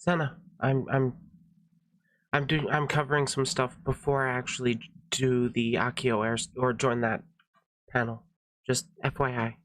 Senna, I'm covering some stuff before I actually do the AkioAIR or join that panel. Just FYI.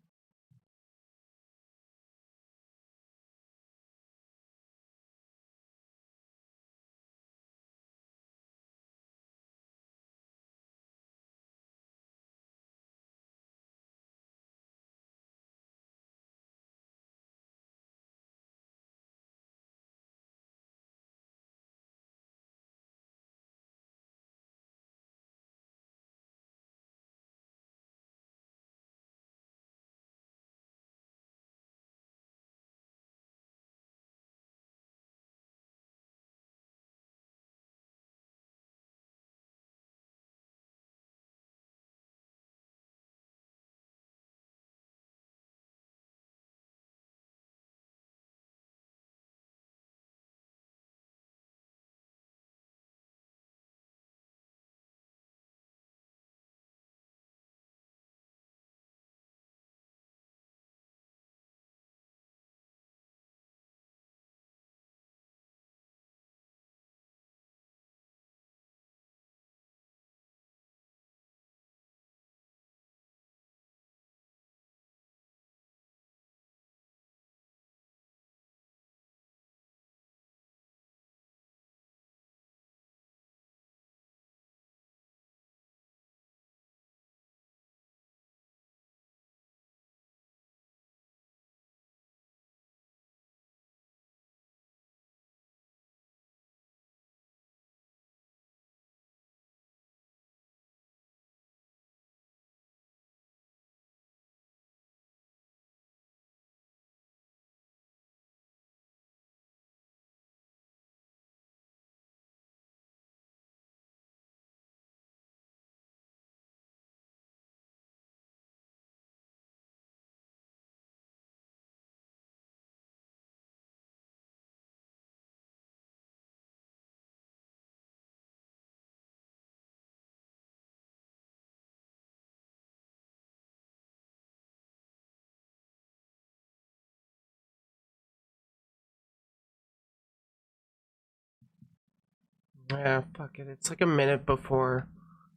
Yeah, fuck it. It's like a minute before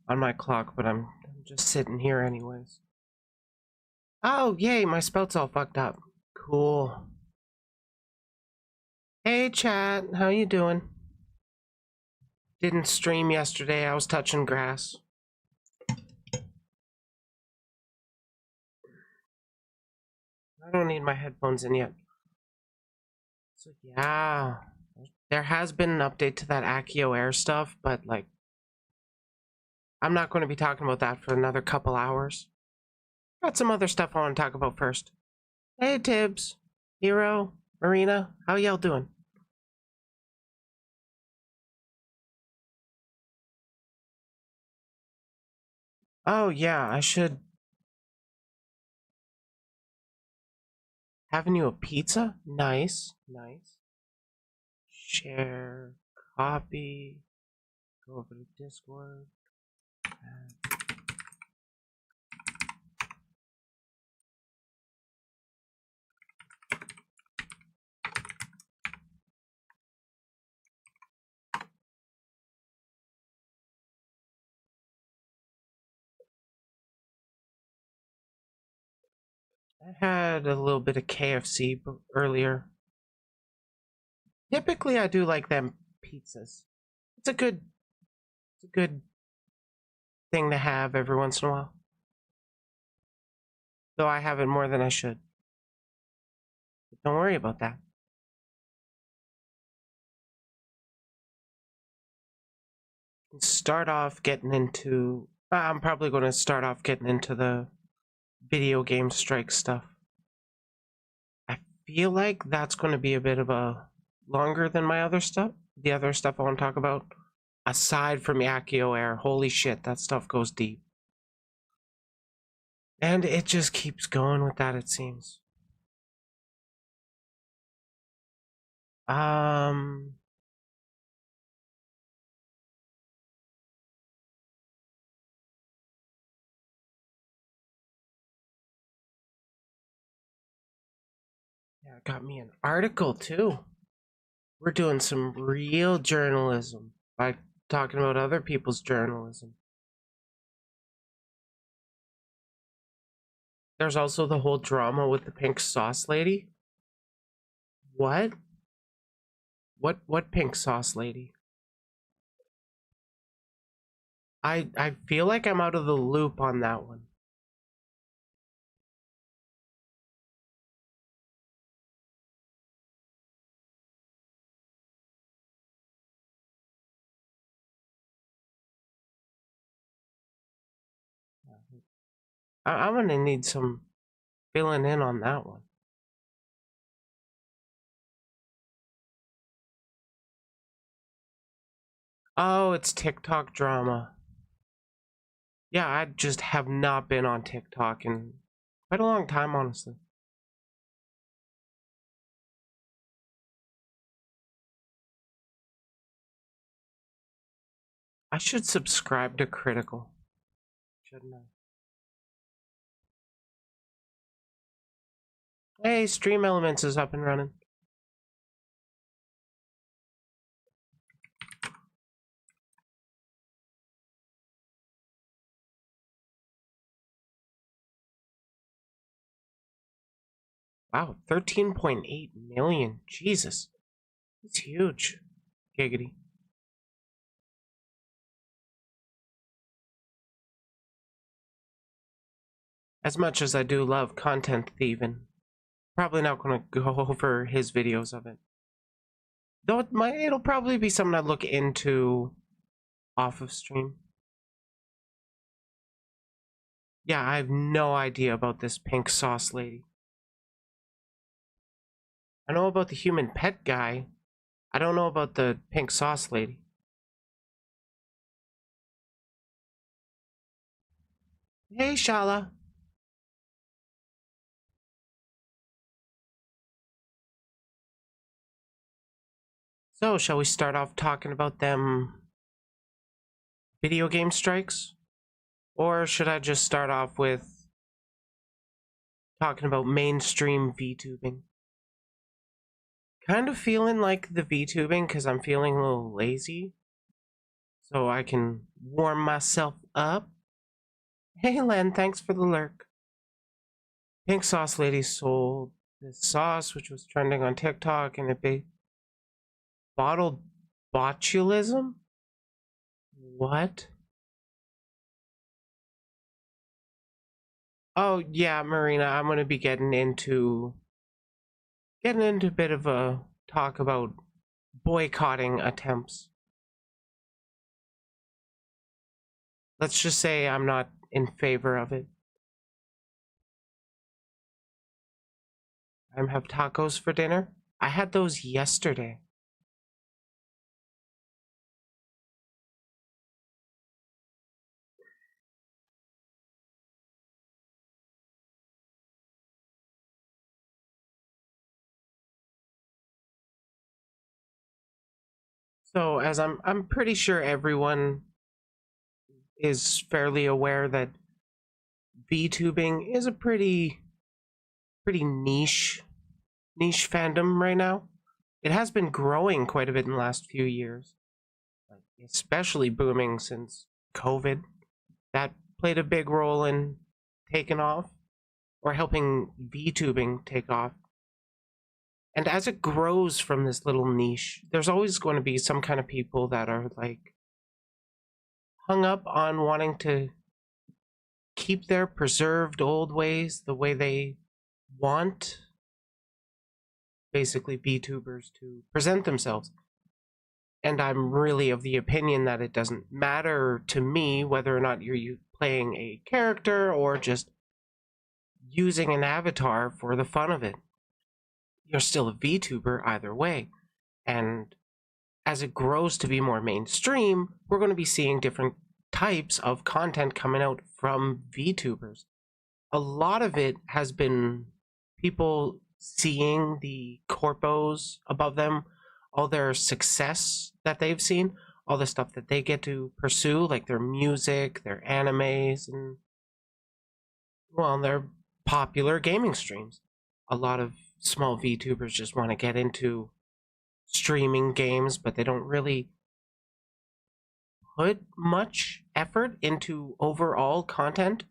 on my clock, but I'm just sitting here anyways. Oh, yay, my spout's all fucked up. Cool. Hey, chat, how you doing? Didn't stream yesterday, I was touching grass. I don't need my headphones in yet. So yeah, there has been an update to that AkioAIR stuff, but like, I'm not going to be talking about that for another couple hours. Got some other stuff I want to talk about first. Hey Tibbs, Hero, Marina, how y'all doing? Oh yeah, I should. Having you a pizza? Nice, nice. Share, copy, go over to Discord. I had a little bit of KFC earlier. Typically, I do like them pizzas. It's a good thing to have every once in a while. Though I have it more than I should. But don't worry about that. Start off getting into. I'm probably going to start off getting into the video game strike stuff. I feel like that's going to be a bit of a longer than my other stuff. The other stuff I want to talk about, aside from AkioAIR, holy shit, that stuff goes deep. And it just keeps going with that, it seems. Um, yeah, got me an article too. We're doing some real journalism by talking about other people's journalism. There's also the whole drama with the pink sauce lady. What? What pink sauce lady? I feel like I'm out of the loop on that one. I'm gonna need some filling in on that one. Oh, it's TikTok drama. Yeah, I just have not been on TikTok in quite a long time, honestly. I should subscribe to Critical, shouldn't I? Hey, Stream Elements is up and running. Wow, 13.8 million. Jesus. It's huge. Giggity. As much as I do love content thieving, probably not going to go over his videos of it. Though it'll probably be something I look into off of stream. Yeah, I have no idea about this pink sauce lady. I know about the human pet guy. I don't know about the pink sauce lady. Hey, Shala. So, shall we start off talking about them video game strikes? Or should I just start off with talking about mainstream VTubing? Kind of feeling like the VTubing because I'm feeling a little lazy. So I can warm myself up. Hey Len, thanks for the lurk. Pink Sauce Lady sold this sauce which was trending on TikTok and it be bottled botulism? What? Oh yeah, Marina, I'm gonna be getting into a bit of a talk about boycotting attempts. Let's just say I'm not in favor of it. I'm have tacos for dinner. I had those yesterday. So as I'm pretty sure everyone is fairly aware that VTubing is a pretty niche fandom right now. It has been growing quite a bit in the last few years, especially booming since COVID. That played a big role in taking off or helping VTubing take off. And as it grows from this little niche, there's always going to be some kind of people that are like hung up on wanting to keep their preserved old ways the way they want basically VTubers to present themselves. And I'm really of the opinion that it doesn't matter to me whether or not you're playing a character or just using an avatar for the fun of it. You're still a VTuber either way. And as it grows to be more mainstream, we're going to be seeing different types of content coming out from VTubers. A lot of it has been people seeing the corpos above them, all their success that they've seen, all the stuff that they get to pursue, like their music, their animes, and well, their popular gaming streams. A lot of small VTubers just want to get into streaming games, but they don't really put much effort into overall content.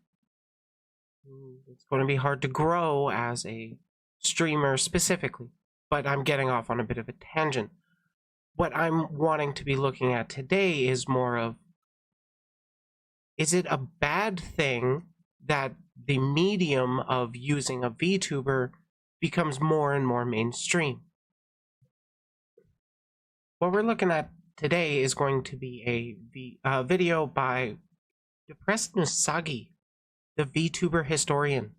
It's going to be hard to grow as a streamer specifically, but I'm getting off on a bit of a tangent. What I'm wanting to be looking at today is more of, is it a bad thing that the medium of using a VTuber becomes more and more mainstream? What we're looking at today is going to be a video by Depressed Nusagi, the VTuber historian,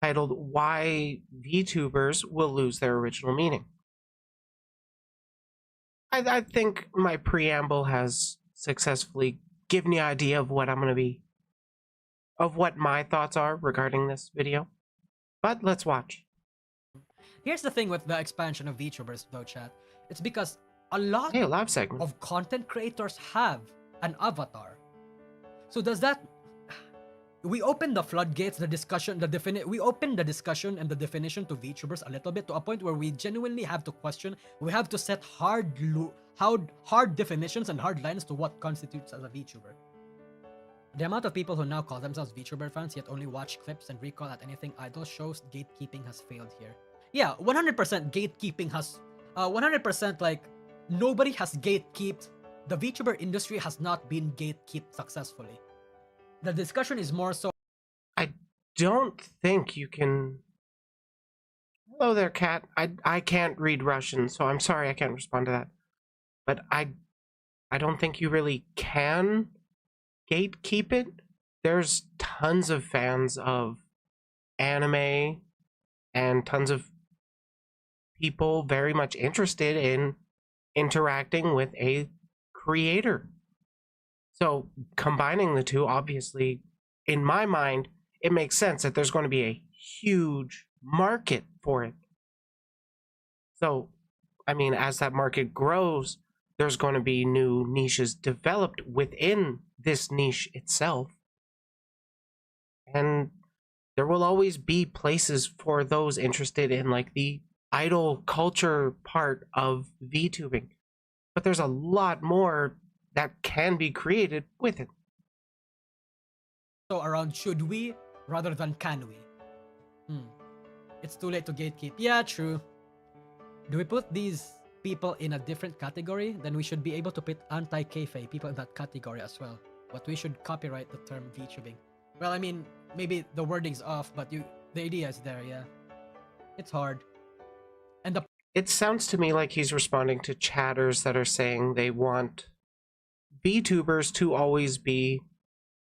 titled Why VTubers Will Lose Their Original Meaning. I think my preamble has successfully given you an idea of what what my thoughts are regarding this video. But let's watch. Here's the thing with the expansion of VTubers though, chat. It's because a lot Hey, a live segment. of content creators have an avatar. So does that... We opened the floodgates, the discussion, we opened the discussion and the definition to VTubers a little bit to a point where we genuinely have to question, we have to set hard definitions and hard lines to what constitutes as a VTuber. The amount of people who now call themselves VTuber fans yet only watch clips and recall at anything idle shows gatekeeping has failed here. Yeah, 100% gatekeeping has... 100% like, nobody has gatekeeped. The VTuber industry has not been gatekeeped successfully. The discussion is more so... I don't think you can... Hello there, cat. I can't read Russian, so I'm sorry I can't respond to that. But I don't think you really can gatekeep it. There's tons of fans of anime and tons of people very much interested in interacting with a creator. So combining the two, obviously, in my mind, it makes sense that there's going to be a huge market for it. So, I mean, as that market grows, there's going to be new niches developed within this niche itself. And there will always be places for those interested in like the idol culture part of VTubing. But there's a lot more that can be created with it. So around should we rather than can we? It's too late to gatekeep. Yeah, true. Do we put these people in a different category? Then we should be able to put anti-kayfabe people in that category as well. But we should copyright the term VTubing. Well, I mean, maybe the wording's off, but the idea is there, yeah. It's hard. And it sounds to me like he's responding to chatters that are saying they want VTubers to always be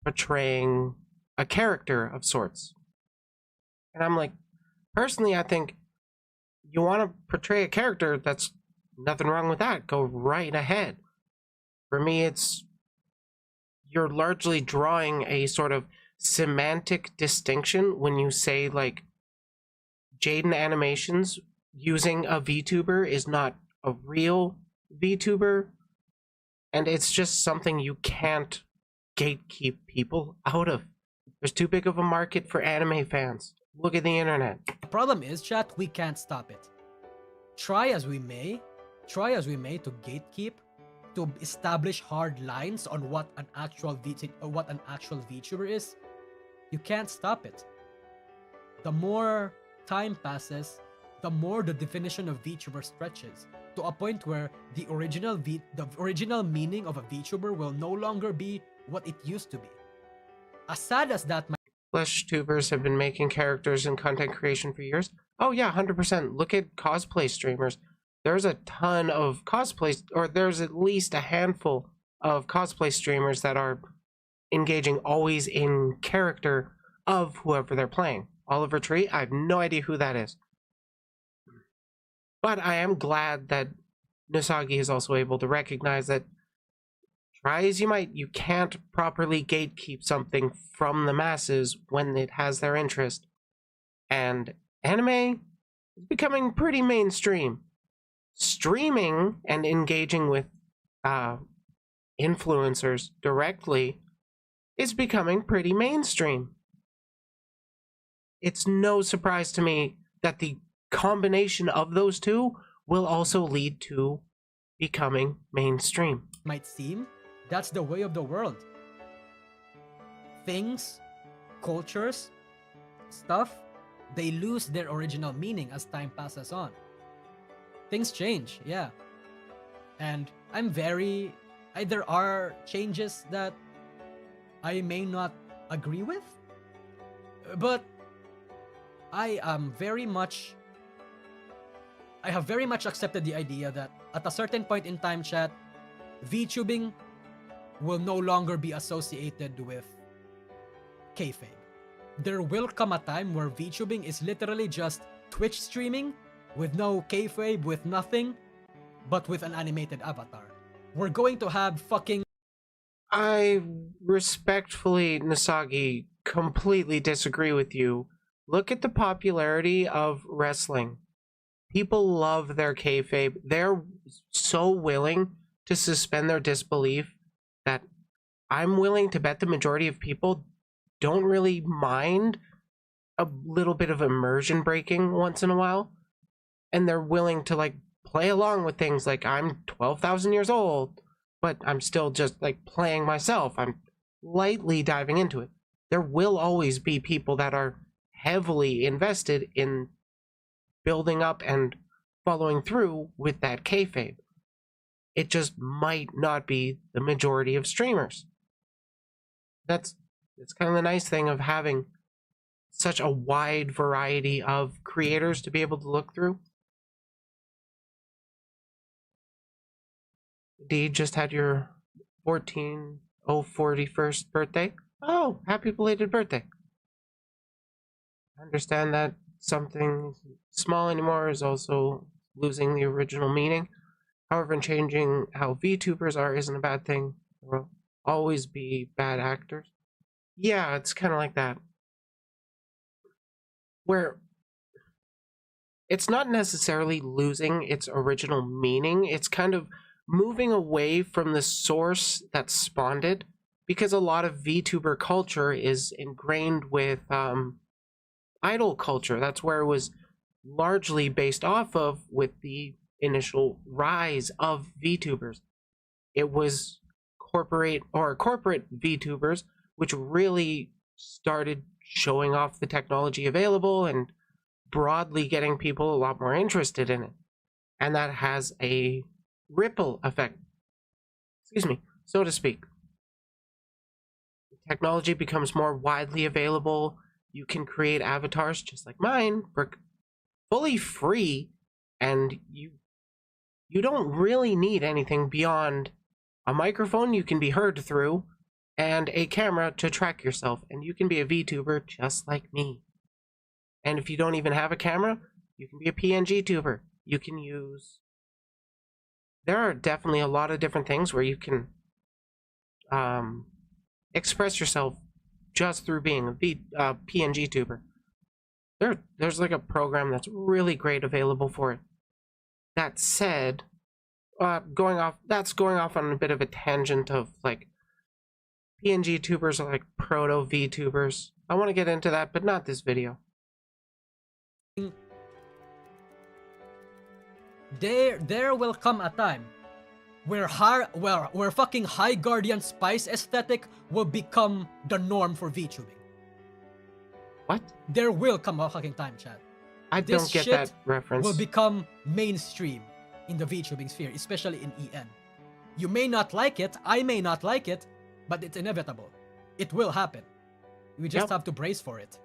portraying a character of sorts. And I'm like, personally, I think you want to portray a character, that's nothing wrong with that. Go right ahead. For me, it's you're largely drawing a sort of semantic distinction when you say like Jaden Animations using a VTuber is not a real VTuber. And it's just something you can't gatekeep people out of. There's too big of a market for anime fans. Look at the internet. the problem is, chat, we can't stop it. Try as we may to gatekeep, to establish hard lines on what an actual VTuber is. You can't stop it. The more time passes, the more the definition of VTuber stretches to a point where the original meaning of a VTuber will no longer be what it used to be. As sad as that might... Flesh tubers have been making characters in content creation for years. Oh yeah, 100%. Look at cosplay streamers. There's a ton of cosplays, or there's at least a handful of cosplay streamers that are engaging always in character of whoever they're playing. Oliver Tree, I have no idea who that is. But I am glad that Nusagi is also able to recognize that try as you might, you can't properly gatekeep something from the masses when it has their interest. And anime is becoming pretty mainstream. Streaming and engaging with influencers directly is becoming pretty mainstream. It's no surprise to me that the combination of those two will also lead to becoming mainstream. Might seem, that's the way of the world. Things, cultures, stuff, they lose their original meaning as time passes on. Things change, yeah. And there are changes that I may not agree with, but I have very much accepted the idea that at a certain point in time, chat, VTubing will no longer be associated with kayfabe. There will come a time where VTubing is literally just Twitch streaming with no kayfabe, with nothing, but with an animated avatar. We're going to have fucking... I respectfully, Nasagi, completely disagree with you. Look at the popularity of wrestling. People love their kayfabe. They're so willing to suspend their disbelief that I'm willing to bet the majority of people don't really mind a little bit of immersion breaking once in a while. And they're willing to like play along with things like I'm 12,000 years old, but I'm still just like playing myself. I'm lightly diving into it. There will always be people that are heavily invested in building up and following through with that kayfabe. It just might not be the majority of streamers. That's kind of the nice thing of having such a wide variety of creators to be able to look through. D just had your 41st birthday. Oh, happy belated birthday. I understand that something small anymore is also losing the original meaning. However, in changing how VTubers are isn't a bad thing. There will always be bad actors. Yeah, it's kind of like that. Where it's not necessarily losing its original meaning, it's kind of moving away from the source that spawned it, because a lot of VTuber culture is ingrained with idol culture. That's where it was largely based off of with the initial rise of VTubers. It was corporate VTubers which really started showing off the technology available and broadly getting people a lot more interested in it. And that has a ripple effect, so to speak. Technology becomes more widely available. You can create avatars just like mine for fully free, and you don't really need anything beyond a microphone you can be heard through and a camera to track yourself, and you can be a VTuber just like me. And if you don't even have a camera, you can be a PNG tuber. You can use... There are definitely a lot of different things where you can express yourself just through being a PNG tuber. There's like a program that's really great available for it. That said, going off on a bit of a tangent of like PNG tubers are like proto VTubers. I want to get into that, but not this video. There will come a time where fucking High Guardian Spice aesthetic will become the norm for VTubing. What? There will come a fucking time, chat. I don't get that reference. Will become mainstream in the VTubing sphere, especially in EN. You may not like it, I may not like it, but it's inevitable. It will happen. We just have to brace for it.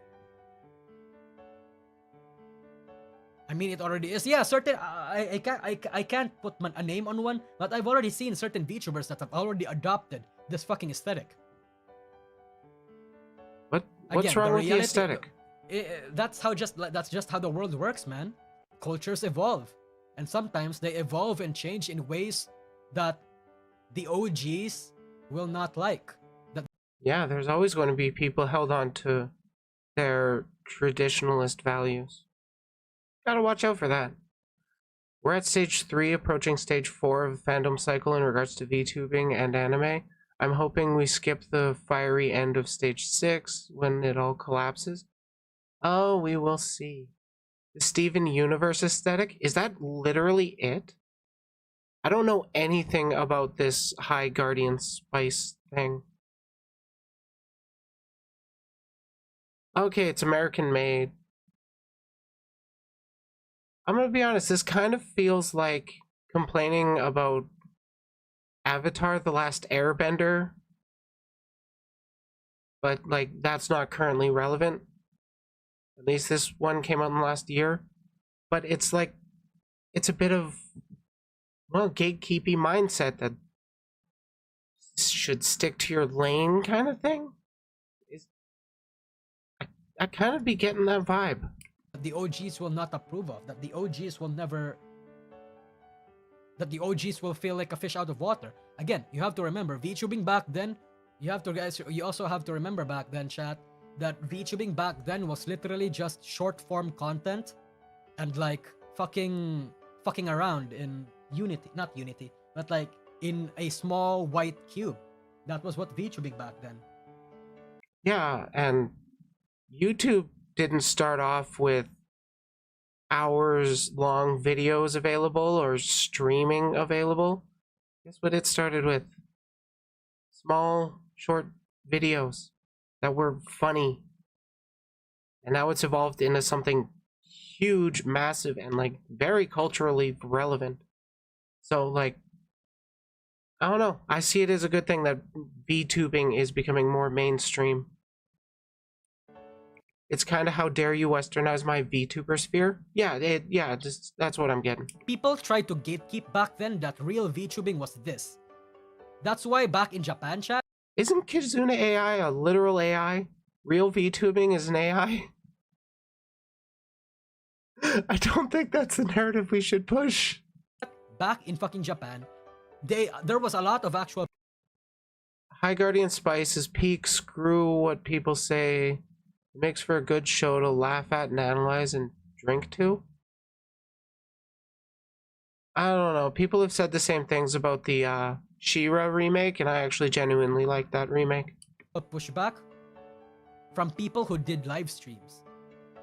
I mean, it already is. Yeah, certain. I can't put a name on one, but I've already seen certain VTubers that have already adopted this fucking aesthetic. What's wrong with the aesthetic? That's just how the world works, man. Cultures evolve, and sometimes they evolve and change in ways that the OGs will not like. Yeah, there's always going to be people held on to their traditionalist values. Gotta watch out for that. We're at stage 3, approaching stage 4 of the fandom cycle in regards to VTubing and anime. I'm hoping we skip the fiery end of stage 6 when it all collapses. Oh, we will see. The Steven Universe aesthetic? Is that literally it? I don't know anything about this High Guardian Spice thing. Okay, it's American made. I'm gonna be honest, this kind of feels like complaining about Avatar: The Last Airbender, but like that's not currently relevant. At least this one came out in the last year. But it's like, it's a bit of, well, gatekeepy mindset that should stick to your lane kind of thing. I kind of be getting that vibe. The OGs will not approve of, that the OGs will never, that the OGs will feel like a fish out of water. Again, you have to remember, VTubing back then, you also have to remember back then, chat, that VTubing back then was literally just short form content and like fucking around in Unity, not Unity, but like in a small white cube. That was what VTubing back then. Yeah, and YouTube didn't start off with hours long videos available or streaming available. Guess what it started with? Small, short videos that were funny. And now it's evolved into something huge, massive, and like very culturally relevant. So, like, I don't know. I see it as a good thing that VTubing is becoming more mainstream. It's kind of how dare you westernize my VTuber sphere? Yeah, just that's what I'm getting. People tried to gatekeep back then that real VTubing was this. That's why back in Japan, chat. Isn't Kizuna AI a literal AI? Real VTubing is an AI? I don't think that's the narrative we should push. Back in fucking Japan, there was a lot of actual High Guardian Spice's peak. Screw what people say. It makes for a good show to laugh at and analyze and drink to. I don't know. People have said the same things about the She-Ra remake, and I actually genuinely like that remake. pushback from people who did live streams,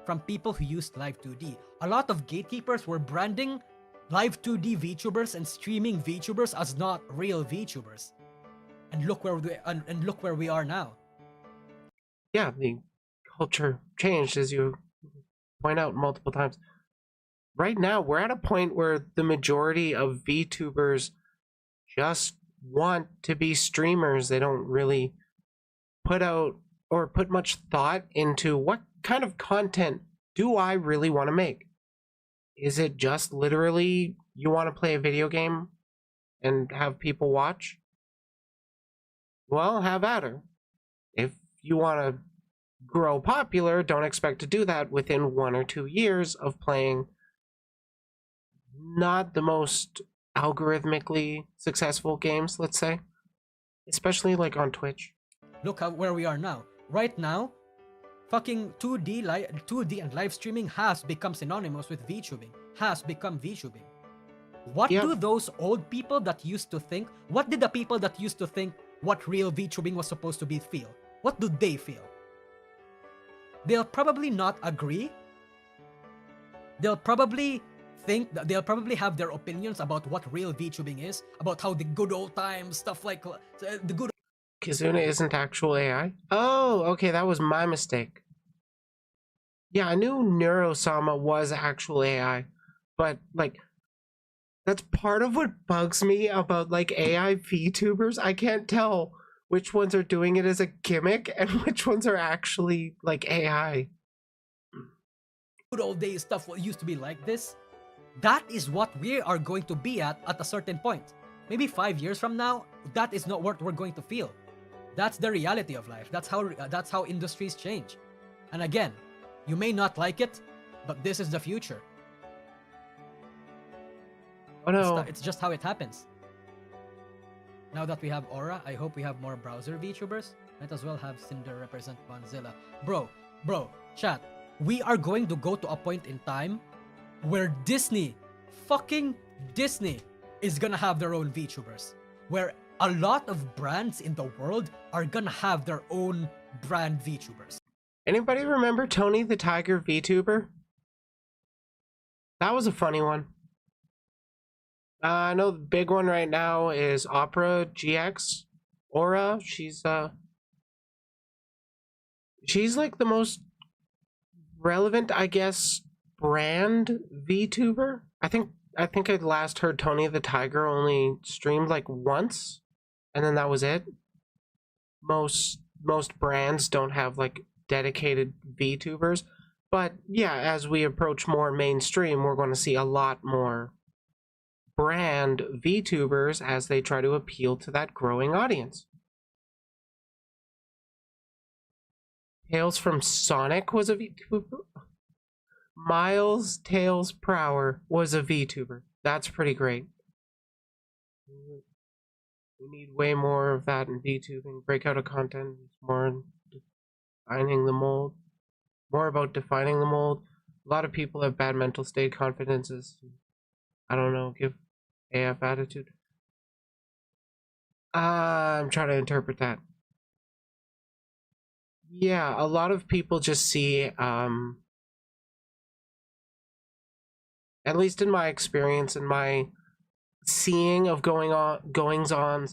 from people who used Live 2D. A lot of gatekeepers were branding Live 2D VTubers and streaming VTubers as not real VTubers. And look where we are now. Yeah, the culture changed, as you point out multiple times. Right now, we're at a point where the majority of VTubers just want to be streamers. They don't really put out or put much thought into what kind of content do I really want to make. Is it just literally you want to play a video game and have people watch? Well, have at her. If you want to grow popular, don't expect to do that within 1 or 2 years of playing not the most algorithmically successful games, let's say, especially like on Twitch. Look at where we are now. Right now, fucking 2D and live streaming has become synonymous with VTubing. Has become VTubing. What do those old people that used to think, what did the people that used to think what real VTubing was supposed to be feel? What do they feel? They'll probably not agree. They'll probably think that they'll probably have their opinions about what real VTubing is, about how the good old times, stuff like the good. Kizuna isn't actual AI? Oh, okay, that was my mistake. Yeah, I knew Neurosama was actual AI, but like, that's part of what bugs me about like AI VTubers. I can't tell which ones are doing it as a gimmick and which ones are actually like AI. Good old days stuff used to be like this. That is what we are going to be at a certain point. Maybe 5 years from now, that is not what we're going to feel. That's the reality of life. That's how industries change. And again, you may not like it, but this is the future. Oh no. It's just how it happens. Now that we have Aura, I hope we have more browser VTubers. Might as well have Cinder represent Bonzilla. Bro, chat. We are going to go to a point in time where fucking Disney, is gonna have their own VTubers. Where a lot of brands in the world are gonna have their own brand VTubers. Anybody remember Tony the Tiger VTuber? That was a funny one. I know the big one right now is Opera GX. Aura, she's like the most relevant, I guess, brand VTuber. I think I last heard Tony the Tiger only streamed like once, and then that was it. Most brands don't have like dedicated VTubers, but yeah, as we approach more mainstream, we're going to see a lot more brand VTubers as they try to appeal to that growing audience. Tales from Sonic was a VTuber. Miles Tails Prower was a VTuber. That's pretty great. We need way more of that in VTubing. Breakout of content. More defining the mold. More about defining the mold. A lot of people have bad mental state confidences. I don't know, give AF attitude. I'm trying to interpret that. Yeah, a lot of people just see, at least in my experience and my seeing of goings on, a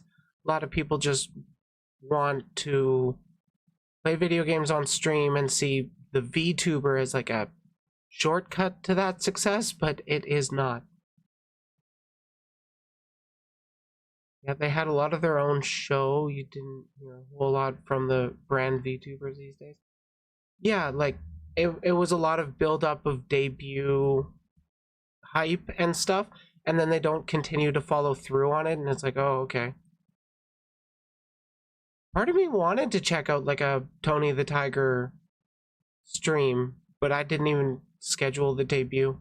lot of people just want to play video games on stream and see the VTuber as like a shortcut to that success, but it is not. Yeah, they had a lot of their own show. You didn't hear a whole lot from the brand VTubers these days. Yeah, like it was a lot of build up of debut hype and stuff, and then they don't continue to follow through on it, and it's like, oh, okay. Part of me wanted to check out like a Tony the Tiger stream, but I didn't even schedule the debut.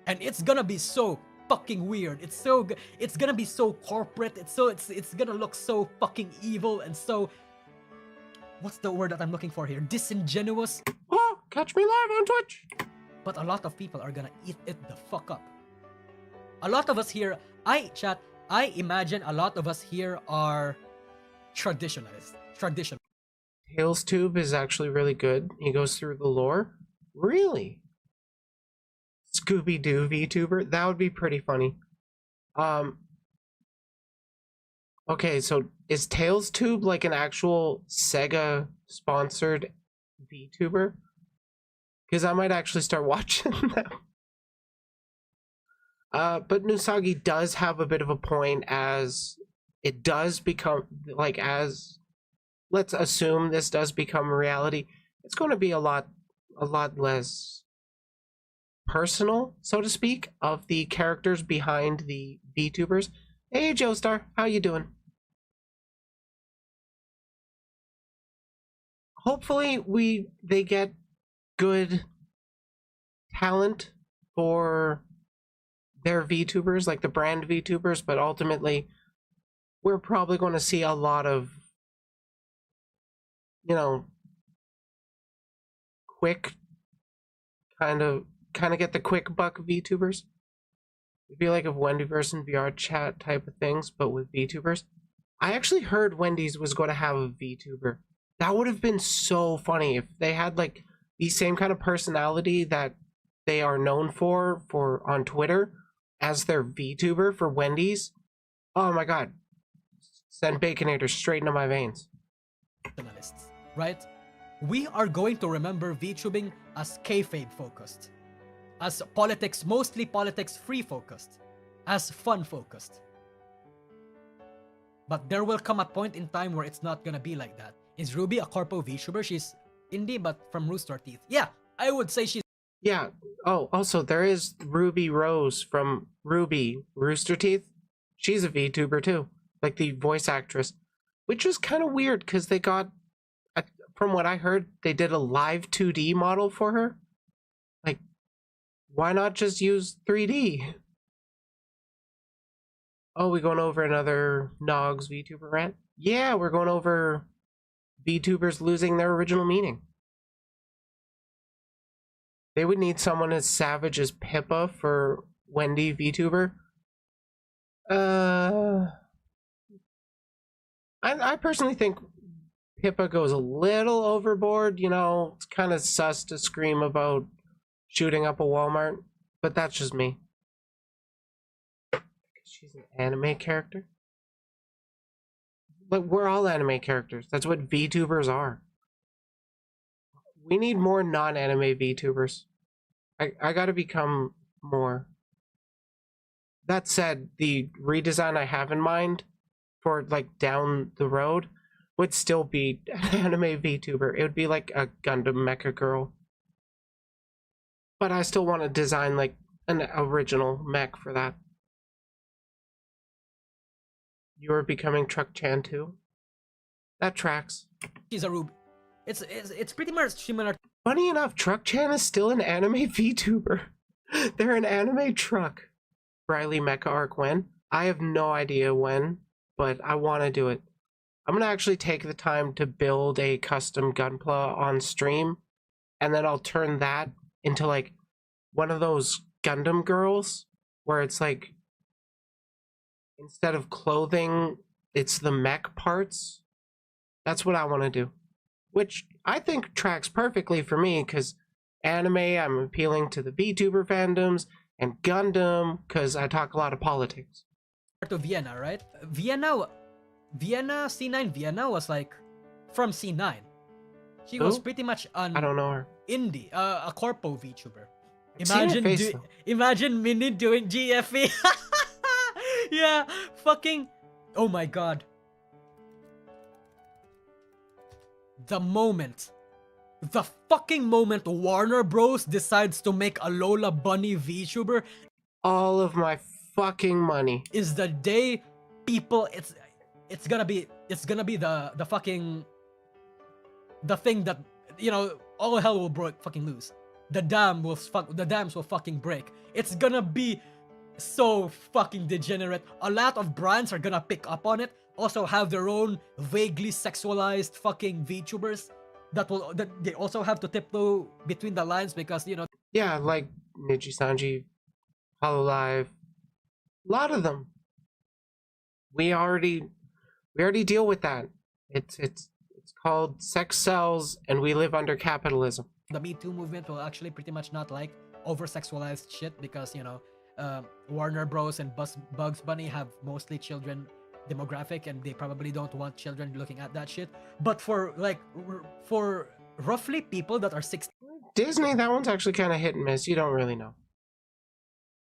And it's gonna be so fucking weird. It's so it's gonna be so corporate. It's gonna look so fucking evil and so, what's the word that I'm looking for here? Disingenuous. Oh, catch me live on Twitch. But a lot of people are gonna eat it the fuck up. A lot of us here, I imagine a lot of us here are traditionalists. Traditional. TailsTube is actually really good. He goes through the lore. Really? Scooby-Doo VTuber? That would be pretty funny. Okay, so is TailsTube like an actual Sega sponsored VTuber? Because I might actually start watching them. But Nusagi does have a bit of a point, as it does become, like, as, let's assume this does become reality, it's going to be a lot less personal, so to speak, of the characters behind the VTubers. Hey, Joestar, how you doing? Hopefully they get good talent for their VTubers, like the brand VTubers, but ultimately we're probably going to see a lot of, you know, quick kind of get the quick buck VTubers. It'd be like a Wendyverse and VR chat type of things, but with VTubers. I actually heard Wendy's was going to have a VTuber. That would have been so funny if they had like the same kind of personality that they are known for on Twitter as their VTuber for Wendy's. Oh my god. Send Baconator straight into my veins. Right? We are going to remember VTubing as kayfabe focused, as politics, mostly politics free focused, as fun focused. But there will come a point in time where it's not gonna be like that. Is Ruby a corpo VTuber? She's indie, but from Rooster Teeth. Yeah, I would say she's. Yeah. Oh, also there is Ruby Rose from Ruby Rooster Teeth. She's a VTuber too, like the voice actress, which was kind of weird because they got, from what I heard, they did a live 2D model for her. Like, why not just use 3D? Oh, we going over another Nogs VTuber rant? Yeah, we're going over VTubers losing their original meaning. They would need someone as savage as Pippa for Wendy VTuber. I personally think Pippa goes a little overboard, you know, it's kind of sus to scream about shooting up a Walmart, but that's just me. She's an anime character. But we're all anime characters. That's what VTubers are. We need more non-anime VTubers. I gotta become more. That said, the redesign I have in mind for like down the road would still be an anime VTuber. It would be like a Gundam mecha girl. But I still want to design like an original mech for that. You are becoming Truck Chan too? That tracks. She's a Ruby. It's pretty much similar. Funny enough, Truck Chan is still an anime VTuber. They're an anime truck. Riley Mecha arc when? I have no idea when, but I want to do it. I'm gonna actually take the time to build a custom Gunpla on stream, and then I'll turn that into like one of those Gundam girls where it's like instead of clothing, it's the mech parts. That's what I want to do, which I think tracks perfectly for me because anime, I'm appealing to the VTuber fandoms, and Gundam because I talk a lot of politics. To Vienna, right? Vienna, C9 Vienna was like from C9. She was pretty much an I don't know her. indie, a corpo VTuber. Face, Imagine Minnie doing GFE. Yeah, fucking. Oh my god. The fucking moment Warner Bros decides to make a Lola Bunny VTuber, all of my fucking money, is the day people it's gonna be the fucking the thing that, you know, all hell will fucking loose. The dams will fucking break. It's gonna be so fucking degenerate. A lot of brands are gonna pick up on it. Also have their own vaguely sexualized fucking VTubers that they also have to tiptoe between the lines because, you know. Yeah, like Niji Sanji, Hololive, a lot of them. We already deal with that. It's called sex sells, and we live under capitalism. The Me Too movement will actually pretty much not like over-sexualized shit because, you know, Warner Bros. And Bugs Bunny have mostly children demographic, and they probably don't want children looking at that shit. But for roughly people that are 16, Disney, that one's actually kind of hit and miss. You don't really know.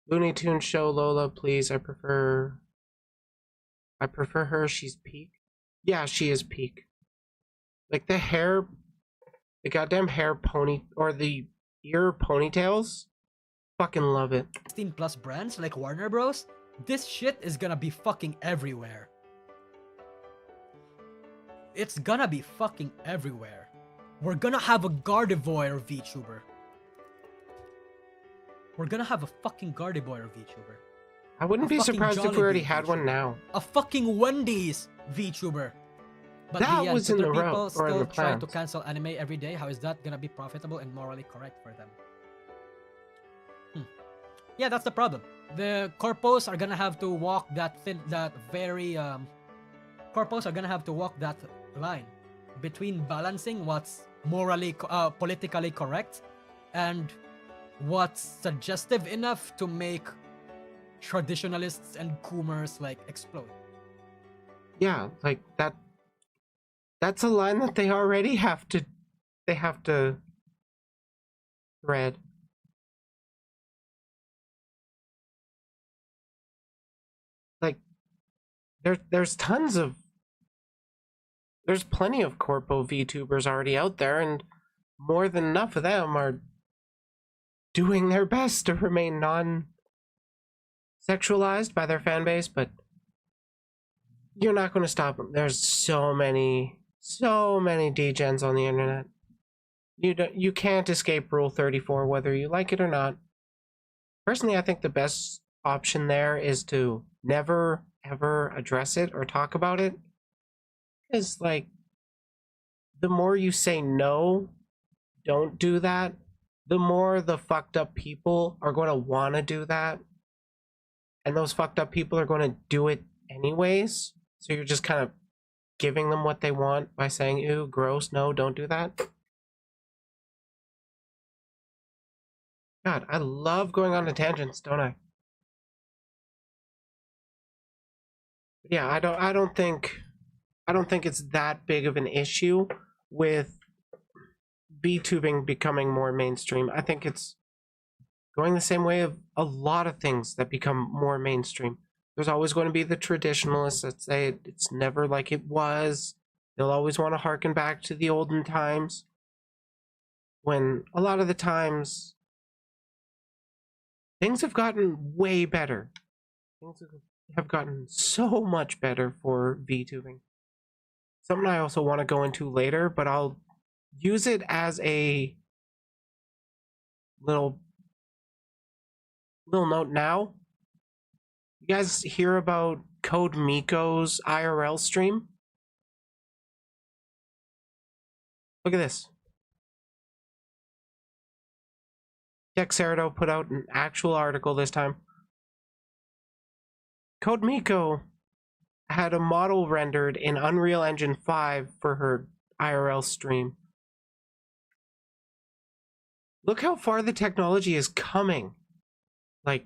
Looney Tunes show Lola, please. I prefer her. She's peak. Yeah, she is peak. Like the hair, the goddamn hair pony or the ear ponytails. Fucking love it. 16+ brands like Warner Bros. This shit is gonna be fucking everywhere. It's gonna be fucking everywhere. We're gonna have a Gardevoir VTuber. We're gonna have a fucking Gardevoir VTuber. I wouldn't be surprised if we already had one now. A fucking Wendy's VTuber. But that was in the people route or in the try plans. to cancel anime every day. How is that gonna be profitable and morally correct for them? Yeah, that's the problem. The corpos are gonna have to walk corpos are gonna have to walk that line between balancing what's morally, politically correct and what's suggestive enough to make traditionalists and coomers like explode. Yeah, like that. That's a line that they already have to. They have to thread. Like, there's plenty of corpo VTubers already out there, and more than enough of them are doing their best to remain non-sexualized by their fan base, but you're not going to stop them. There's so many degens on the internet. You can't escape Rule 34 whether you like it or not. Personally, I think the best option there is to never ever address it or talk about it. Because, like, the more you say no, don't do that, the more the fucked up people are going to want to do that. And those fucked up people are going to do it anyways. So you're just kind of giving them what they want by saying, ew, gross, no, don't do that. God, I love going on tangents, don't I? Yeah, I don't think it's that big of an issue with Vtubing becoming more mainstream. I think it's going the same way of a lot of things that become more mainstream. There's always going to be the traditionalists that say it's never like it was. They'll always want to harken back to the olden times, when a lot of the times things have gotten way better. Things have gotten so much better for VTubing. Something I also want to go into later, but I'll use it as a little note now. You guys hear about Code Miko's IRL stream? Look at this. Dexerto put out an actual article this time. Code Miko had a model rendered in Unreal Engine 5 for her IRL stream. Look how far the technology is coming. Like,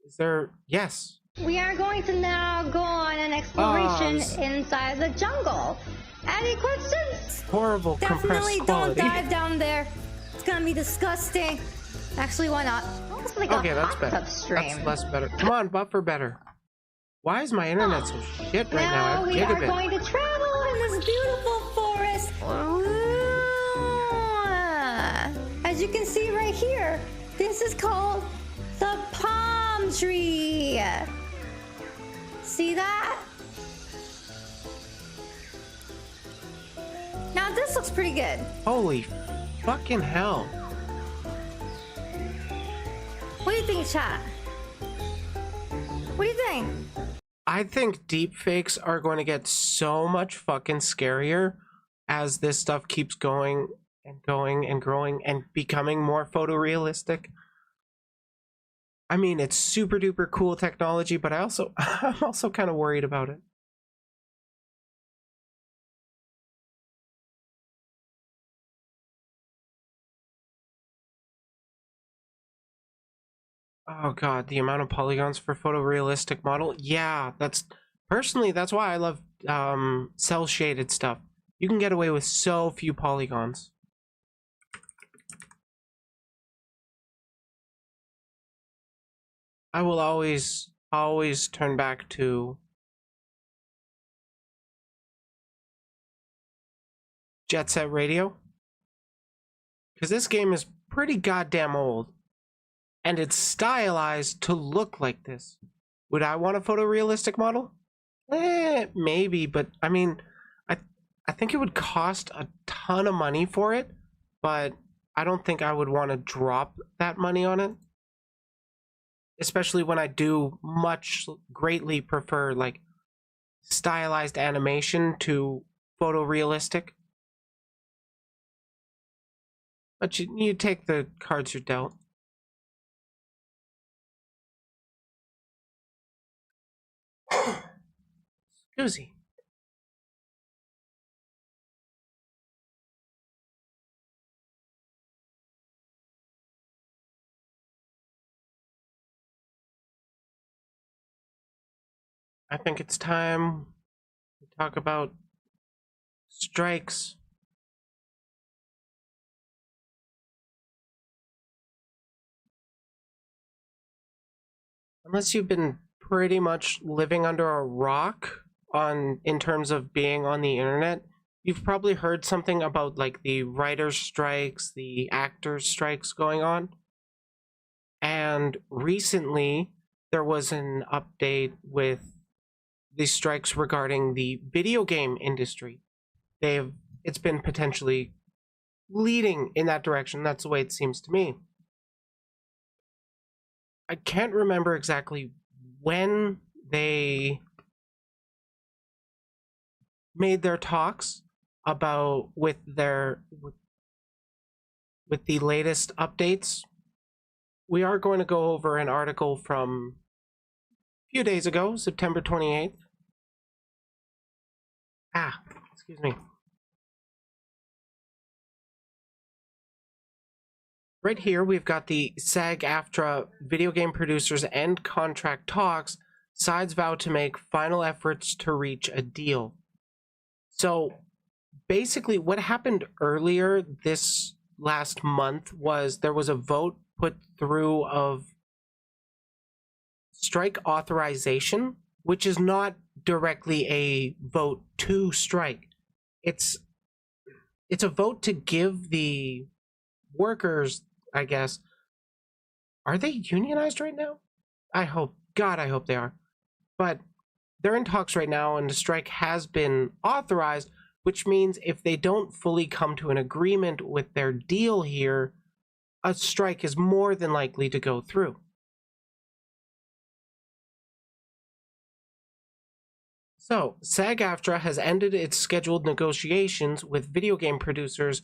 is there... Yes. We are going to now go on an exploration inside the jungle. Any questions? Horrible Definitely compressed quality. don't dive down there. It's gonna be disgusting. Actually, why not? Almost like Okay, a that's hot better. tub stream. That's less better. Come on, buffer better. Why is my internet so shit right now? I have we are gigabit. going to travel in this beautiful forest. As you can see right here, this is called the palm tree. See that? Now this looks pretty good. Holy fucking hell. What do you think, chat? What do you think? I think deepfakes are going to get so much fucking scarier as this stuff keeps going and going and growing and becoming more photorealistic. I mean, it's super duper cool technology, but I'm also kind of worried about it. Oh god, the amount of polygons for photorealistic model. Yeah, personally that's why I love cell shaded stuff. You can get away with so few polygons. I will always turn back to Jet Set Radio, because this game is pretty goddamn old. And it's stylized to look like this. Would I want a photorealistic model? Maybe, but I mean, I think it would cost a ton of money for it, but I don't think I would want to drop that money on it. Especially when I do greatly prefer like stylized animation to photorealistic. But you take the cards you're dealt. Excuse. I think it's time to talk about strikes. Unless you've been pretty much living under a rock in terms of being on the internet, you've probably heard something about like the writers' strikes, the actors' strikes going on. And recently there was an update with the strikes regarding the video game industry. It's been potentially leading in that direction. That's the way it seems to me. I can't remember exactly when they made their talks about with the latest updates. We are going to go over an article from a few days ago, September 28th. Excuse me. Right here, we've got the SAG-AFTRA video game producers end contract talks. Sides vow to make final efforts to reach a deal. So basically, what happened earlier this last month was there was a vote put through of strike authorization, which is not directly a vote to strike. It's a vote to give the workers, I guess. Are they unionized right now? I hope they are. But they're in talks right now, and the strike has been authorized, which means if they don't fully come to an agreement with their deal here, a strike is more than likely to go through. So, SAG-AFTRA has ended its scheduled negotiations with video game producers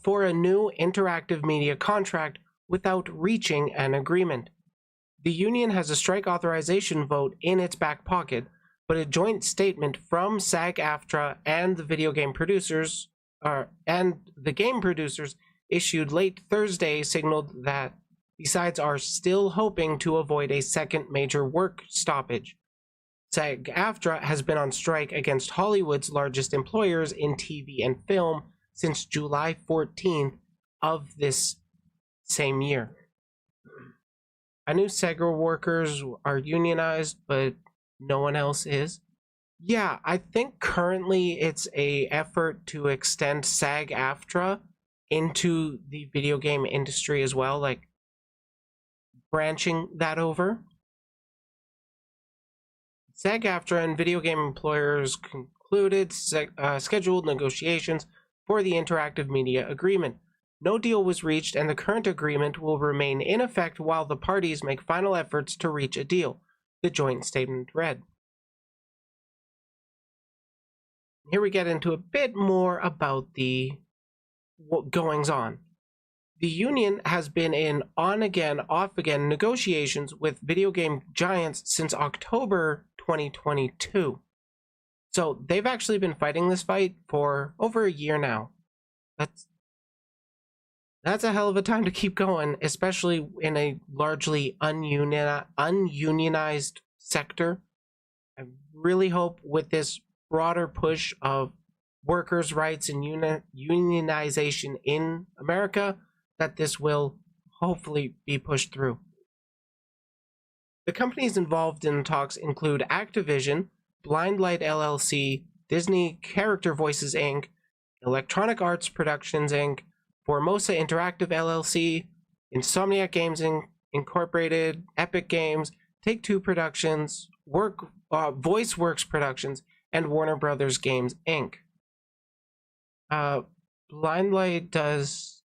for a new interactive media contract without reaching an agreement. The union has a strike authorization vote in its back pocket, but a joint statement from SAG-AFTRA and the video game producers issued late Thursday signaled that the sides are still hoping to avoid a second major work stoppage. SAG-AFTRA has been on strike against Hollywood's largest employers in TV and film since July 14th of this same year. I knew SAG workers are unionized, but no one else is. Yeah, I think currently it's a effort to extend SAG-AFTRA into the video game industry as well, like branching that over. SAG-AFTRA and video game employers concluded scheduled negotiations for the interactive media agreement. No deal was reached, and the current agreement will remain in effect while the parties make final efforts to reach a deal, the joint statement read. Here we get into a bit more about the goings-on. The union has been in on-again, off-again negotiations with video game giants since October 2022. So they've actually been fighting this fight for over a year now. That's a hell of a time to keep going, especially in a largely ununionized sector. I really hope with this broader push of workers' rights and unionization in America that this will hopefully be pushed through. The companies involved in the talks include Activision, Blindlight LLC, Disney Character Voices Inc., Electronic Arts Productions Inc., Formosa Interactive LLC, Insomniac Games Incorporated, Epic Games, Take-Two Productions, VoiceWorks Productions, and Warner Brothers Games Inc. Blindlight does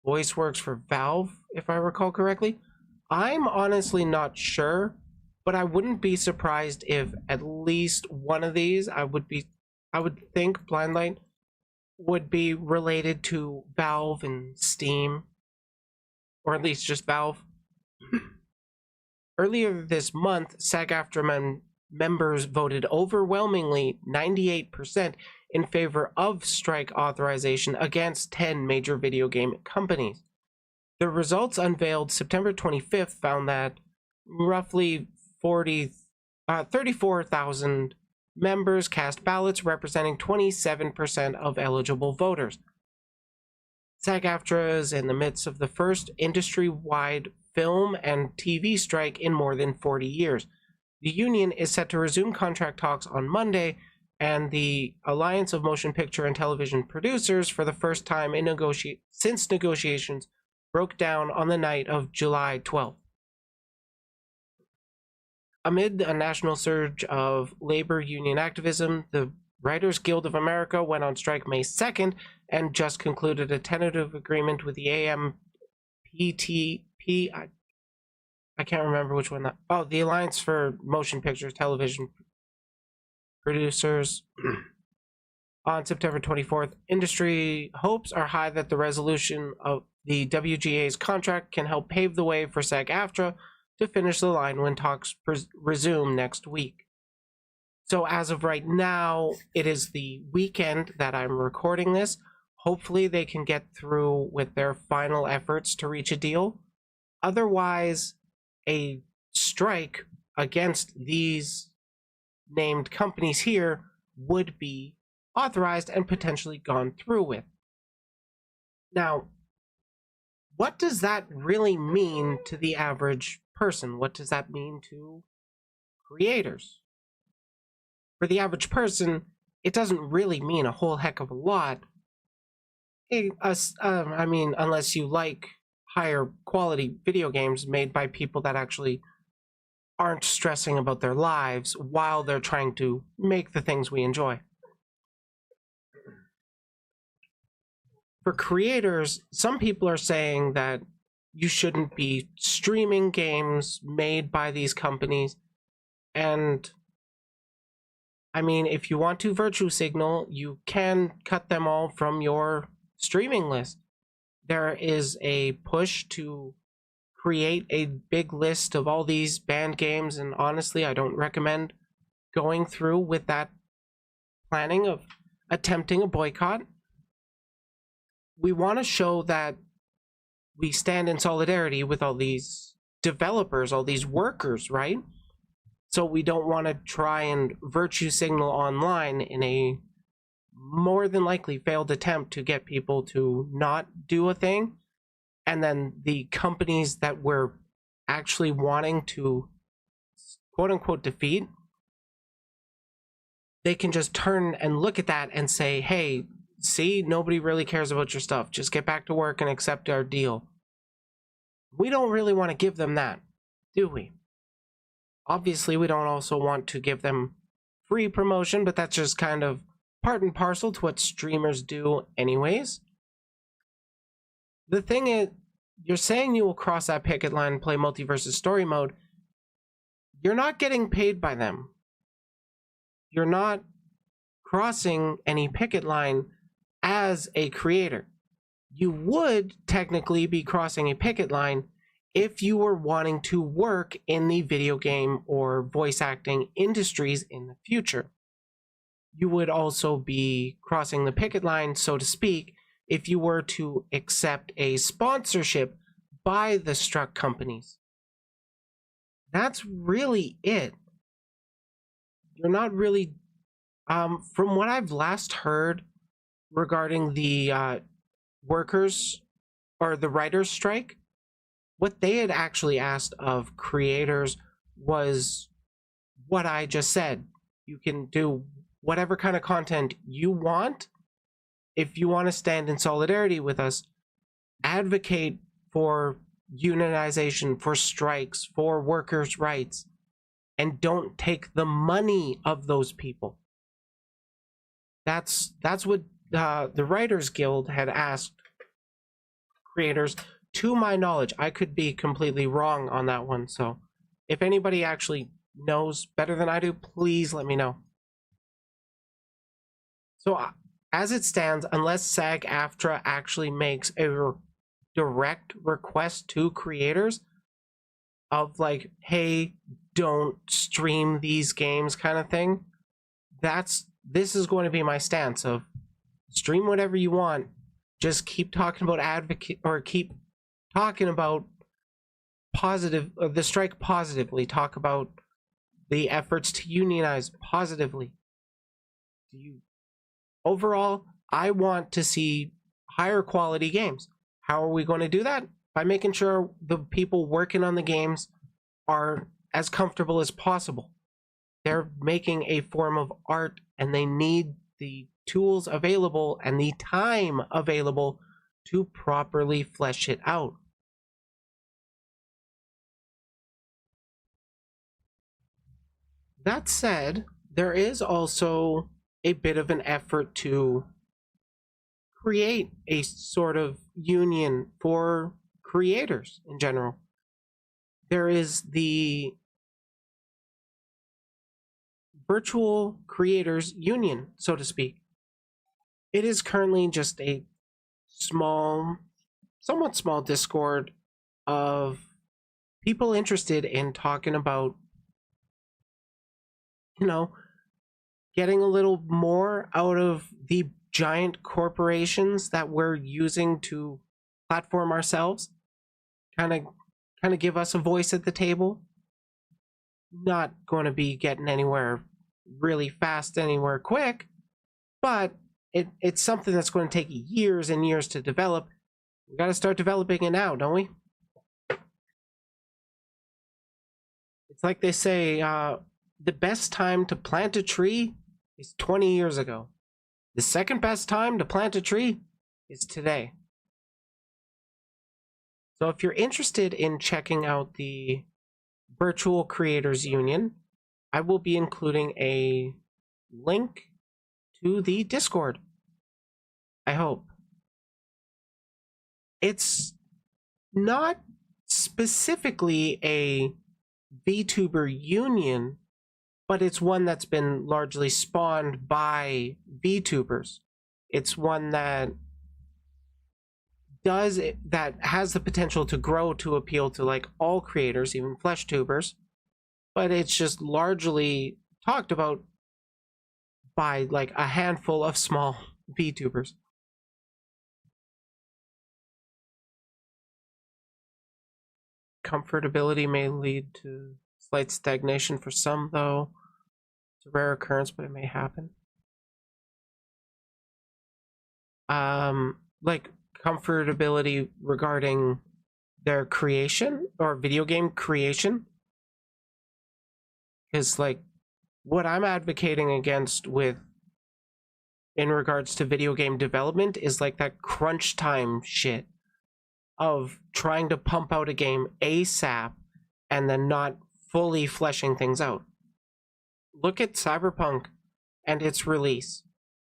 VoiceWorks for Valve, if I recall correctly. I'm honestly not sure, but I wouldn't be surprised if at least one of these, I would think Blindlight would be related to Valve and Steam, or at least just Valve. Earlier this month, SAG-AFTRA members voted overwhelmingly 98% in favor of strike authorization against 10 major video game companies. The results unveiled September 25th found that roughly 34,000 members cast ballots representing 27% of eligible voters. SAG-AFTRA is in the midst of the first industry-wide film and TV strike in more than 40 years. The union is set to resume contract talks on Monday, and the Alliance of Motion Picture and Television Producers, for the first time since negotiations broke down on the night of July 12th. Amid a national surge of labor union activism, the Writers Guild of America went on strike May 2nd and just concluded a tentative agreement with the AMPTP. I can't remember which one. The Alliance for Motion Pictures Television Producers on September 24th. Industry hopes are high that the resolution of the WGA's contract can help pave the way for SAG-AFTRA to finish the line when talks resume next week. So as of right now, it is the weekend that I'm recording this. Hopefully they can get through with their final efforts to reach a deal. Otherwise, a strike against these named companies here would be authorized and potentially gone through with. Now, what does that really mean to the average person? What does that mean to creators? For the average person, it doesn't really mean a whole heck of a lot. I mean, unless you like higher quality video games made by people that actually aren't stressing about their lives while they're trying to make the things we enjoy. For creators, some people are saying that you shouldn't be streaming games made by these companies. And I mean, if you want to virtue signal, you can cut them all from your streaming list. There is a push to create a big list of all these banned games, and honestly, I don't recommend going through with that planning of attempting a boycott. We want to show that we stand in solidarity with all these developers, all these workers, right? So we don't want to try and virtue signal online in a more than likely failed attempt to get people to not do a thing. And then the companies that we're actually wanting to quote unquote defeat, they can just turn and look at that and say, hey, see, nobody really cares about your stuff. Just get back to work and accept our deal. We don't really want to give them that, do we? Obviously, we don't also want to give them free promotion, but that's just kind of part and parcel to what streamers do anyways. The thing is, you're saying you will cross that picket line and play multiversus story mode. You're not getting paid by them. You're not crossing any picket line as a creator. You would technically be crossing a picket line if you were wanting to work in the video game or voice acting industries in the future. You would also be crossing the picket line, so to speak, if you were to accept a sponsorship by the struck companies. That's really it. You're not really, from what I've last heard regarding the workers or the writers' strike, what they had actually asked of creators was what I just said. You can do whatever kind of content you want. If you want to stand in solidarity with us, advocate for unionization, for strikes, for workers' rights, and don't take the money of those people. That's what the Writers Guild had asked creators. To my knowledge, I could be completely wrong on that one. So if anybody actually knows better than I do, please let me know. So as it stands, unless SAG-AFTRA actually makes a direct request to creators of like, hey, don't stream these games kind of thing, this is going to be my stance of stream whatever you want. Just keep talking about advocate, or keep talking about positive, the strike positively. Talk about the efforts to unionize positively. Overall, I want to see higher quality games. How are we going to do that? By making sure the people working on the games are as comfortable as possible. They're making a form of art and they need the tools available and the time available to properly flesh it out. That said, there is also a bit of an effort to create a sort of union for creators in general. There is the Virtual Creators Union, so to speak. It is currently just a somewhat small Discord of people interested in talking about, getting a little more out of the giant corporations that we're using to platform ourselves. Kind of give us a voice at the table. Not going to be getting anywhere really fast, anywhere quick, but it's something that's going to take years and years to develop. We got to start developing it now, don't we? It's like they say, the best time to plant a tree is 20 years ago. The second best time to plant a tree is today. So if you're interested in checking out the Virtual Creators Union, I will be including a link to the Discord. I hope. It's not specifically a VTuber union, but it's one that's been largely spawned by VTubers. It's one that has the potential to grow to appeal to like all creators, even flesh tubers, but it's just largely talked about by like a handful of small VTubers. Comfortability may lead to slight stagnation for some, though. It's a rare occurrence, but it may happen. Like comfortability regarding their creation or video game creation. Because like what I'm advocating against in regards to video game development is like that crunch time shit of trying to pump out a game ASAP and then not fully fleshing things out. Look at Cyberpunk and its release.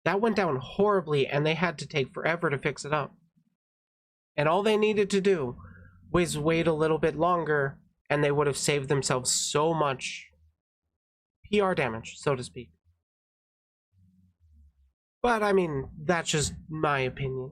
That went down horribly and they had to take forever to fix it up. And all they needed to do was wait a little bit longer and they would have saved themselves so much PR damage, so to speak. But I mean, that's just my opinion.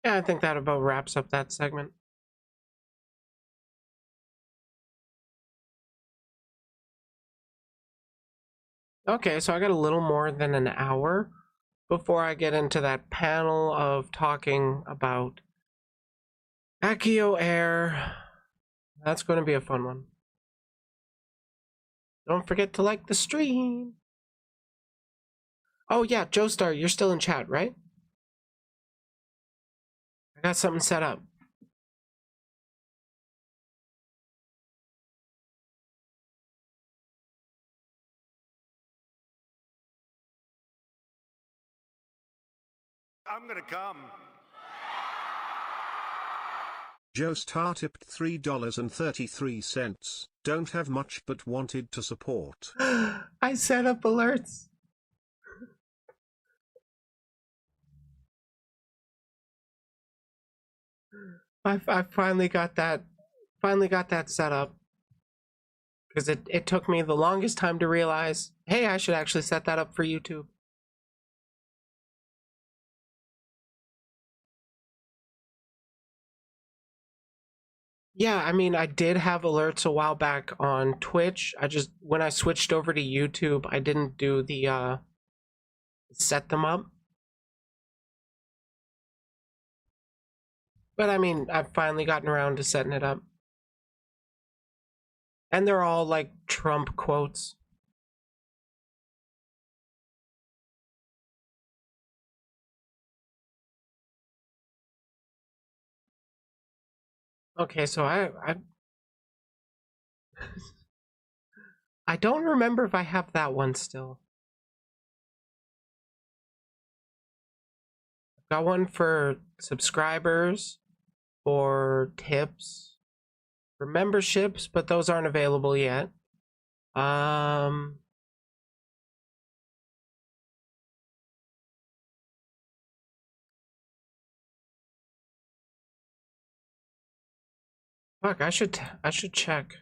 Yeah, I think that about wraps up that segment. Okay, so I got a little more than an hour before I get into that panel of talking about AkioAIR. That's going to be a fun one. Don't forget to like the stream. Oh yeah, Joestar, you're still in chat, right? I got something set up. I'm gonna come. Joestar tipped $3.33. Don't have much but wanted to support. I set up alerts. I finally got that set up. Because it took me the longest time to realize, hey, I should actually set that up for YouTube. Yeah, I mean, I did have alerts a while back on Twitch. When I switched over to YouTube, I didn't do the set them up. But I mean, I've finally gotten around to setting it up. And they're all like Trump quotes. Okay, so I don't remember if I have that one still. I've got one for subscribers, for tips, for memberships, but those aren't available yet. Fuck, I should check.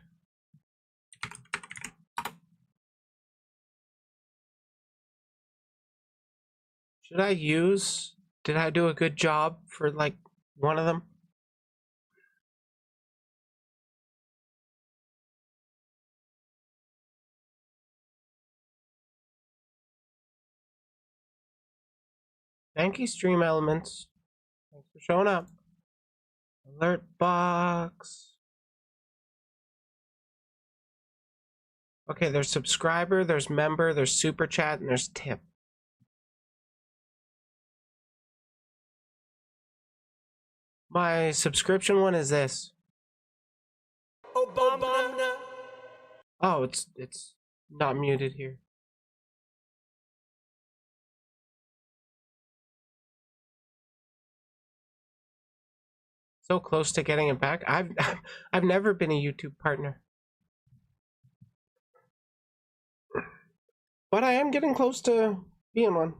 Should I use? Did I do a good job for like one of them? Thank you, Stream Elements. Thanks for showing up. Alert box. Okay, there's subscriber, there's member, there's super chat, and there's tip. My subscription one is this. Obama. Oh, it's not muted here. So close to getting it back. I've never been a YouTube partner. But I am getting close to being one.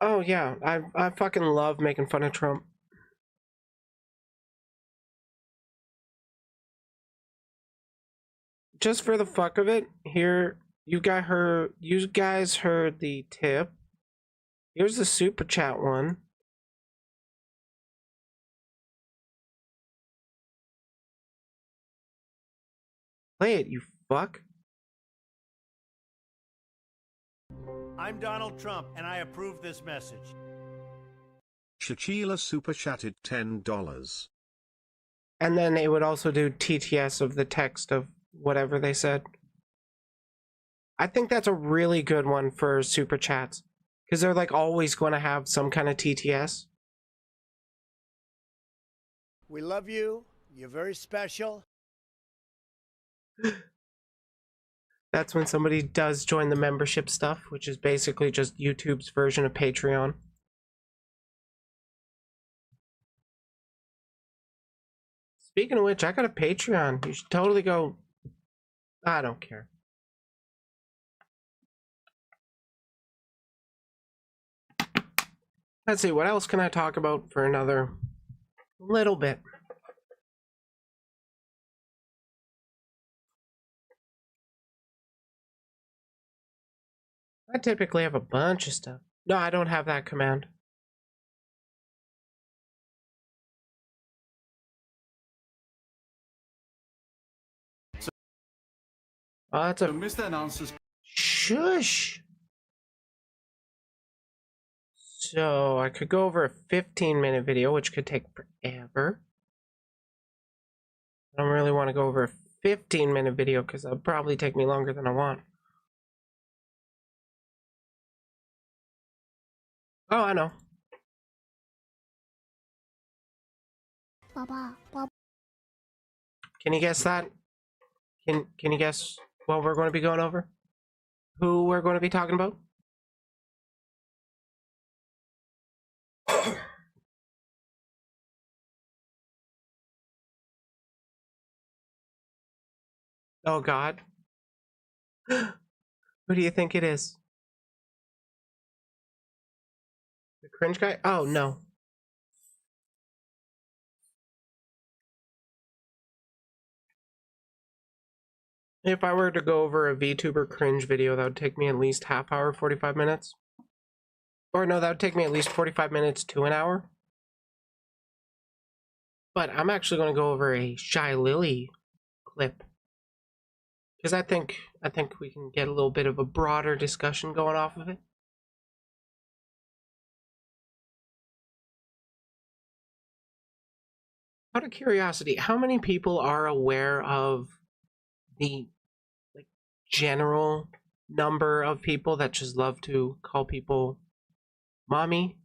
Oh yeah, I fucking love making fun of Trump. Just for the fuck of it, here you guys heard the tip. Here's the super chat one. Play it, you fuck. I'm Donald Trump, and I approve this message. Shachila super chatted $10. And then it would also do TTS of the text of whatever they said. I think that's a really good one for super chats, because they're like always going to have some kind of TTS. We love you. You're very special. That's when somebody does join the membership stuff, which is basically just YouTube's version of Patreon. Speaking of which, I got a Patreon. You should totally go. I don't care. Let's see, what else can I talk about for another little bit? I typically have a bunch of stuff. No, I don't have that command. Oh, that's a Mr. Announcer's shush. So I could go over a 15-minute video, which could take forever. I don't really want to go over a 15-minute video because it'll probably take me longer than I want. Oh, I know. Can you guess that? Can you guess what we're going to be going over? Who we're going to be talking about? Oh God. Who do you think it is? The cringe guy? Oh no. If I were to go over a VTuber cringe video, that would take me at least half hour, 45 minutes. Or no, that would take me at least 45 minutes to an hour. But I'm actually going to go over a Shy Lily clip. Because I think we can get a little bit of a broader discussion going off of it. Out of curiosity, how many people are aware of the like general number of people that just love to call people mommy?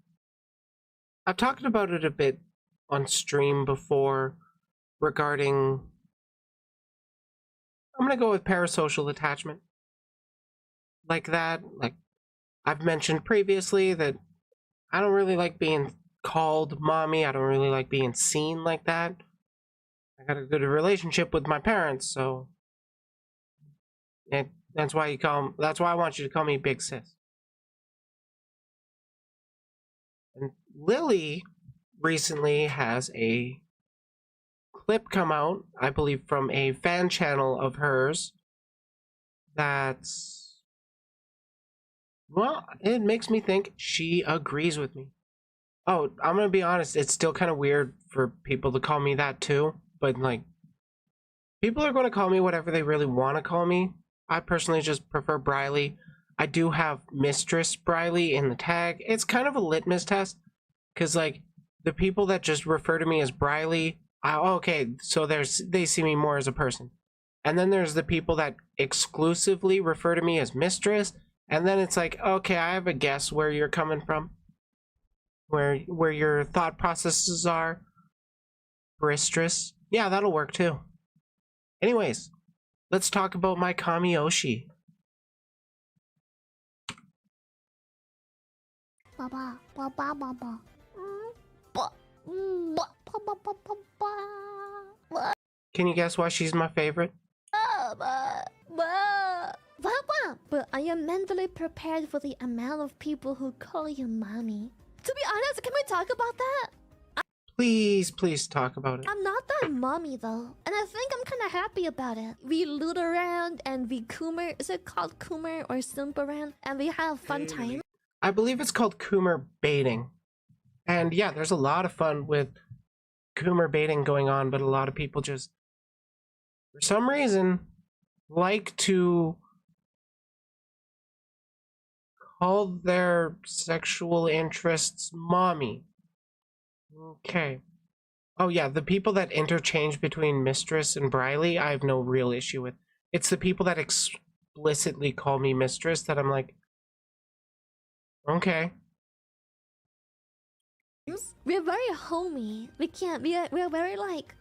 I've talked about it a bit on stream before regarding, I'm gonna go with parasocial attachment. Like that, like I've mentioned previously that I don't really like being called mommy. I don't really like being seen like that. I got a good relationship with my parents, so that's why I want you to call me Big Sis. And Lily recently has a clip come out, I believe from a fan channel of hers, that's, well, it makes me think she agrees with me. Oh, I'm gonna be honest, it's still kind of weird for people to call me that too, but like, people are going to call me whatever they really want to call me. I personally just prefer Briley. I do have Mistress Briley in the tag. It's kind of a litmus test, because like, the people that just refer to me as Briley, okay, so they see me more as a person. And then there's the people that exclusively refer to me as Mistress, and then it's like, okay, I have a guess where you're coming from, where your thought processes are. Bristress, yeah, that'll work too. Anyways, let's talk about my Kamiyoshi. Baba, baba, baba. Ba- ba- ba- ba- ba- ba- Can you guess why she's my favorite? ba- ba- Baba, but I am mentally prepared for the amount of people who call you mommy. To be honest, can we talk about that? Please, please talk about it. I'm not that mommy though, and I think I'm kind of happy about it. We loot around and we Coomer. Is it called Coomer or Simp around? And we have fun time. I believe it's called Coomer baiting. And yeah, there's a lot of fun with Coomer baiting going on, but a lot of people just, for some reason, like to call their sexual interests mommy. Okay. Oh yeah, the people that interchange between Mistress and Briley, I have no real issue with. It's the people that explicitly call me Mistress that I'm like, okay. We're very homey. We can't. We're very like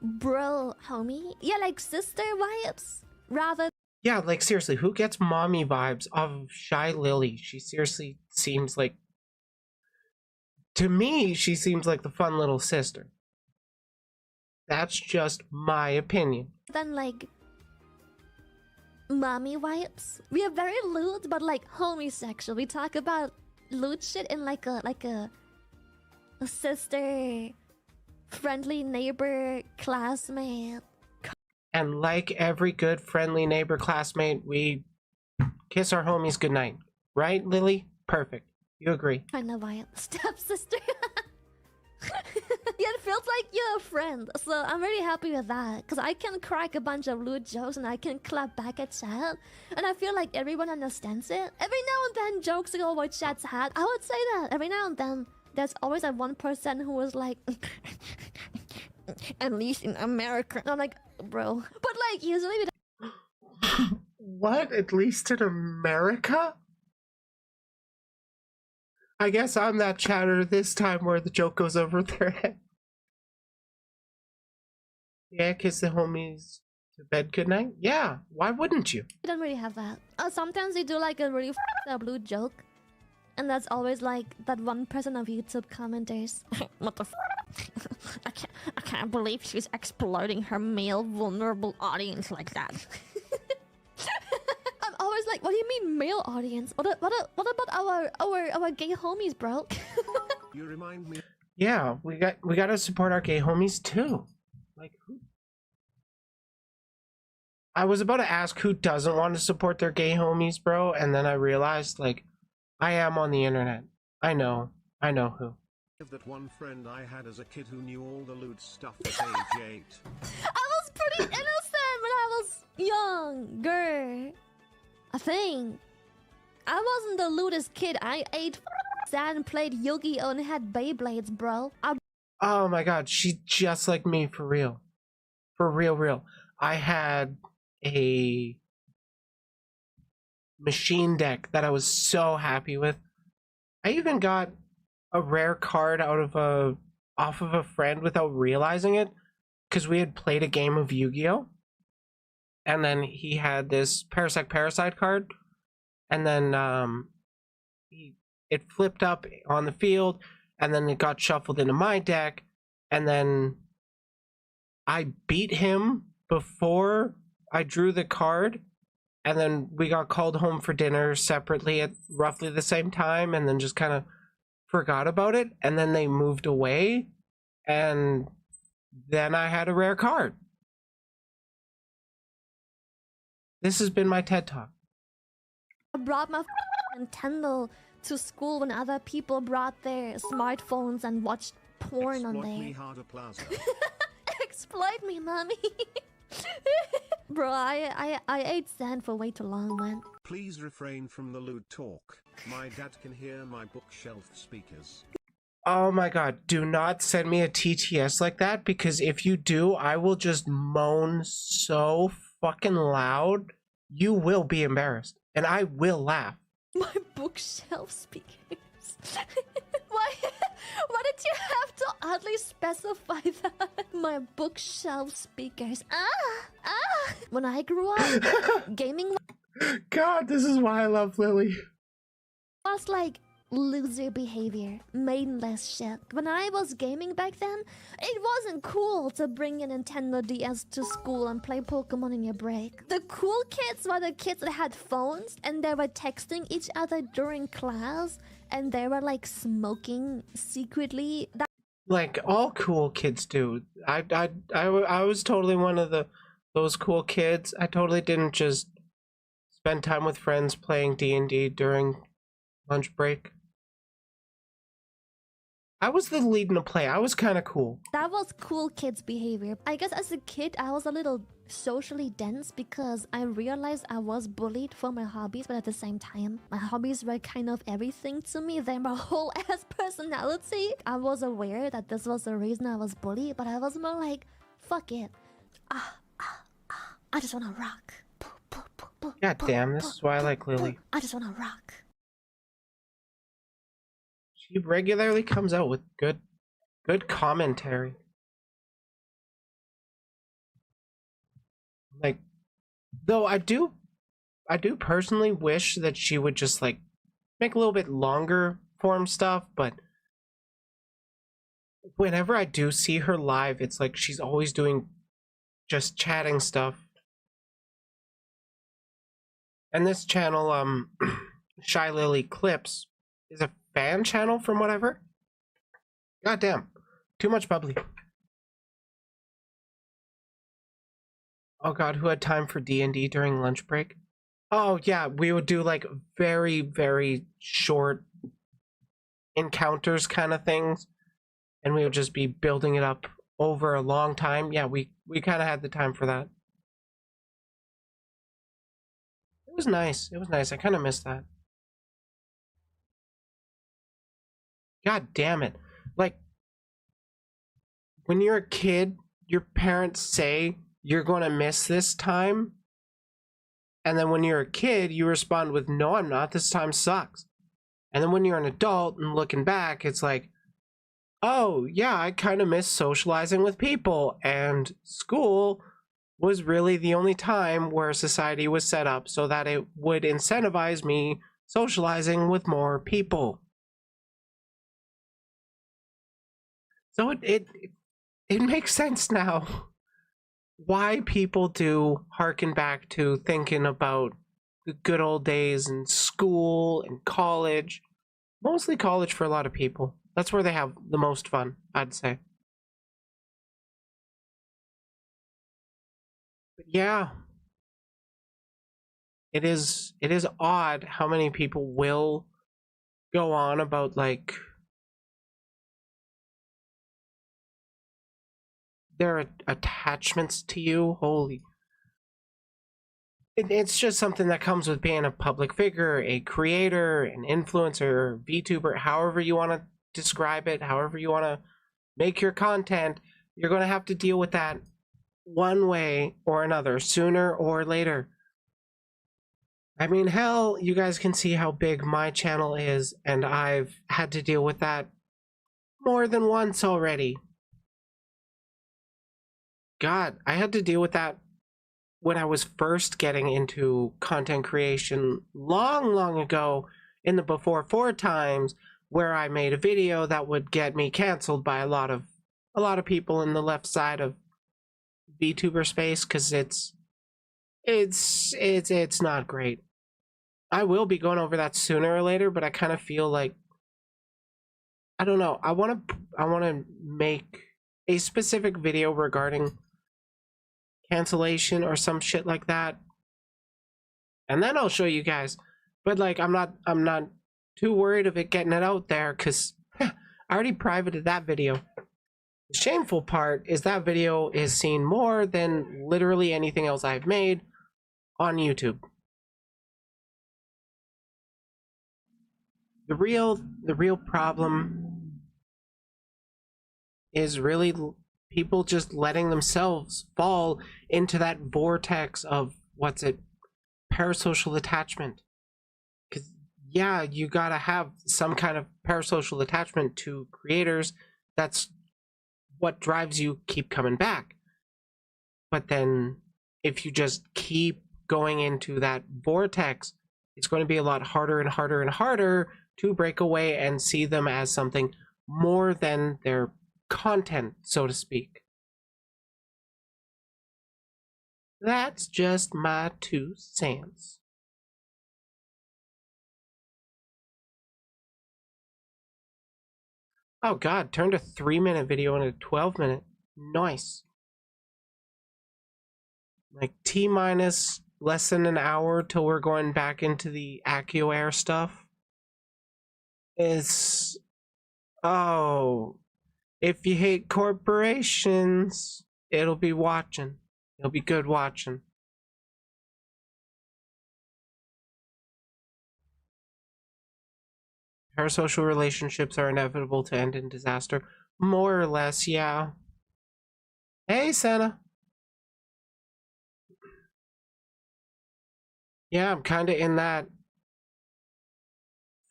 bro homie. Yeah, like sister vibes rather. Yeah, like seriously, who gets mommy vibes off of Shy Lily? She seriously seems like, to me, she seems like the fun little sister. That's just my opinion. Than like mommy vibes. We are very lewd, but like homosexual. We talk about lewd shit in like a sister, friendly neighbor, classmate. And like every good friendly neighbor classmate, we kiss our homies goodnight. Right, Lily? Perfect. You agree. Kind of vibe. Stepsister. Yeah, it feels like you're a friend. So I'm really happy with that. Because I can crack a bunch of lewd jokes and I can clap back at chat. And I feel like everyone understands it. Every now and then jokes go over chat's head. I would say that. Every now and then there's always that one person who was like, at least in America. And I'm like, bro. But like usually we don't. What? At least in America? I guess I'm that chatter this time where the joke goes over their head. Yeah, kiss the homies to bed goodnight? Yeah, why wouldn't you? We don't really have that. Sometimes we do like a really up lewd joke. And that's always like that one person of YouTube commenters. What the I can't believe she's exploiting her male vulnerable audience like that. I'm always like, what do you mean male audience? What about our gay homies, bro? You remind me. Yeah, we gotta support our gay homies too. Like who? I was about to ask who doesn't want to support their gay homies, bro, and then I realized like I am on the internet. I know who. That one friend I had as a kid who knew all the lewd stuff at age 8. I was pretty innocent when I was younger. I think. I wasn't the lewdest kid. I ate and played Yu-Gi-Oh! And had Beyblades, bro. Oh my god, she's just like me for real. For real. I had a machine deck that I was so happy with. I even got a rare card off of a friend without realizing it, because we had played a game of Yu-Gi-Oh! And then he had this Parasite card, and then it flipped up on the field, and then it got shuffled into my deck, and then I beat him before I drew the card, and then we got called home for dinner separately at roughly the same time, and then just kind of forgot about it, and then they moved away, and then I had a rare card. This has been my TED Talk. I brought my Nintendo to school when other people brought their smartphones and watched porn on Exploit me there. harder, Plaza. Exploit me, mommy. Bro, I ate sand for way too long, man. Please refrain from the lewd talk. My dad can hear my bookshelf speakers. Oh my god, do not send me a TTS like that, because if you do, I will just moan so fucking loud. You will be embarrassed, and I will laugh. My bookshelf speakers. Why? Why did you have to oddly specify that? My bookshelf speakers. When I grew up, gaming God, this is why I love Lily. was like loser behavior, mindless shit. When I was gaming back then, it wasn't cool to bring a Nintendo DS to school and play Pokemon in your break. The cool kids were the kids that had phones and they were texting each other during class and they were like smoking secretly. Like all cool kids do. I was totally one of those cool kids. I totally didn't just spend time with friends playing D&D during lunch break. I was the lead in the play. I was kind of cool. That was cool kids behavior. I guess as a kid, I was a little socially dense because I realized I was bullied for my hobbies, but at the same time, my hobbies were kind of everything to me. They're my whole ass personality. I was aware that this was the reason I was bullied, but I was more like, fuck it. I just wanna rock. God damn, this is why I like Lily. I just wanna rock. She regularly comes out with good commentary. Like, though I do personally wish that she would just like make a little bit longer form stuff, but whenever I do see her live, it's like she's always doing just chatting stuff. And this channel, Shy Lily Clips, is a fan channel from whatever. God damn, too much bubbly. Oh god, who had time for D&D during lunch break? Oh yeah, we would do like very, very short encounters kind of things, and we would just be building it up over a long time. Yeah, we kind of had the time for that. It was nice. It was nice. I kind of missed that. God damn it. Like, when you're a kid, your parents say you're going to miss this time. And then when you're a kid, you respond with, no, I'm not. This time sucks. And then when you're an adult and looking back, it's like, oh, yeah, I kind of miss socializing with people. And school was really the only time where society was set up so that it would incentivize me socializing with more people. So it makes sense now why people do harken back to thinking about the good old days in school and college. Mostly college for a lot of people. That's where they have the most fun, I'd say. But yeah, it is odd how many people will go on about like their attachments to you. Holy, it's just something that comes with being a public figure, a creator, an influencer, VTuber, however you want to describe it, however you want to make your content. You're going to have to deal with that one way or another, sooner or later. I mean, hell, you guys can see how big my channel is, and I've had to deal with that more than once already. God, I had to deal with that when I was first getting into content creation long ago in the before 4 times, where I made a video that would get me canceled by a lot of people in the left side of VTuber space, because it's not great. I will be going over that sooner or later, but I kind of feel like, I don't know, I want to make a specific video regarding cancellation or some shit like that, and then I'll show you guys. But like, I'm not too worried of it getting it out there, because I already privated that video. The shameful part is that video is seen more than literally anything else I've made on YouTube. The real problem is really people just letting themselves fall into that vortex of parasocial attachment. Because yeah, you gotta have some kind of parasocial attachment to creators. That's what drives you keep coming back. But then if you just keep going into that vortex, it's going to be a lot harder and harder and harder to break away and see them as something more than their content, so to speak. That's just my 2 cents. Oh god, turned a 3-minute video into a 12-minute. Nice. Like T-minus less than an hour till we're going back into the AkioAIR stuff. Oh, if you hate corporations, it'll be watching. It'll be good watching. Parasocial relationships are inevitable to end in disaster. More or less, yeah. Hey, Santa. Yeah, I'm kind of in that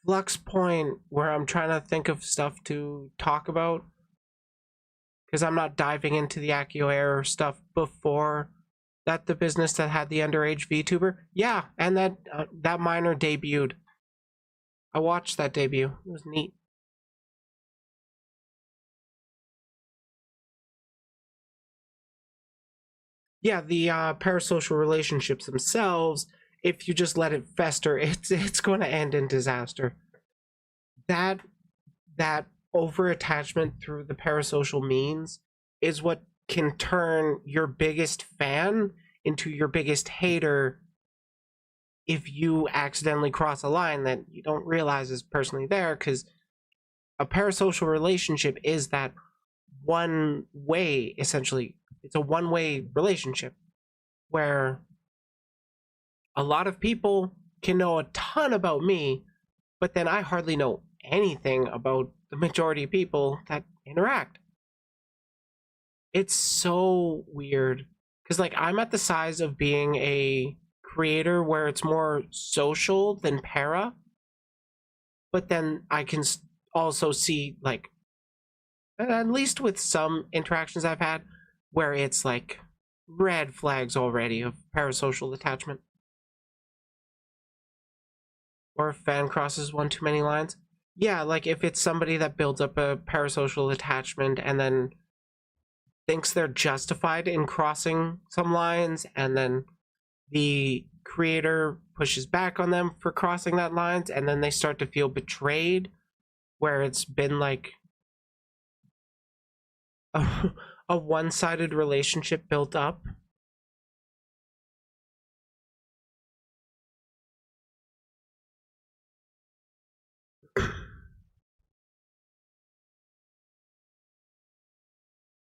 flux point where I'm trying to think of stuff to talk about, because I'm not diving into the AkioAIR stuff before that. The business that had the underage VTuber, yeah, and that minor debuted. I watched that debut. It was neat. Yeah, the parasocial relationships themselves, if you just let it fester, it's going to end in disaster. That over attachment through the parasocial means is what can turn your biggest fan into your biggest hater if you accidentally cross a line that you don't realize is personally there, because a parasocial relationship is that one way, essentially. It's a one-way relationship where a lot of people can know a ton about me, but then I hardly know anything about the majority of people that interact. It's so weird, because like, I'm at the size of being a creator where it's more social than para, but then I can also see, like, at least with some interactions I've had, where it's like red flags already of parasocial attachment. Or if fan crosses one too many lines. Yeah, like if it's somebody that builds up a parasocial attachment and then thinks they're justified in crossing some lines, and then the creator pushes back on them for crossing that lines, and then they start to feel betrayed, where it's been like a one-sided relationship built up.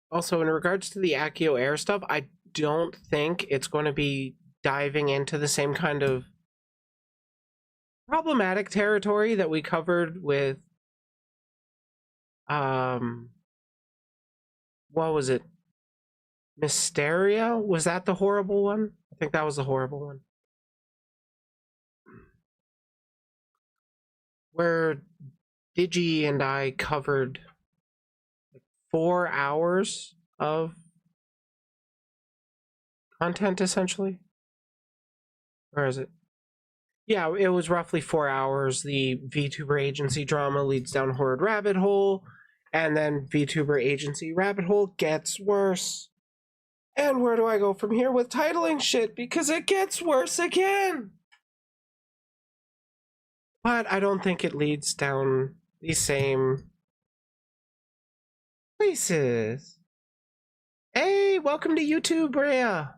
Also, in regards to the AkioAIR stuff, I don't think it's going to be diving into the same kind of problematic territory that we covered with what was it? Mysteria? Was that the horrible one? I think that was the horrible one. Where Digi and I covered 4 hours of content, essentially. Where is it? Yeah, it was roughly 4 hours. The VTuber agency drama leads down horrid rabbit hole, and then VTuber agency rabbit hole gets worse. And where do I go from here with titling shit? Because it gets worse again! But I don't think it leads down the same places. Hey, welcome to YouTube, Rhea!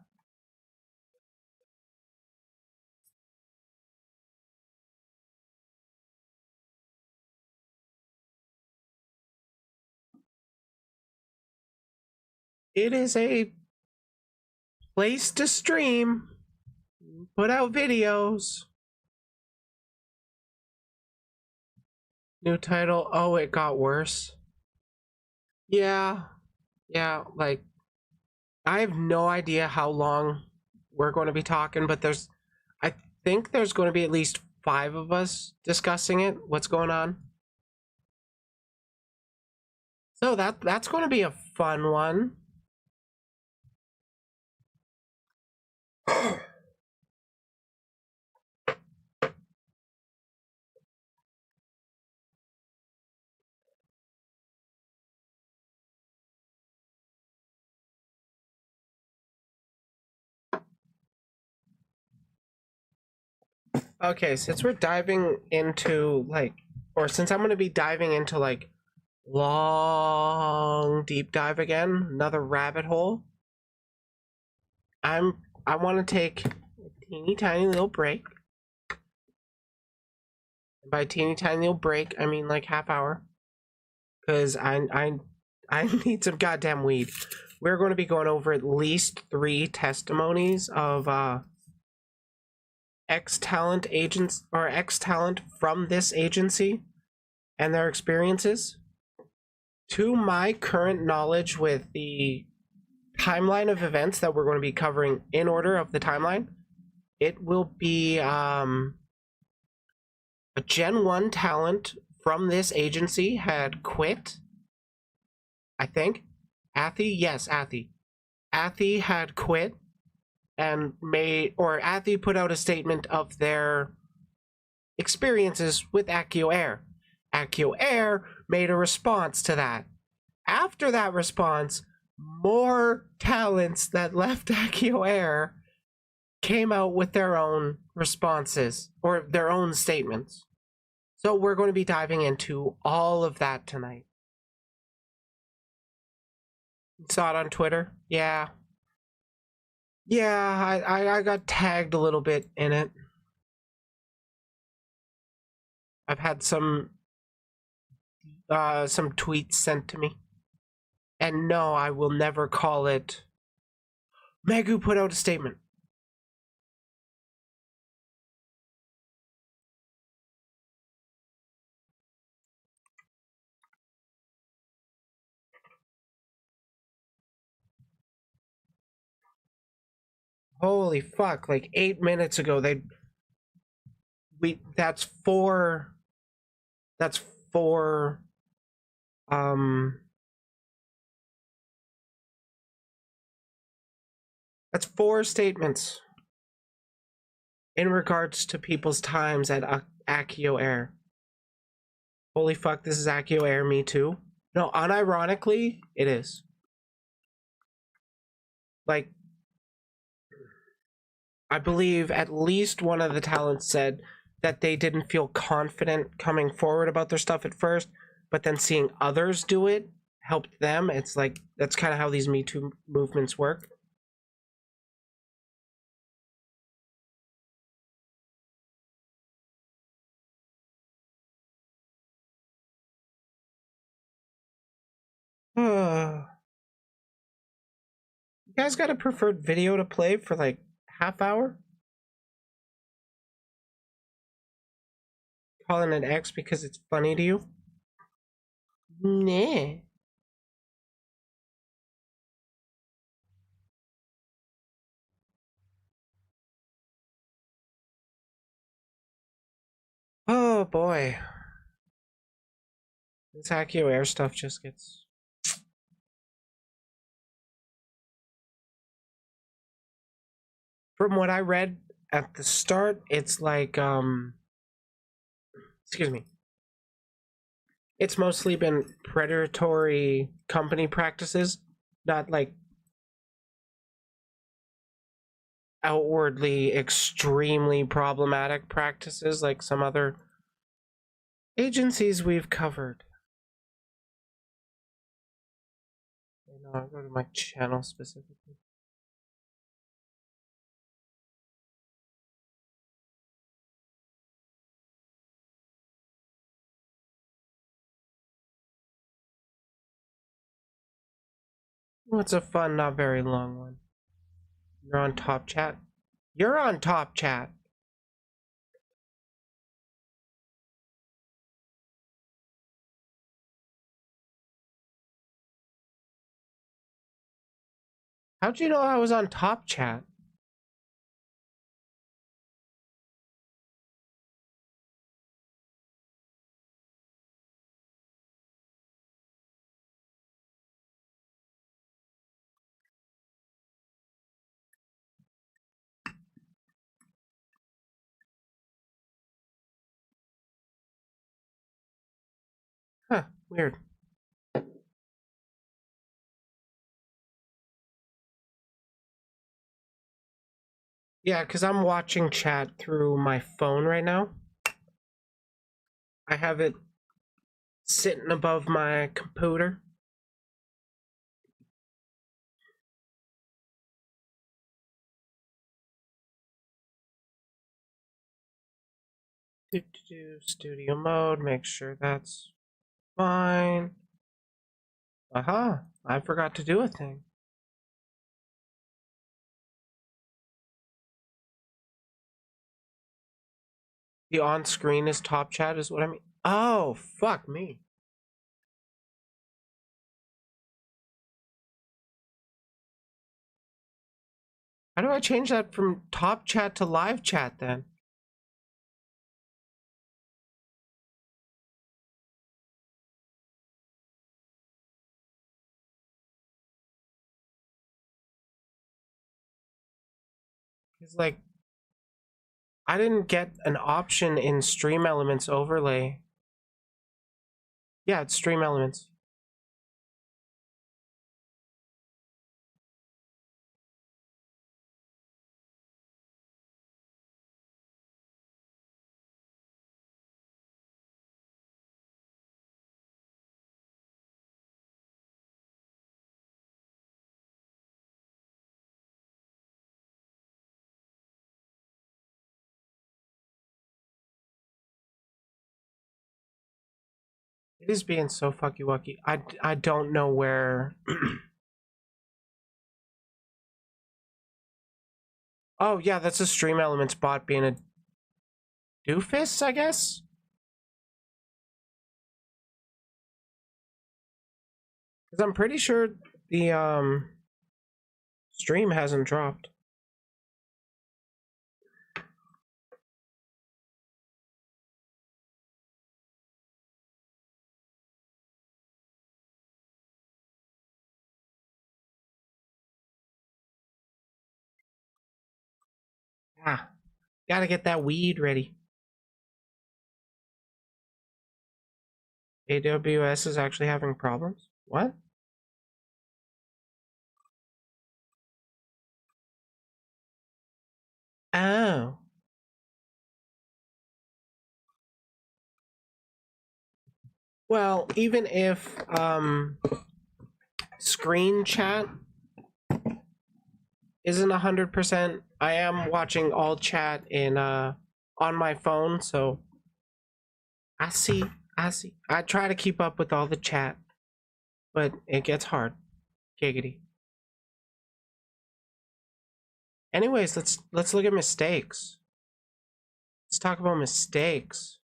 It is a place to stream, put out videos. New title. Oh, it got worse. Yeah. Yeah, like, I have no idea how long we're going to be talking, but I think there's going to be at least 5 of us discussing it. What's going on? So that's going to be a fun one. Okay, since we're diving into like, or since I'm going to be diving into like long deep dive again, another rabbit hole, I want to take a teeny tiny little break. And by teeny tiny little break, I mean like half hour, because I need some goddamn weed. We're going to be going over at least 3 testimonies of ex-talent agents or ex-talent from this agency and their experiences. To my current knowledge with the timeline of events that we're going to be covering in order of the timeline, it will be a Gen 1 talent from this agency had quit, I think. Athy? Yes, Athy. Athy had quit and Athy put out a statement of their experiences with AkioAIR. AkioAIR made a response to that. After that response, more talents that left AkioAIR came out with their own responses or their own statements. So we're going to be diving into all of that tonight. You saw it on Twitter? Yeah. Yeah, I got tagged a little bit in it. I've had some tweets sent to me. And no, I will never call it. Megu put out a statement. Holy fuck, like 8 minutes ago that's four that's 4 statements in regards to people's times at AkioAIR. Holy fuck, this is AkioAIR, me too. No, unironically, it is. Like, I believe at least one of the talents said that they didn't feel confident coming forward about their stuff at first, but then seeing others do it helped them. It's like, that's kind of how these Me Too movements work. You guys got a preferred video to play for like half hour? Calling it X because it's funny to you? Nah. Oh boy. This AkioAIR stuff just gets... From what I read at the start, it's like, excuse me. It's mostly been predatory company practices, not like outwardly extremely problematic practices like some other agencies we've covered. I'll go to my channel specifically. What's a fun, not very long one? You're on top chat? You're on top chat. How'd you know I was on top chat? Huh, weird. Yeah, because I'm watching chat through my phone right now. I have it sitting above my computer. Studio mode, make sure that's fine. Aha, I forgot to do a thing. The on screen is top chat, is what I mean. Oh, fuck me. How do I change that from top chat to live chat then? It's like, I didn't get an option in Stream Elements overlay. Yeah, it's Stream Elements. It is being so fucky wucky. I don't know where. Oh yeah, that's a Stream Elements bot being a doofus, I guess. Because I'm pretty sure the stream hasn't dropped. Ah, gotta get that weed ready. AWS is actually having problems? What? Oh. Well, even if screen chat isn't 100%, I am watching all chat in on my phone, so I see. I try to keep up with all the chat, but it gets hard. Giggity. Anyways, let's look at mistakes. Let's talk about mistakes.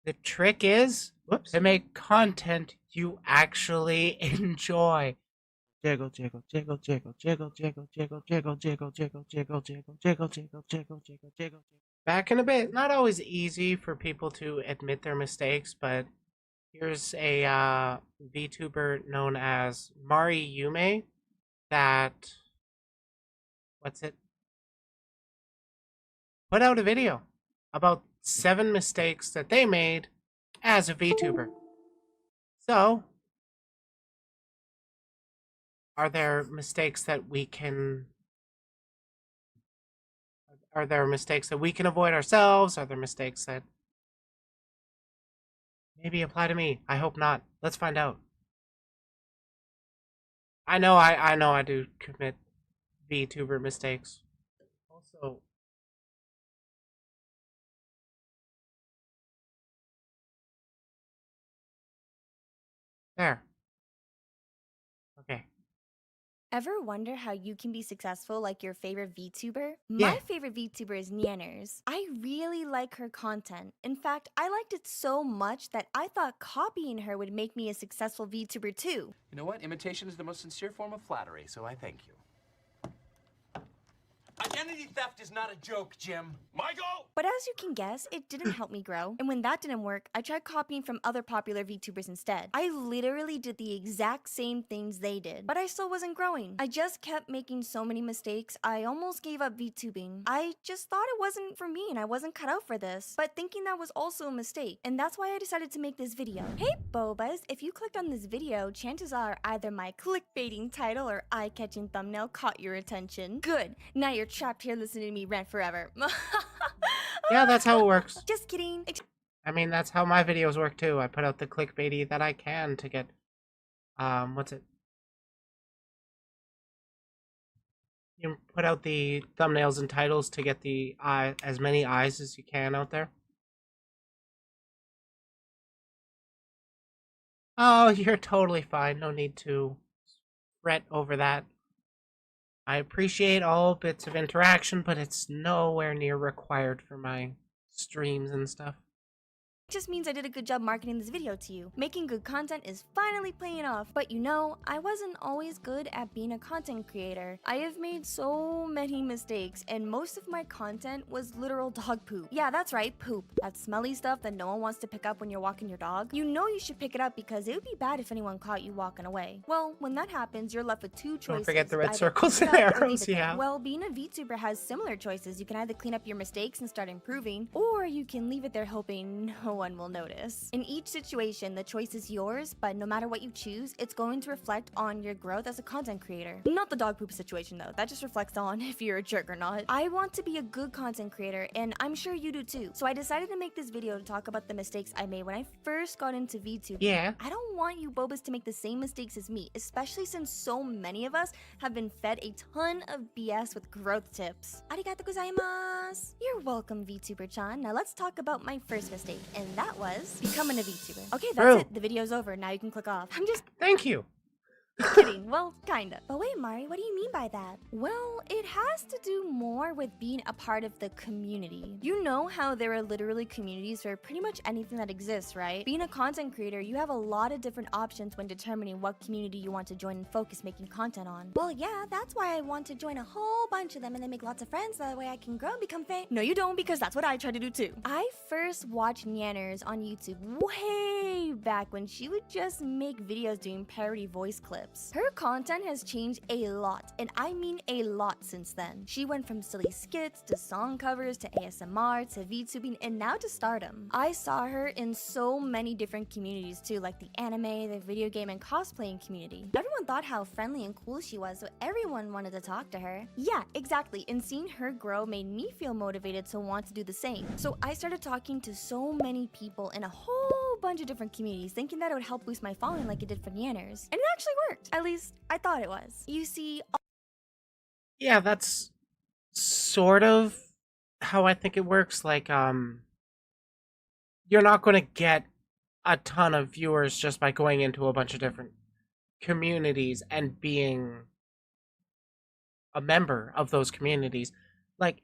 The trick is to make content you actually enjoy. Jiggle, jiggle, jiggle, jiggle, jiggle, jiggle, jiggle, jiggle, jiggle, jiggle, jiggle, jiggle, jiggle, jiggle, jiggle, jiggle, jiggle. Back in a bit. Not always easy for people to admit their mistakes, but here's a VTuber known as Mari Yume that put out a video about 7 mistakes that they made as a VTuber. So, are there mistakes that we can avoid ourselves? Are there mistakes that maybe apply to me? I hope not. Let's find out. I know I do commit VTuber mistakes. Also, there. Okay. Ever wonder how you can be successful like your favorite VTuber? Yeah. My favorite VTuber is Nyanners. I really like her content. In fact, I liked it so much that I thought copying her would make me a successful VTuber too. You know what? Imitation is the most sincere form of flattery, so I thank you. Identity theft is not a joke, Jim. Michael! But as you can guess, it didn't help me grow. And when that didn't work, I tried copying from other popular VTubers instead. I literally did the exact same things they did, but I still wasn't growing. I just kept making so many mistakes, I almost gave up VTubing. I just thought it wasn't for me and I wasn't cut out for this. But thinking that was also a mistake, and that's why I decided to make this video. Hey Bobas, if you clicked on this video, chances are either my clickbaiting title or eye-catching thumbnail caught your attention. Good, now you're trapped here listening to me rant forever. Yeah, that's how it works. Just kidding. I mean, that's how my videos work too. I put out the clickbaity that I can to get, what's it? You put out the thumbnails and titles to get the as many eyes as you can out there. Oh, you're totally fine. No need to fret over that. I appreciate all bits of interaction, but it's nowhere near required for my streams and stuff. Just means I did a good job marketing this video to you. Making good content is finally paying off. But you know, I wasn't always good at being a content creator. I have made so many mistakes, and most of my content was literal dog poop. Yeah, that's right, poop. That smelly stuff that no one wants to pick up when you're walking your dog. You know you should pick it up because it would be bad if anyone caught you walking away. Well, when that happens, you're left with two choices. Don't forget the red Either circles clean and up or arrows, leave it there. yeah. Well, being a VTuber has similar choices. You can either clean up your mistakes and start improving, or you can leave it there hoping no one will notice. In each situation, the choice is yours, but no matter what you choose, it's going to reflect on your growth as a content creator. Not the dog poop situation though, that just reflects on if you're a jerk or not. I want to be a good content creator, and I'm sure you do too. So I decided to make this video to talk about the mistakes I made when I first got into VTubing. Yeah. I don't want you Bobas to make the same mistakes as me, especially since so many of us have been fed a ton of BS with growth tips. Arigato gozaimasu! You're welcome, VTuber-chan. Now let's talk about my first mistake, and that was becoming a VTuber. Okay, that's True. it. The video's over. Now you can click off. I'm just Thank you. kidding. Well, kinda. But wait, Mari, what do you mean by that? Well, it has to do more with being a part of the community. You know how there are literally communities for pretty much anything that exists, right? Being a content creator, you have a lot of different options when determining what community you want to join and focus making content on. Well, yeah, that's why I want to join a whole bunch of them and then make lots of friends. That way I can grow and become famous. No, you don't, because that's what I try to do too. I first watched Nyanners on YouTube way back when she would just make videos doing parody voice clips. Her content has changed a lot, and I mean a lot since then. She went from silly skits to song covers to ASMR to VTubing and now to stardom. I saw her in so many different communities too, like the anime, the video game, and cosplaying community. Everyone thought how friendly and cool she was, so everyone wanted to talk to her. Yeah, exactly, and seeing her grow made me feel motivated to want to do the same. So I started talking to so many people in a whole bunch of different communities, thinking that it would help boost my following like it did for Nyanners. And it actually worked. At least, I thought it was. You see, Yeah, that's sort of how I think it works. Like, you're not going to get a ton of viewers just by going into a bunch of different communities and being a member of those communities. Like,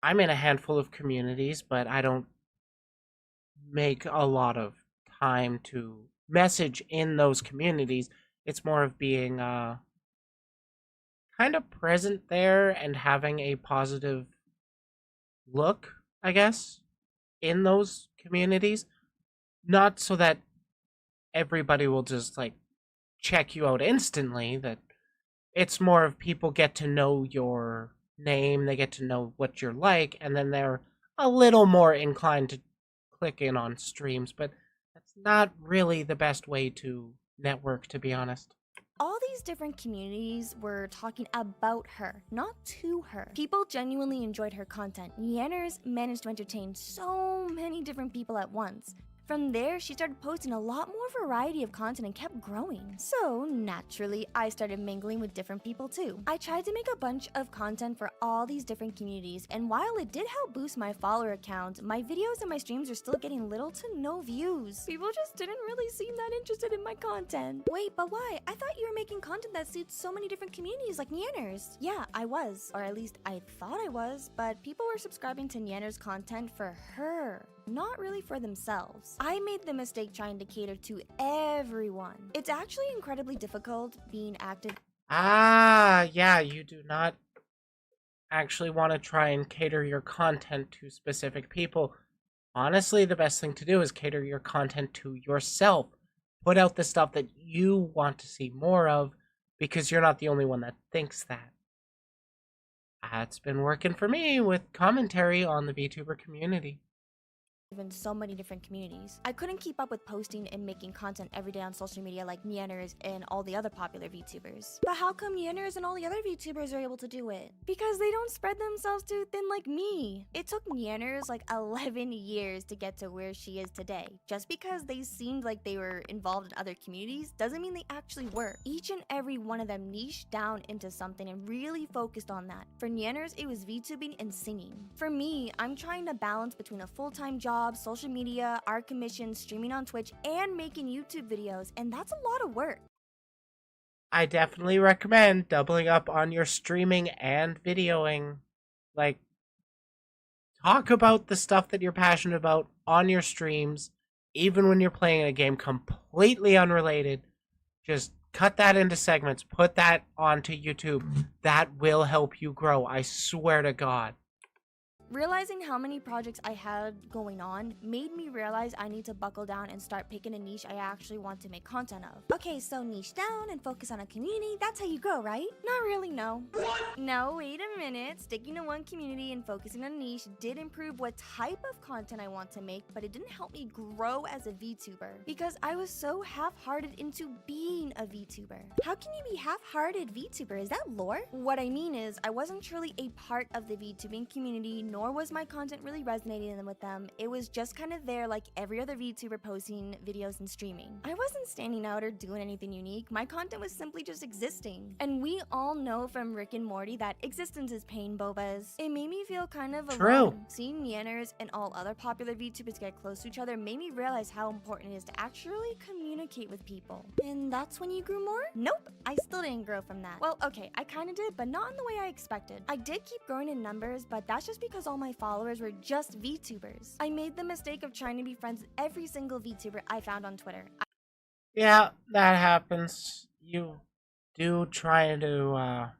I'm in a handful of communities, but I don't make a lot of time to message in those communities. It's more of being kind of present there and having a positive look, I guess, in those communities. Not so that everybody will just like check you out instantly. That it's more of people get to know your name, they get to know what you're like, and then they're a little more inclined to click in on streams. But that's not really the best way to network, to be honest. all these different communities were talking about her, not to her. People genuinely enjoyed her content. Nyanners managed to entertain so many different people at once. From there, she started posting a lot more variety of content and kept growing. So naturally, I started mingling with different people too. I tried to make a bunch of content for all these different communities, and while it did help boost my follower count, my videos and my streams are still getting little to no views. People just didn't really seem that interested in my content. Wait, but why? I thought you were making content that suits so many different communities like Nyanners. Yeah, I was, or at least I thought I was, but people were subscribing to Nyanners content for her, not really for themselves. I made the mistake trying to cater to everyone. It's actually incredibly difficult being active. Ah, yeah, you do not actually want to try and cater your content to specific people. Honestly, the best thing to do is cater your content to yourself. Put out the stuff that you want to see more of, because you're not the only one that thinks that. That's been working for me with commentary on the VTuber community. In so many different communities. I couldn't keep up with posting and making content every day on social media like Nyanners and all the other popular VTubers. But how come Nyanners and all the other VTubers are able to do it? Because they don't spread themselves too thin like me. It took Nyanners like 11 years to get to where she is today. Just because they seemed like they were involved in other communities doesn't mean they actually were. Each and every one of them niched down into something and really focused on that. For Nyanners, it was VTubing and singing. For me, I'm trying to balance between a full-time job, social media, art commissions, streaming on Twitch, and making YouTube videos, and that's a lot of work. I definitely recommend doubling up on your streaming and videoing. Like, talk about the stuff that you're passionate about on your streams, even when you're playing a game completely unrelated. Just cut that into segments, put that onto YouTube. That will help you grow, I swear to God. Realizing how many projects I had going on made me realize I need to buckle down and start picking a niche I actually want to make content of. Okay, so niche down and focus on a community, that's how you grow, right? Not really, no. What? No, wait a minute. Sticking to one community and focusing on a niche did improve what type of content I want to make, but it didn't help me grow as a VTuber because I was so half-hearted into being a VTuber. How can you be half-hearted VTuber? Is that lore? What I mean is, I wasn't truly a part of the VTubing community, nor was my content really resonating with them. It was just kind of there like every other VTuber posting videos and streaming. I wasn't standing out or doing anything unique. My content was simply just existing. And we all know from Rick and Morty that existence is pain, bobas. It made me feel kind of alone. Seeing Nyanners and all other popular VTubers get close to each other made me realize how important it is to actually communicate with people. And that's when you grew more? Nope, I still didn't grow from that. Well, okay, I kind of did, but not in the way I expected. I did keep growing in numbers, but that's just because all my followers were just VTubers. I made the mistake of trying to be friends with every single VTuber I found on Twitter. Yeah, that happens. You do try to,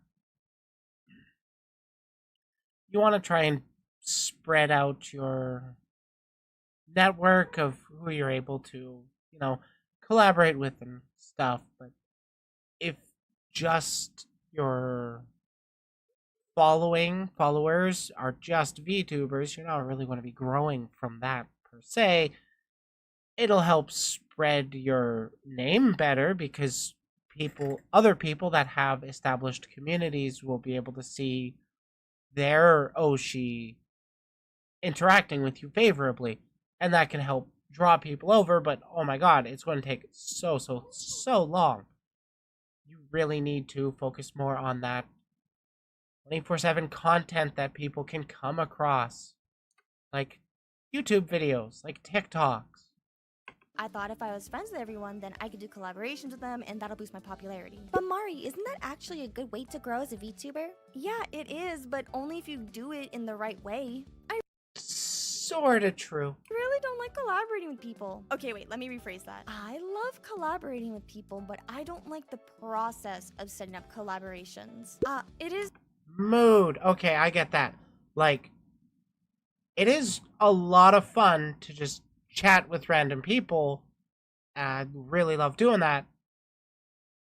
you want to try and spread out your network of who you're able to, collaborate with and stuff, but if just your followers are just VTubers, you're not really going to be growing from that per se. It'll help spread your name better because other people that have established communities will be able to see their Oshi interacting with you favorably, and that can help draw people over. But oh my God, it's going to take so long. You really need to focus more on that 24/7 content that people can come across, like YouTube videos, like TikToks. I thought if I was friends with everyone, then I could do collaborations with them and that'll boost my popularity. But Mari, isn't that actually a good way to grow as a VTuber? Yeah, it is, but only if you do it in the right way. I Sorta true. really don't like collaborating with people. Okay, wait, let me rephrase that. I love collaborating with people, but I don't like the process of setting up collaborations. It is Mood. Okay, I get that. Like, it is a lot of fun to just chat with random people. I really love doing that.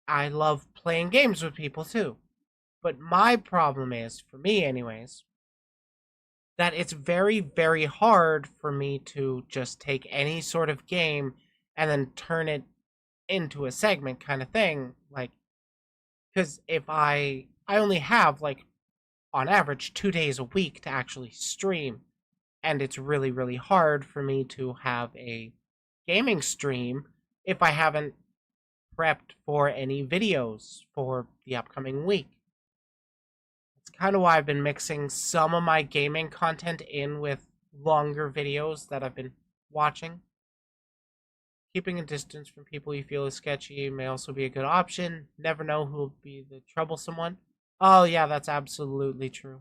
I love playing games with people too. But my problem is, for me anyways, that it's very, very hard for me to just take any sort of game and then turn it into a segment kind of thing. Like, because if I only have, like, on average 2 days a week to actually stream, and it's really, really hard for me to have a gaming stream if I haven't prepped for any videos for the upcoming week. It's kind of why I've been mixing some of my gaming content in with longer videos that I've been watching. Keeping a distance from people you feel is sketchy may also be a good option. Never know who will be the troublesome one. Oh yeah, that's absolutely true.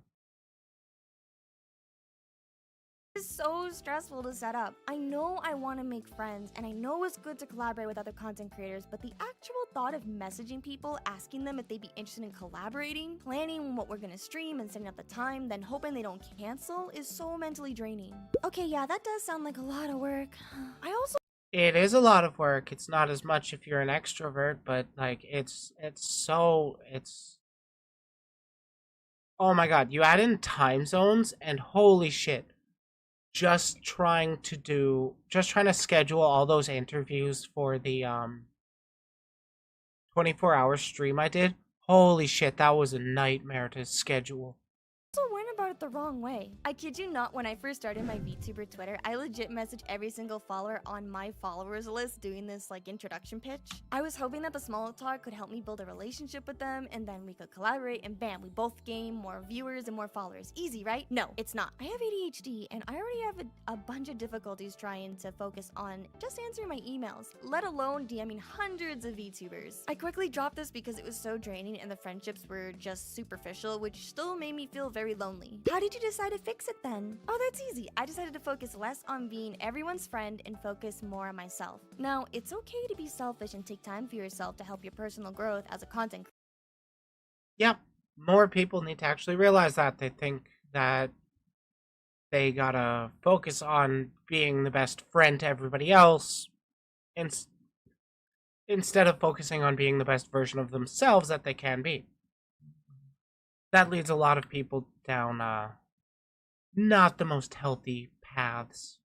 It's so stressful to set up. I know I want to make friends, and I know it's good to collaborate with other content creators, but the actual thought of messaging people, asking them if they'd be interested in collaborating, planning what we're gonna stream and setting up the time, then hoping they don't cancel is so mentally draining. Okay, yeah, that does sound like a lot of work. I also It is a lot of work. It's not as much if you're an extrovert, but like it's oh my god, you add in time zones and holy shit. Just trying to schedule all those interviews for the 24-hour stream I did. Holy shit, that was a nightmare to schedule. went about it the wrong way. I kid you not, when I first started my VTuber Twitter, I legit messaged every single follower on my followers list doing this like introduction pitch. I was hoping that the small talk could help me build a relationship with them, and then we could collaborate, and bam, we both gain more viewers and more followers. Easy, right? No, it's not. I have ADHD, and I already have a bunch of difficulties trying to focus on just answering my emails, let alone DMing hundreds of VTubers. I quickly dropped this because it was so draining and the friendships were just superficial, which still made me feel very lonely. How did you decide to fix it then? Oh, that's easy. I decided to focus less on being everyone's friend and focus more on myself. Now, it's okay to be selfish and take time for yourself to help your personal growth as a content creator. Yep, more people need to actually realize that. They think that they gotta focus on being the best friend to everybody else instead of focusing on being the best version of themselves that they can be. That leads a lot of people down not the most healthy paths.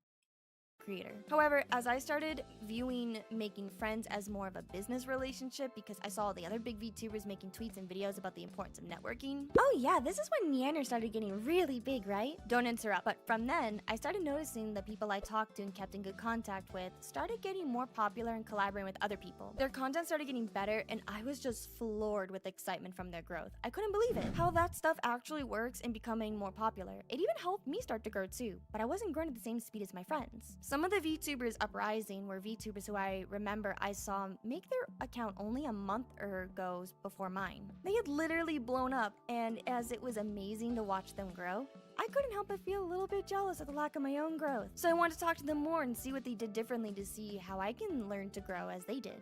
Creator. However, as I started viewing making friends as more of a business relationship because I saw the other big VTubers making tweets and videos about the importance of networking. Oh yeah, this is when Neander started getting really big, right? Don't interrupt. But from then, I started noticing the people I talked to and kept in good contact with started getting more popular and collaborating with other people. Their content started getting better, and I was just floored with excitement from their growth. I couldn't believe it. How that stuff actually works in becoming more popular. It even helped me start to grow too, but I wasn't growing at the same speed as my friends. Some of the VTubers uprising were VTubers who I remember I saw make their account only a month or ago before mine. They had literally blown up, and as it was amazing to watch them grow, I couldn't help but feel a little bit jealous of the lack of my own growth. So I wanted to talk to them more and see what they did differently to see how I can learn to grow as they did.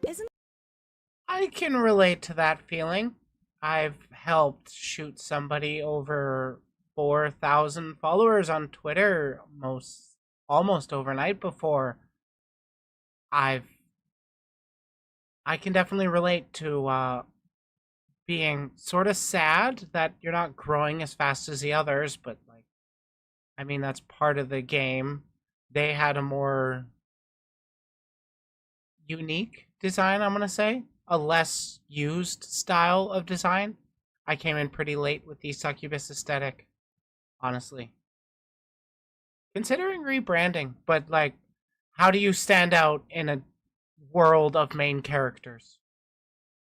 I can relate to that feeling. I've helped shoot somebody over 4,000 followers on Twitter almost overnight before. I can definitely relate to being sort of sad that you're not growing as fast as the others, but like, I mean, that's part of the game. They had a more unique design, I'm gonna say, a less used style of design. I came in pretty late with the succubus aesthetic, honestly. Considering rebranding, but like, how do you stand out in a world of main characters?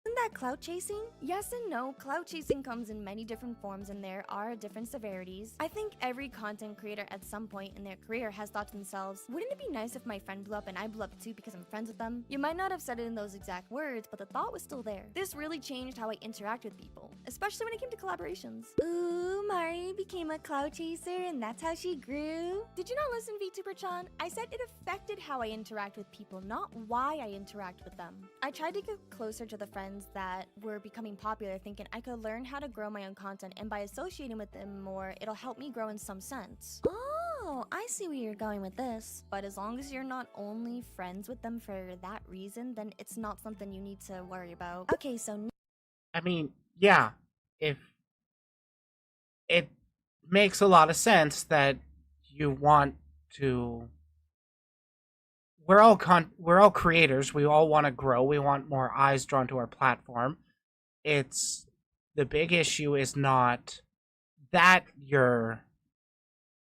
Isn't that clout chasing? Yes and no. Clout chasing comes in many different forms and there are different severities. I think every content creator at some point in their career has thought to themselves, wouldn't it be nice if my friend blew up and I blew up too because I'm friends with them? You might not have said it in those exact words, but the thought was still there. This really changed how I interact with people, especially when it came to collaborations. Ooh, Mari became a clout chaser and that's how she grew? Did you not listen, VTuber-chan? I said it affected how I interact with people, not why I interact with them. I tried to get closer to the friends that were becoming popular, thinking I could learn how to grow my own content, and by associating with them more, it'll help me grow in some sense. Oh, I see where you're going with this. But as long as you're not only friends with them for that reason, then it's not something you need to worry about. Okay, so I mean, yeah, if it makes a lot of sense that you want to. We're all creators. We all want to grow. We want more eyes drawn to our platform. It's the big issue is not that you're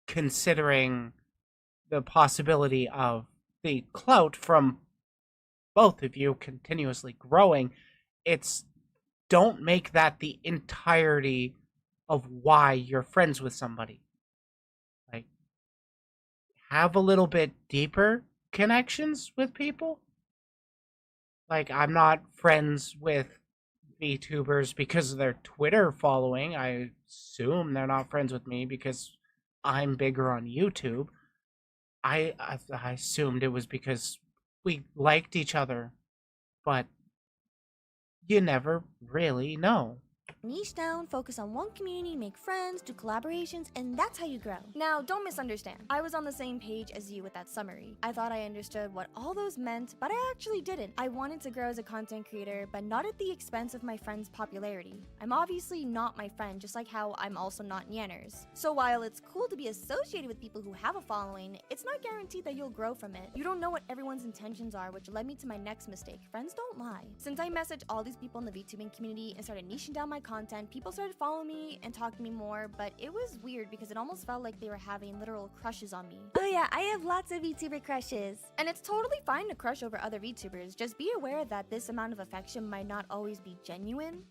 considering the possibility of the clout from both of you continuously growing. It's don't make that the entirety of why you're friends with somebody. Like, have a little bit deeper connections with people. Like, I'm not friends with VTubers because of their Twitter following. I assume they're not friends with me because I'm bigger on YouTube. I assumed it was because we liked each other, but you never really know. Niche down, focus on one community, make friends, do collaborations, and that's how you grow. Now, don't misunderstand. I was on the same page as you with that summary. I thought I understood what all those meant, but I actually didn't. I wanted to grow as a content creator, but not at the expense of my friend's popularity. I'm obviously not my friend, just like how I'm also not Nyanners. So while it's cool to be associated with people who have a following, it's not guaranteed that you'll grow from it. You don't know what everyone's intentions are, which led me to my next mistake. Friends don't lie. Since I messaged all these people in the VTubing community and started niching down my content, people started following me and talking to me more, but it was weird because it almost felt like they were having literal crushes on me. Oh yeah, I have lots of VTuber crushes. And it's totally fine to crush over other VTubers, just be aware that this amount of affection might not always be genuine.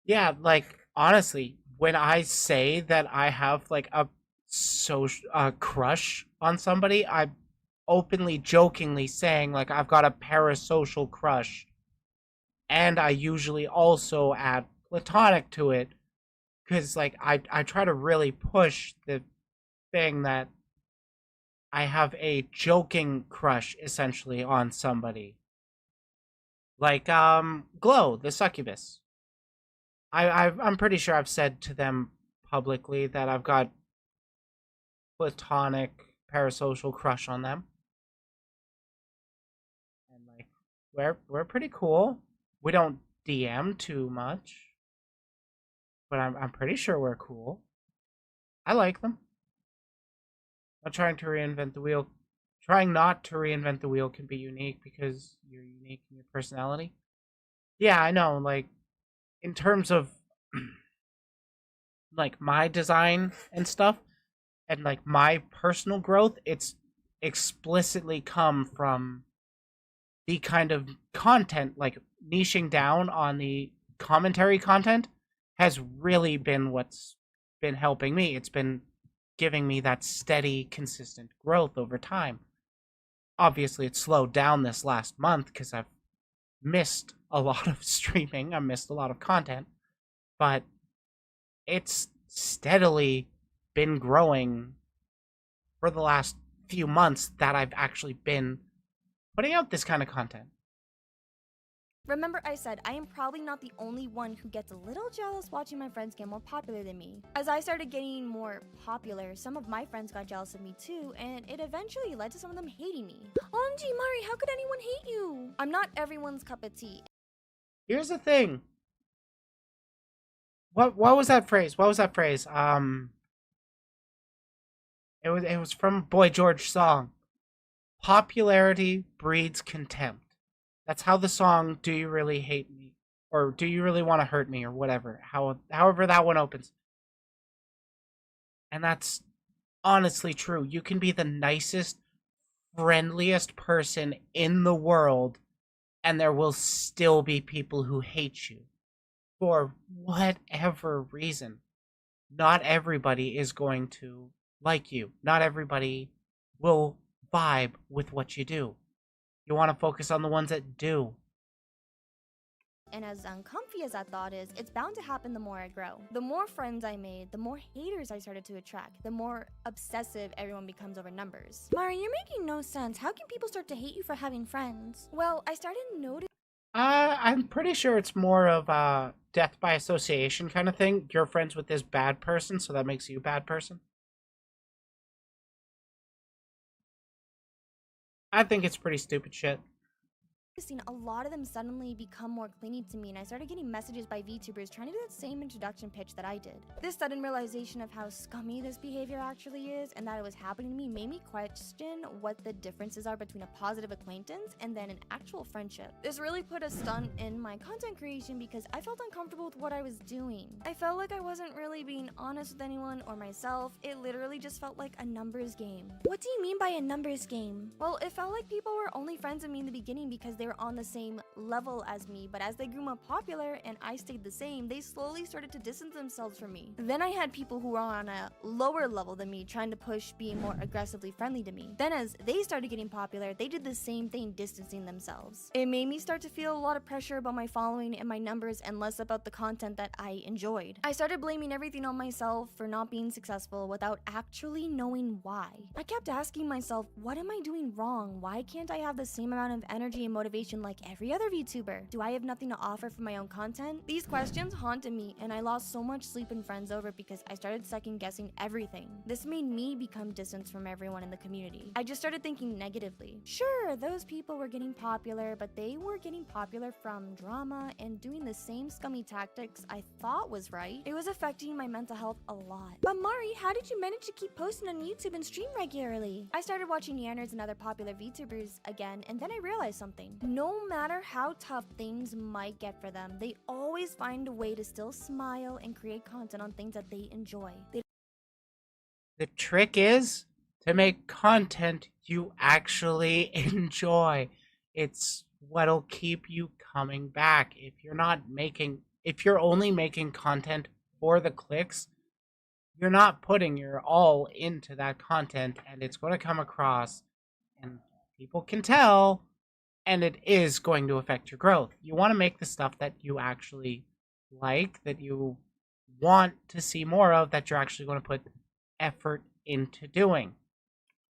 Yeah, like, honestly, when I say that I have like a social crush on somebody, I'm openly jokingly saying like I've got a parasocial crush. And I usually also add platonic to it, because like I try to really push the thing that I have a joking crush essentially on somebody. Like Glow, the succubus. I'm pretty sure I've said to them publicly that I've got platonic parasocial crush on them. And like we're pretty cool. We don't DM too much, but I'm pretty sure we're cool. I like them. Not trying to reinvent the wheel. Trying not to reinvent the wheel can be unique because you're unique in your personality. Yeah, I know. Like, in terms of like my design and stuff, and like my personal growth, it's explicitly come from the kind of content, like niching down on the commentary content has really been what's been helping me. It's been giving me that steady, consistent growth over time. Obviously, it slowed down this last month because I've missed a lot of streaming. I missed a lot of content, but it's steadily been growing for the last few months that I've actually been putting out this kind of content. Remember I said I am probably not the only one who gets a little jealous watching my friends get more popular than me. As I started getting more popular, some of my friends got jealous of me too, and it eventually led to some of them hating me. OMG, Mari, how could anyone hate you? I'm not everyone's cup of tea. Here's the thing. What was that phrase? What was that phrase? It was from Boy George's song. Popularity breeds contempt. That's how the song "Do You Really Hate Me" or "Do You Really Want to Hurt Me" or whatever, however that one opens. And that's honestly true. You can be the nicest, friendliest person in the world, and there will still be people who hate you for whatever reason. Not everybody is going to like you. Not everybody will vibe with what you do. You want to focus on the ones that do. And as uncomfy as that thought is, it's bound to happen the more I grow. The more friends I made, the more haters I started to attract, the more obsessive everyone becomes over numbers. Mari, you're making no sense. How can people start to hate you for having friends? Well, I started noticing. I'm pretty sure it's more of a death by association kind of thing. You're friends with this bad person, so that makes you a bad person. I think it's pretty stupid shit. Seen a lot of them suddenly become more clingy to me, and I started getting messages by VTubers trying to do that same introduction pitch that I did. This sudden realization of how scummy this behavior actually is and that it was happening to me made me question what the differences are between a positive acquaintance and then an actual friendship. This really put a stunt in my content creation because I felt uncomfortable with what I was doing. I felt like I wasn't really being honest with anyone or myself. It literally just felt like a numbers game. What do you mean by a numbers game? Well, it felt like people were only friends with me in the beginning because they were on the same level as me, but as they grew more popular and I stayed the same, they slowly started to distance themselves from me. Then I had people who were on a lower level than me trying to push being more aggressively friendly to me. Then as they started getting popular, they did the same thing, distancing themselves. It made me start to feel a lot of pressure about my following and my numbers and less about the content that I enjoyed. I started blaming everything on myself for not being successful without actually knowing why. I kept asking myself, what am I doing wrong? Why can't I have the same amount of energy and motivation like every other VTuber? Do I have nothing to offer for my own content? These questions haunted me, and I lost so much sleep and friends over because I started second guessing everything. This made me become distant from everyone in the community. I just started thinking negatively. Sure, those people were getting popular, but they were getting popular from drama and doing the same scummy tactics I thought was right. It was affecting my mental health a lot. But Mari, how did you manage to keep posting on YouTube and stream regularly? I started watching Yanners and other popular VTubers again, and then I realized something. No matter how tough things might get for them, they always find a way to still smile and create content on things that they enjoy. The trick is to make content you actually enjoy. It's what'll keep you coming back. If you're only making content for the clicks, you're not putting your all into that content, and it's going to come across, and people can tell, and it is going to affect your growth. You want to make the stuff that you actually like, that you want to see more of, that you're actually going to put effort into doing.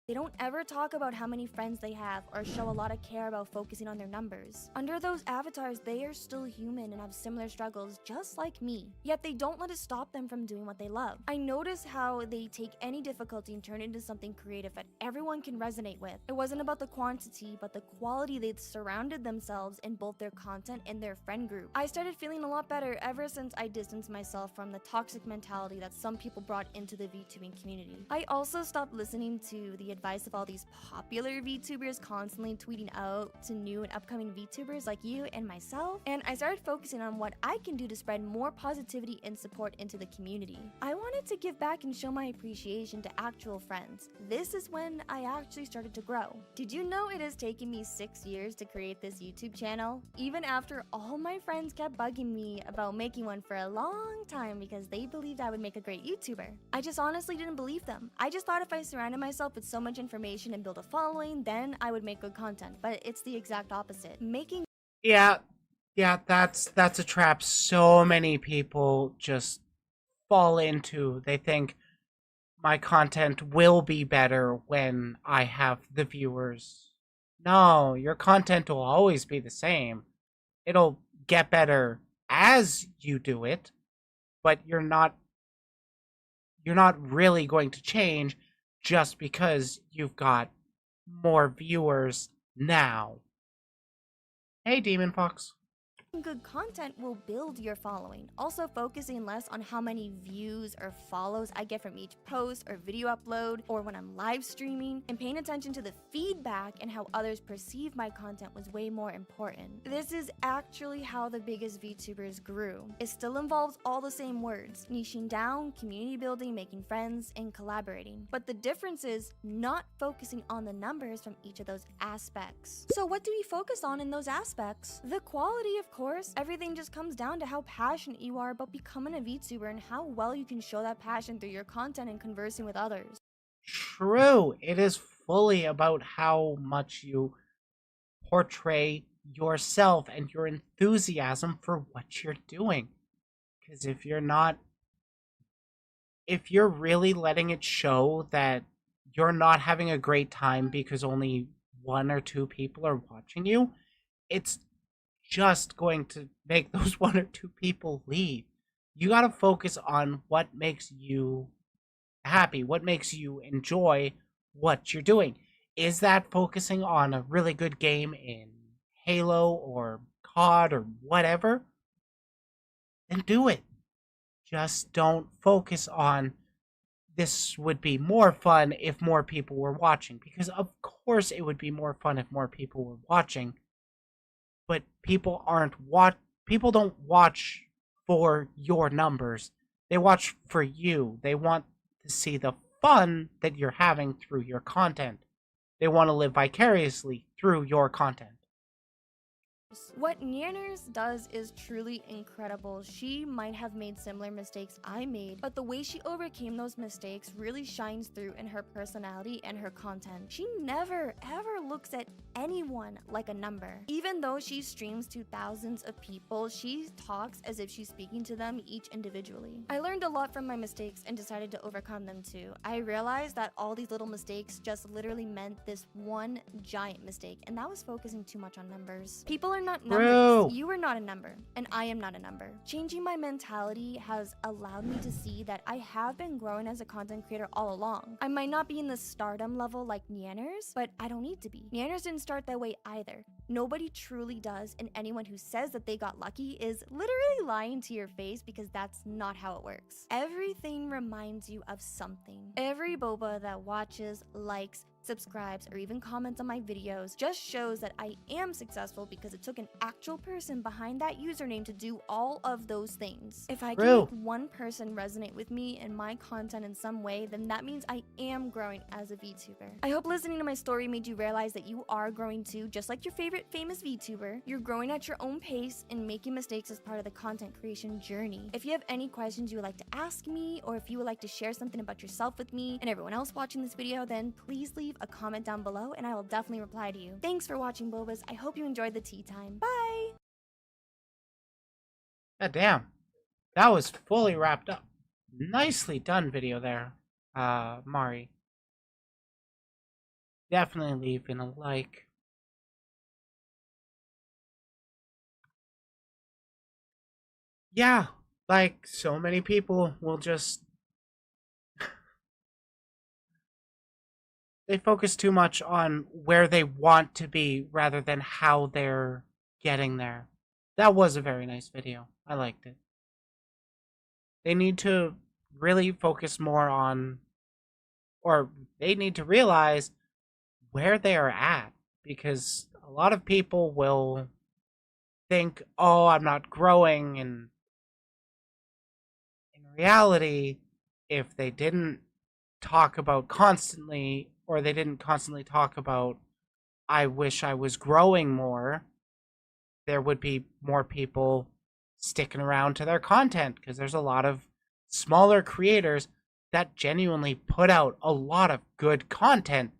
They don't ever talk about how many friends they have or show a lot of care about focusing on their numbers. Under those avatars, they are still human and have similar struggles just like me. Yet they don't let it stop them from doing what they love. I notice how they take any difficulty and turn it into something creative that everyone can resonate with. It wasn't about the quantity, but the quality they'd surrounded themselves in both their content and their friend group. I started feeling a lot better ever since I distanced myself from the toxic mentality that some people brought into the VTubing community. I also stopped listening to the advice of all these popular VTubers constantly tweeting out to new and upcoming VTubers like you and myself, and I started focusing on what I can do to spread more positivity and support into the community. I wanted to give back and show my appreciation to actual friends. This is when I actually started to grow. Did you know it has taken me 6 years to create this YouTube channel? Even after all my friends kept bugging me about making one for a long time because they believed I would make a great YouTuber. I just honestly didn't believe them. I just thought if I surrounded myself with so much information and build a following, then I would make good content. But it's the exact opposite. Yeah, that's a trap so many people just fall into. They think my content will be better when I have the viewers. No, your content will always be the same. It'll get better as you do it, but you're not really going to change just because you've got more viewers now. Hey, Demon Fox. Good content will build your following. Also focusing less on how many views or follows I get from each post or video upload or when I'm live streaming, and paying attention to the feedback and how others perceive my content was way more important. This is actually how the biggest VTubers grew. It still involves all the same words: niching down, community building, making friends, and collaborating. But the difference is not focusing on the numbers from each of those aspects. So what do we focus on in those aspects? The quality, of course. Everything just comes down to how passionate you are about becoming a VTuber and how well you can show that passion through your content and conversing with others. True. It is fully about how much you portray yourself and your enthusiasm for what you're doing. Because if you're really letting it show that you're not having a great time because only 1 or 2 people are watching you, it's just going to make those 1 or 2 people leave. You got to focus on what makes you happy, what makes you enjoy what you're doing. Is that focusing on a really good game in Halo or COD or whatever, then do it. Just don't focus on this would be more fun if more people were watching, because of course it would be more fun if more people were watching, but people don't watch for your numbers. They watch for you. They want to see the fun that you're having through your content. They want to live vicariously through your content. What Nierners does is truly incredible. She might have made similar mistakes I made, but the way she overcame those mistakes really shines through in her personality and her content. She never ever looks at anyone like a number. Even though she streams to thousands of people, she talks as if she's speaking to them each individually. I learned a lot from my mistakes and decided to overcome them too. I realized that all these little mistakes just literally meant this one giant mistake, and that was focusing too much on numbers. People are not numbers. Bro. You are not a number, and I am not a number. Changing my mentality has allowed me to see that I have been growing as a content creator all along. I might not be in the stardom level like Nierners, but I don't need to be. Nierners didn't start that way either. Nobody truly does, and anyone who says that they got lucky is literally lying to your face, because that's not how it works. Everything reminds you of something. Every boba that watches, likes, subscribes, or even comments on my videos just shows that I am successful because it took an actual person behind that username to do all of those things. If I can True. make one person resonate with me and my content in some way, then that means I am growing as a VTuber. I hope listening to my story made you realize that you are growing too, just like your favorite famous VTuber. You're growing at your own pace, and making mistakes is part of the content creation journey. If you have any questions you would like to ask me, or if you would like to share something about yourself with me and everyone else watching this video, then please leave a comment down below and I will definitely reply to you. Thanks for watching, Bobas. I hope you enjoyed the tea time. Bye! God damn. That was fully wrapped up. Nicely done video there, Mari. Definitely leaving a like. Yeah, like so many people will just they focus too much on where they want to be rather than how they're getting there. That was a very nice video. I liked it. They need to really focus more on, or they need to realize where they are at, because a lot of people will think, oh, I'm not growing, and in reality, if they didn't talk about constantly, or they didn't constantly talk about, I wish I was growing more, there would be more people sticking around to their content, because there's a lot of smaller creators that genuinely put out a lot of good content.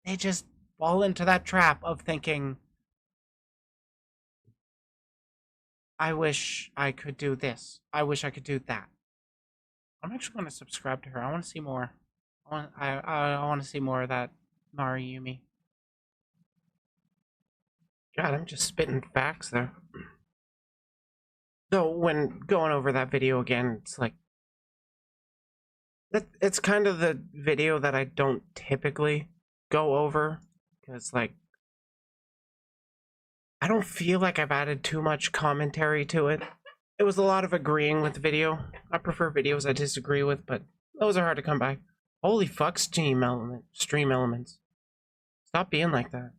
They just fall into that trap of thinking, I wish I could do this. I wish I could do that. I'm actually going to subscribe to her. I want to see more. I want to see more of that Mariyumi. God, I'm just spitting facts there. So when going over that video again, it's like it's kind of the video that I don't typically go over, because like I don't feel like I've added too much commentary to it. It was a lot of agreeing with the video. I prefer videos I disagree with, but those are hard to come by. Holy fuck, stream elements. Stop being like that.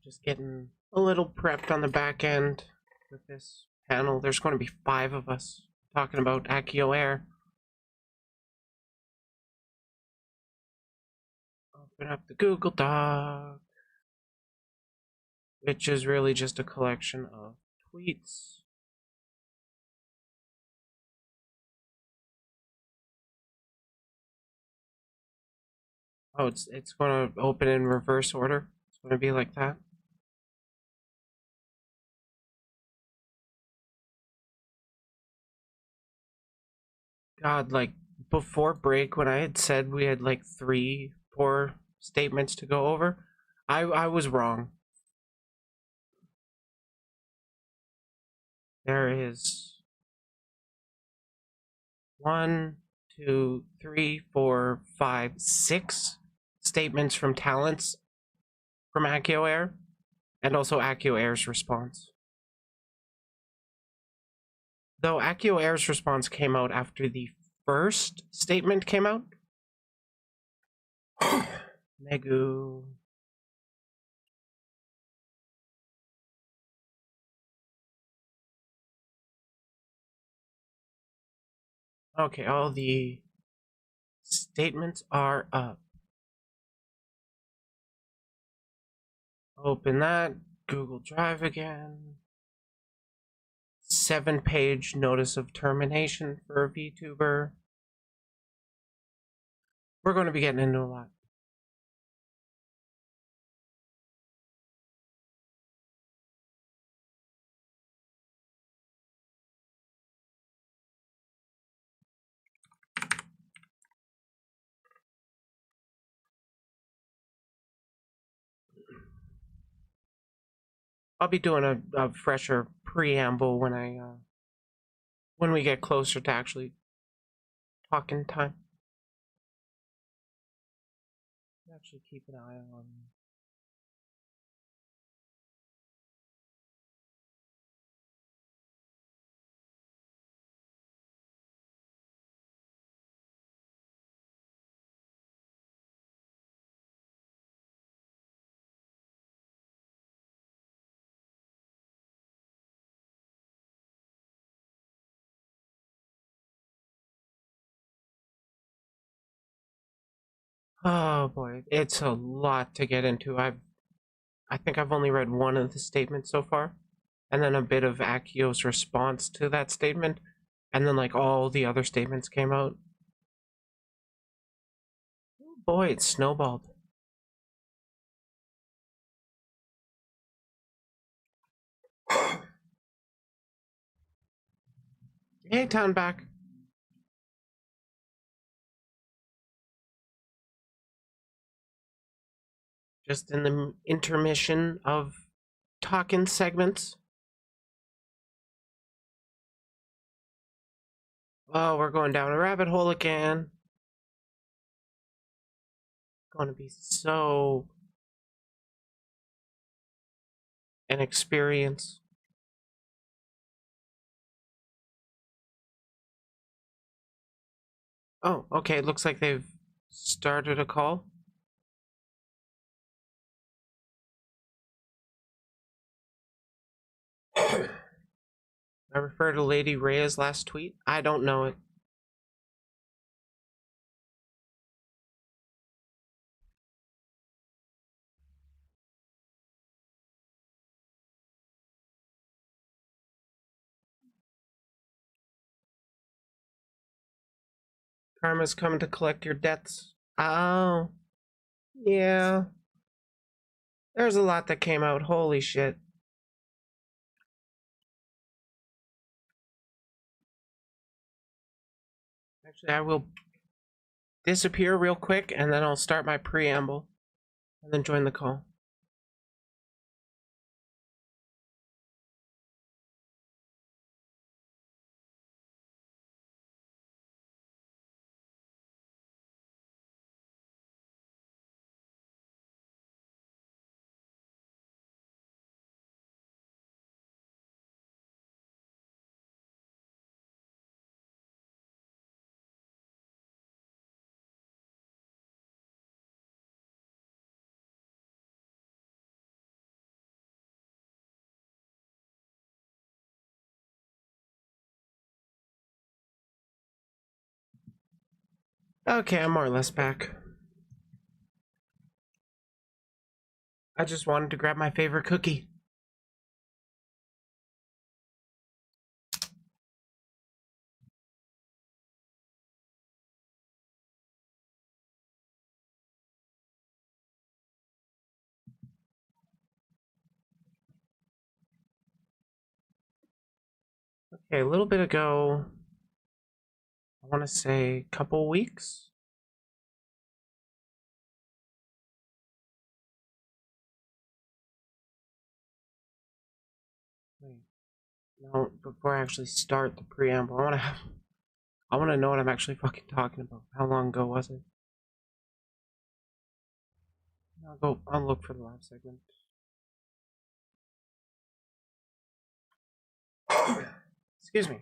Just getting a little prepped on the back end with this panel. There's going to be 5 of us talking about AkioAIR. Open up the Google Doc, which is really just a collection of tweets. Oh, it's going to open in reverse order. It's going to be like that. God, like before break when I had said we had like 3, 4 statements to go over, I was wrong. There is 1, 2, 3, 4, 5, 6 statements from talents from AkioAIR, and also AkioAIR's response. Though AkioAIR's response came out after the first statement came out. Megu. Okay, all the statements are up. Open that. Google Drive again. 7-page notice of termination for a VTuber. We're going to be getting into a lot. I'll be doing a fresher preamble when we get closer to actually talking time. Actually keep an eye on. Oh boy, it's a lot to get into. I think I've only read one of the statements so far, and then a bit of Akio's response to that statement, and then like all the other statements came out. Oh boy, it snowballed. Hey, Town back. Just in the intermission of talking segments. Oh, we're going down a rabbit hole again. Going to be so an experience. Oh, okay. It looks like they've started a call. I refer to Lady Rhea's last tweet. I don't know it. Karma's coming to collect your debts. Oh, yeah. There's a lot that came out. Holy shit. Actually, I will disappear real quick and then I'll start my preamble and then join the call. Okay, I'm more or less back. I just wanted to grab my favorite cookie. Okay, a little bit ago, want to say a couple weeks. Wait, no, before I actually start the preamble, I want to know what I'm actually fucking talking about. How long ago was it? I'll look for the last segment. Excuse me.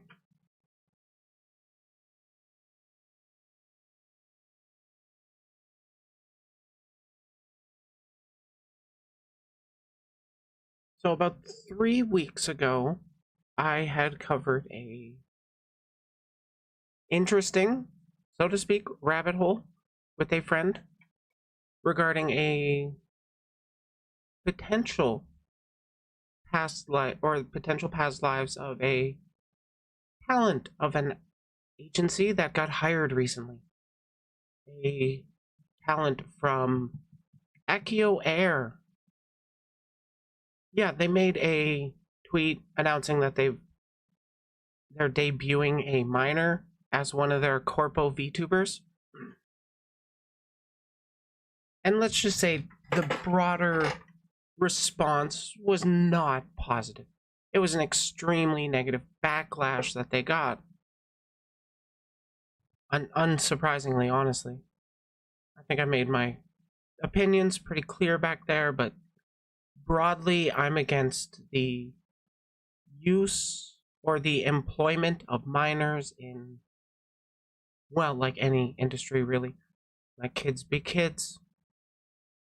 So about 3 weeks ago, I had covered a interesting, so to speak, rabbit hole with a friend regarding a potential past life or potential past lives of a talent of an agency that got hired recently. A talent from AkioAIR. Yeah, they made a tweet announcing that they're debuting a minor as one of their corpo VTubers. And let's just say the broader response was not positive. It was an extremely negative backlash that they got. Unsurprisingly, honestly. I think I made my opinions pretty clear back there, but broadly, I'm against the use or the employment of minors in, well, like any industry, really. Like kids be kids.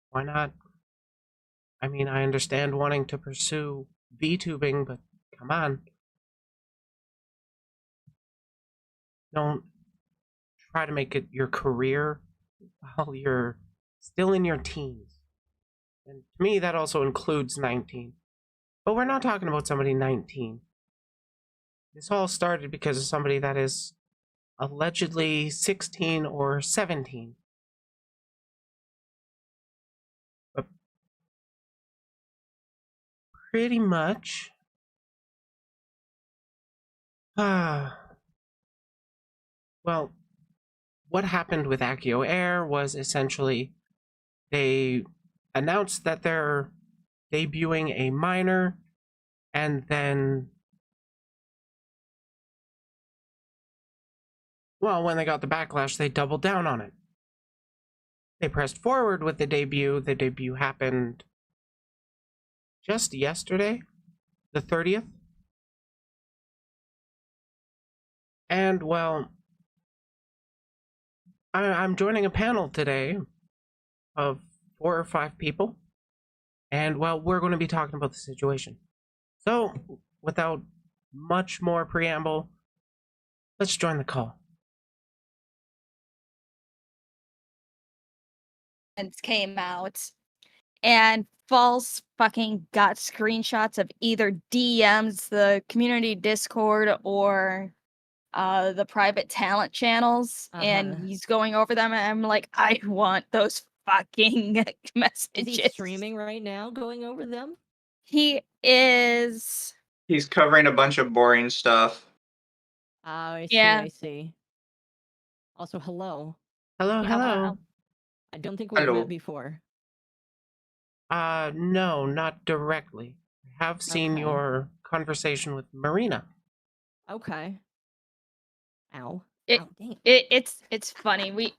Why not? I mean, I understand wanting to pursue VTubing, but come on. Don't try to make it your career while you're still in your teens. And to me, that also includes 19. But we're not talking about somebody 19. This all started because of somebody that is allegedly 16 or 17. But pretty much. Well, what happened with AkioAIR was essentially they announced that they're debuting a minor, and then, well, when they got the backlash, they doubled down on it. They pressed forward with the debut. The debut happened just yesterday, the 30th. And, well, I'm joining a panel today of 4 or 5 people. And, well, we're going to be talking about the situation. So, without much more preamble, let's join the call. Came out and false fucking got screenshots of either DMs, the community Discord, or the private talent channels, and he's going over them, and I'm like, I want those fucking messages. Is he streaming right now, going over them? He is. He's covering a bunch of boring stuff. Oh, I see, Yeah. I see. Also, hello. Hello, hello. I don't think we've met before. No, not directly. I have seen Okay. your conversation with Marina. Okay. Ow. It, Ow, dang. it's funny. We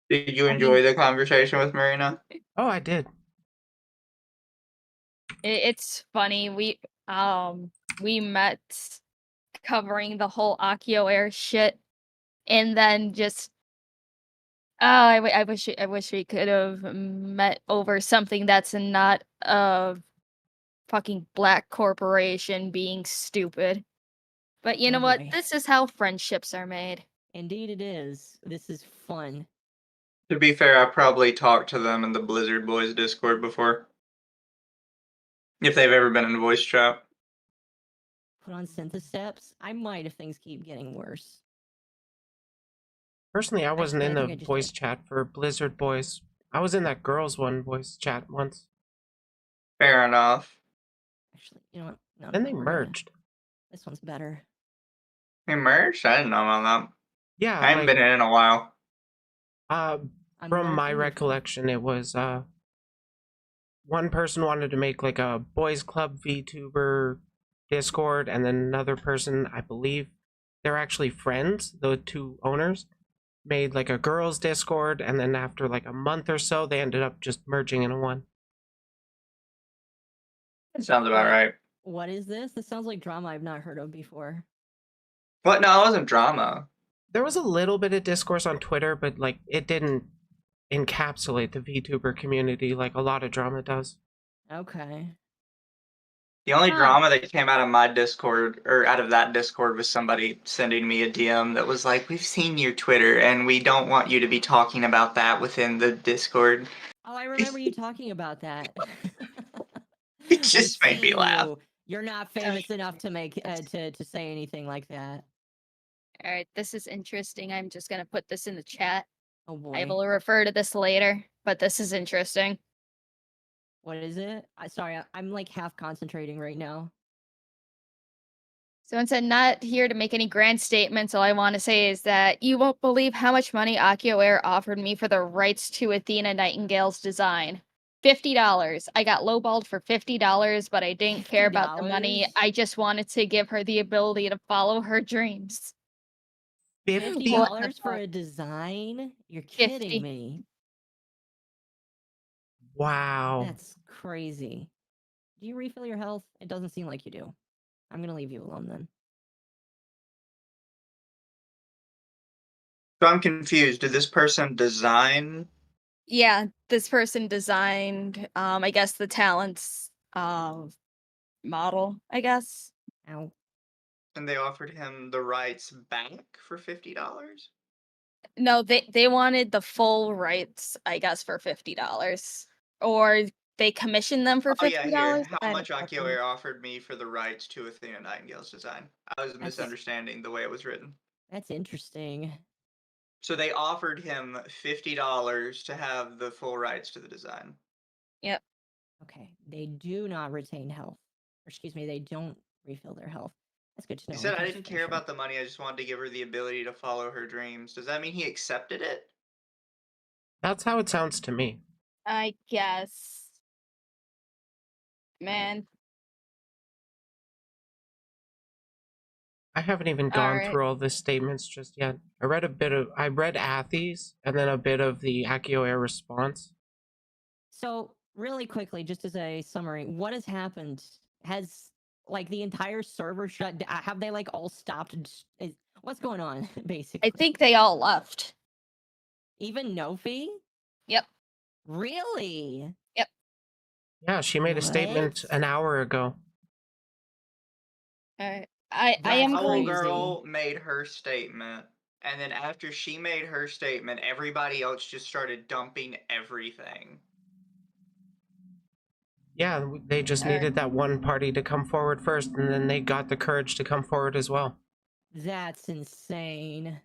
Did you enjoy the conversation with Marina? Oh, I did. It's funny. We met covering the whole AkioAIR shit, and then just I wish we could have met over something that's not a fucking black corporation being stupid. But you know what? boy. This is how friendships are made. Indeed it is. This is fun. To be fair, I've probably talked to them in the Blizzard Boys Discord before. If they've ever been in voice chat. Put on Syntheseps? I might if things keep getting worse. Personally, I wasn't Actually, I in think I the just voice did. chat for Blizzard Boys. I was in that girls one voice chat once. Fair enough. Actually, you know what? No, Then no, they we're gonna- merged. This one's better. He merged? I didn't know about that. Yeah, I haven't like been in a while. I'm from not my either. recollection, it was one person wanted to make like a boys club VTuber Discord, and then another person, I believe they're actually friends, the two owners, made like a girls Discord, and then after like a month or so, they ended up just merging into one. That sounds about right. What is this? This sounds like drama I've not heard of before. What? No, it wasn't drama. There was a little bit of discourse on Twitter, but like it didn't encapsulate the VTuber community like a lot of drama does. Okay. The only drama that came out of my Discord, or out of that Discord, was somebody sending me a DM that was like, "We've seen your Twitter, and we don't want you to be talking about that within the Discord." Oh, I remember you talking about that. It just made me laugh. You're not famous enough to make to say anything like that. All right, this is interesting. I'm just gonna put this in the chat. Oh boy. I will refer to this later, but this is interesting. What is it? Sorry, I'm like half concentrating right now. Someone said, not here to make any grand statements. All I want to say is that you won't believe how much money AkioAIR offered me for the rights to Athena Nightingale's design. $50. I got lowballed for $50, but I didn't care about the money. I just wanted to give her the ability to follow her dreams. $50 for a design? You're kidding 50. me. Wow. That's crazy. Do you refill your health? It doesn't seem like you do. I'm gonna leave you alone then. So I'm confused. Did this person design? Yeah, this person designed, I guess, the talents model, I guess. Ow. And they offered him the rights back for $50? No, they wanted the full rights, I guess, for $50. Or they commissioned them for Oh $50. yeah, here. How I much don't fucking- AkioAIR offered me for the rights to Athena Nightingale's design? I was misunderstanding the way it was written. That's interesting. So they offered him $50 to have the full rights to the design. Yep. Okay. They do not retain health. Or excuse me, they don't refill their health. That's good to know. He said, "I didn't care about the money. I just wanted to give her the ability to follow her dreams." Does that mean he accepted it? That's how it sounds to me. I guess. Man. I haven't even gone Alright. through all the statements just yet. I read Athy's and then a bit of the AkioAIR response. So, really quickly, just as a summary, what has happened? Has like the entire server shut down? Have they like all stopped? What's going on, basically? I think they all left. Even Nofi? Yep. Really? Yep. Yeah, she made a statement an hour ago. Alright. I am The going girl made her statement, and then after she made her statement, everybody else just started dumping everything. Yeah, they just needed that one party to come forward first, and then they got the courage to come forward as well. That's insane.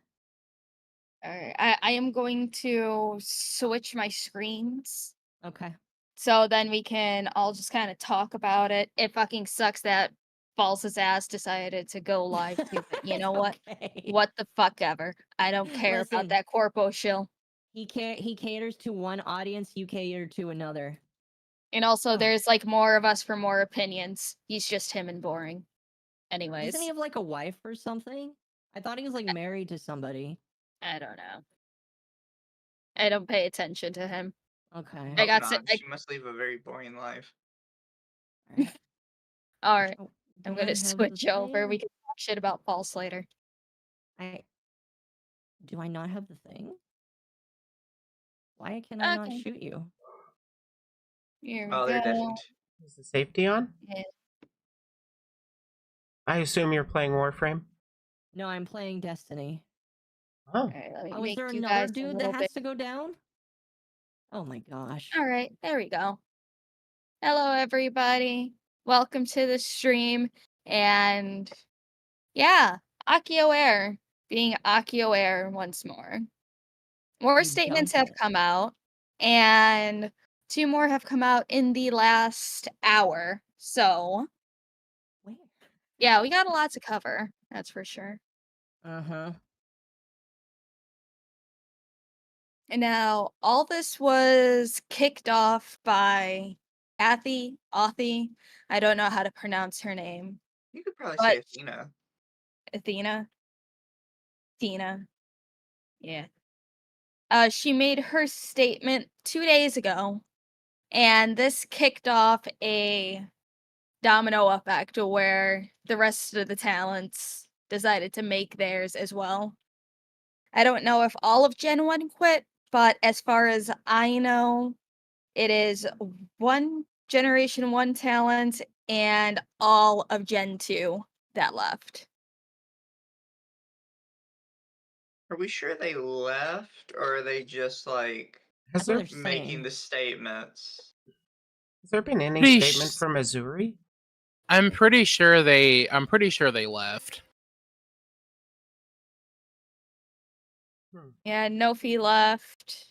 Alright. I am going to switch my screens. Okay. So then we can all just kind of talk about it. It fucking sucks that False's ass decided to go live too, but you know what? What the fuck ever. I don't care Listen, about that corpo shill. He caters to one audience, you cater to another. And also there's like more of us for more opinions. He's just him and boring. Anyways. Doesn't he have like a wife or something? I thought he was like married to somebody. I don't know. I don't pay attention to him. Okay. I got She must live a very boring life. Alright. Oh, I'm do I gonna have switch the over. We thing? can talk shit about False later. Do I not have the thing? Why can I not Okay. shoot you? Here we Oh, they're go. different. Is the safety on? Yeah. I assume you're playing Warframe? No, I'm playing Destiny. Oh. Alright, let me Oh, is make there you another guys a dude little that has bit. to go down? Oh my gosh. Alright, there we go. Hello, everybody. Welcome to the stream. And yeah, AkioAIR being AkioAIR once more. More statements have come out, and 2 more have come out in the last hour. So, yeah, we got a lot to cover. That's for sure. Uh-huh. And now, all this was kicked off by Athi. I don't know how to pronounce her name. You could probably say But Athena. Athena. Tina. Yeah. She made her statement 2 days ago, and this kicked off a domino effect where the rest of the talents decided to make theirs as well. I don't know if all of Gen 1 quit, but as far as I know, it is one Generation 1 talent and all of Gen 2 that left. Are we sure they left, or are they just like Has there making the statements? Has there been any Pretty statement from Missouri? I'm pretty sure they left. Yeah, Nofi left.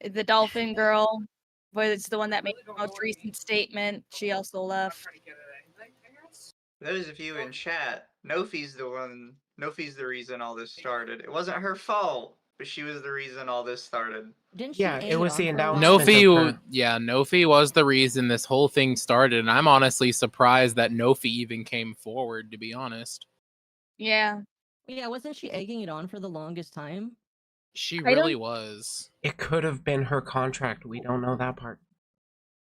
The Dolphin Girl was the one that made the most recent statement. She also left. For those of you in chat, Nofi's the reason all this started. It wasn't her fault, but she was the reason all this started. Didn't Yeah, it was the announcement of her. Nofi was the reason this whole thing started, and I'm honestly surprised that Nofi even came forward, to be honest. Yeah. Yeah, wasn't she egging it on for the longest time? She I really don't- was. It could have been her contract. We don't know that part.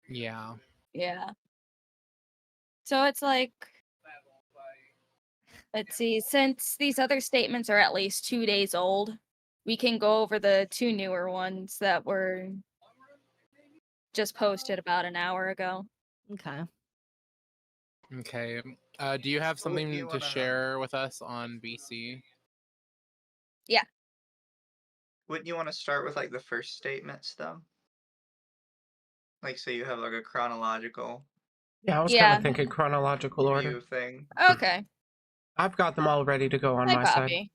Yeah. Yeah. So it's like, let's see, since these other statements are at least 2 days old, we can go over the 2 newer ones that were just posted about an hour ago. Okay. Okay. Do you have something to share with us on BC? Yeah. Wouldn't you want to start with like the first statements though? Like so you have like a chronological Yeah, I was kind of thinking chronological order. view thing. Okay. I've got them all ready to go on Hi, my side. Poppy.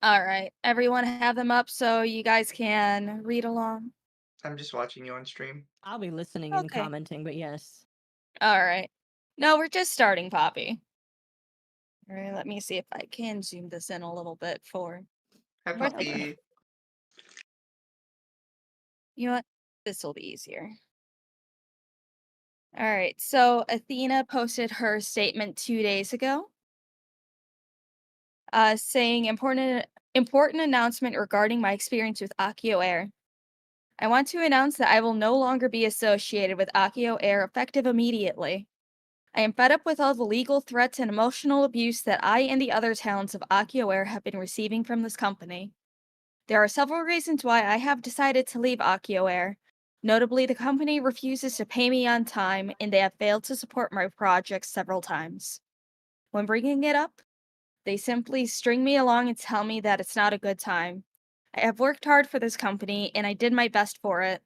All right. Everyone have them up so you guys can read along. I'm just watching you on stream. I'll be listening and Okay. commenting, but yes. All right. No, we're just starting, Poppy. All right, let me see if I can zoom this in a little bit for. Hi, Where- Poppy. You know what? This will be easier. All right. So Athena posted her statement 2 days ago, saying important announcement regarding my experience with AkioAIR. I want to announce that I will no longer be associated with AkioAIR effective immediately. I am fed up with all the legal threats and emotional abuse that I and the other talents of AkioAIR have been receiving from this company. There are several reasons why I have decided to leave AkioAIR. Notably, the company refuses to pay me on time, and they have failed to support my projects several times. When bringing it up, they simply string me along and tell me that it's not a good time. I have worked hard for this company, and I did my best for it,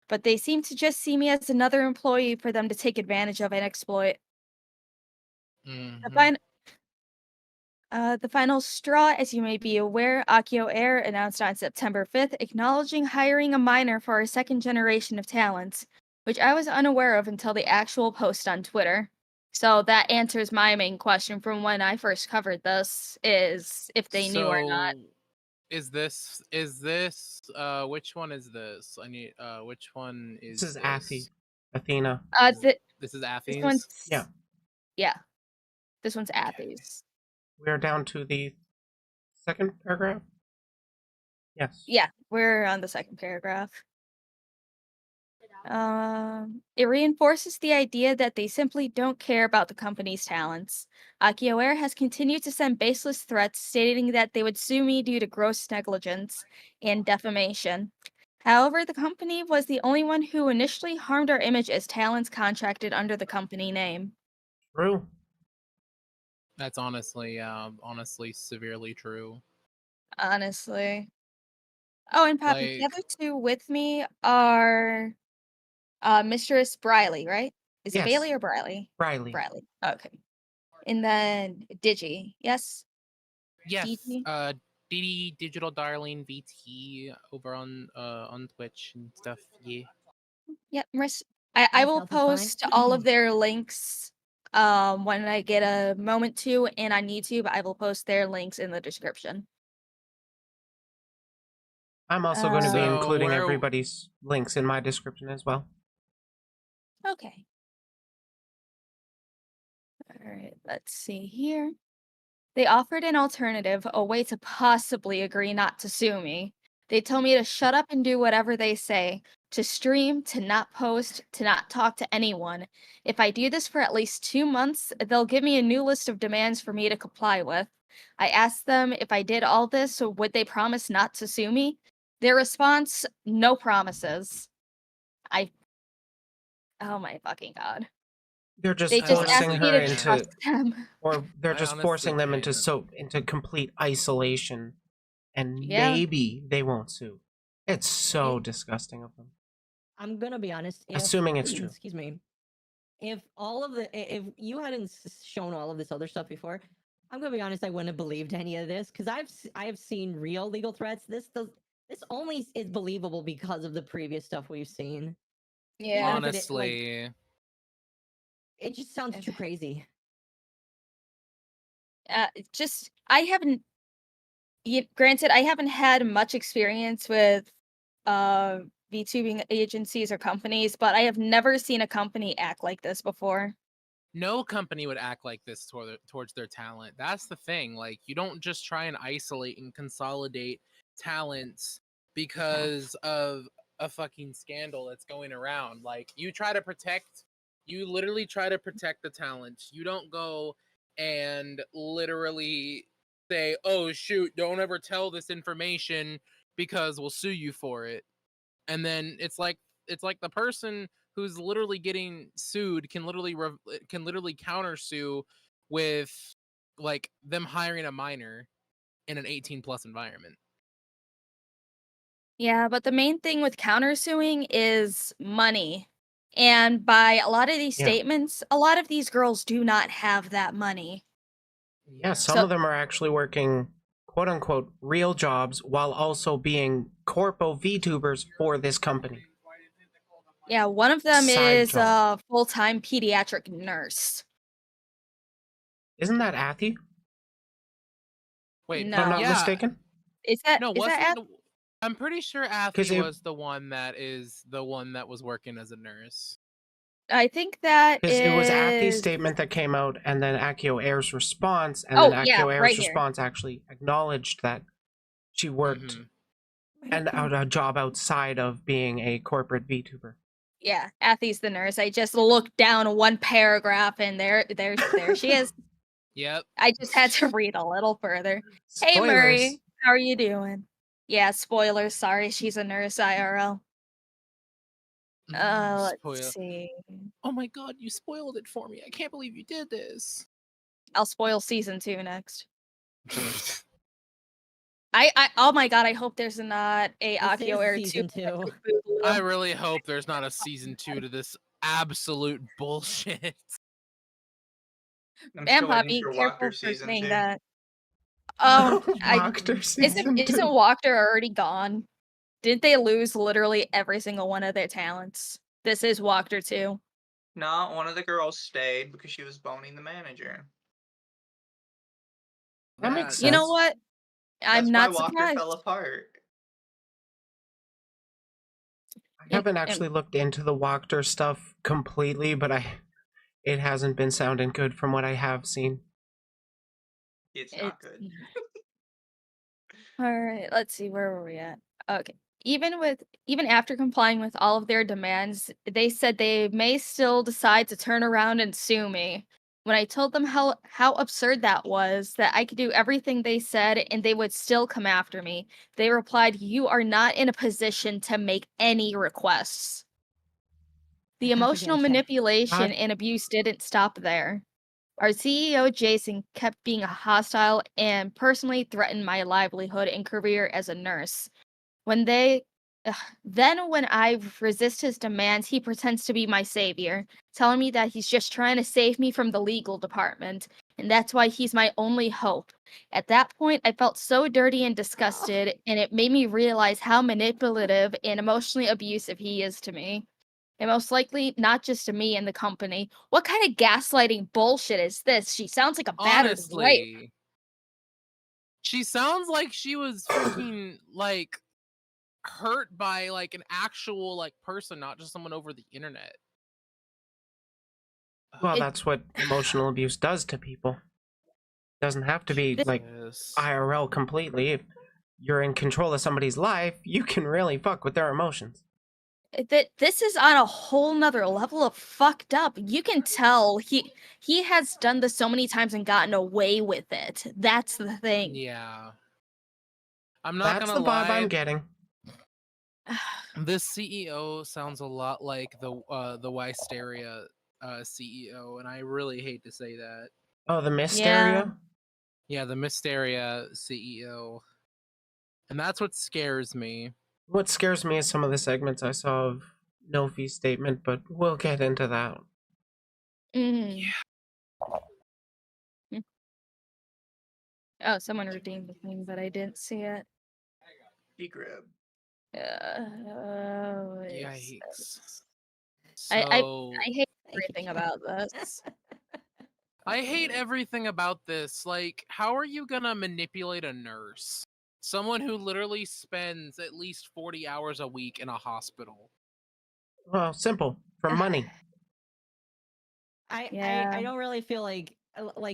but they seem to just see me as another employee for them to take advantage of and exploit. The final straw, as you may be aware, AkioAIR announced on September 5th, acknowledging hiring a minor for our second generation of talents, which I was unaware of until the actual post on Twitter. So that answers my main question from when I first covered this, is if they knew or not. Is this which one is this? I need which one is This is Athena. This is This Athens? one's Yeah. This one's Athens. We're down to the second paragraph? Yes. Yeah, we're on the second paragraph. It reinforces the idea that they simply don't care about the company's talents. AkioAIR has continued to send baseless threats stating that they would sue me due to gross negligence and defamation. However, the company was the only one who initially harmed our image as talents contracted under the company name. True. That's honestly severely true. Honestly. Oh, and Poppy, the Like- other two with me are Mistress Briley, right? Is it Yes. Bailey or Briley? Briley. Briley. Okay. And then Digi, yes? Yes. DD? DD Digital Darling VT over on Twitch and stuff. Yeah. Yep, I will Health is fine. post all of their links when I get a moment to, and on YouTube, I will post their links in the description. I'm also going to be Uh, including everybody's links in my description as well. Okay. All right, let's see here. They offered an alternative, a way to possibly agree not to sue me. They told me to shut up and do whatever they say, to stream, to not post, to not talk to anyone. If I do this for at least 2 months, they'll give me a new list of demands for me to comply with. I asked them if I did all this, would they promise not to sue me? Their response, no promises. Oh my fucking god. They're just They just asked forcing me her to into, trust them. or they're I just forcing honestly them into can't. into complete isolation, and Yeah. maybe they won't sue. It's so It- disgusting of them. I'm gonna be honest. If, Assuming it's true. Excuse me. If if you hadn't shown all of this other stuff before, I'm gonna be honest. I wouldn't have believed any of this because I have seen real legal threats. This only is believable because of the previous stuff we've seen. Yeah. Honestly, it just sounds too crazy. Just I haven't. Granted, I haven't had much experience with VTubing agencies or companies, but I have never seen a company act like this before. no company would act like this towards their talent. That's the thing. Like, you don't just try and isolate and consolidate talents because of a fucking scandal that's going around. Like, you literally try to protect the talent. You don't go and literally say, "Oh shoot, don't ever tell this information because we'll sue you for it." And then it's like the person who's literally getting sued can literally counter sue with like them hiring a minor in an 18 plus environment. Yeah, but the main thing with countersuing is money. And by a lot of these Yeah. statements, a lot of these girls do not have that money. Yeah, some So- of them are actually working quote unquote real jobs while also being corpo VTubers for this company. Yeah, one of them Side is job. a full-time pediatric nurse. Isn't that Athy? Wait, If I'm No. not yeah, mistaken? Is that no, is that wasn't Ath- I'm pretty sure Athy 'Cause it- was the one that was working as a nurse. I think that Because it was Athy's is statement that came out, and then AkioAIR's response, and Oh, then yeah, AkioAIR's right here. response actually acknowledged that she worked and a job outside of being a corporate VTuber. Yeah, Athy's the nurse. I just looked down one paragraph and there she is. Yep. I just had to read a little further. Hey Spoilers. Murray, how are you doing? Yeah, spoilers, sorry, she's a nurse IRL. Let's Spoil. see. Oh my god, you spoiled it for me. I can't believe you did this. I'll spoil season 2 next. I oh my god, I hope there's not a AkioAIR 2. season 2. I really hope there's not a season 2 to this absolute bullshit. I'm Man, still waiting Poppy, for careful Walker for season saying 2. that. Walker season Isn't 2. Walker already gone? Did they lose literally every single one of their talents? This is Walker 2. No, one of the girls stayed because she was boning the manager. That makes sense. You know what? I'm That's not why Walker surprised. fell apart. I haven't actually looked into the Walker stuff completely, but it hasn't been sounding good from what I have seen. It's not good. All right, let's see, where were we at? Okay. Even after complying with all of their demands, they said they may still decide to turn around and sue me. When I told them how absurd that was, that I could do everything they said and they would still come after me, they replied, "You are not in a position to make any requests." The emotional manipulation and abuse didn't stop there. Our CEO, Jason, kept being hostile and personally threatened my livelihood and career as a nurse. When I resist his demands, he pretends to be my savior, telling me that he's just trying to save me from the legal department, and that's why he's my only hope. At that point, I felt so dirty and disgusted, and it made me realize how manipulative and emotionally abusive he is to me. And most likely not just to me and the company. What kind of gaslighting bullshit is this? She sounds like a battered wife. Honestly, she sounds like she was freaking like hurt by like an actual like person, not just someone over the internet. Well, that's what emotional abuse does to people. Doesn't have to be like IRL completely. If you're in control of somebody's life, you can really fuck with their emotions. This is on a whole nother level of fucked up. You can tell he has done this so many times and gotten away with it. That's the thing. Yeah. I'm not That's gonna the vibe lie. I'm getting. This CEO sounds a lot like the Wisteria CEO, and I really hate to say that. Oh, the Mysteria? Yeah, the Mysteria CEO. And that's what scares me. What scares me is some of the segments I saw of No Fee Statement, but we'll get into that. Yeah. Oh, someone redeemed the thing, but I didn't see it. Grab. Yikes. I So hate everything about this. I hate everything about this. Like, how are you gonna manipulate a nurse? Someone who literally spends at least 40 hours a week in a hospital. Well, simple. For money. I don't really feel like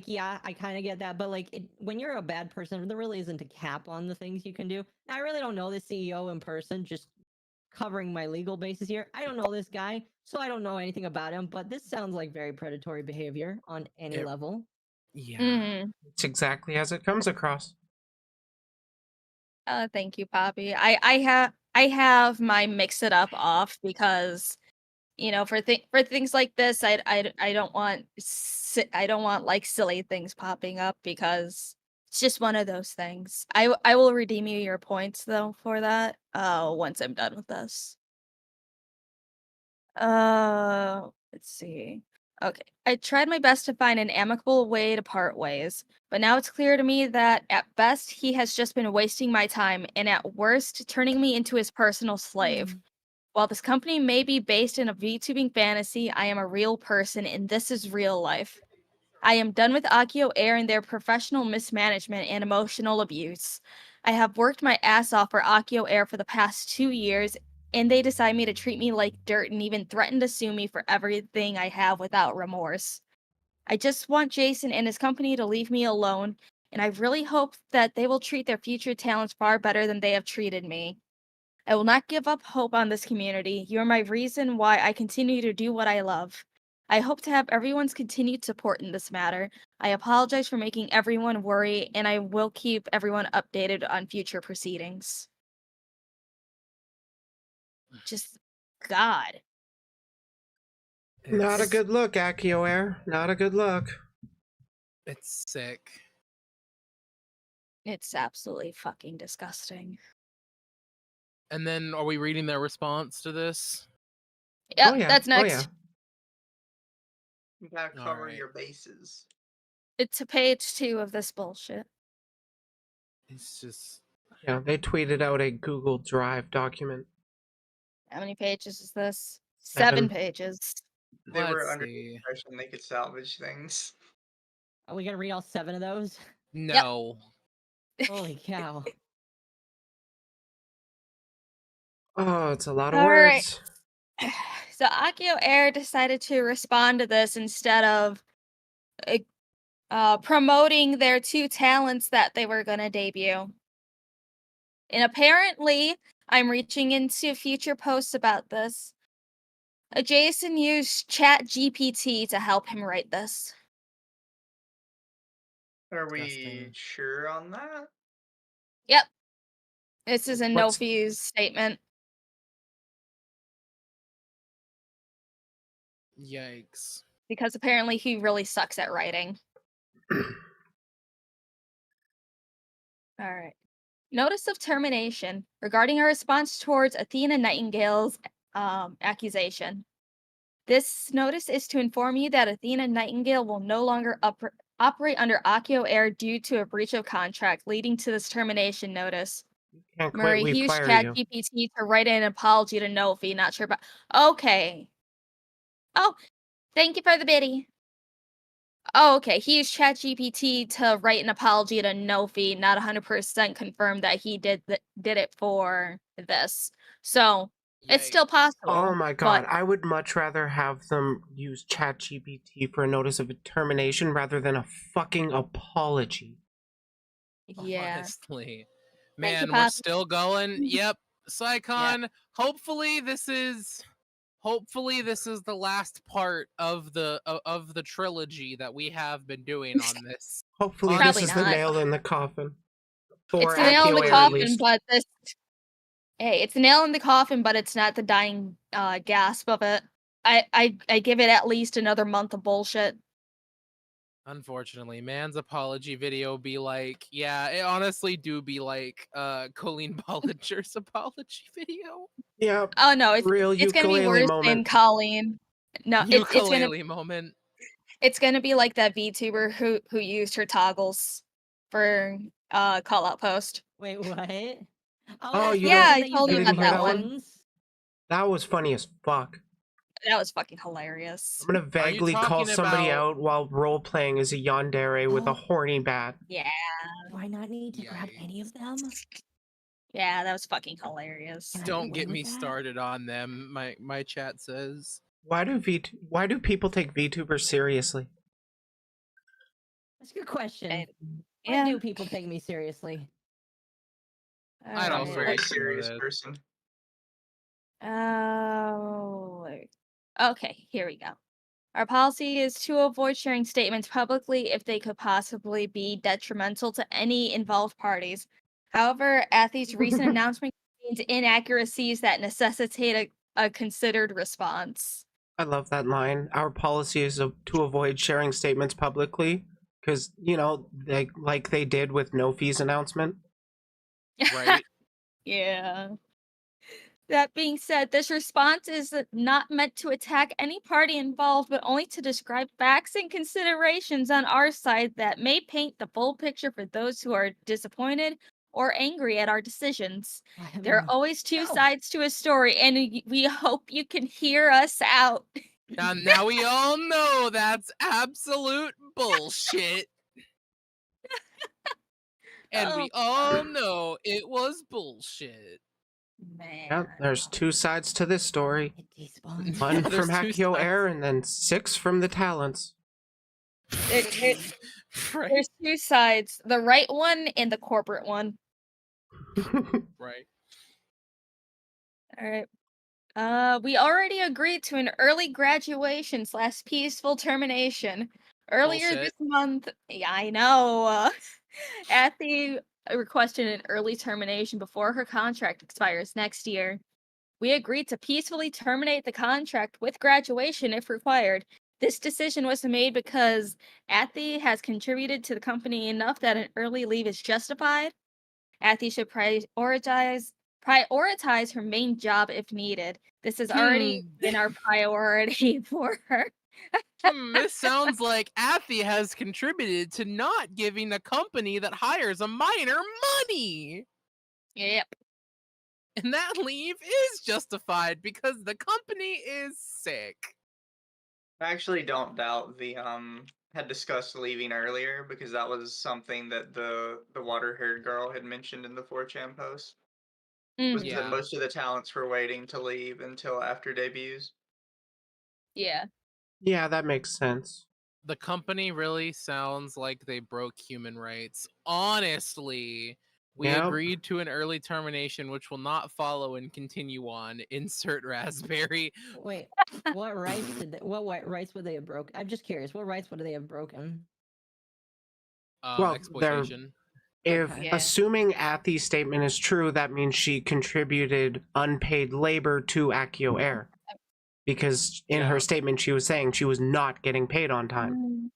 yeah, I kind of get that, but like when you're a bad person, there really isn't a cap on the things you can do. I really don't know the CEO in person, just covering my legal bases here. I don't know this guy, so I don't know anything about him, but this sounds like very predatory behavior on any level. Yeah. It's exactly as it comes across. Thank you, Poppy. I have my mix it up off because for things like this, I don't want I don't want like silly things popping up because it's just one of those things. I will redeem you your points though for that once I'm done with this. Let's see. Okay. I tried my best to find an amicable way to part ways, but now it's clear to me that at best he has just been wasting my time and at worst turning me into his personal slave. While this company may be based in a VTubing fantasy, I am a real person and this is real life. I am done with AkioAIR and their professional mismanagement and emotional abuse. I have worked my ass off for AkioAIR for the past 2 years, and they decide to treat me like dirt and even threaten to sue me for everything I have without remorse. I just want Jason and his company to leave me alone, and I really hope that they will treat their future talents far better than they have treated me. I will not give up hope on this community. You are my reason why I continue to do what I love. I hope to have everyone's continued support in this matter. I apologize for making everyone worry, and I will keep everyone updated on future proceedings. Just God. Not a good look, AkioAIR. Not a good look. It's sick. It's absolutely fucking disgusting. And then are we reading their response to this? Yep, that's next. You gotta cover your bases. It's to page 2 of this bullshit. It's just... Yeah, they tweeted out a Google Drive document. How many pages is this? 7 pages. They were under the impression they could salvage things. Are we gonna read all 7 of those? No. Holy cow. Oh, it's a lot of All right. words. So AkioAIR decided to respond to this instead of promoting their 2 talents that they were going to debut. And apparently, I'm reaching into future posts about this. Jason used ChatGPT to help him write this. Are we sure on that? Yep. This is a no What's- fees statement. Yikes. Because apparently he really sucks at writing. Alright. Notice of termination regarding our response towards Athena Nightingale's accusation. This notice is to inform you that Athena Nightingale will no longer operate under AkioAIR due to a breach of contract, leading to this termination notice. Can't quit, Murray, we he used fire you. ChatGPT to write an apology to Nofi. Not sure about. Okay, Oh, thank you for the biddy. Oh, okay. He used ChatGPT to write an apology to Nofi, not 100% confirmed that he did it for this. So it's still possible. Oh my but god, I would much rather have them use ChatGPT for a notice of termination rather than a fucking apology. yeah. Honestly. Thank you, Man, we're Pop. still going. Yep. Psycon, hopefully this is the last part of the trilogy that we have been doing on this. Hopefully Probably this is the not. nail in the coffin. For It's the nail in the AkioAIR, at coffin, least. but this. Hey, it's a nail in the coffin, but it's not the dying gasp of it. I give it at least another month of bullshit. Unfortunately, man's apology video be like, yeah, it honestly do be like Colleen Bollinger's apology video. Yeah. Oh no, real it's gonna be ukulele worse moment. than Colleen. No, Ukulele moment. it's gonna be like that VTuber who used her toggles for call out post. Wait, what? Oh, that's you right, Yeah, don't. I they told used you You the didn't about hear that that one. one? That was funny as fuck. That was fucking hilarious. I'm gonna vaguely call talking somebody about- out while role playing as a yandere with a horny bat. Yeah. Do I not need to grab any of them? Yeah, that was fucking hilarious. Don't get me started on them. My chat says. Why do people take VTubers seriously? That's a good question. yeah. Why do people take me seriously? I don't I'm a very very serious person. Oh. Okay, here we go. Our policy is to avoid sharing statements publicly if they could possibly be detrimental to any involved parties. However, Athy's recent announcement contains inaccuracies that necessitate a considered response. I love that line. Our policy is to avoid sharing statements publicly, because like they did with No Fees announcement. Right. Yeah. That being said, this response is not meant to attack any party involved, but only to describe facts and considerations on our side that may paint the full picture for those who are disappointed or angry at our decisions. There are always two sides to a story, and we hope you can hear us out. Now we all know that's absolute bullshit. And we all know it was bullshit. Yeah, there's two sides to this story. One Yeah, from there's two AkioAIR and then 6 from the talents. There's two sides, the right one and the corporate one. Right. All right. We already agreed to an early graduation / peaceful termination. Earlier Bullshit. this month, yeah, I know. Athy requested an early termination before her contract expires next year. We agreed to peacefully terminate the contract with graduation if required. This decision was made because Athy has contributed to the company enough that an early leave is justified. Athy should prioritize her main job if needed. This has already been our priority for her. This sounds like Athy has contributed to not giving a company that hires a minor money. Yep. And that leave is justified because the company is sick. I actually don't doubt the had discussed leaving earlier because that was something that the water-haired girl had mentioned in the 4chan post. Was Yeah. that most of the talents were waiting to leave until after debuts. Yeah. Yeah, that makes sense. The company really sounds like they broke human rights. Honestly, we Yep. agreed to an early termination, which will not follow and continue on. Insert raspberry. Wait, what rights what rights would they have broken? I'm just curious. What rights would they have broken? Well, Exploitation. If Okay. assuming Athy's statement is true, that means she contributed unpaid labor to AkioAIR. Because in her statement, she was saying she was not getting paid on time.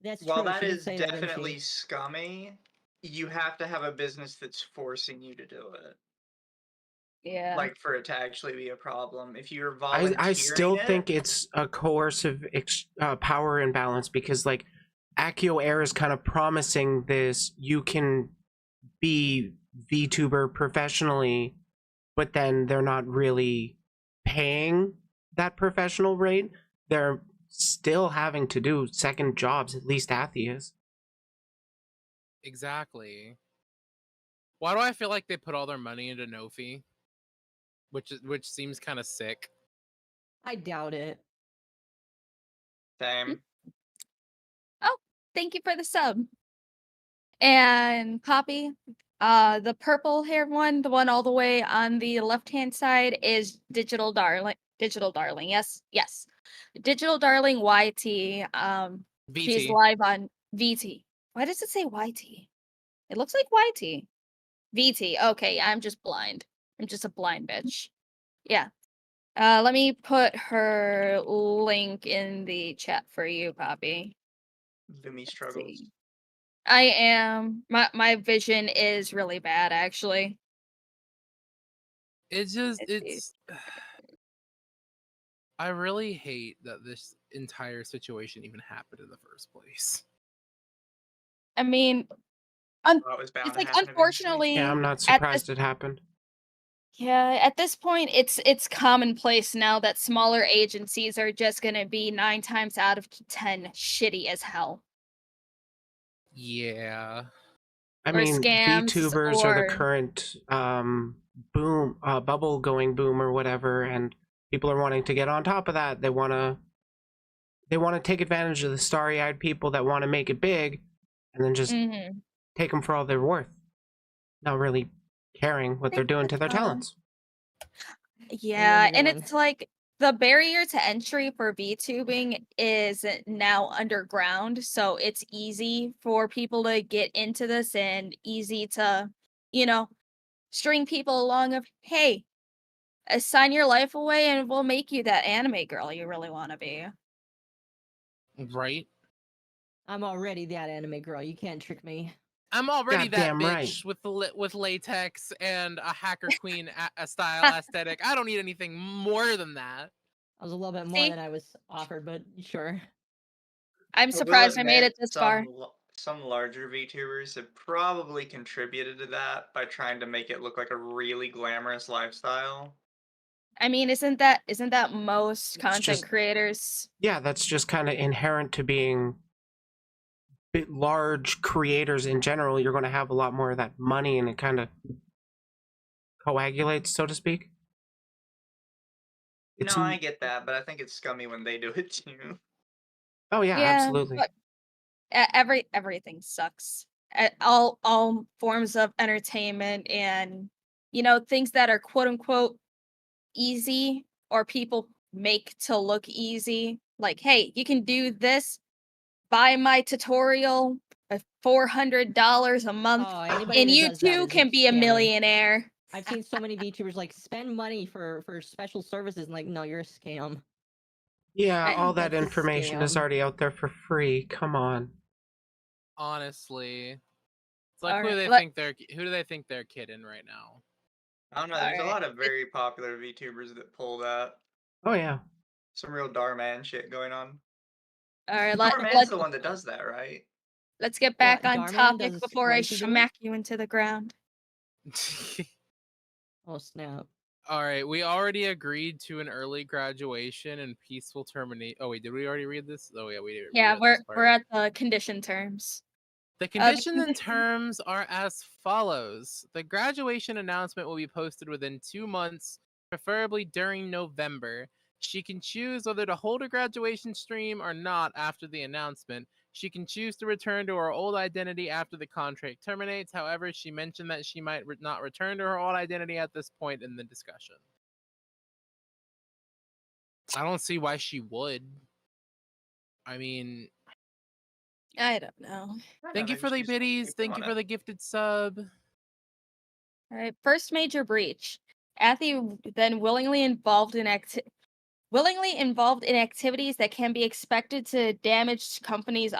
That's While true. that She did is say that, didn't definitely she? scummy, you have to have a business that's forcing you to do it. Yeah. Like for it to actually be a problem. If you're I volunteering still it, think it's a coercive power imbalance because, like, AkioAIR is kind of promising this: you can be VTuber professionally, but then they're not really paying that professional rate, they're still having to do second jobs. At least Athy is. Exactly. Why do I feel like they put all their money into Nofi? Which seems kind of sick. I doubt it. Same. Oh, thank you for the sub. And Poppy, the purple haired one, the one all the way on the left hand side, is Digital Darling. Digital Darling, yes, yes. Digital Darling YT. She's VT. live on VT. Why does it say YT? It looks like YT. VT. Okay, I'm just blind. I'm just a blind bitch. Yeah. Let me put her link in the chat for you, Poppy. Lumi Let's struggles. see. I am. My vision is really bad, actually. It's just Let's see. it's. I really hate that this entire situation even happened in the first place. I mean, Well, it was bound it's to like happen eventually. Yeah, I'm unfortunately not at this surprised it happened. at this point it's commonplace now that smaller agencies are just gonna be 9 times out of 10 shitty as hell. Yeah. I Or mean, scams VTubers are the or current boom, bubble going boom or whatever, and people are wanting to get on top of that. They want to take advantage of the starry-eyed people that want to make it big, and then just Mhm. take them for all they're worth, not really caring what they're doing to their Oh. talents. Yeah, and everyone. it's like the barrier to entry for VTubing is now underground, so it's easy for people to get into this and easy to, you know, string people along of, hey, sign your life away and we'll make you that anime girl you really want to be. Right. I'm already that anime girl. You can't trick me. I'm already that Goddamn right. bitch with latex and a hacker queen a style aesthetic. I don't need anything more than that. I was a little bit more See? than I was offered, but sure. I'm I will surprised I made admit it this far. some larger VTubers have probably contributed to that by trying to make it look like a really glamorous lifestyle. I mean, isn't that most content just- creators? Yeah, that's just kind of inherent to being large creators in general. You're going to have a lot more of that money, and it kind of coagulates, so to speak. No, I get that, but I think it's scummy when they do it too. Oh yeah, absolutely. But everything sucks. All forms of entertainment and things that are quote unquote easy or people make to look easy. Like, hey, you can do this. Buy my tutorial at $400 a month, Oh, anybody and that you does that too is a can be a scammer. millionaire. I've seen so many VTubers like spend money for special services and like, no, you're a scam. Yeah, all that That's a information is scam. already out there for free. Come on. Honestly, it's like Alright, who do they think they're kidding right now? I don't know, there's a Alright. lot of very popular VTubers that pull that. Oh yeah. Some real Darman shit going on. Alright, Darman's the one that does that, right? let's get back What, on Darman topic does before I what is he doing? smack you into the ground. Oh snap. All right, we already agreed to an early graduation and peaceful terminate. Oh wait, did we already read this? Oh yeah, we did. Yeah, read this we're part. at the condition terms. The The conditions and condition- terms are as follows. The graduation announcement will be posted within 2 months, preferably during November. She can choose whether to hold a graduation stream or not after the announcement. She can choose to return to her old identity after the contract terminates. However, she mentioned that she might not return to her old identity at this point in the discussion. I don't see why she would. I mean, I don't know. thank you for the biddies. Thank you for the gifted sub. All right, first major breach. Athy then willingly involved in activities that can be expected to damage the company's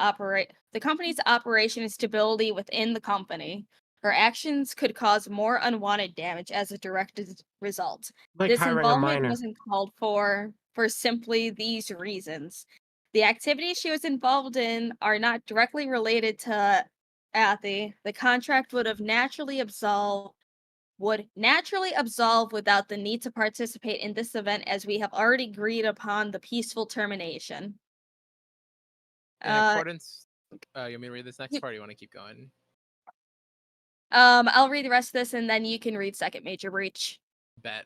operation and stability within the company. Her actions could cause more unwanted damage as a direct result. Like This hiring a involvement minor. wasn't called for simply these reasons. The activities she was involved in are not directly related to Athy. The contract would have naturally absolved would naturally absolve without the need to participate in this event, as we have already agreed upon the peaceful termination. In accordance, you want me to read this next part? Or you want to keep going? I'll read the rest of this, and then you can read second major breach. Bet.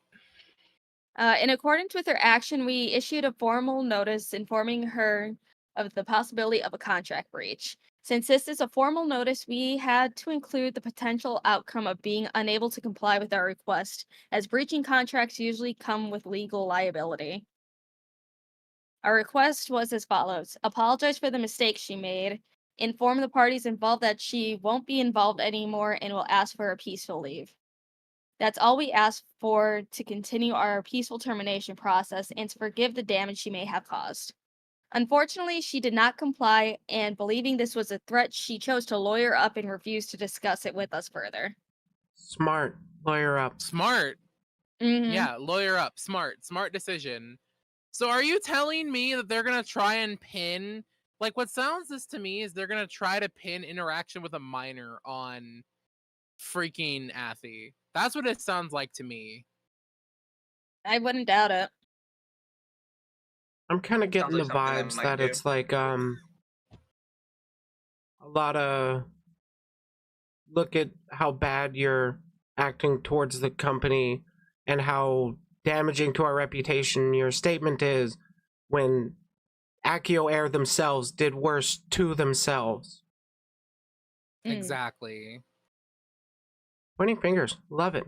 In accordance with her action, we issued a formal notice informing her of the possibility of a contract breach. Since this is a formal notice, we had to include the potential outcome of being unable to comply with our request, as breaching contracts usually come with legal liability. Our request was as follows: apologize for the mistake she made, inform the parties involved that she won't be involved anymore, and will ask for a peaceful leave. That's all we ask for to continue our peaceful termination process and to forgive the damage she may have caused. Unfortunately, she did not comply, and believing this was a threat, she chose to lawyer up and refused to discuss it with us further. Smart. Lawyer up. Smart. Yeah, lawyer up. Smart decision. So are you telling me that they're gonna try and pin, like, what sounds this to me is they're gonna try to pin interaction with a minor on freaking Athy? That's what it sounds like to me. I wouldn't doubt it. I'm kind of getting like the something they vibes might that do. it's like a lot of look at how bad you're acting towards the company and how damaging to our reputation your statement is, when AkioAIR themselves did worse to themselves. Exactly. Pointing fingers. Love it.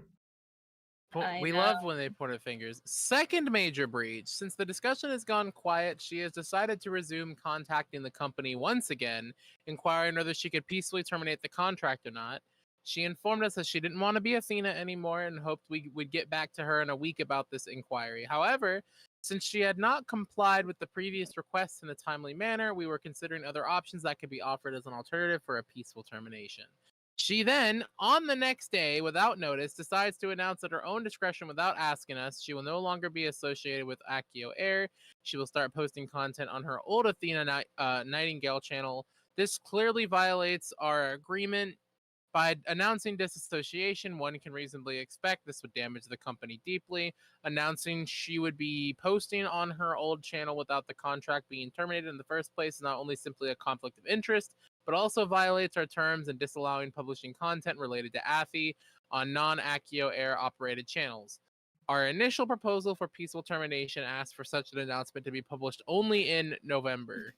We love when they pointed fingers. Second major breach. Since the discussion has gone quiet, she has decided to resume contacting the company once again, inquiring whether she could peacefully terminate the contract or not. She informed us that she didn't want to be Athena anymore and hoped we would get back to her in a week about this inquiry. However, since she had not complied with the previous requests in a timely manner, we were considering other options that could be offered as an alternative for a peaceful termination. She then, on the next day, without notice, decides to announce at her own discretion without asking us she will no longer be associated with AkioAIR. She will start posting content on her old Athena Nightingale channel. This clearly violates our agreement. By announcing disassociation, one can reasonably expect this would damage the company deeply. Announcing she would be posting on her old channel without the contract being terminated in the first place is not only simply a conflict of interest, but also violates our terms in disallowing publishing content related to Athy on non-AkioAIR operated channels. Our initial proposal for peaceful termination asked for such an announcement to be published only in November.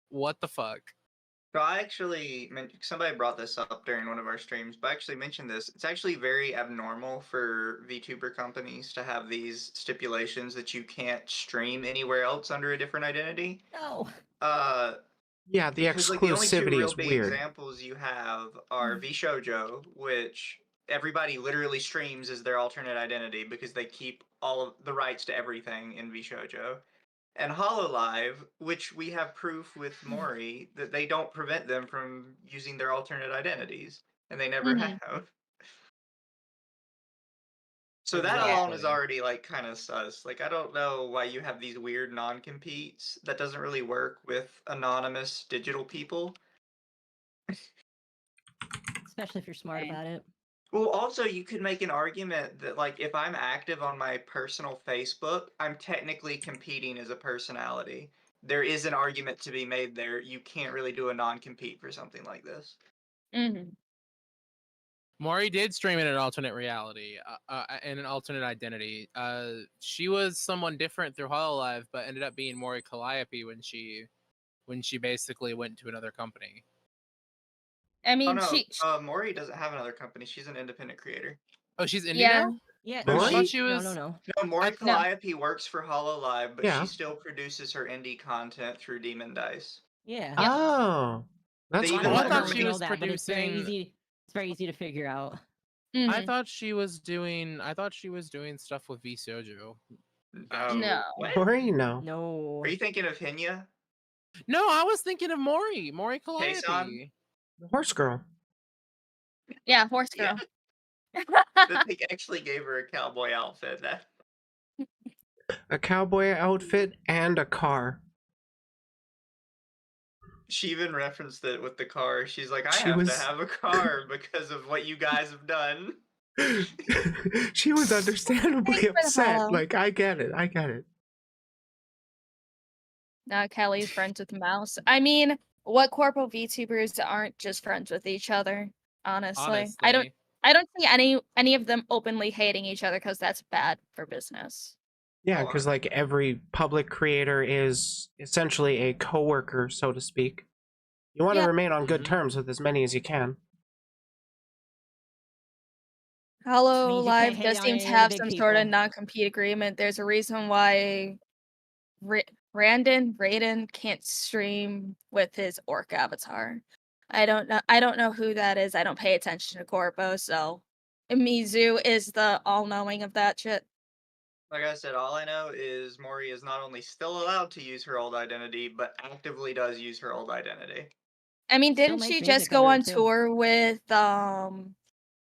What the fuck? So I actually, somebody brought this up during one of our streams, but I actually mentioned this. It's actually very abnormal for VTuber companies to have these stipulations that you can't stream anywhere else under a different identity. No. Yeah, the Because like the only two exclusivity real is big weird. examples you have are VShojo, which everybody literally streams as their alternate identity because they keep all of the rights to everything in VShojo. And HoloLive, which we have proof with Mori that they don't prevent them from using their alternate identities, and they never have. So that alone is already like kind of sus. Like I don't know why you have these weird non-competes. That doesn't really work with anonymous digital people. Especially if you're smart about it. Well, also you could make an argument that like if I'm active on my personal Facebook, I'm technically competing as a personality. There is an argument to be made there. You can't really do a non-compete for something like this. Maury did stream in an alternate reality, and an alternate identity. She was someone different through HoloLive, but ended up being Maury Calliope when she basically went to another company. I mean, Maury doesn't have another company. She's an independent creator. Oh, she's indie now? Yeah. No, I thought she was. No. No, Maury Calliope works for HoloLive, but Yeah. she still produces her indie content through Demon Dice. Yeah. Oh, that's They cool. even I let her thought she make- was But it's very producing. easy. It's very easy to figure out. I thought she was doing. I thought she was doing stuff with VShojo. No. Maury, no. No. Are you thinking of Hinya? No, I was thinking of Maury Calliope. Kason? The horse girl. Yeah, horse girl. That they actually gave her a cowboy outfit. That A cowboy outfit and a car. she even referenced it with the car. She's like, I She have to was- have a car because of what you guys have done. She was understandably Thanks for the upset. follow. Like, I get it. I get it. Now Kelly's friends with Mouse. I mean, what corpo VTubers aren't just friends with each other? Honestly, Honestly. I don't see any of them openly hating each other because that's bad for business. Yeah, because like every public creator is essentially a coworker, so to speak. You want to Yep. remain on good terms with as many as you can. Hollow Means you can't Live hate does on seem any to of the have big some sort of people. non-compete agreement. There's a reason why Raiden can't stream with his orc avatar. I don't know who that is. I don't pay attention to Corpo, so Mizu is the all-knowing of that shit. Like I said, all I know is Mori is not only still allowed to use her old identity, but actively does use her old identity. I mean, Still didn't makes she just music go under on it too. tour with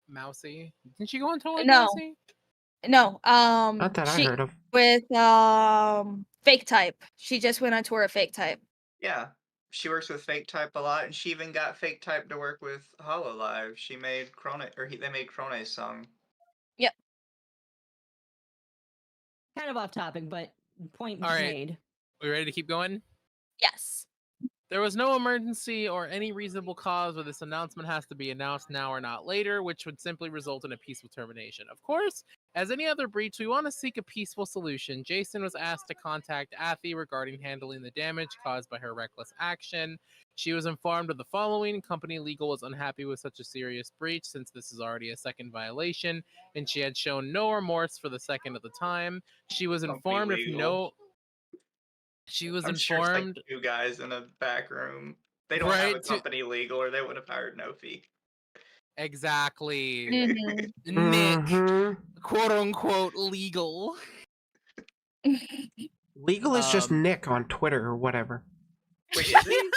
Mousy. Didn't she go on tour with no. Mousy? No, Not that I she heard of. with Fake Type. She just went on tour with Fake Type. Yeah, she works with Fake Type a lot, and she even got Fake Type to work with Hololive. She made they made Krone's song. Yep. Kind of off topic, but point All right. made. We ready to keep going? Yes. There was no emergency or any reasonable cause where this announcement has to be announced now or not later, which would simply result in a peaceful termination. Of course, as any other breach, we want to seek a peaceful solution. Jason was asked to contact Athy regarding handling the damage caused by her reckless action. She was informed of the following. Company legal was unhappy with such a serious breach since this is already a second violation, and she had shown no remorse for the second at the time. She was informed if no... She was I'm sure it's like informed... 2 guys in a back room. They don't have a Right, company legal, or they would have hired Nofi. Exactly. Mhm. Nick, Mhm. quote unquote, legal. Legal is just Um, Nick on Twitter or whatever. Wait, is he?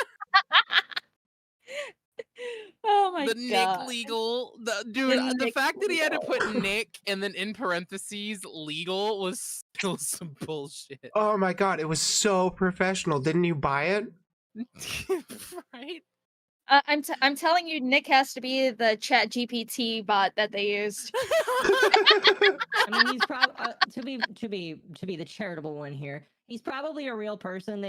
Oh my The god. Nick legal. Dude, the Nick fact that he had to put legal. Nick and then in parentheses legal was still some bullshit. Oh my god, it was so professional. Didn't you buy it? Right? I'm telling you, Nick has to be the Chat GPT bot that they used. I mean, he's probably to be the charitable one here. He's probably a real person.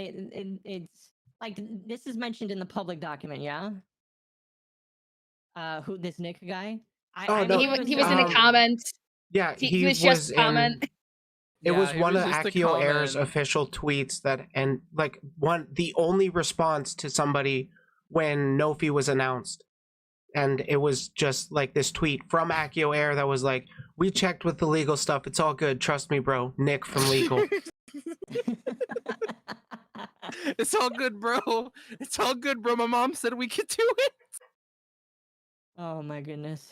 It's like this is mentioned in the public document, yeah. Who this Nick guy? Oh, no, He was in the comments. Yeah, He was just a comment. It Yeah, was he one was of just a AkioAIR's comment. official tweets that, and like the only response to somebody when Nofi was announced. And it was just like this tweet from AkioAIR that was like, "We checked with the legal stuff. It's all good. Trust me, bro. Nick from legal." It's all good, bro. It's all good, bro. My mom said we could do it. Oh my goodness.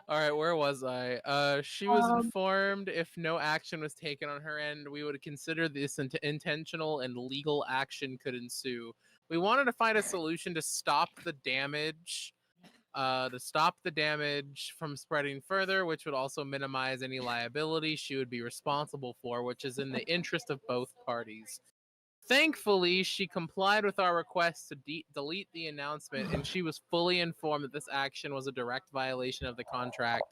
All right, where was I? She was informed if no action was taken on her end, we would consider this intentional and legal action could ensue. We wanted to find a solution to stop the damage, from spreading further, which would also minimize any liability she would be responsible for, which is in the interest of both parties. Thankfully, she complied with our request to delete the announcement, and she was fully informed that this action was a direct violation of the contract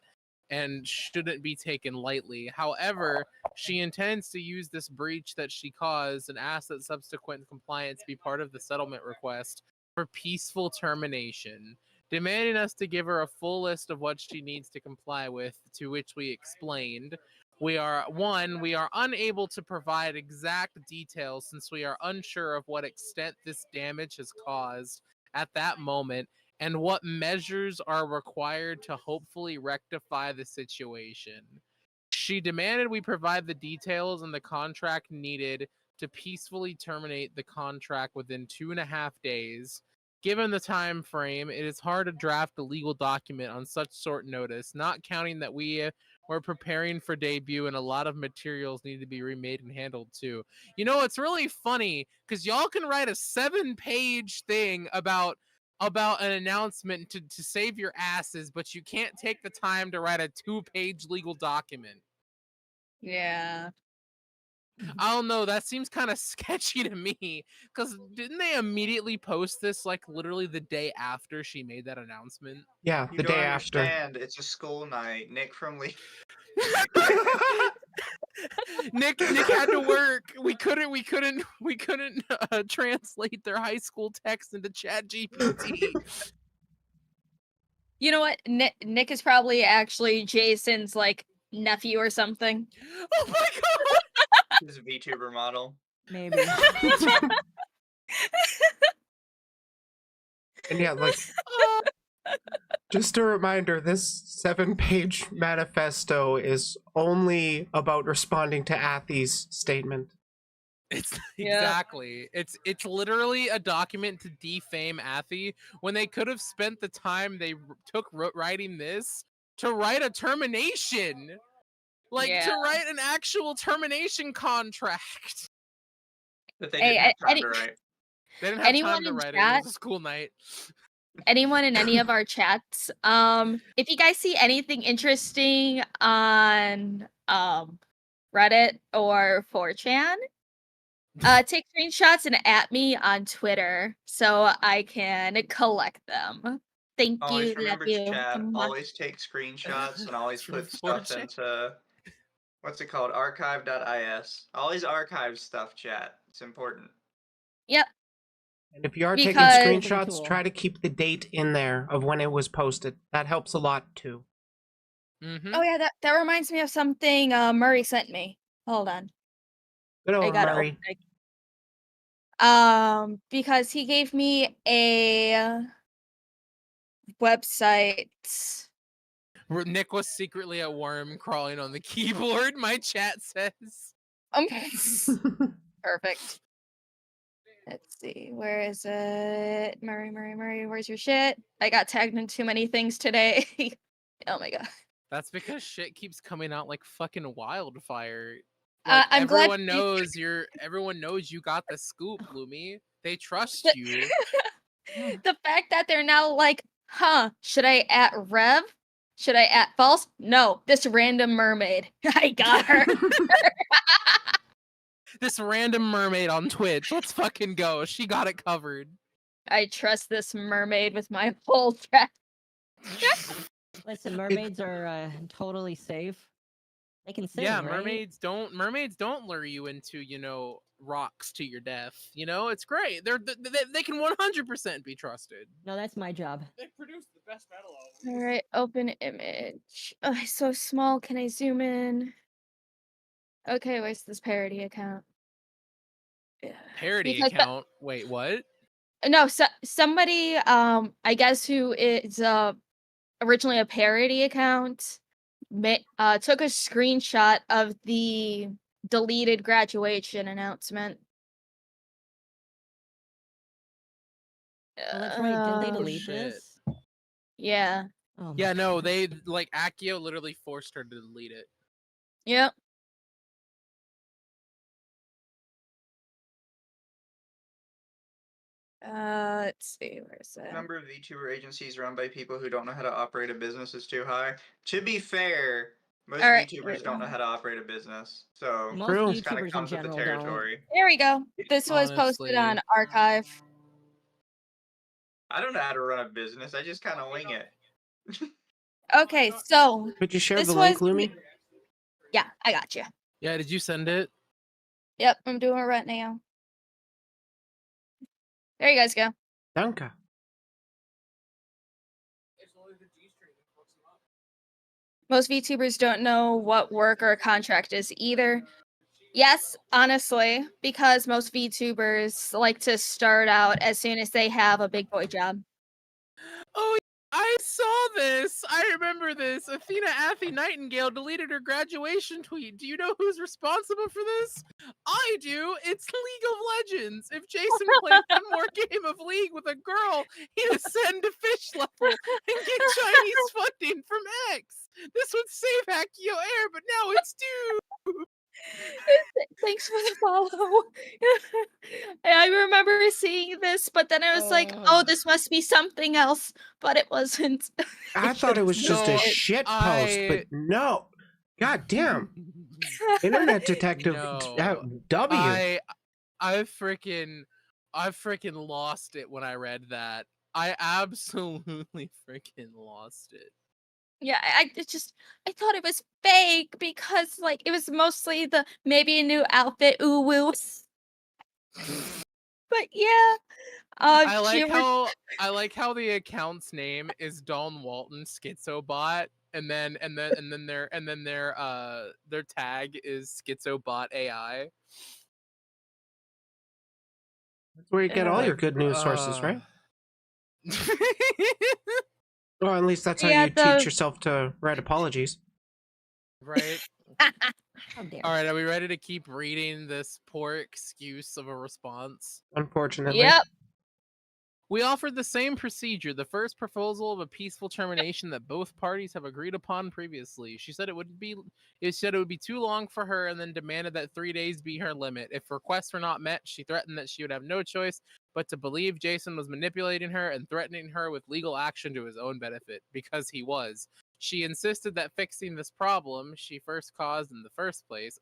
and shouldn't be taken lightly. However, she intends to use this breach that she caused and asks that subsequent compliance be part of the settlement request for peaceful termination, demanding us to give her a full list of what she needs to comply with, to which we explained. We are unable to provide exact details since we are unsure of what extent this damage has caused at that moment and what measures are required to hopefully rectify the situation. She demanded we provide the details and the contract needed to peacefully terminate the contract within 2.5 days. Given the time frame, it is hard to draft a legal document on such short notice, not counting that we're preparing for debut and a lot of materials need to be remade and handled too. You know, it's really funny because y'all can write a 7-page thing about an announcement to save your asses, but you can't take the time to write a 2-page legal document. Yeah. I don't know. That seems kind of sketchy to me. Because didn't they immediately post this like literally the day after she made that announcement? Yeah, You the don't day after. understand. It's a school night. Nick from Lee. Nick had to work. We couldn't translate their high school text into Chat GPT. You know what? Nick is probably actually Jason's like nephew or something. Oh my god! His VTuber model. Maybe. And yeah, like, just a reminder, this 7-page manifesto is only about responding to Athy's statement. It's exactly. It's literally a document to defame Athy when they could have spent the time they took writing this to write a termination. Like to write an actual termination contract. But they didn't have time to write. They didn't have anyone time to in write it. chat? It was a school night. Anyone in any of our chats, if you guys see anything interesting on Reddit or 4chan, take screenshots and at me on Twitter so I can collect them. Thank Always you, remember, nephew. chat. Always take screenshots and always put stuff into what's it called? Archive.is. Always archive stuff, chat. It's important. Yep. And if you are taking Because- screenshots, try to keep the date in there of when it was posted. That helps a lot too. Oh yeah, that reminds me of something Murray sent me. Hold on. Good old I gotta Murray. open it. Because he gave me a website. Nick was secretly a worm crawling on the keyboard, my chat says. Perfect. Let's see, where is it? Murray, where's your shit? I got tagged in too many things today. Oh my god. That's because shit keeps coming out like fucking wildfire. I'm glad everyone knows you got the scoop, Lumi. They trust you. The fact that they're now like, should I at Rev? Should I at False? No, this random mermaid. I got her. This random mermaid on Twitch. Let's fucking go. She got it covered. I trust this mermaid with my whole chest. Listen, mermaids are totally safe. They can sing, Yeah, right? mermaids don't lure you into, rocks to your death. It's great. They can 100% be trusted. No, that's my job. They produce the best battle albums. All right, open image. Oh, it's so small. Can I zoom in? Okay, where's this parody account? Parody Because account? Wait, what? No, somebody, I guess who is originally a parody account, took a screenshot of the deleted graduation announcement. Oh, that's right. Did they delete this? Yeah. Oh my Yeah, no, they Akio literally forced her to delete it. Yep. Let's see, where is it? Number of VTuber agencies run by people who don't know how to operate a business is too high. To be fair, most VTubers don't know how to operate a business, so Most it kind VTubers of in comes with the general don't. territory. There we go. This was posted on Archive. I don't know how to run a business. I just kind of wing it. Okay, so Could you share this the link, was Lumi? Yeah, I got you. Yeah, did you send it? Yep, I'm doing it right now. There you guys go. Danke. Most VTubers don't know what work or a contract is either. Yes, honestly, because most VTubers like to start out as soon as they have a big boy job. Oh, I saw this. I remember this. Athena Athy Nightingale deleted her graduation tweet. Do you know who's responsible for this? I do. It's League of Legends. If Jason played one more game of League with a girl, he'd ascend to fish level and get Chinese funding from X. This would save AkioAIR, but now it's due. Thanks for the follow. I remember seeing this, but then I was like, oh, this must be something else, but it wasn't. I thought it was just a shit post, but no. God damn. Internet detective No, W. I freaking lost it when I read that. I absolutely freaking lost it. Yeah, I thought it was fake because like it was mostly the maybe a new outfit, ooh woo. But yeah, I like Jimmer, how the account's name is Dawn Walton Schizobot, and their tag is Schizobot AI. That's where you get all your Like, good news sources, right? Or at least that's how yeah, you teach the yourself to write apologies. right? How dare. All right, are we ready to keep reading this poor excuse of a response? Unfortunately. yep. We offered the same procedure, the first proposal of a peaceful termination that both parties have agreed upon previously. She said it would be too long for her and then demanded that 3 days be her limit. If requests were not met, she threatened that she would have no choice but to believe Jason was manipulating her and threatening her with legal action to his own benefit, because he was. She insisted that fixing this problem she first caused in the first place.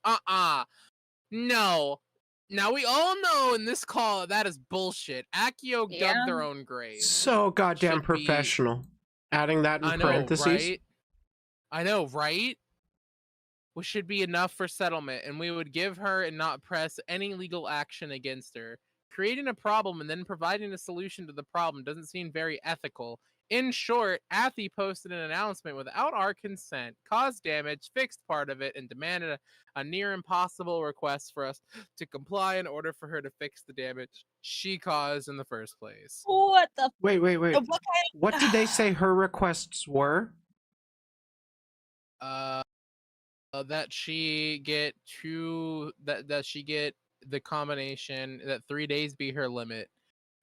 No. Now we all know in this call that is bullshit. Akio dug Yeah. their own grave. So goddamn Should be. professional. Adding that in I know, parentheses. right? I know, right? Which should be enough for settlement, and we would give her and not press any legal action against her. Creating a problem and then providing a solution to the problem doesn't seem very ethical. In short, Athy posted an announcement without our consent, caused damage, fixed part of it, and demanded a near impossible request for us to comply in order for her to fix the damage she caused in the first place. What the? Wait. What kind? What did they say her requests were? That she get that she get the combination, that 3 days be her limit.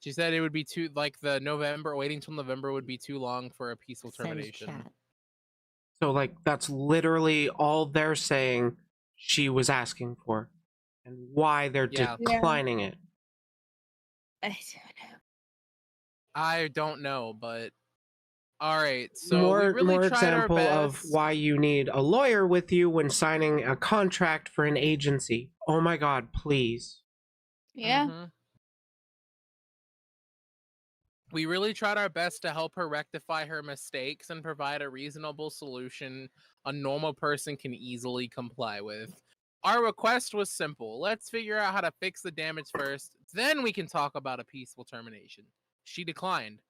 She said it would be too, like, the November, waiting till November would be too long for a peaceful Send termination. chat. So, like, that's literally all they're saying she was asking for, and why they're Yeah. declining it. I don't know. I don't know, but all right. So we More really tried our example of best. why you need a lawyer with you when signing a contract for an agency. Oh my god, please. Yeah. Mhm. We really tried our best to help her rectify her mistakes and provide a reasonable solution a normal person can easily comply with. Our request was simple. Let's figure out how to fix the damage first, then we can talk about a peaceful termination. She declined,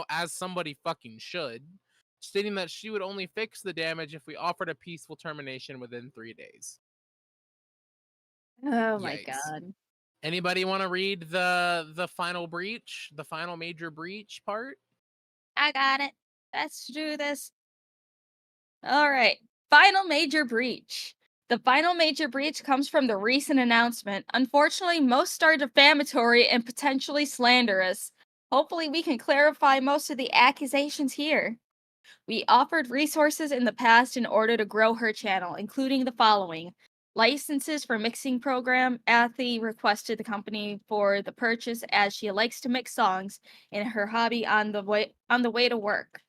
as somebody fucking should, stating that she would only fix the damage if we offered a peaceful termination within 3 days. Oh my Yikes. god. Anybody want to read the final breach, the final major breach part? I got it. Let's do this. All right. Final major breach. The final major breach comes from the recent announcement. Unfortunately, most are defamatory and potentially slanderous. Hopefully, we can clarify most of the accusations here. We offered resources in the past in order to grow her channel, including the following: licenses for mixing program. Athy requested the company for the purchase as she likes to mix songs in her hobby on the way to work.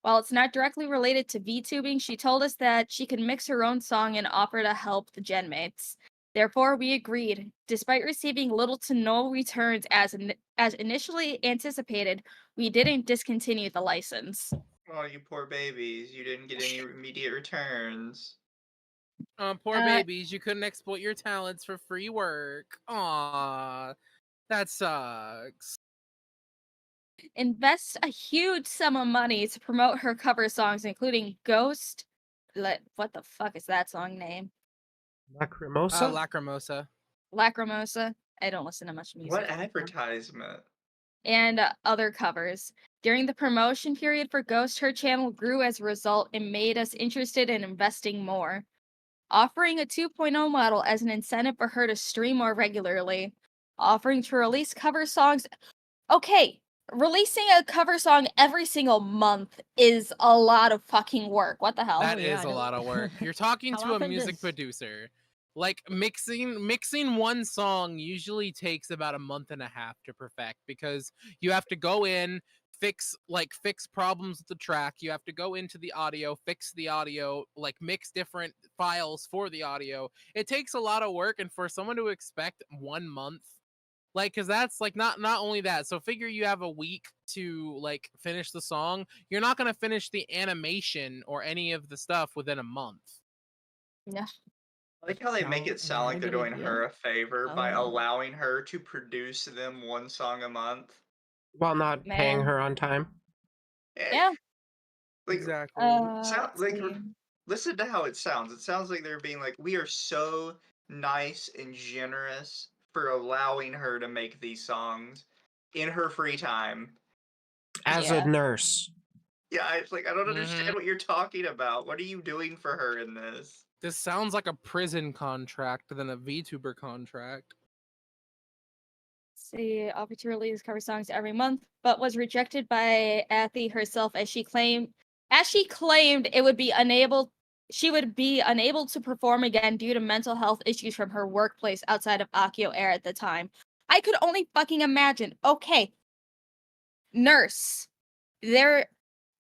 While it's not directly related to Vtubing, she told us that she can mix her own song and offer to help the genmates. Therefore, we agreed. Despite receiving little to no returns as initially anticipated, we didn't discontinue the license. Oh, you poor babies. You didn't get any immediate returns. Poor babies, you couldn't exploit your talents for free work. Aw, that sucks. Invest a huge sum of money to promote her cover songs, including Ghost. What the fuck is that song name? Lacrimosa? Lacrimosa. Lacrimosa. I don't listen to much music. What advertisement? And other covers. During the promotion period for Ghost, her channel grew as a result and made us interested in investing more. Offering a 2.0 model as an incentive for her to stream more regularly. Offering to release cover songs. Okay, releasing a cover song every single month is a lot of fucking work. What the hell? That is a lot of work. You're talking How to a often music does- producer. Like, mixing one song usually takes about a month and a half to perfect, because you have to go in, fix problems with the track. You have to go into the audio, fix the audio, like mix different files for the audio. It takes a lot of work, and for someone to expect 1 month, like, because that's like not only that. So figure you have a week to like finish the song. You're not gonna finish the animation or any of the stuff within a month. Yeah. I like how they make No, it sound like not a they're good doing her idea. a favor by allowing her to produce them one song a month. While not paying Man. her on time. Yeah. Like, Exactly. Let's like see. listen to how it sounds. It sounds like they're being like, we are so nice and generous for allowing her to make these songs in her free time. As a Yeah. nurse. Yeah, it's like I don't Mhm. understand what you're talking about. What are you doing for her in this? This sounds like a prison contract than a VTuber contract. See, offered to release cover songs every month, but was rejected by Athy herself as she claimed it would be unable she would be unable to perform again due to mental health issues from her workplace outside of AkioAIR at the time. I could only fucking imagine. Okay, nurse. There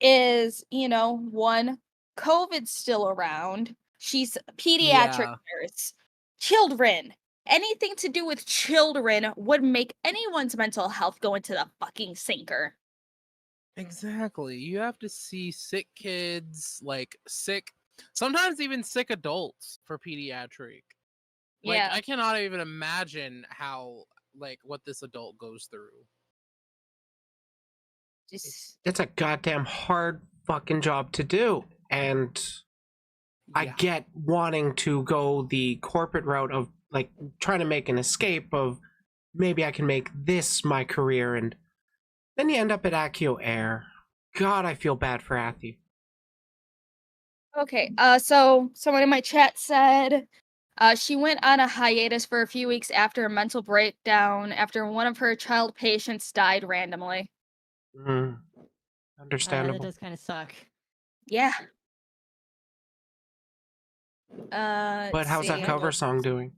is, one, COVID's still around. She's a pediatric Yeah. nurse. Children. Anything to do with children would make anyone's mental health go into the fucking sinker. Exactly. You have to see sick kids, like sometimes even sick adults for pediatric. Like, Yeah. I cannot even imagine how, like, what this adult goes through. It's a goddamn hard fucking job to do. And I get wanting to go the corporate route of like trying to make an escape of maybe I can make this my career, and then you end up at AkioAIR. God, I feel bad for Athy. Okay, so someone in my chat said she went on a hiatus for a few weeks after a mental breakdown after one of her child patients died randomly. Understandable. That does kind of suck. Yeah. But how's that cover song doing?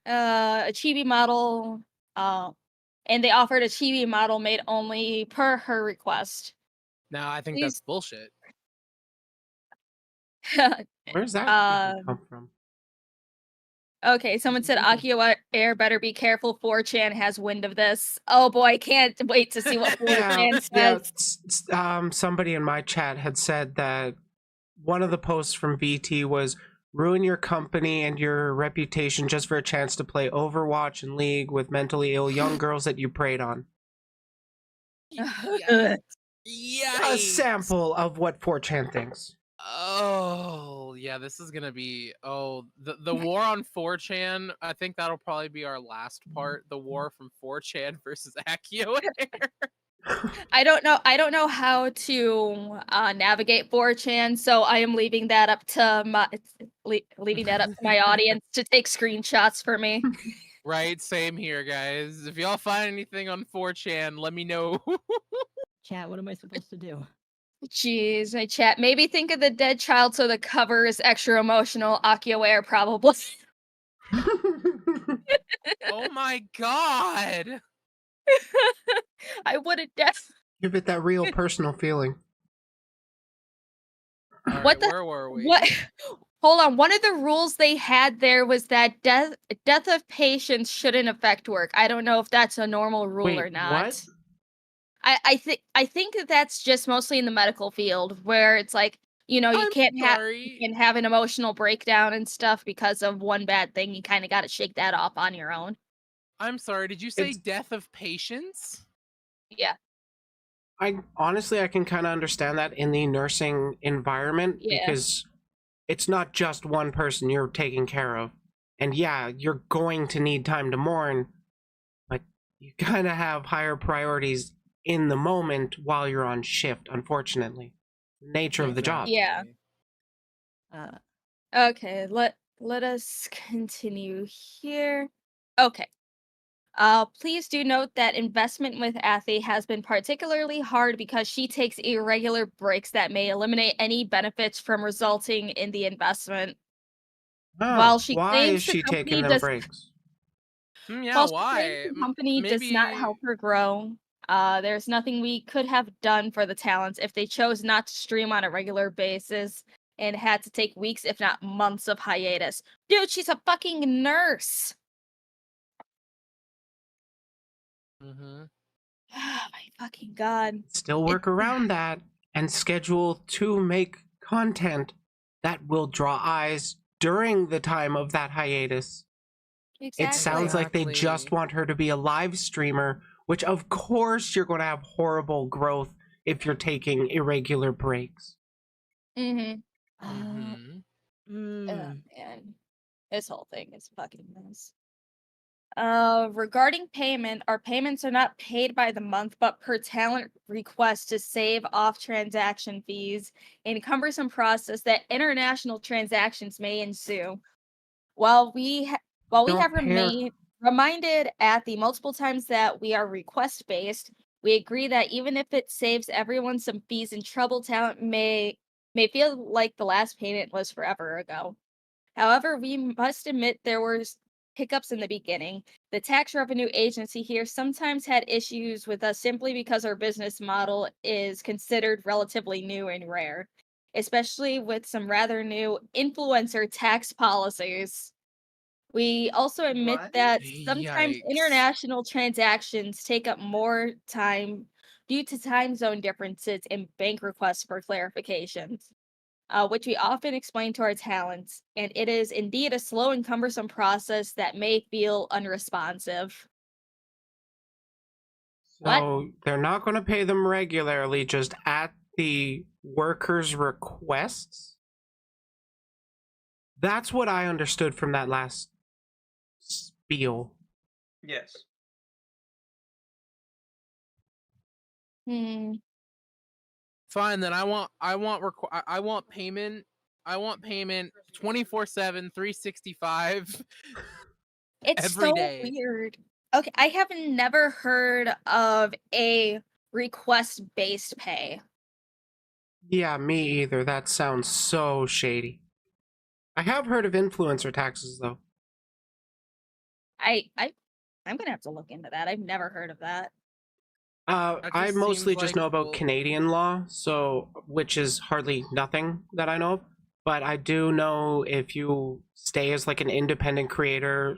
A chibi model, and they offered a chibi model made only per her request. Now, I think Please- that's bullshit. Where's that even come from? Okay, someone said AkioAIR better be careful. 4chan has wind of this. Oh boy, can't wait to see what 4chan says. Somebody in my chat had said that one of the posts from VT was ruin your company and your reputation just for a chance to play Overwatch and League with mentally ill young girls that you preyed on. Yikes. A sample of what 4chan thinks. Oh, yeah, this is gonna be the war on 4chan. I think that'll probably be our last part. The war from 4chan versus AkioAIR. I don't know how to navigate 4chan, so I am leaving that up to my audience to take screenshots for me. Right, same here, guys. If y'all find anything on 4chan, let me know. Chat, what am I supposed to do? Jeez, my chat. Maybe think of the dead child so the cover is extra emotional. AkioAIR probably. Oh my god! I would have definitely. Give it that real personal feeling. What the? Where were we? What? Hold on. One of the rules they had there was that death of patients shouldn't affect work. I don't know if that's a normal rule or not. What? I think that that's just mostly in the medical field where it's like, you can't have an emotional breakdown and stuff because of one bad thing. You kind of got to shake that off on your own. I'm sorry, did you say death of patients? Yeah. I can kind of understand that in the nursing environment because it's not just one person you're taking care of. And yeah, you're going to need time to mourn, but you kind of have higher priorities in the moment while you're on shift, unfortunately. Nature of the job. Yeah. Okay, let us continue here. Okay. Please do note that investment with Athy has been particularly hard because she takes irregular breaks that may eliminate any benefits from resulting in the investment. Oh, While she why claims is she the company taking them does breaks? Yeah, While why? the company does not Maybe help her grow, there's nothing we could have done for the talents if they chose not to stream on a regular basis and had to take weeks, if not months, of hiatus. Dude, she's a fucking nurse. Mhm. Oh my fucking god. Still work around that and schedule to make content that will draw eyes during the time of that hiatus. It sounds like they just want her to be a live streamer, which of course you're going to have horrible growth if you're taking irregular breaks. Mm-hmm. Mhm. Oh man. This whole thing is fucking mess. Regarding payment, our payments are not paid by the month, but per talent request to save off transaction fees and cumbersome process that international transactions may ensue. While we while we Don't have pair. reminded at the multiple times that we are request based, we agree that even if it saves everyone some fees and trouble, talent may feel like the last payment was forever ago. However, we must admit there were hiccups in the beginning. The tax revenue agency here sometimes had issues with us simply because our business model is considered relatively new and rare, especially with some rather new influencer tax policies. We also admit What? that sometimes Yikes. international transactions take up more time due to time zone differences and bank requests for clarifications, which we often explain to our talents, and it is indeed a slow and cumbersome process that may feel unresponsive. What? So they're not going to pay them regularly, just at the workers' requests. That's what I understood from that last spiel. Yes. Hmm. Fine, then I want payment. I want payment 24/7, 365 It's every so day. weird. Okay, I have never heard of a request-based pay. Yeah, me either. That sounds so shady. I have heard of influencer taxes, though. I I'm gonna have to look into that. I've never heard of that. That I just mostly seems just like, know about well, Canadian law, so which is hardly nothing that I know of. But I do know if you stay as like an independent creator,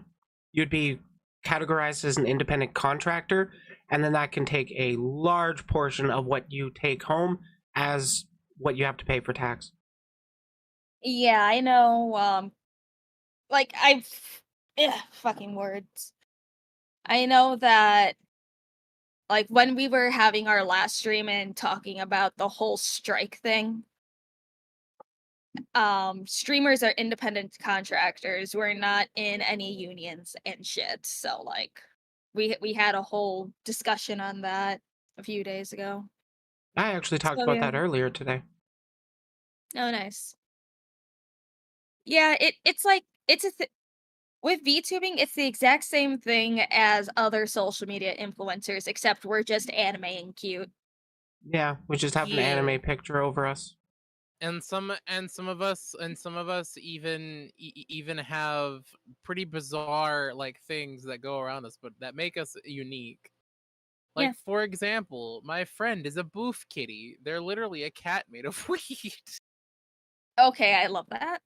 you'd be categorized as an independent contractor, and then that can take a large portion of what you take home as what you have to pay for tax. Yeah, I know. Like I've, fucking words. I know that like when we were having our last stream and talking about the whole strike thing, streamers are independent contractors. We're not in any unions and shit. So like we had a whole discussion on that a few days ago. I actually talked So about yeah. that earlier today. Oh nice. Yeah, it's like with VTubing, it's the exact same thing as other social media influencers, except we're just anime and cute. Yeah, we just have an yeah. anime picture over us. And some of us even have pretty bizarre like things that go around us, but that make us unique. Yeah. Like, for example, my friend is a boof kitty. They're literally a cat made of weed. Okay, I love that.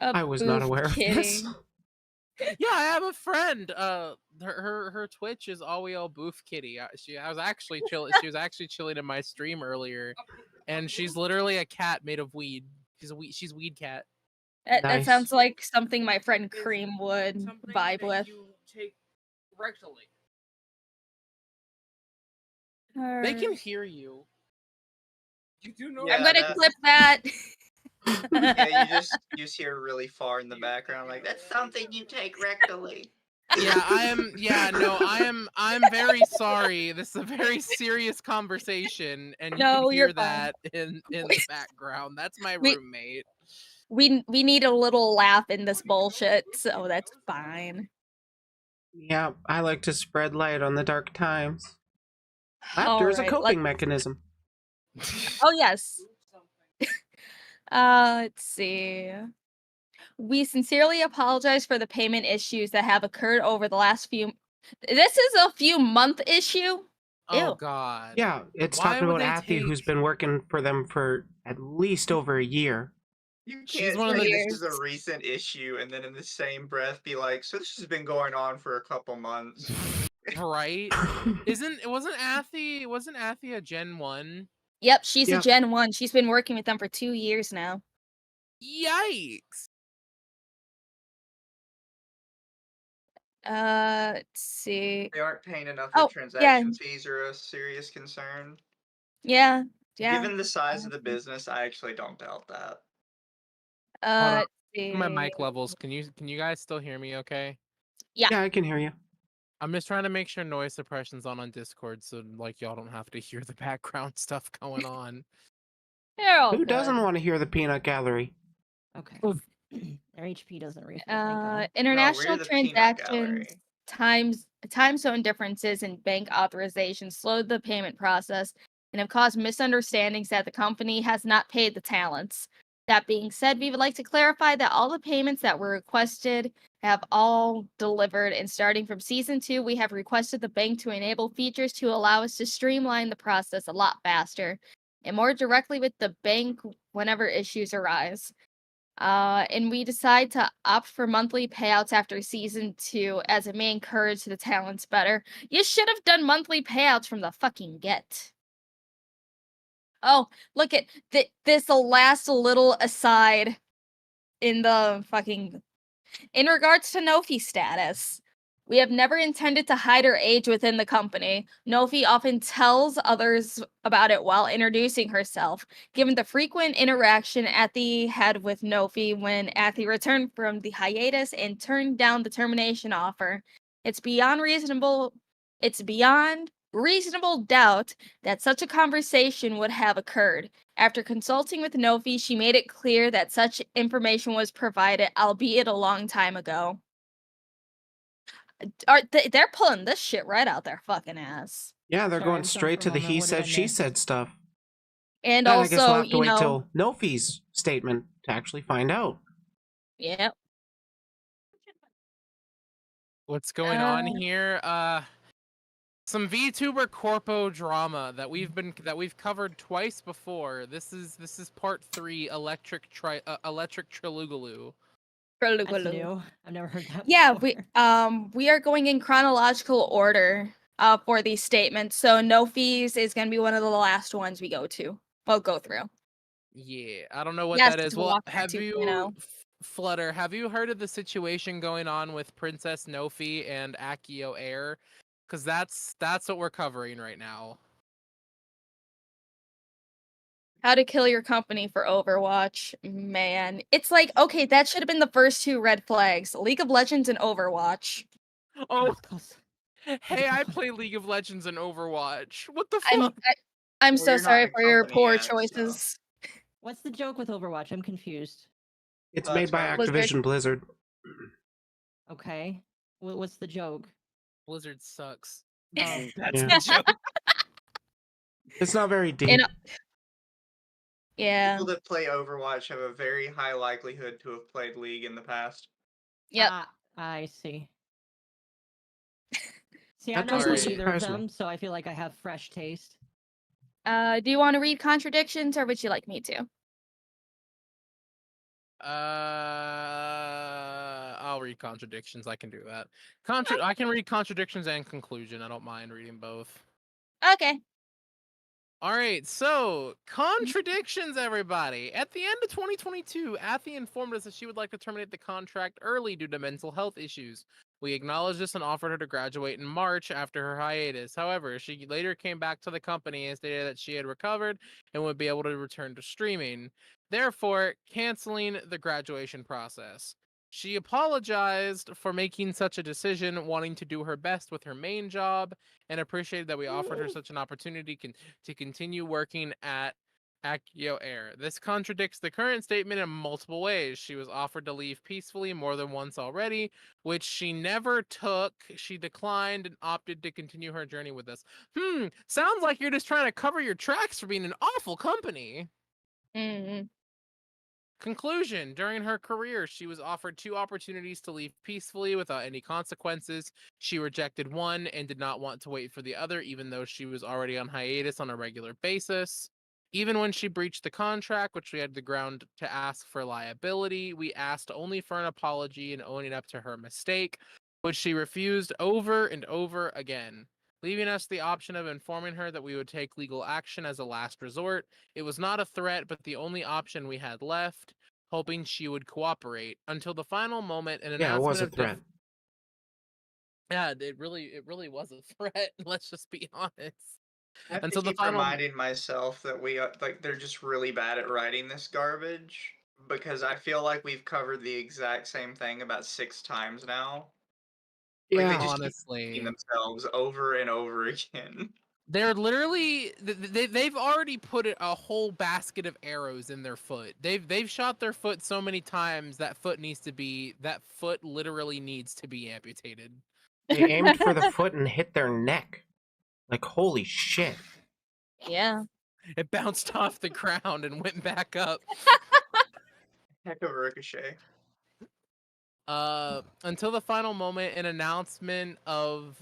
A I was not boof aware of this. kitty. Yeah, I have a friend. Her Twitch is Alweo Boof Kitty. She was actually chilling in my stream earlier, and she's literally a cat made of weed. She's weed cat. That Nice. sounds like something my friend Cream would vibe with. You take rectally. They Her- can hear you. You do know I'm Yeah, gonna that. clip that. Yeah, you just hear really far in the background, like that's something you take rectally. Yeah, I am. Yeah, no, I am. I'm very sorry. This is a very serious conversation, and you can No, you're hear fine. that in the background. That's my We roommate. we need a little laugh in this bullshit, so that's fine. Yeah, I like to spread light on the dark times. All Laughter is a right, coping mechanism. Oh yes. Let's see. We sincerely apologize for the payment issues that have occurred over the last few. This is a few month issue. Oh Ew. God. Yeah, it's Why talking would about they Athy, who's take- been working for them for at least over a year. You She's can't one of say the- this is a recent issue and then in the same breath be like, so this has been going on for a couple months. Right? Wasn't Athy a Gen 1? Yep, she's a Yep. Gen 1. She's been working with them for 2 years now. Yikes. Let's see. They aren't paying enough Oh, in yeah. transaction fees are a serious concern. Yeah. Yeah. Given the size of the business, I actually don't doubt that. Hold on. Let's see. My mic levels. Can you guys still hear me okay? Yeah. Yeah, I can hear you. I'm just trying to make sure noise suppression's on Discord so like y'all don't have to hear the background stuff going on. They're all Who good. doesn't want to hear the peanut gallery? Okay. Their HP doesn't refill. Thank God. International No, we're the peanut gallery. transactions, time zone differences in bank authorizations slowed the payment process and have caused misunderstandings that the company has not paid the talents. That being said, we would like to clarify that all the payments that were requested have all delivered, and starting from season 2, we have requested the bank to enable features to allow us to streamline the process a lot faster and more directly with the bank whenever issues arise. And we decide to opt for monthly payouts after season 2 as it may encourage the talents better. You should have done monthly payouts from the fucking get. Oh, look at this last little aside in the fucking. In regards to Nofi's status, we have never intended to hide her age within the company. Nofi often tells others about it while introducing herself. Given the frequent interaction Athy had with Nofi when Athy returned from the hiatus and turned down the termination offer, it's beyond reasonable doubt that such a conversation would have occurred. After consulting with Nofi, she made it clear that such information was provided, albeit a long time ago. They're pulling this shit right out their fucking ass. Yeah, they're Sorry, going I'm gone straight for a to the moment. he What did said, I she miss? said stuff. And I guess we'll also, have to you wait know, till Nofi's statement to actually find out. yep. What's going on here? Some VTuber corpo drama that we've covered twice before. This is part 3, Electric Trilugaloo. That's new. I've never heard that. Yeah, before. we are going in chronological order for these statements. So no fees is gonna be one of the last ones we go through. Yeah, I don't know what Yes, that it's is. Well, Walkthrough have 2.0. you Flutter, have you heard of the situation going on with Princess Nofi and AkioAIR? Because that's what we're covering right now. How to kill your company for Overwatch. Man, it's like, okay, that should have been the first 2 red flags. League of Legends and Overwatch. Oh, hey, I play League of Legends and Overwatch. What the I'm fuck? I'm Well, so you're not sorry in a for your company poor yet, so- choices. What's the joke with Overwatch? I'm confused. It's made by Activision Blizzard. Okay. What's the joke? Blizzard sucks. Oh. That's Yeah. the joke. It's not very deep. And, yeah. People that play Overwatch have a very high likelihood to have played League in the past. Yep. I see. See, That I've not doesn't played either of surprise me. them, so I feel like I have fresh taste. Do you want to read contradictions or would you like me to? I'll read contradictions. I can do that. I can read contradictions and conclusion. I don't mind reading both. Okay. All right, so contradictions, everybody. At the end of 2022, Athy informed us that she would like to terminate the contract early due to mental health issues. We acknowledged this and offered her to graduate in March after her hiatus. However, she later came back to the company and stated that she had recovered and would be able to return to streaming, therefore canceling the graduation process. She apologized for making such a decision, wanting to do her best with her main job, and appreciated that we offered her such an opportunity to continue working at AkioAIR. This contradicts the current statement in multiple ways. She was offered to leave peacefully more than once already, which she never took. She declined and opted to continue her journey with us. Sounds like you're just trying to cover your tracks for being an awful company. Mm-hmm. Conclusion: during her career, she was offered 2 opportunities to leave peacefully without any consequences. She rejected one and did not want to wait for the other, even though she was already on hiatus on a regular basis. Even when she breached the contract, which we had the ground to ask for liability, we asked only for an apology and owning up to her mistake, which she refused over and over again, leaving us the option of informing her that we would take legal action as a last resort. It was not a threat, but the only option we had left, hoping she would cooperate until the final moment. An Yeah, it was announcement a of threat. yeah, it really was a threat. Let's just be honest. I have to Until the keep final. reminding myself that we like they're just really bad at writing this garbage because I feel like we've covered the exact same thing about 6 times now. Like they Yeah. just keep repeating Honestly, themselves over and over again. they're literally they've already put a whole basket of arrows in their foot. They've shot their foot so many times that foot literally needs to be amputated. They aimed for the foot and hit their neck. Like, holy shit. Yeah. It bounced off the ground and went back up. Heck of a ricochet. Until the final moment, an announcement of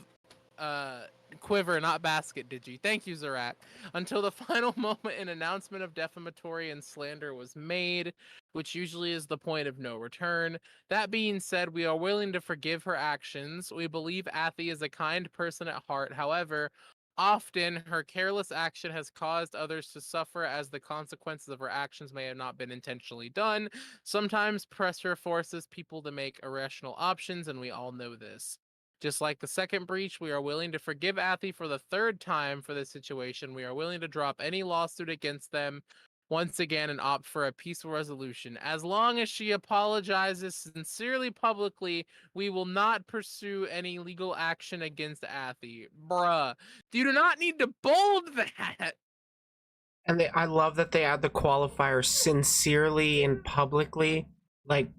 quiver, not basket, digi. Thank you, Zarak. Until the final moment, an announcement of defamatory and slander was made, which usually is the point of no return. That being said, we are willing to forgive her actions. We believe Athi is a kind person at heart. However, often her careless action has caused others to suffer, as the consequences of her actions may have not been intentionally done. Sometimes pressure forces people to make irrational options, and we all know this. Just like the second breach, we are willing to forgive Athi for the 3rd time for this situation. We are willing to drop any lawsuit against them once again and opt for a peaceful resolution. As long as she apologizes sincerely publicly, we will not pursue any legal action against Athi. Bruh. You do not need to bold that. And I love that they add the qualifier sincerely and publicly. Like,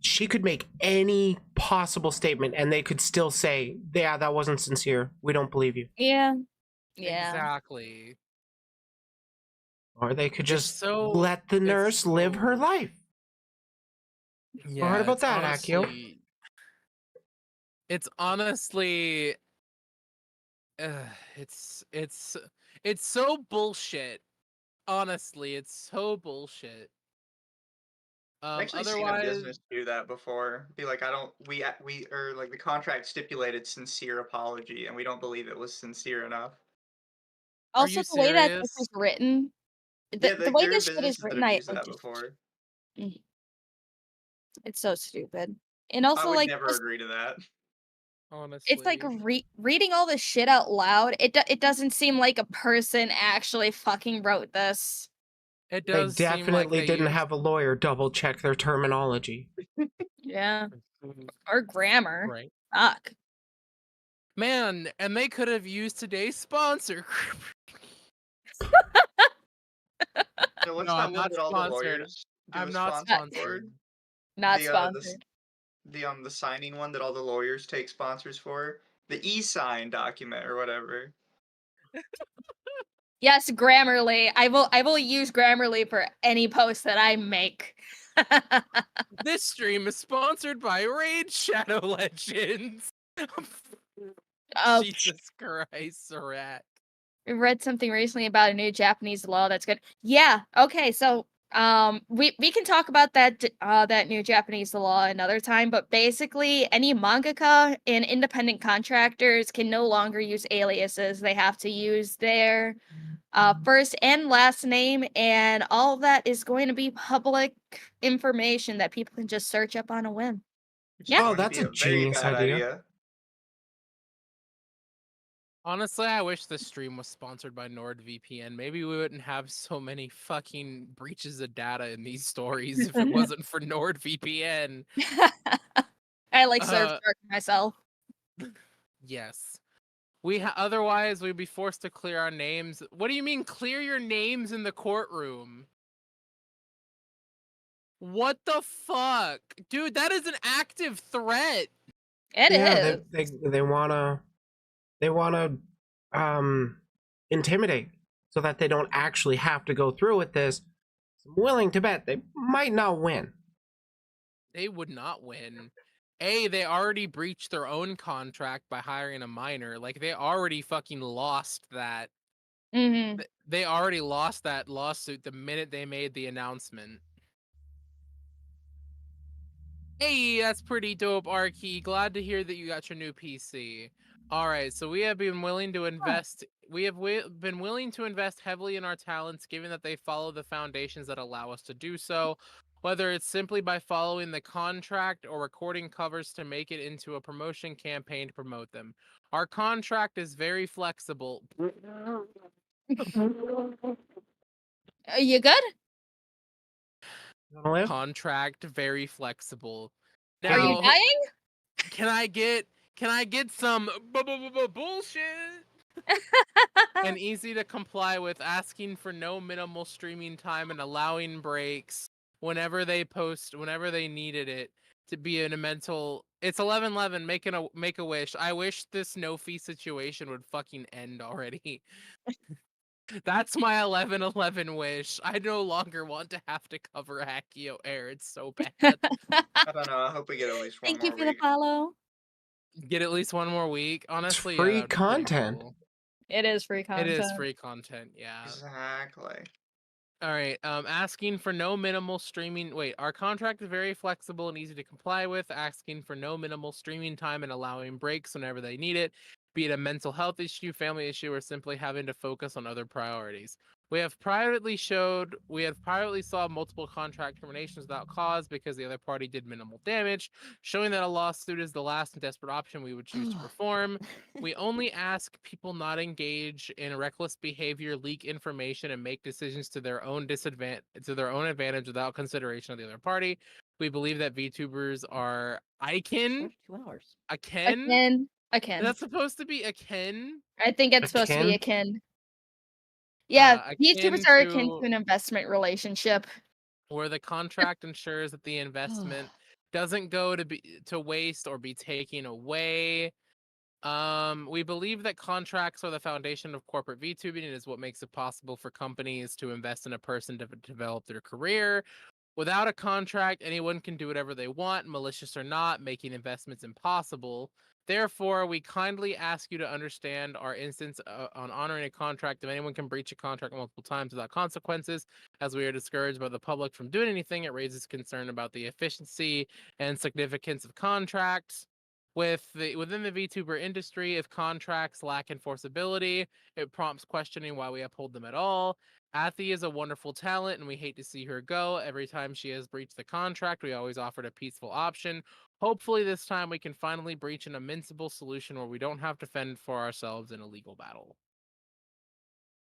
she could make any possible statement and they could still say, yeah, that wasn't sincere. We don't believe you. Yeah. Yeah. Exactly. Or they could just so- let the nurse live her life. Yeah, What about it's that, Akio? honestly, it's honestly, it's so bullshit. Honestly, it's so bullshit. I've actually seen a business do that before. Be like, I don't, we or like the contract stipulated sincere apology, and we don't believe it was sincere enough. Also, you the way that this serious? is written, Yeah, the way there are this shit is businesses that written, have I used that before. it's so stupid. And I also, would like, never just, agree to that. Honestly, it's like reading all this shit out loud. It doesn't seem like a person actually fucking wrote this. it They does seem like definitely they didn't used- have a lawyer double check their terminology. Yeah. Or grammar. Right. Fuck. Man, and they could have used today's sponsor. So what's No, that I'm one not that all the sponsored. lawyers do I'm a not sponsor for? sponsored. Not the sponsored. The signing one that all the lawyers take sponsors for, the e-sign document or whatever. Yes, Grammarly. I will use Grammarly for any post that I make. This stream is sponsored by Raid Shadow Legends. Oh, Jesus Christ, Rat. I read something recently about a new Japanese law that's good. Yeah, okay, so we can talk about that that new Japanese law another time, but basically any mangaka and independent contractors can no longer use aliases. They have to use their first and last name, and all of that is going to be public information that people can just search up on a whim. Which is Yeah. Oh, going to that's be a a very genius bad idea. Honestly, I wish this stream was sponsored by NordVPN. Maybe we wouldn't have so many fucking breaches of data in these stories if it wasn't for NordVPN. I like Surfshark myself. Yes. Otherwise we'd be forced to clear our names. What do you mean clear your names in the courtroom? What the fuck? Dude, that is an active threat. It is. They wanna intimidate so that they don't actually have to go through with this. I'm willing to bet they might not win. They would not win. They already breached their own contract by hiring a minor. Like, they already fucking lost that. Mm-hmm. They already lost that lawsuit the minute they made the announcement. Hey, that's pretty dope, Arky. Glad to hear that you got your new PC. All right, so we have been willing to invest. We have been willing to invest heavily in our talents, given that they follow the foundations that allow us to do so. Whether it's simply by following the contract or recording covers to make it into a promotion campaign to promote them. Our contract is very flexible. Are you good? Contract very flexible. Are you Now, dying? can I get some bullshit? And easy to comply with, asking for no minimal streaming time and allowing breaks whenever they needed it to be in a mental. It's 11/11. Make a wish. I wish this no fee situation would fucking end already. That's my 11/11 wish. I no longer want to have to cover AkioAIR. It's so bad. I don't know. I hope we get at least one Thank more you for the week. follow. Get at least one more week. Honestly, free yeah, that'd be pretty content. cool. It is free It content. is free content, yeah. Exactly. All right. Asking for no minimal streaming. Wait, our contract is very flexible and easy to comply with. Asking for no minimal streaming time and allowing breaks whenever they need it, be it a mental health issue, family issue, or simply having to focus on other priorities. We have privately saw multiple contract terminations without cause because the other party did minimal damage, showing that a lawsuit is the last and desperate option we would choose to perform. We only ask people not engage in reckless behavior, leak information, and make decisions to their own advantage without consideration of the other party. We believe that VTubers are akin. 2 hours. Akin? Akin. Is that supposed to be akin? I think it's supposed to be akin. Yeah, YouTubers Akin are akin to to an investment relationship. where the contract ensures that the investment doesn't go to waste or be taken away. We believe that contracts are the foundation of corporate VTubing and is what makes it possible for companies to invest in a person to develop their career. Without a contract, anyone can do whatever they want, malicious or not, making investments impossible. Therefore, we kindly ask you to understand our instance on honoring a contract. If anyone can breach a contract multiple times without consequences, as we are discouraged by the public from doing anything, it raises concern about the efficiency and significance of contracts. Within the VTuber industry, if contracts lack enforceability, it prompts questioning why we uphold them at all. Athie is a wonderful talent, and we hate to see her go. Every time she has breached the contract, we always offered a peaceful option. Hopefully, this time we can finally breach an amicable solution where we don't have to fend for ourselves in a legal battle.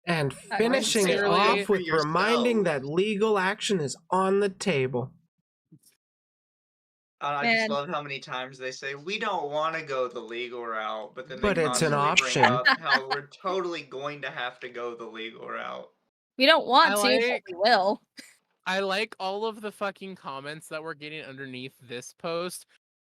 And finishing it off with reminding that legal action is on the table. I just love how many times they say we don't want to go the legal route, but then But they it's an constantly bring option. up how we're totally going to have to go the legal route. We don't want to, but we will. I like all of the fucking comments that we're getting underneath this post.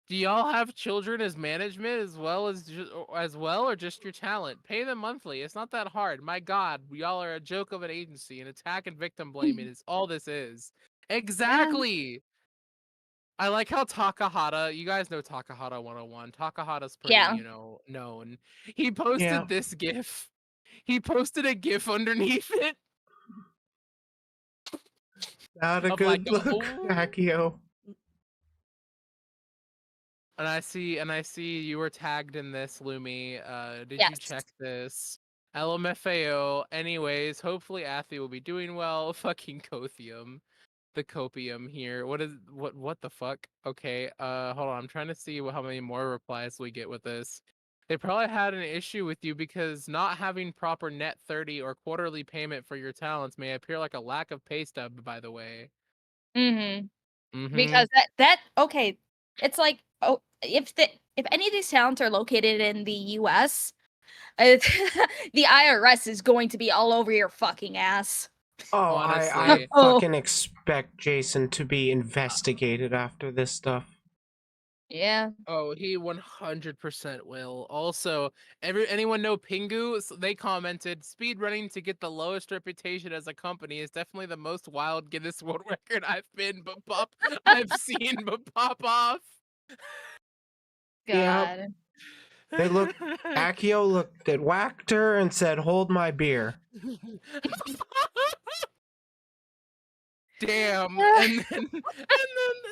Do y'all have children as management as well or just your talent? Pay them monthly. It's not that hard. My God, y'all are a joke of an agency, and attack and victim blaming is all this is. Exactly. I like how Takahata, you guys know Takahata 101. Takahata's pretty, known. He posted this GIF. He posted a GIF underneath it. Not a good look, Akio. And I see you were tagged in this, Lumi. Did you check this? LMFAO. Anyways, hopefully Athie will be doing well. Fucking Kothium. The copium here. What the fuck? Okay, hold on. I'm trying to see how many more replies we get with this. They probably had an issue with you because not having proper net 30 or quarterly payment for your talents may appear like a lack of pay stub, by the way. Because that okay, it's like if any of these talents are located in the US, the IRS is going to be all over your fucking ass. Oh, I fucking expect Jason to be investigated after this stuff. Yeah. Oh, he 100% will. Also, anyone know Pingu? They commented, speed running to get the lowest reputation as a company is definitely the most wild Guinness World Record I've seen, but pop off. God. Yep. They looked. Akio looked at Wactor and said, "Hold my beer." Damn. And then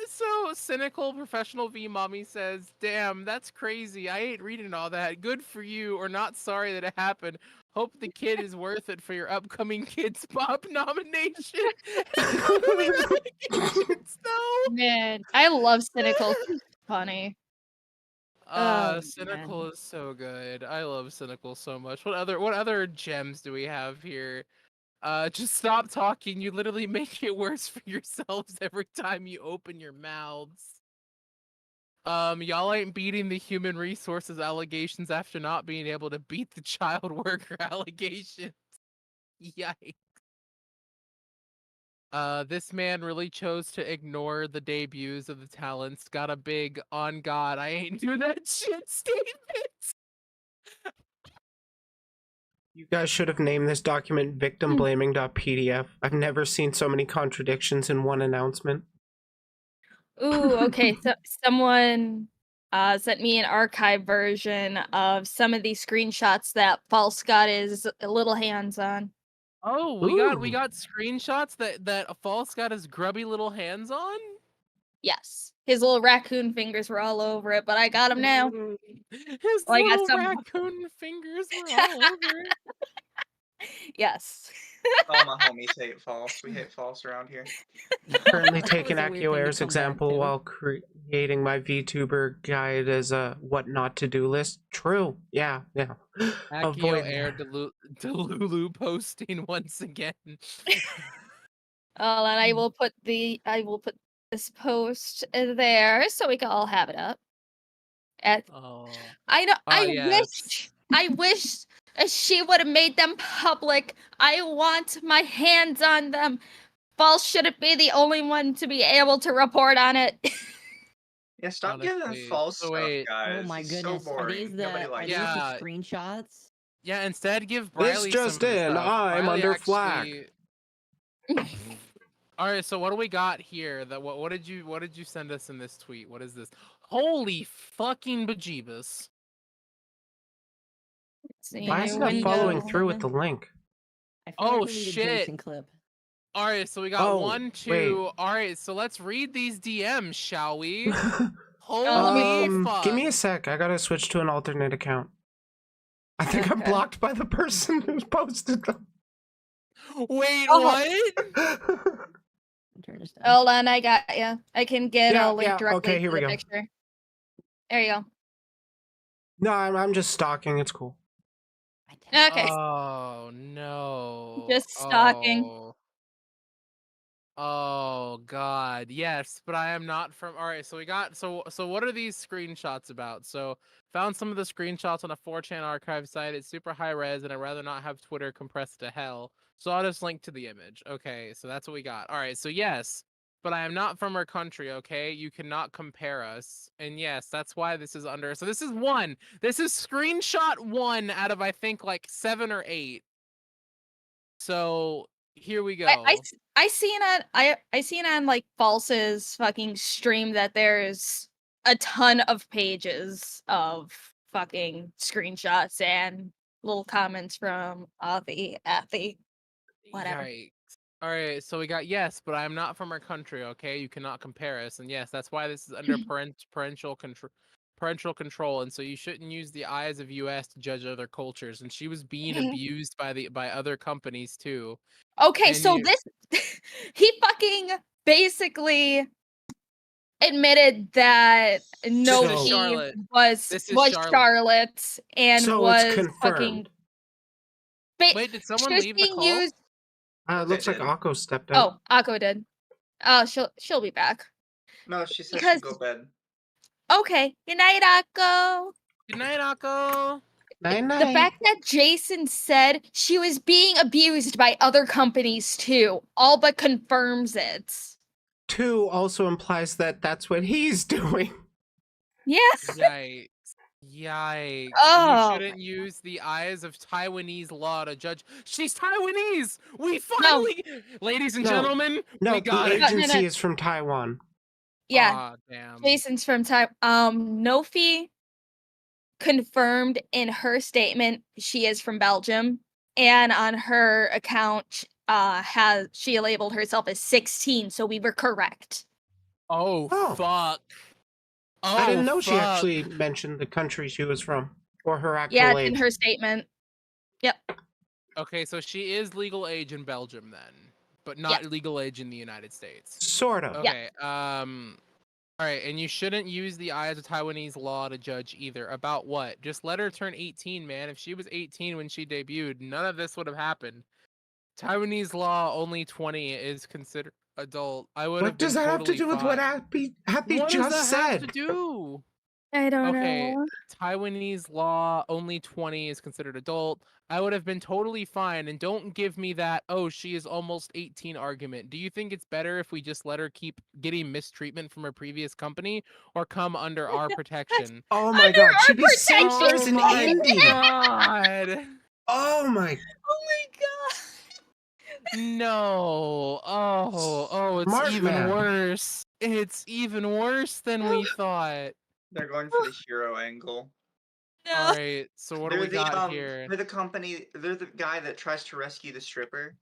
so cynical professional V mommy says, "Damn, that's crazy. I ain't reading all that. Good for you, or not sorry that it happened. Hope the kid is worth it for your upcoming Kids Pop nomination." Comedy relegations, though. Man, I love Cynical. He's funny. Oh, Cynical man. is so good. I love Cynical so much. What other gems do we have here? Just stop talking. You literally make it worse for yourselves every time you open your mouths. Y'all ain't beating the human resources allegations after not being able to beat the child worker allegations. Yikes. This man really chose to ignore the debuts of the talents. Got a big "on God, I ain't do that shit" statement. You guys should have named this document victimblaming.pdf. I've never seen so many contradictions in one announcement. Ooh, okay. So someone sent me an archive version of some of these screenshots that False got his little hands on. Oh, we got screenshots that a false got his grubby little hands on. Yes. His little raccoon fingers were all over it, but I got him now. His Well, I got little some. raccoon fingers were all over it. Yes. All my homies hate false. We hate false around here. Currently That taking was a weird thing to AkioAIR's come back example to. while creating my VTuber guide as a what not to do list. True. Yeah. Avoid AkioAIR Delulu posting once again. Oh, and I will put this post there so we can all have it up. Oh. I know. Yes. I wish she would have made them public. I want my hands on them. False shouldn't be the only one to be able to report on it. Yeah, stop giving Honestly. false So stuff, wait. guys. Oh my He's so goodness. Are these boring. the Nobody likes him. Yeah. screenshots? Yeah, instead give This Briley just some in, stuff. I'm Briley under actually... flag. All right, so what do we got here? What did you send us in this tweet? What is this? Holy fucking bejeebus. Why is it not following through with the link? I feel Oh like we need a shit. Jason clip. All right, so we got Oh, 1, 2. wait. All right, so let's read these DMs, shall we? Holy fuck. Give me a sec. I gotta switch to an alternate account. I think I'm blocked by the person who's posted them. Wait, what? Hold on, I got you. I can get Yeah, a link yeah, directly okay, here to we the go. picture. There you go. No, I'm just stalking. It's cool. Okay. Oh no. Just stalking. Oh god, yes, but I am not from. All right, so we got so what are these screenshots about? So found some of the screenshots on a 4chan archive site. It's super high res, and I'd rather not have Twitter compressed to hell. So I'll just link to the image. Okay, so that's what we got. All right, so yes, but I am not from our country. Okay, you cannot compare us. And yes, that's why this is under. So this is one. This is screenshot 1 out of I think like 7 or 8. So here we go. I seen on like False's fucking stream that there's a ton of pages of fucking screenshots and little comments from Athy, whatever. Yikes. All right, so we got yes, but I'm not from our country. Okay, you cannot compare us, and yes, that's why this is under parental control, and so you shouldn't use the eyes of U.S. to judge other cultures. And she was being abused by other companies too. Okay, And so you- this he fucking basically admitted that no, So- he Charlotte. was This is Charlotte and So was it's confirmed. fucking. Wait, did someone she was leave the being call? used. It looks like Akko stepped out. Oh, Akko did. She'll be back. No, she said Because- she'd go to bed. Okay. Good night, Akko. Good night, Akko. The fact that Jason said she was being abused by other companies too, all but confirms it. 2 also implies that that's what he's doing. Yes. Yikes. Yikes. And you Oh shouldn't use the eyes of Taiwanese law to judge. She's Taiwanese! We no, finally, ladies and No, gentlemen, no, we the got it. no, no, no. agency is from Taiwan. Yeah, Aw, damn. Jason's from Nofi confirmed in her statement she is from Belgium, and on her account, has she labeled herself as 16, so we were correct. Oh, Oh. fuck. Oh, I didn't know she fuck. actually mentioned the country she was from or her Yeah, actual it's in age. her statement. Yep. Okay, so she is legal age in Belgium then, but not Yes. legal age in the United States. Sort of. Yeah. Okay, all right, and you shouldn't use the eyes of Taiwanese law to judge either. About what? Just let her turn 18, man. If she was 18 when she debuted, none of this would have happened. Taiwanese law, only 20 is considered adult. I would What have been does that have to totally do with what fine. Happy What does just that have to said? do? I don't Okay, know. Taiwanese law, only 20 is considered adult. I would have been totally fine. And don't give me that, oh, she is almost 18 argument. Do you think it's better if we just let her keep getting mistreatment from her previous company or come under our protection? Oh my Under god, our she'd be 6 protection. years Oh in my Indy. god. Oh my Oh my god. No. Oh, it's Smart even man. worse. It's even worse than we thought. They're going for the hero angle. No. All right, so what do we got here? They're the company. They're the guy that tries to rescue the stripper.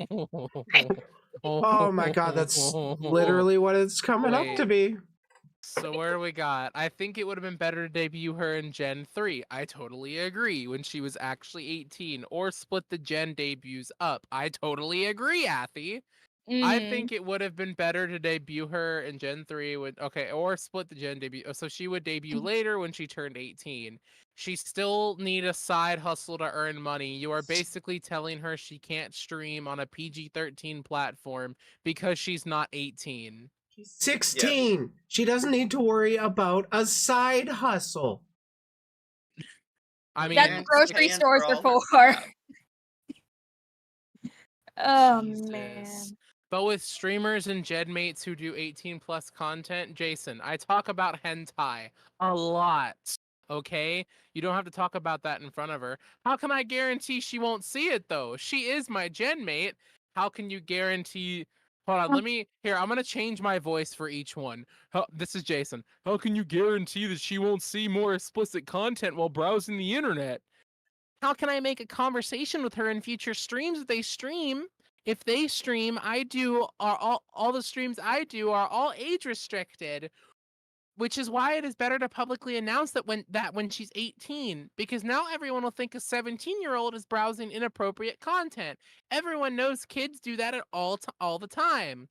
Oh my god, that's literally what it's coming up to Wait. be. So where do we got? I think it would have been better to debut her in Gen 3. I totally agree, when she was actually 18. Or split the Gen debuts up. I totally agree, Athy. I think it would have been better to debut her in Gen 3 when or split the Gen debut. So she would debut later when she turned 18. She still need a side hustle to earn money. You are basically telling her she can't stream on a PG-13 platform because she's not 18. She's 16. She doesn't need to worry about a side hustle. I That's mean, what grocery paying stores for are all her for. crap. Oh Jesus. man. But with streamers and Jedmates who do 18 plus content, Jason, I talk about hentai a lot. Okay? You don't have to talk about that in front of her. How can I guarantee she won't see it though? She is my Genmate. How can you guarantee? Hold on, I'm gonna change my voice for each one. This is Jason. How can you guarantee that she won't see more explicit content while browsing the internet? How can I make a conversation with her in future streams if they stream? If they stream, I do are all the streams I do are all age restricted, which is why it is better to publicly announce that when she's 18, because now everyone will think a 17-year-old is browsing inappropriate content. Everyone knows kids do that at all the time.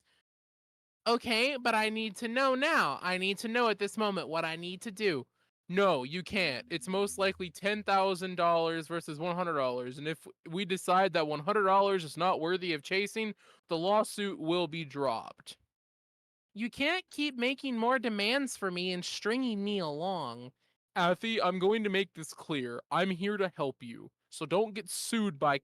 Okay, but I need to know now. I need to know at this moment what I need to do. No, you can't. It's most likely $10,000 versus $100. And if we decide that $100 is not worthy of chasing, the lawsuit will be dropped. You can't keep making more demands for me and stringing me along. Athy, I'm going to make this clear. I'm here to help you. So don't get sued by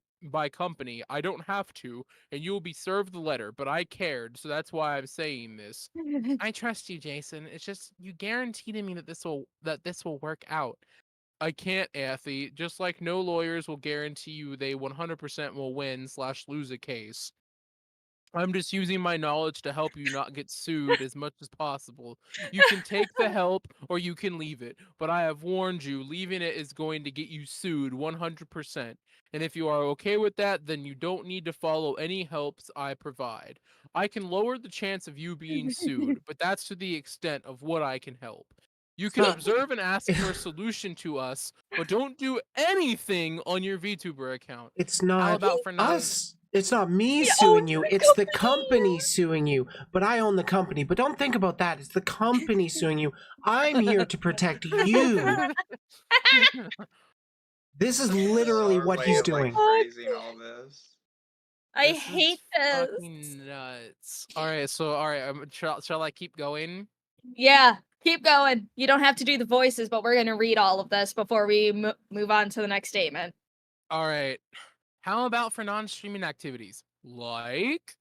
company. I don't have to, and you will be served the letter, but I cared, so that's why I'm saying this. I trust you, Jason. It's just you guarantee to me that this will work out. I can't, Athy. Just like no lawyers will guarantee you they 100% will win/lose a case. I'm just using my knowledge to help you not get sued as much as possible. You can take the help or you can leave it, but I have warned you, leaving it is going to get you sued 100%. And if you are okay with that, then you don't need to follow any helps I provide. I can lower the chance of you being sued, but that's to the extent of what I can help. You can observe and ask for a solution to us, but don't do anything on your VTuber account. It's How not about for non- us. It's not me We suing own you. the It's the company. company suing you. But I own the company. But don't think about that. It's the company suing you. I'm here to protect you. This is literally Our what way he's of like doing. phrasing all this. I This hate is this. fucking nuts. All right, shall I keep going? Yeah, keep going. You don't have to do the voices, but we're gonna read all of this before we move on to the next statement. All right. How about for non-streaming activities? Like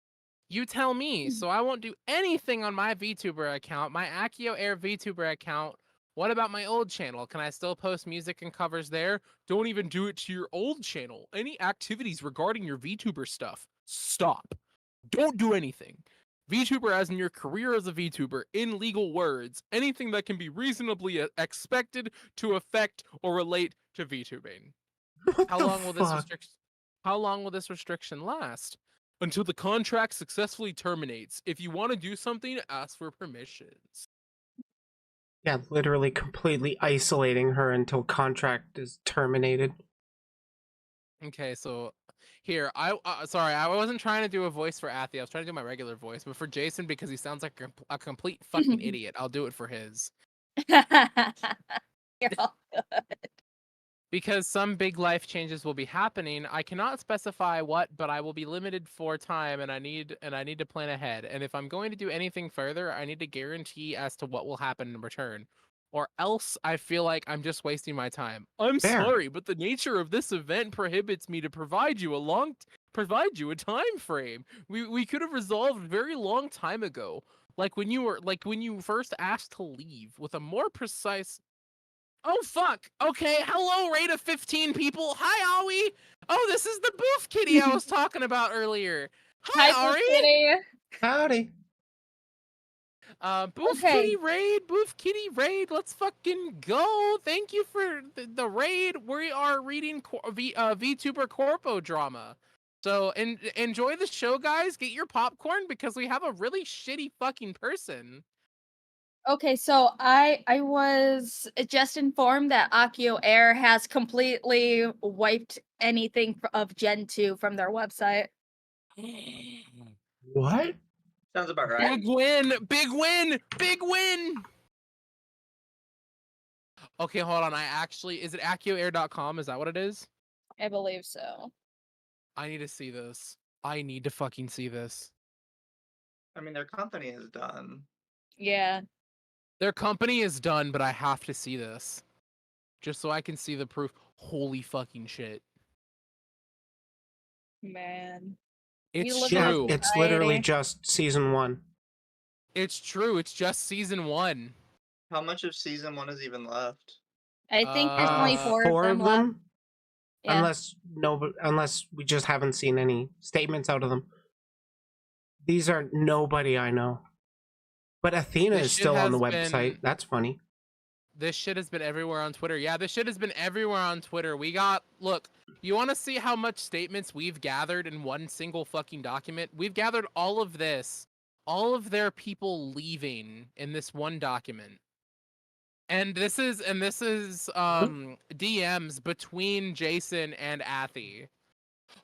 You tell me. So I won't do anything on my VTuber account, my AkioAIR VTuber account. What about my old channel? Can I still post music and covers there? Don't even do it to your old channel. Any activities regarding your VTuber stuff, stop. Don't do anything. VTuber as in your career as a VTuber, in legal words, anything that can be reasonably expected to affect or relate to VTubing. What How the long will this fuck? How long will this restriction last? Until the contract successfully terminates. If you want to do something, ask for permissions. Yeah, literally completely isolating her until contract is terminated. Okay, so here, sorry, I wasn't trying to do a voice for Athy. I was trying to do my regular voice, but for Jason, because he sounds like a complete fucking idiot, I'll do it for his. You're all good. Because some big life changes will be happening. I cannot specify what, but I will be limited for time, and I need to plan ahead. And if I'm going to do anything further, I need to guarantee as to what will happen in return, or else I feel like I'm just wasting my time. I'm Fair. sorry, but the nature of this event prohibits me to provide you a time frame. We could have resolved very long time ago, like when you first asked to leave, with a more precise. Oh fuck! Okay, hello, rate of 15 people. Hi, Aoi. Oh, this is the Boof Kitty I was talking about earlier. Hi, Hi, Ari. Kitty. Howdy. Boof Okay. Kitty raid. Boof Kitty raid. Let's fucking go. Thank you for the raid. We are reading VTuber Corpo drama. So enjoy the show, guys. Get your popcorn because we have a really shitty fucking person. Okay, so I was just informed that AkioAIR has completely wiped anything of Gen 2 from their website. What? Sounds about right. Big win! Big win! Big win! Okay, hold on. Is it AkioAIR.com? Is that what it is? I believe so. I need to see this. I need to fucking see this. I mean, their company is done. Yeah. Their company is done, but I have to see this. Just so I can see the proof. Holy fucking shit. Man. It's live in a true. It's literally society. just season 1. It's true. It's just season 1. How much of season 1 is even left? I think there's only 4 4 of them left. Yeah. Unless we just haven't seen any statements out of them. These are nobody I know. But Athena This is shit still on the has website. been- That's funny. This shit has been everywhere on Twitter. Yeah, this shit has been everywhere on Twitter. Look, you want to see how much statements we've gathered in one single fucking document? We've gathered all of this, all of their people leaving in this one document. And this is DMs between Jason and Athy.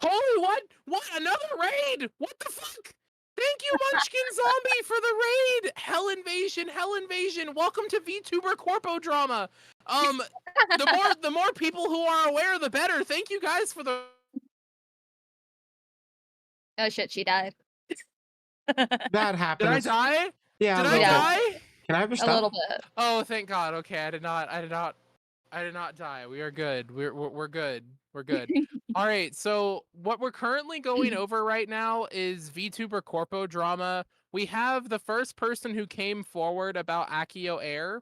Holy what? What? Another raid? What the fuck? Thank you, Munchkin Zombie, for the raid. Hell invasion, hell invasion. Welcome to VTuber Corpo drama. The more people who are aware, the better. Thank you guys for the. Oh shit, she died. That happens. Did I die? Yeah. Did a I little bit. die? Can I have your A stuff? little bit. Oh, thank God. Okay, I did not die. We are good. We're good. We're good. All right. So what we're currently going over right now is VTuber Corpo drama. We have the first person who came forward about AkioAIR,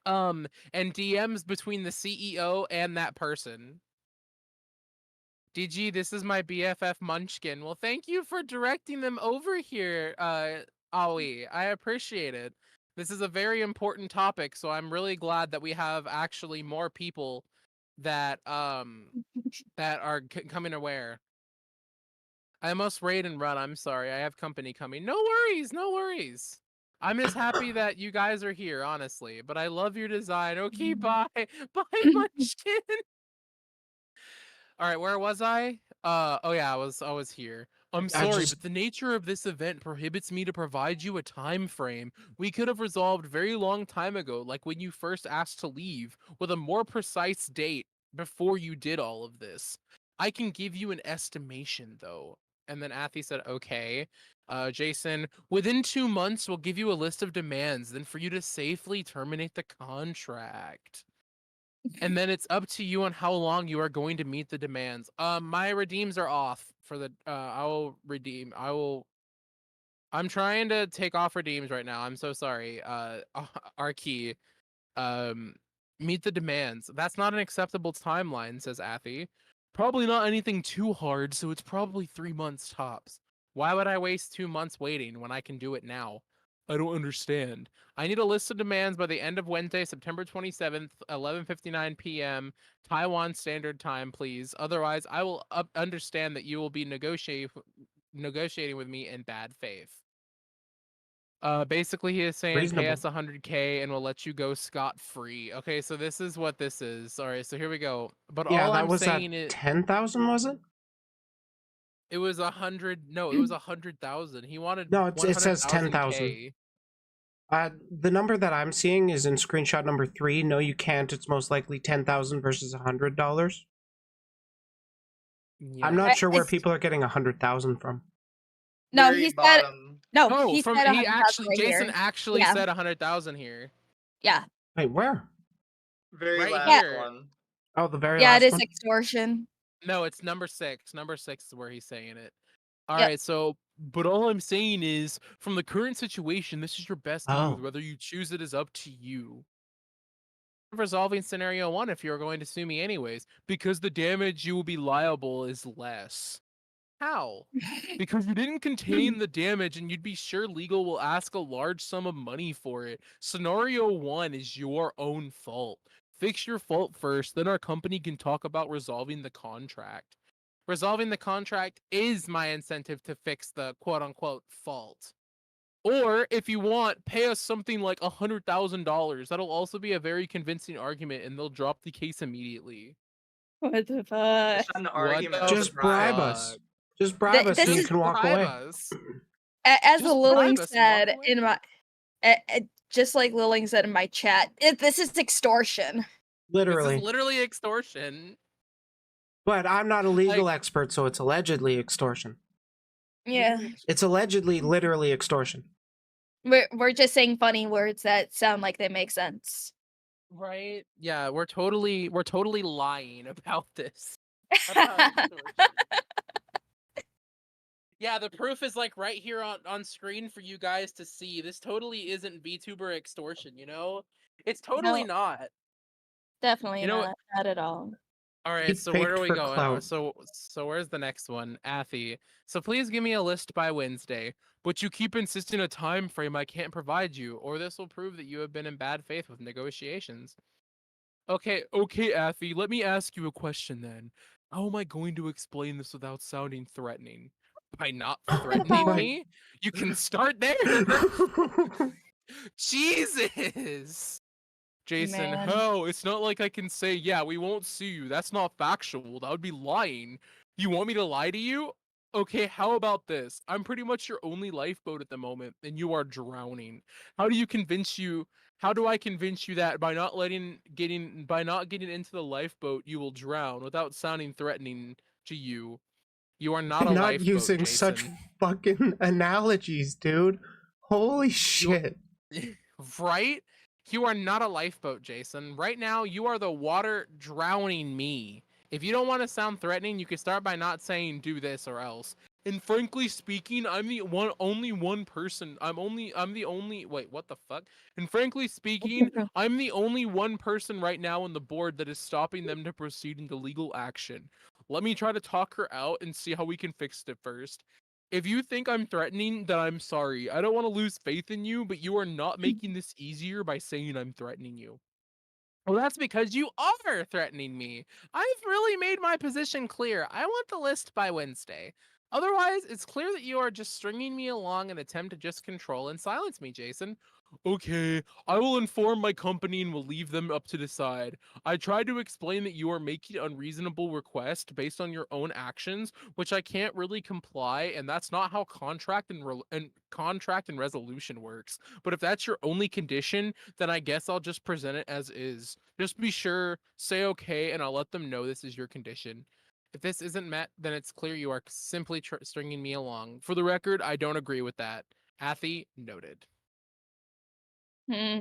and DMs between the CEO and that person. DG, this is my BFF Munchkin. Well, thank you for directing them over here, Aoi. I appreciate it. This is a very important topic, so I'm really glad that we have actually more people that that are coming aware. I must raid and run. I'm sorry. I have company coming. No worries. No worries. I'm just happy that you guys are here, honestly. But I love your design. Okay, bye. Bye, Munchkin. All right, where was I? Oh yeah, I was here. I'm sorry, but the nature of this event prohibits me to provide you a time frame. We could have resolved very long time ago, like when you first asked to leave, with a more precise date before you did all of this. I can give you an estimation though. And then Athy said, okay. Jason, within 2 months, we'll give you a list of demands, then for you to safely terminate the contract. And then it's up to you on how long you are going to meet the demands. My redeems are off for the I will I'm trying to take off redeems right now. I'm so sorry. Arky, um, meet the demands. That's not an acceptable timeline, says Athy. Probably not anything too hard, so it's probably 3 months tops. Why would I waste 2 months waiting when I can do it now? I don't understand. I need a list of demands by the end of Wednesday, September 27th, 11:59 p.m. Taiwan Standard Time, please. Otherwise, I will understand that you will be negotiating with me in bad faith. Basically, he is saying pay Reasonable. us 100K and we'll let you go scot free. Okay, so this is what this is. All right, so here we go. But Yeah, all that I'm was at saying is 10,000, was it? it was 100. No, it was 100,000. He wanted No, it says 10,000. 100,000K. The number that I'm seeing is in screenshot number 3. No, you can't. It's most likely 10,000 versus $100. Yeah. I'm not sure where people are getting 100,000 from. No, Very he said bottom. no. Oh, He from said he 100,000 actually right Jason here. actually Yeah. said 100,000 here. Yeah. Wait, where? Very Right last here. one. Oh, the very Yeah, last it is one? extortion. No, it's number 6. Number 6 is where he's saying it. All Yep. right, so but all I'm saying is from the current situation, this is your best move. Oh. Whether you choose it is up to you. Resolving scenario 1 if you're going to sue me anyways, because the damage you will be liable is less. How? Because you didn't contain the damage and you'd be sure legal will ask a large sum of money for it. Scenario 1 is your own fault. Fix your fault first, then our company can talk about resolving the contract. Resolving the contract is my incentive to fix the quote unquote fault. Or if you want, pay us something like $100,000. That'll also be a very convincing argument and they'll drop the case immediately. What the fuck? It's not an What argument. the It's a Just bribe bribe. us. Just bribe us this and you is can walk bribe away. us. As Just Lilling bribe us and walk said away. in my, just like Lilling said in my chat, this is extortion. This Literally. is literally extortion. But I'm not a legal expert, so it's allegedly extortion. Yeah, It's allegedly literally extortion. we're just saying funny words that sound like they make sense. Right? Yeah, we're totally lying about this. About extortion. Yeah, the proof is like right here on screen for you guys to see. This totally isn't VTuber extortion, you know? It's totally No. not. Definitely You know, not at all. all right, He so where faked are we for going? clout. So where's the next one? Athy. So please give me a list by Wednesday, but you keep insisting a time frame I can't provide you, or this will prove that you have been in bad faith with negotiations. Okay, Athy, let me ask you a question then. How am I going to explain this without sounding threatening? By not threatening Right. me? You can start there. Jesus. Jason, Man. how? It's not like I can say, yeah, we won't sue you. That's not factual. That would be lying. You want me to lie to you? Okay, how about this? I'm pretty much your only lifeboat at the moment, and you are drowning. How do I convince you that by not getting into the lifeboat, you will drown without sounding threatening to you? You are not a Not lifeboat, using Jason. such fucking analogies, dude. Holy shit. Right? You are not a lifeboat, Jason. Right now, you are the water drowning me. If you don't want to sound threatening, you can start by not saying do this or else. And frankly speaking, I'm the only one person. I'm the only wait, what the fuck? And frankly speaking, I'm the only one person right now on the board that is stopping them to proceed into legal action. Let me try to talk her out and see how we can fix it first. If you think I'm threatening, then I'm sorry. I don't want to lose faith in you, but you are not making this easier by saying I'm threatening you. Well, that's because you are threatening me. I've really made my position clear. I want the list by Wednesday. Otherwise, it's clear that you are just stringing me along in an attempt to just control and silence me, Jason. Okay, I will inform my company and will leave them up to decide. I tried to explain that you are making unreasonable requests based on your own actions, which I can't really comply, and that's not how contract and resolution works. But if that's your only condition, then I guess I'll just present it as is. Just be sure, say okay, and I'll let them know this is your condition. If this isn't met, then it's clear you are simply stringing me along. For the record, I don't agree with that. Athy, noted. Hmm.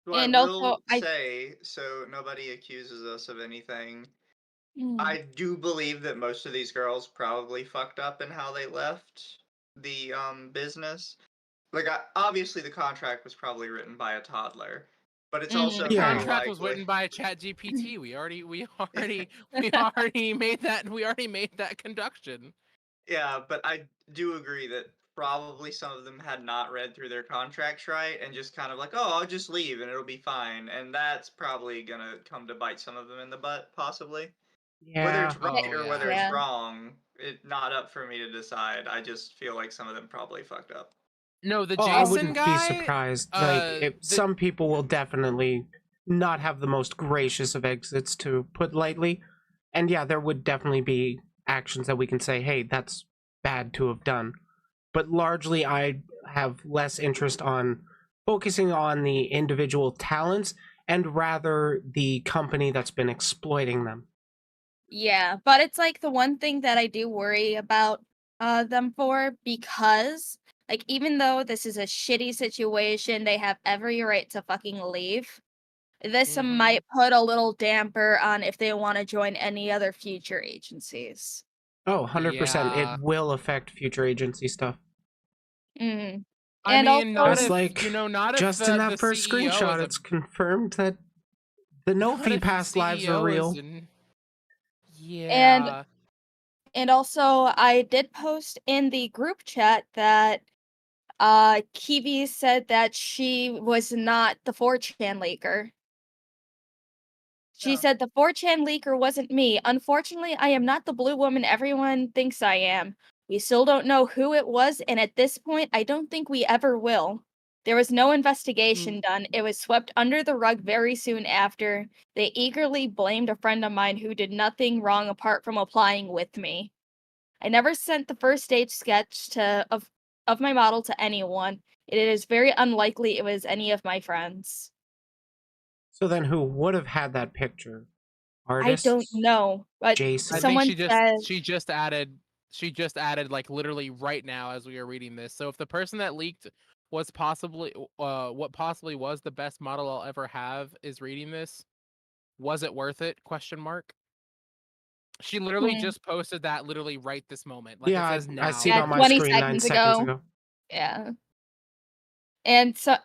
So And I also, will say, so nobody accuses us of anything. Hmm. I do believe that most of these girls probably fucked up in how they left. the business. Like, obviously, the contract was probably written by a toddler, but it's also The kind of contract was likely. written by ChatGPT. We already made that conduction. Yeah, but I do agree that probably some of them had not read through their contracts right and just kind of like, oh, I'll just leave and it'll be fine. And that's probably gonna come to bite some of them in the butt, possibly. Whether Yeah. it's right or whether Yeah. it's wrong, it's not up for me to decide. I just feel like some of them probably fucked up. No, the Oh, I Jason wouldn't be guy. surprised. Like, some people will definitely not have the most gracious of exits, to put lightly. And yeah, there would definitely be actions that we can say, hey, that's bad to have done. But largely, I have less interest on focusing on the individual talents and rather the company that's been exploiting them. Yeah, but it's like the one thing that I do worry about them for, because like even though this is a shitty situation, they have every right to fucking leave. This might put a little damper on if they want to join any other future agencies. Oh, 100%. It Yeah. will affect future agency stuff. Mm. I And mean, not also, Just if like, not if just in that the first CEO screenshot, is a it's confirmed that the no not fee if the past lives are CEO is real. in. and Yeah. and also I did post in the group chat that Kiwi said that she was not the 4chan leaker. She said the 4chan leaker wasn't me. Unfortunately, I am not the blue woman everyone thinks I am. We still don't know who it was, and at this point, I don't think we ever will. There was no investigation done. It was swept under the rug very soon after. They eagerly blamed a friend of mine who did nothing wrong apart from applying with me. I never sent the first stage sketch of my model to anyone. It is very unlikely it was any of my friends. So then who would have had that picture? I don't Artists? know, but I Jason? think someone said she just added like literally right now as we are reading this. So if the person that leaked was possibly what possibly was the best model I'll ever have is reading this, was it worth it? Question mark. She literally Hmm. just posted that literally right this moment. Like it Yeah, says I now. see it Yeah, on my 20 screen 9 seconds seconds ago. ago. Yeah. And so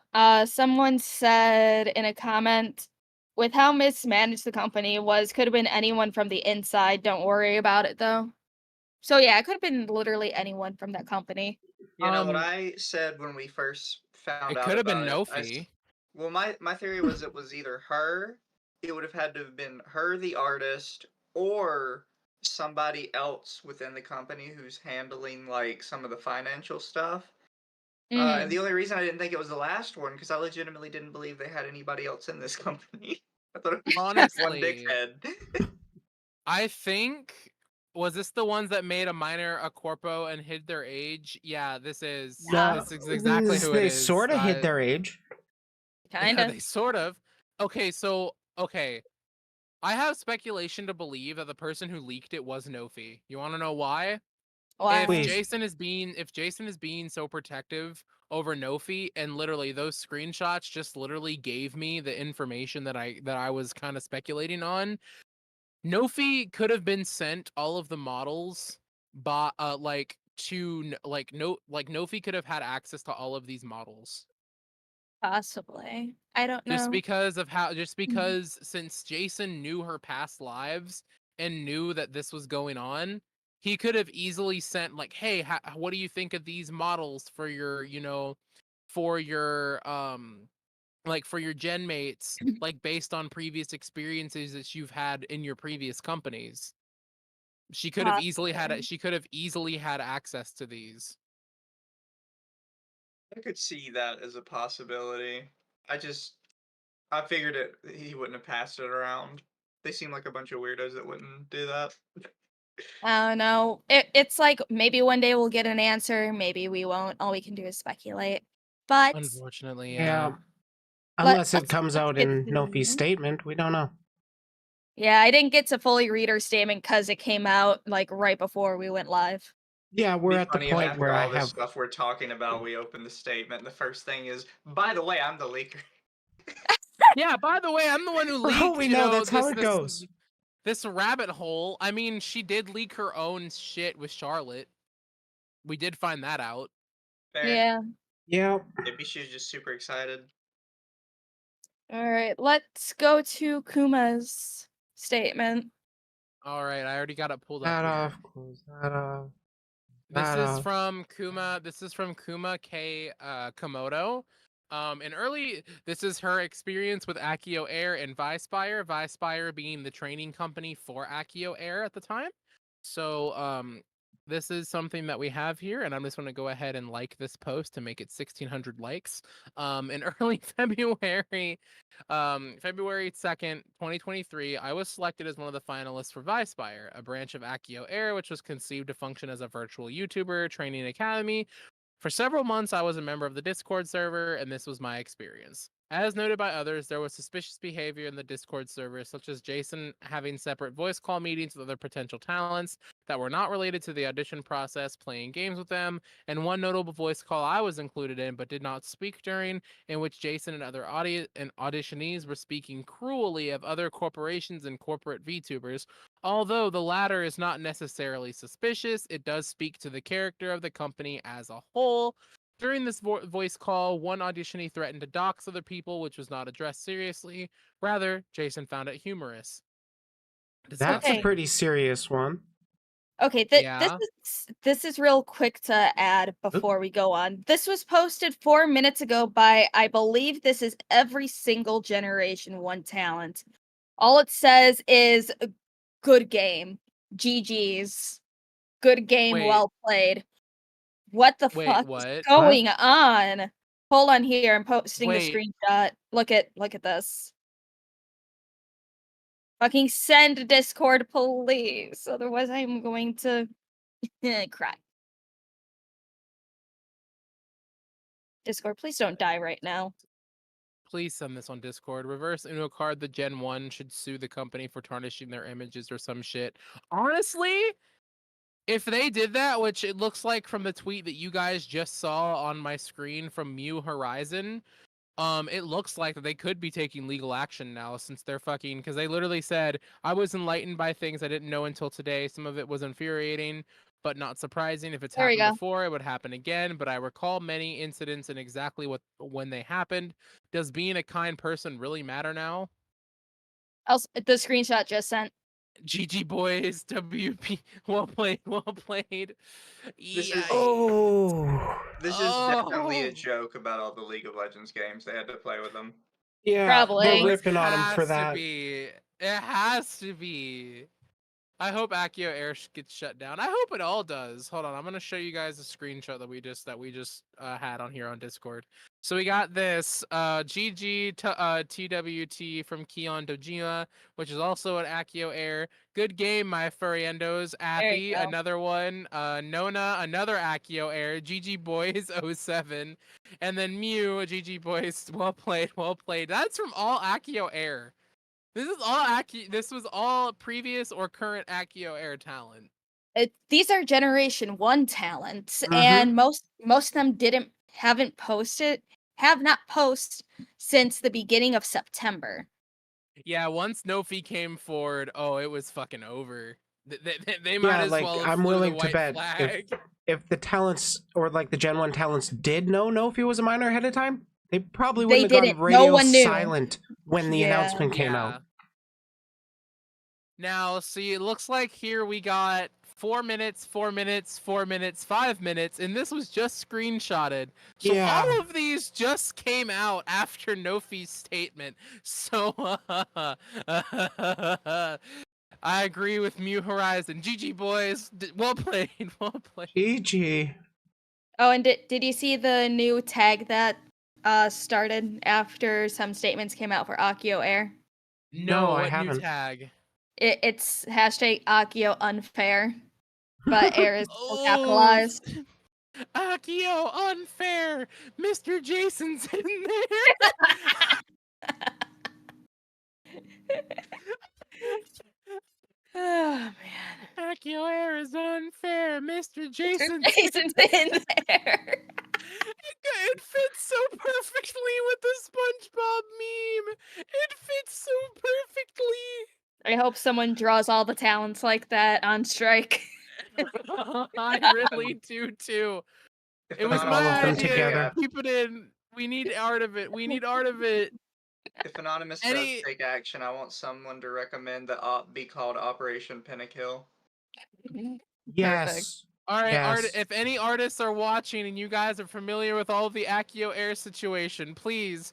someone said in a comment, with how mismanaged the company was, could have been anyone from the inside. Don't worry about it though. So yeah, it could have been literally anyone from that company. You know what I said when we first found It out could have been about it? Nofi. Well, my theory was it was either her, it would have had to have been her, the artist, or somebody else within the company who's handling like some of the financial stuff. And the only reason I didn't think it was the last one because I legitimately didn't believe they had anybody else in this company. I thought it was just one Honestly, dickhead. I think was this the ones that made a minor a corpo and hid their age? Yeah, this is No, this is exactly who it they is. sort of hid their age. Yeah, Kinda. they sort of. Okay. I have speculation to believe that the person who leaked it was Nofi. You want to know why? Why? If Please. Jason is being so protective over Nofi, and literally those screenshots just literally gave me the information that I was kind of speculating on. Nofi could have been sent all of the models by Nofi could have had access to all of these models. Possibly. I don't Just know. because since Jason knew her past lives and knew that this was going on, he could have easily sent like, hey, what do you think of these models for your, for your for your gen mates, like based on previous experiences that you've had in your previous companies. She could have easily had access to these. I could see that as a possibility. I figured he wouldn't have passed it around. They seem like a bunch of weirdos that wouldn't do that. I don't know. It's like maybe one day we'll get an answer, maybe we won't. All we can do is speculate. But Unfortunately, Yeah. let, Unless it let's comes let's out get in Nofi's to statement, we don't know. Yeah, I didn't get to fully read her statement because it came out like right before we went live. Yeah, It'd we're be at the funny if point after where I all this have. stuff we're talking about, we open the statement, and the first thing is, by the way, I'm the leaker. Yeah, by the way, I'm the one who For all leaked, we know, that's how it goes. this rabbit hole. I mean, she did leak her own shit with Charlotte. We did find that out. Fair. Yeah. Yeah. Maybe she's just super excited. All right, let's go to Kuma's statement. All right, I already got it pulled up That here. off. Close that off. This That is off. from Kuma. This is from Kuma K. Komodo. This is her experience with AkioAIR and Vspire. Vspire being the training company for AkioAIR at the time. So, this is something that we have here, and I'm just going to go ahead and like this post to make it 1,600 likes. In early February, February 2nd, 2023, I was selected as one of the finalists for Vspire, a branch of AkioAIR, which was conceived to function as a virtual YouTuber training academy. For several months, I was a member of the Discord server, and this was my experience. As noted by others, there was suspicious behavior in the Discord server, such as Jason having separate voice call meetings with other potential talents that were not related to the audition process, playing games with them, and one notable voice call I was included in but did not speak during, in which Jason and other auditionees were speaking cruelly of other corporations and corporate VTubers. Although the latter is not necessarily suspicious, it does speak to the character of the company as a whole. During this voice call, one auditionee threatened to dox other people, which was not addressed seriously. Rather, Jason found it humorous. That's a Okay. pretty serious one. Okay, Yeah. this is real quick to add before we go on. This was posted 4 minutes ago by, I believe this is every single Generation 1 talent. All it says is good game. GG's. Good game, Wait. well played. What the Wait, fuck what? is going on? Hold on here, I'm posting Wait. the screenshot. Look at this. Fucking send Discord, please. Otherwise I'm going to cry. Discord, please don't die right now. Please send this on Discord. Reverse Uno card, the Gen 1 should sue the company for tarnishing their images or some shit. Honestly, if they did that, which it looks like from the tweet that you guys just saw on my screen from Mew Horizon, it looks like that they could be taking legal action now since they're fucking, because they literally said, I was enlightened by things I didn't know until today. Some of it was infuriating, but not surprising. If it's There we happened go. before, it would happen again, but I recall many incidents and exactly when they happened. Does being a kind person really matter now? The screenshot just sent. GG boys, WP, well played, well played. This is this is definitely a joke about all the League of Legends games they had to play with them. Yeah, Probably. they're ripping on him for Has to that. be. It has to be. I hope AkioAIR gets shut down. I hope it all does. Hold on, I'm gonna show you guys a screenshot that we just had on here on Discord. So we got this GG TWT from Keon Dojima, which is also an AkioAIR. Good game, my furriendos. Athy, go. another one. Nona, another AkioAIR. GG Boys 07, and then Mew, GG Boys. Well played, well played. That's from all AkioAIR. This was all previous or current AkioAIR talent. These are Generation 1 talents, and most of them have not posted since the beginning of September. Yeah, once Nofi came forward, oh, it was fucking over. They might as well have I'm flew willing the to white bet flag. if the talents or like the Gen 1 talents did know Nofi was a minor ahead of time, they probably wouldn't They have didn't. gone No radio one knew. silent when the announcement came out. Now, see, it looks like here we got 4 minutes, 4 minutes, 4 minutes, 5 minutes, and this was just screenshotted. So all of these just came out after Nofi's statement. So I agree with Mew Horizon. GG boys, well played, well played. GG. Oh, and did you see the new tag that started after some statements came out for AkioAIR? No, I what haven't. new tag? It's hashtag Akio unfair, but air is still capitalized. Akio unfair. Mr. Jason's in there. Oh man. AkioAIR is unfair. Mr. Jason's in there. It fits so perfectly with the SpongeBob meme. It fits so perfectly. I hope someone draws all the talents like that on strike. I really do too. It was Like all of my them idea. together. Keep it in. We need art of it. We need art of it. If Anonymous does Any take action, I want someone to recommend that be called Operation Pinnacle. Yes. All right, Yes. if any artists are watching and you guys are familiar with all of the AkioAIR situation, please,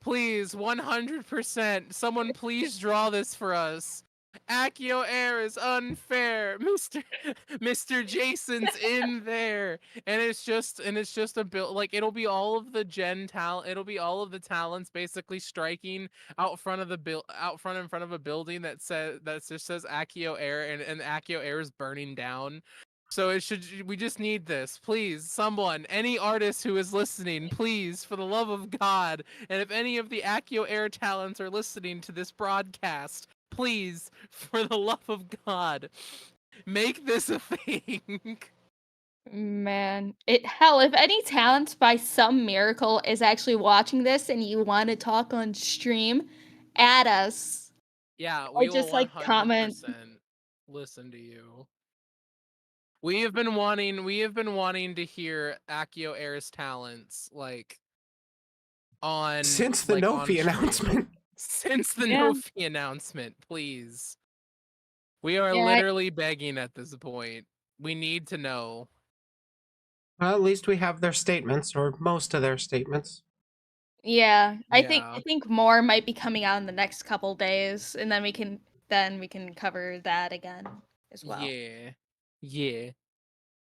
100%, someone please draw this for us. AkioAIR is unfair. Mr. Jason's in there. And it's just a build, like it'll be all of the it'll be all of the talents basically striking out front of the in front of a building that just says AkioAIR, and AkioAIR is burning down. So we just need this. Please, someone, any artist who is listening, please, for the love of God, and if any of the AkioAIR talents are listening to this broadcast, please, for the love of God, make this a thing. Man, hell, if any talent by some miracle is actually watching this and you want to talk on stream, add us. Yeah, Or we will just like 100% comment. listen to you. We have been wanting to hear AkioAIR's talents on Since the on Nofi stream. announcement. Since the Yeah. Nofi announcement, please. We are literally begging at this point. We need to know. Well, at least we have their statements, or most of their statements. Yeah, I Yeah. think more might be coming out in the next couple days, and then we can cover that again as well. Yeah. Yeah.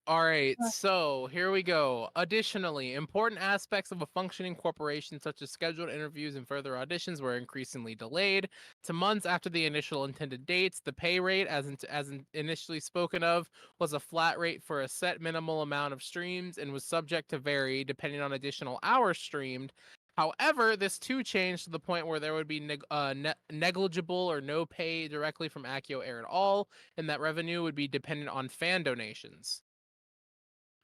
All right, so here we go. Additionally, important aspects of a functioning corporation, such as scheduled interviews and further auditions, were increasingly delayed to months after the initial intended dates. The pay rate, initially spoken of, was a flat rate for a set minimal amount of streams and was subject to vary depending on additional hours streamed. However, this too changed to the point where there would be negligible or no pay directly from AkioAIR at all, and that revenue would be dependent on fan donations.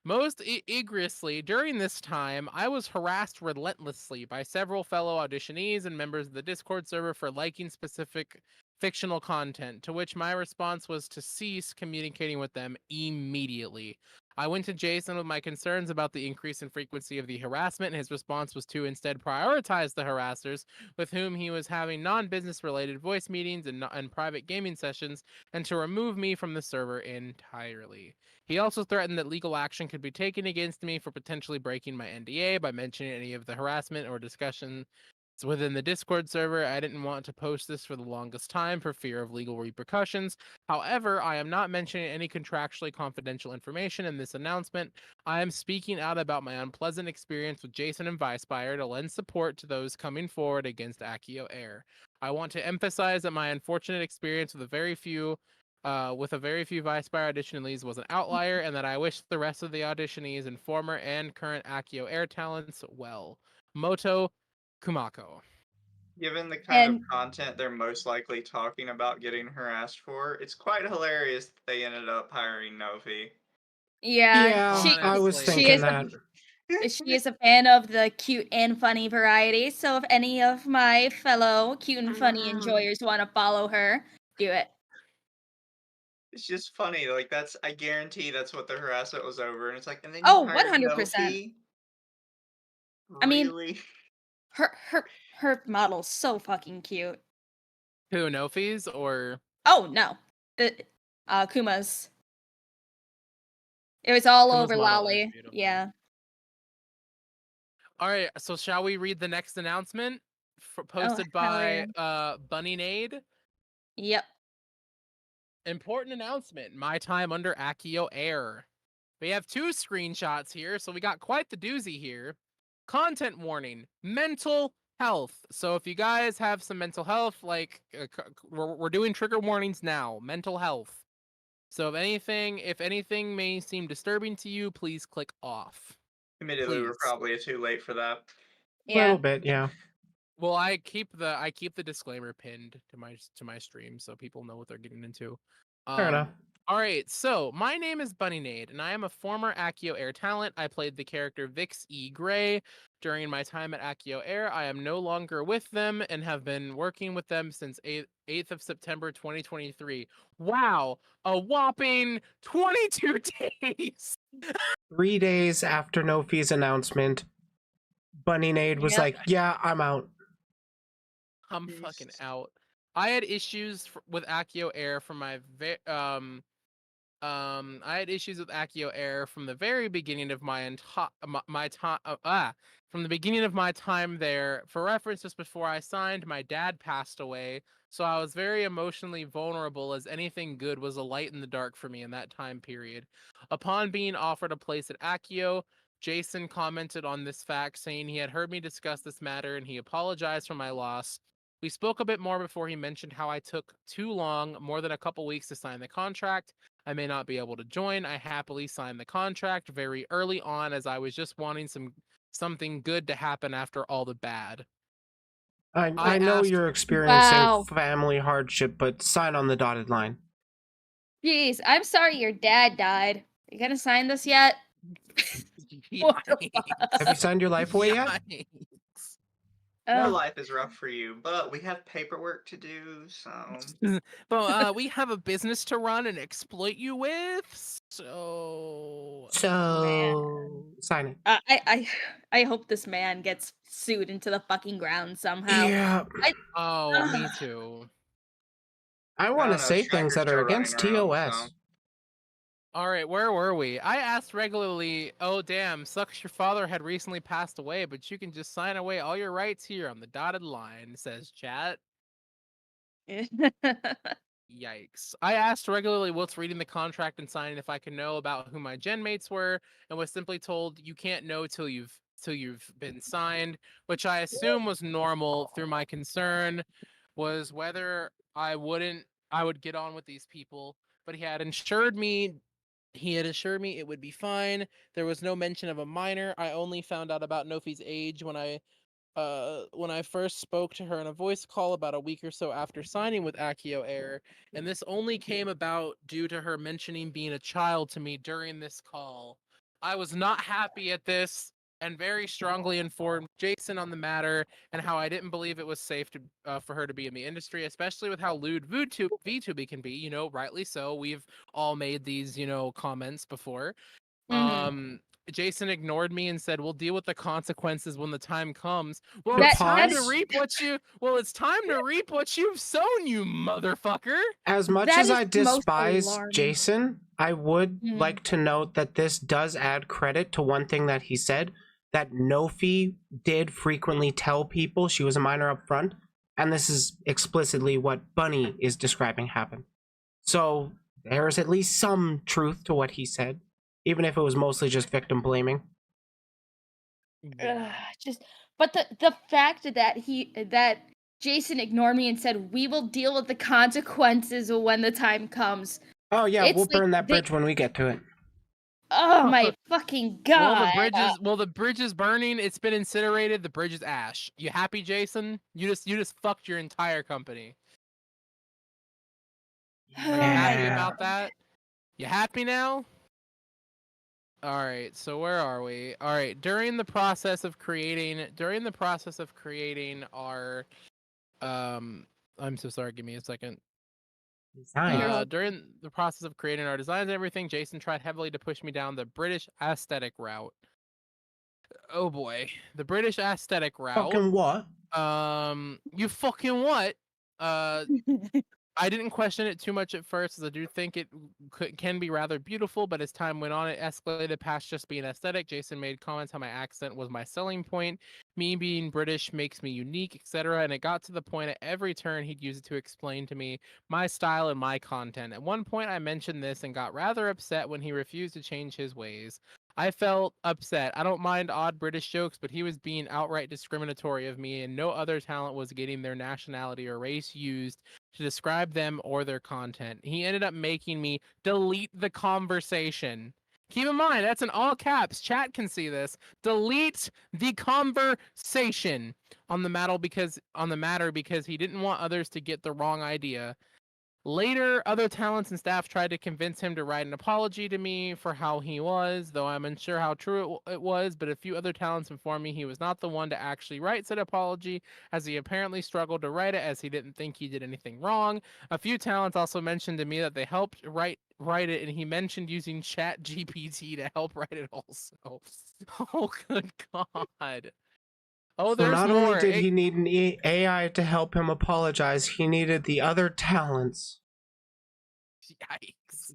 Most egregiously, during this time, I was harassed relentlessly by several fellow auditionees and members of the Discord server for liking specific fictional content, to which my response was to cease communicating with them immediately. I went to Jason with my concerns about the increase in frequency of the harassment, and his response was to instead prioritize the harassers with whom he was having non-business related voice meetings and private gaming sessions, and to remove me from the server entirely. He also threatened that legal action could be taken against me for potentially breaking my NDA by mentioning any of the harassment or discussions within the Discord server. I didn't want to post this for the longest time for fear of legal repercussions. However, I am not mentioning any contractually confidential information in this announcement. I am speaking out about my unpleasant experience with Jason and Vicespire to lend support to those coming forward against AkioAIR. I want to emphasize that my unfortunate experience with a very few Vicespire auditionees was an outlier, and that I wish the rest of the auditionees and former and current AkioAIR talents well. Moto Kumako. Given the kind of content they're most likely talking about getting harassed for, it's quite hilarious that they ended up hiring Nofi. Yeah, I was thinking that. She is a fan of the cute and funny variety, so if any of my fellow cute and funny enjoyers want to follow her, do it. It's just funny, like I guarantee that's what the harassment was over, and it's like, and then you Oh, hired 100%. Nofi? I mean, Really? her model's so fucking cute. Who, Nofi's or? Oh no, the Kuma's. It was all Kuma's over model is Lolly. beautiful. Yeah. All right, so shall we read the next announcement posted by Bunnynade? Yep. Important announcement. My time under AkioAIR. We have 2 screenshots here, so we got quite the doozy here. Content warning: mental health. So if you guys have some mental health, we're doing trigger warnings now. Mental health. So if anything may seem disturbing to you, please click off. Admittedly, we're probably too late for that. A little bit, yeah. Well, I keep the disclaimer pinned to my stream so people know what they're getting into. Fair enough. All right, so my name is Bunnynade, and I am a former AkioAIR talent. I played the character Vix E. Gray. During my time at AkioAIR, I am no longer with them and have been working with them since 8th of September 2023. Wow, a whopping 22 days! 3 days after Nofi's announcement, Bunnynade was Yep. like, yeah, I'm out. I'm fucking out. I had issues with AkioAIR from my I had issues with AkioAIR from the very beginning of my time. From the beginning of my time there. For reference, just before I signed, my dad passed away, so I was very emotionally vulnerable, as anything good was a light in the dark for me in that time period. Upon being offered a place at Akio, Jason commented on this fact, saying he had heard me discuss this matter and he apologized for my loss. We spoke a bit more before he mentioned how I took too long, more than a couple weeks, to sign the contract. I may not be able to join. I happily signed the contract very early on, as I was just wanting something good to happen after all the bad. I know asked, you're experiencing Wow. family hardship, but sign on the dotted line. Jeez, I'm sorry your dad died. You gonna sign this yet? What the fuck? Have you signed your life away yet? No, Oh. life is rough for you, but we have paperwork to do, so. But we have a business to run and exploit you with, so sign it. I hope this man gets sued into the fucking ground somehow. Yeah. Oh, me too. I want to say things that are against TOS. All right, where were we? I asked regularly, oh damn, sucks your father had recently passed away, but you can just sign away all your rights here on the dotted line, says chat. Yikes. I asked regularly whilst reading the contract and signing if I could know about who my gen mates were, and was simply told you can't know till you've been signed, which I assume was normal. Through my concern was whether I would get on with these people, but he had assured me it would be fine. There was no mention of a minor. I only found out about Nofi's age when I first spoke to her in a voice call about a week or so after signing with AkioAIR, and this only came about due to her mentioning being a child to me during this call. I was not happy at this and very strongly informed Jason on the matter and how I didn't believe it was safe for her to be in the industry, especially with how lewd VTubing can be. You know, rightly so. We've all made these, comments before. Jason ignored me and said, "We'll deal with the consequences when the time comes." Well, it's time to reap what you've sown, you motherfucker. As much as I despise Jason, I would like to note that this does add credit to one thing that he said, that Nofi did frequently tell people she was a minor up front, and this is explicitly what Bunny is describing happened. So there is at least some truth to what he said, even if it was mostly just victim blaming. But the fact that Jason ignored me and said we will deal with the consequences when the time comes. Oh yeah, It's we'll like burn that bridge when we get to it. Oh my fucking god! The bridge is burning. It's been incinerated. The bridge is ash. You happy, Jason? You just fucked your entire company. You happy about that? You happy now? All right. So where are we? All right. During the process of creating our, I'm so sorry. Give me a second. During the process of creating our designs and everything, Jason tried heavily to push me down the British aesthetic route. Oh boy, the British aesthetic route. Fucking what? You fucking what? I didn't question it too much at first, as I do think it can be rather beautiful, but as time went on, it escalated past just being aesthetic. Jason made comments how my accent was my selling point, me being British makes me unique, etc. And it got to the point at every turn he'd use it to explain to me my style and my content. At one point, I mentioned this and got rather upset when he refused to change his ways. I felt upset. I don't mind odd British jokes, but he was being outright discriminatory of me, and no other talent was getting their nationality or race used to describe them or their content. He ended up making me delete the conversation. Keep in mind, that's in all caps. Chat can see this. Delete the conversation on the matter because he didn't want others to get the wrong idea. Later, other talents and staff tried to convince him to write an apology to me for how he was, though I'm unsure how true it was, but a few other talents informed me he was not the one to actually write said apology, as he apparently struggled to write it as he didn't think he did anything wrong. A few talents also mentioned to me that they helped write it, and he mentioned using Chat GPT to help write it also. Oh, good God. Oh, So there's not only more. did he need an AI to help him apologize, he needed the other talents. Yikes.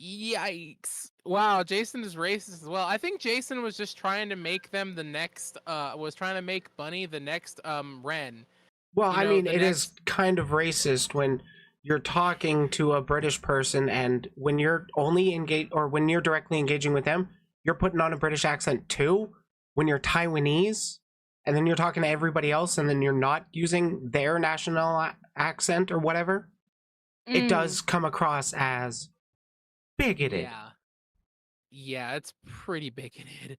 Yikes. Wow, Jason is racist as well. I think Jason was just trying to make them the next was trying to make Bunny the next Ren. Well, You I know, mean, the it is next kind of racist when you're talking to a British person and when you're only engaged or when you're directly engaging with them, you're putting on a British accent too. When you're Taiwanese and then you're talking to everybody else and then you're not using their national accent or whatever, it does come across as bigoted. Yeah. Yeah, it's pretty bigoted.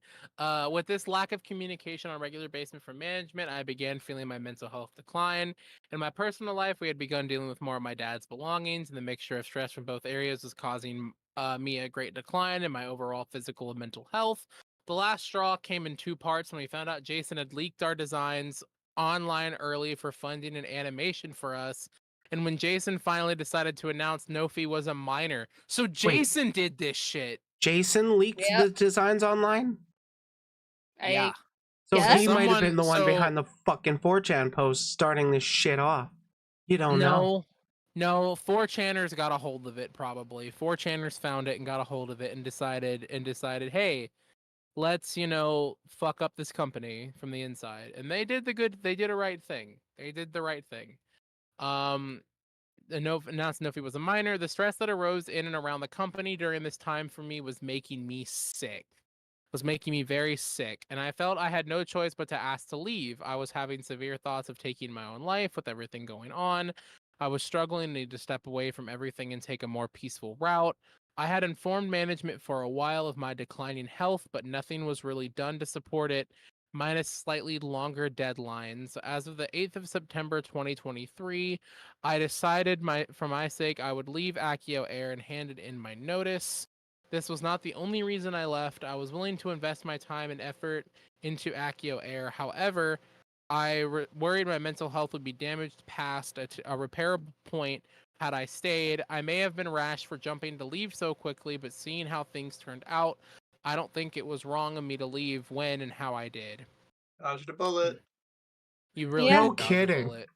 With this lack of communication on a regular basis from management, I began feeling my mental health decline. In my personal life, we had begun dealing with more of my dad's belongings, and the mixture of stress from both areas was causing me a great decline in my overall physical and mental health. The last straw came in two parts when we found out Jason had leaked our designs online early for funding an animation for us. And when Jason finally decided to announce Nofi was a minor. So Jason did this shit. Jason leaked the designs online? Yeah. So Yeah. he might have been the one So behind the fucking 4chan post starting this shit off. You don't know. No, 4chaners got a hold of it probably. 4chaners found it and got a hold of it and decided, hey, let's, fuck up this company from the inside. And they did a right thing. They did the right thing. Announced Nofi was a minor. The stress that arose in and around the company during this time for me was making me sick. Was making me very sick, and I felt I had no choice but to ask to leave. I was having severe thoughts of taking my own life with everything going on. I was struggling, needed to step away from everything and take a more peaceful route. I had informed management for a while of my declining health, but nothing was really done to support it, minus slightly longer deadlines. As of the 8th of September 2023, I decided for my sake I would leave AkioAIR and handed in my notice. This was not the only reason I left. I was willing to invest my time and effort into AkioAIR. However, I worried my mental health would be damaged past a repairable point had I stayed. I may have been rash for jumping to leave so quickly, but seeing how things turned out, I don't think it was wrong of me to leave when and how I did. Dodged a bullet. You really No did dodge a kidding. bullet.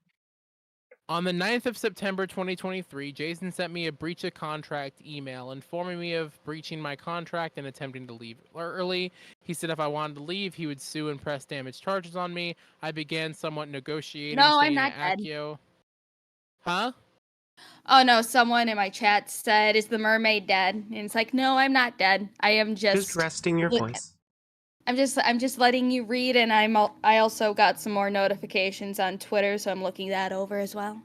On the 9th of September 2023, Jason sent me a breach of contract email informing me of breaching my contract and attempting to leave early. He said if I wanted to leave, he would sue and press damage charges on me. I began somewhat negotiating No, I'm staying not at dead. Akio. Huh? Oh no, someone in my chat said, "Is the mermaid dead?" And it's like, no, I'm not dead. I am Just resting your voice. I'm just letting you read, and I also got some more notifications on Twitter, so I'm looking that over as well.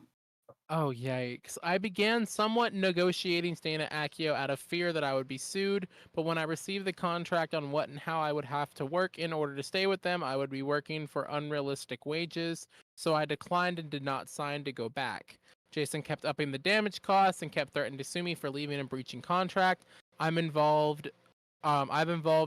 Oh, yikes. I began somewhat negotiating staying at Akio out of fear that I would be sued, but when I received the contract on what and how I would have to work in order to stay with them, I would be working for unrealistic wages, so I declined and did not sign to go back. Jason kept upping the damage costs and kept threatening to sue me for leaving and breaching contract. I've involved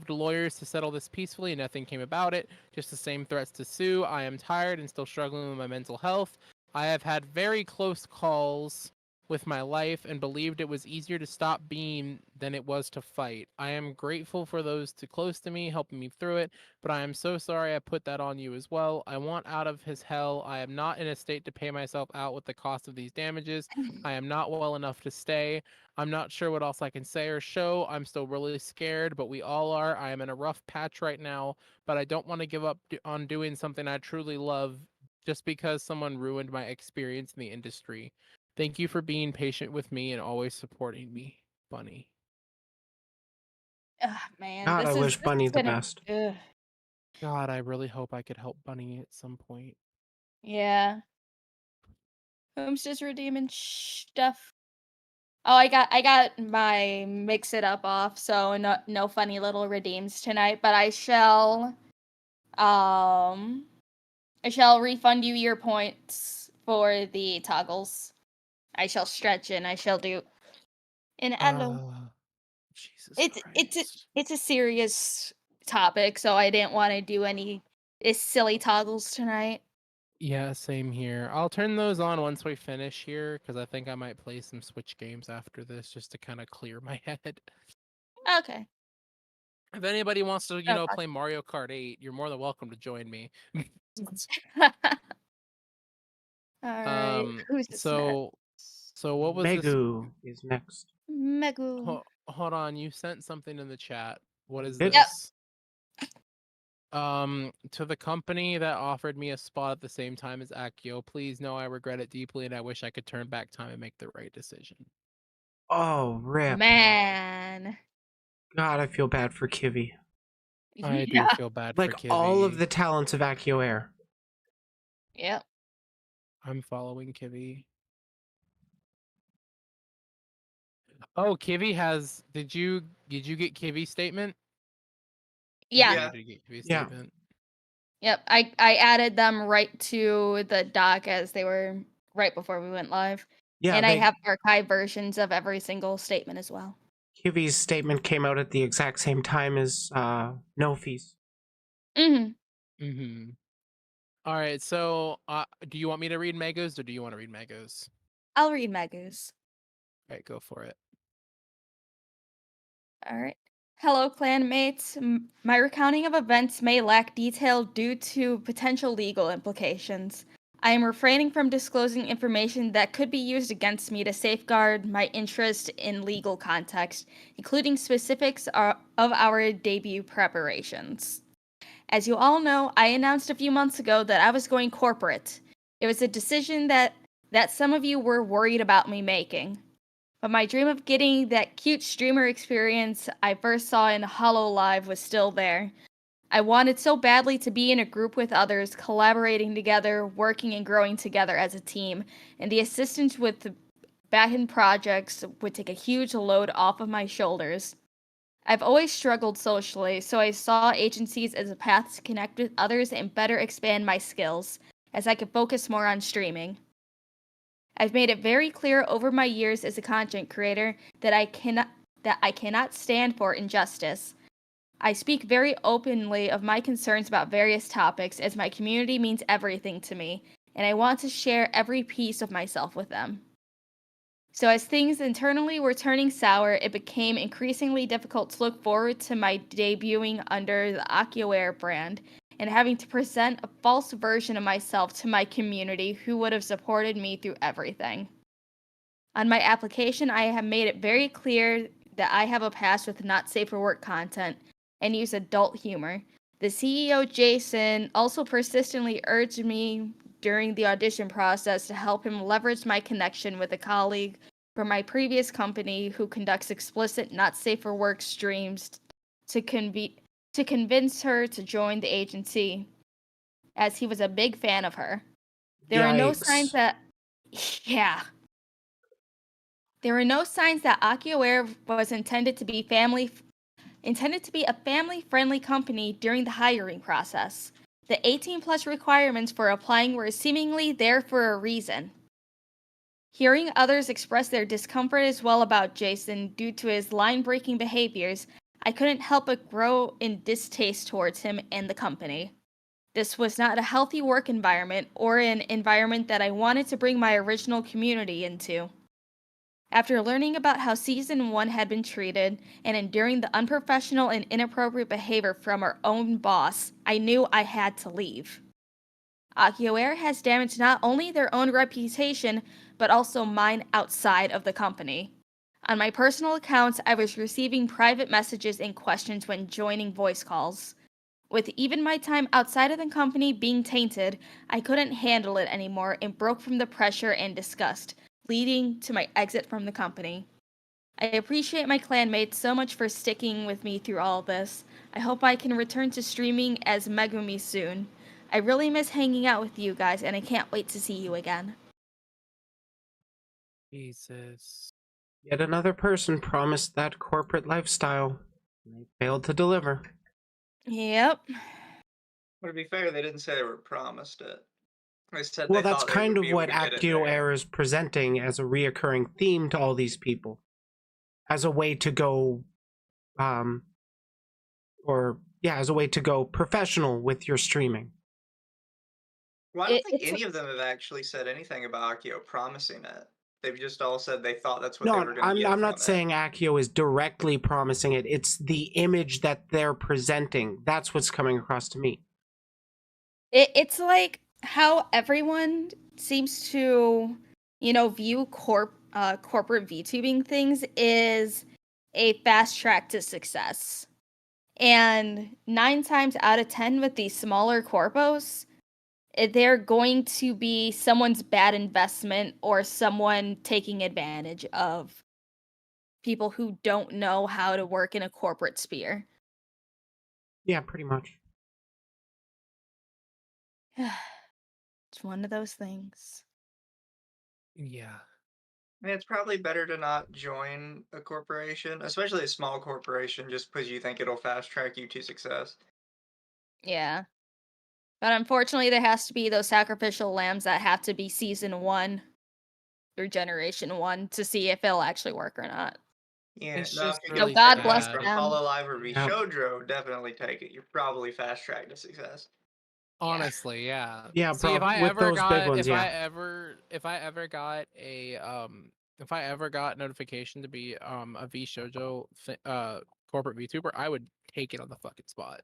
lawyers to settle this peacefully and nothing came about it. Just the same threats to sue. I am tired and still struggling with my mental health. I have had very close calls with my life and believed it was easier to stop being than it was to fight. I am grateful for those too close to me helping me through it, but I am so sorry I put that on you as well. I want out of his hell. I am not in a state to pay myself out with the cost of these damages. I am not well enough to stay. I'm not sure what else I can say or show. I'm still really scared, but we all are. I am in a rough patch right now, but I don't want to give up on doing something I truly love just because someone ruined my experience in the industry. Thank you for being patient with me and always supporting me, Bunny. Ugh, man, God, I wish this Bunny has the been best. God, I really hope I could help Bunny at some point. Yeah. Whom's just redeeming stuff? Oh, I got my mix it up off, so no funny little redeems tonight, but I shall refund you your points for the toggles. I shall stretch and I shall do. And hello. Jesus It's a serious topic, so I didn't want to do any silly toggles tonight. Yeah, same here. I'll turn those on once we finish here, because I think I might play some Switch games after this, just to kind of clear my head. Okay. If anybody wants to, No play Mario Kart 8, you're more than welcome to join me. All right. Who's this next? So what was this? Megu is next. Megu. Hold on, you sent something in the chat. What is Yep. this? To the company that offered me a spot at the same time as Akio, please know I regret it deeply and I wish I could turn back time and make the right decision. Oh, rip. Man. God, I feel bad for Kivi. I do feel bad Like, for Kivi. all of the talents of AkioAIR. Yep. I'm following Kivi. Oh, Kivi has. Did you get Kivi's statement? Yeah. Did you get Kivi's Yeah. statement? Yep. I added them right to the doc as they were right before we went live. Yeah, And I have archived versions of every single statement as well. Kivi's statement came out at the exact same time as No Fees. Mm-hmm. All right. So, do you want me to read Mego's or do you want to read Mego's? I'll read Megu's. All right, go for it. All right. Hello, clanmates. My recounting of events may lack detail due to potential legal implications. I am refraining from disclosing information that could be used against me to safeguard my interest in legal context, including specifics of our debut preparations. As you all know, I announced a few months ago that I was going corporate. It was a decision that some of you were worried about me making. But my dream of getting that cute streamer experience I first saw in Hollow Live was still there. I wanted so badly to be in a group with others, collaborating together, working and growing together as a team, and the assistance with the back-end projects would take a huge load off of my shoulders. I've always struggled socially, so I saw agencies as a path to connect with others and better expand my skills, as I could focus more on streaming. I've made it very clear over my years as a content creator that I cannot stand for injustice. I speak very openly of my concerns about various topics as my community means everything to me, and I want to share every piece of myself with them. So as things internally were turning sour, it became increasingly difficult to look forward to my debuting under the AkioAIR brand and having to present a false version of myself to my community who would have supported me through everything. On my application, I have made it very clear that I have a past with not safe for work content and use adult humor. The CEO, Jason, also persistently urged me during the audition process to help him leverage my connection with a colleague from my previous company who conducts explicit not safe for work streams to convince her to join the agency, as he was a big fan of her. There are no signs that There are no signs that AkioAIR was intended to be a family-friendly company during the hiring process. The 18+ requirements for applying were seemingly there for a reason. Hearing others express their discomfort as well about Jason due to his line-breaking behaviors, I couldn't help but grow in distaste towards him and the company. This was not a healthy work environment or an environment that I wanted to bring my original community into. After learning about how Season 1 had been treated and enduring the unprofessional and inappropriate behavior from our own boss, I knew I had to leave. AkioAIR has damaged not only their own reputation, but also mine outside of the company. On my personal accounts, I was receiving private messages and questions when joining voice calls. With even my time outside of the company being tainted, I couldn't handle it anymore and broke from the pressure and disgust, leading to my exit from the company. I appreciate my clanmates so much for sticking with me through all this. I hope I can return to streaming as Megumi soon. I really miss hanging out with you guys, and I can't wait to see you again. Jesus. Yet another person promised that corporate lifestyle. They failed to deliver. Yep. But to be fair, they didn't say they were promised it. They said Well, they that's thought they kind would of be able what to get in there. AkioAIR is presenting as a reoccurring theme to all these people, as a way to go, as a way to go professional with your streaming. Well, I don't think any of them have actually said anything about Akio promising it. They've just all said they thought that's what they No, were going to I'm get I'm from not it. saying Akio is directly promising it. It's the image that they're presenting. That's what's coming across to me. It's like how everyone seems to, view corporate VTubing things is a fast track to success. And 9 times out of 10 with these smaller corpos, they're going to be someone's bad investment or someone taking advantage of people who don't know how to work in a corporate sphere. Yeah, pretty much. It's one of those things. Yeah. I mean, it's probably better to not join a corporation, especially a small corporation, just because you think it'll fast track you to success. Yeah. But unfortunately, there has to be those sacrificial lambs that have to be season 1 through generation 1 to see if it'll actually work or not. Yeah, It's no, just if you So really get God everyone bless sad. from them. Hololive or Yeah. Vishodro, definitely take it. You're probably fast tracked to success. Honestly, yeah. Yeah, See, if I with ever those big got, ones, if I yeah. ever, if I ever got if I ever got notification to be a V Shoujo corporate VTuber, I would take it on the fucking spot.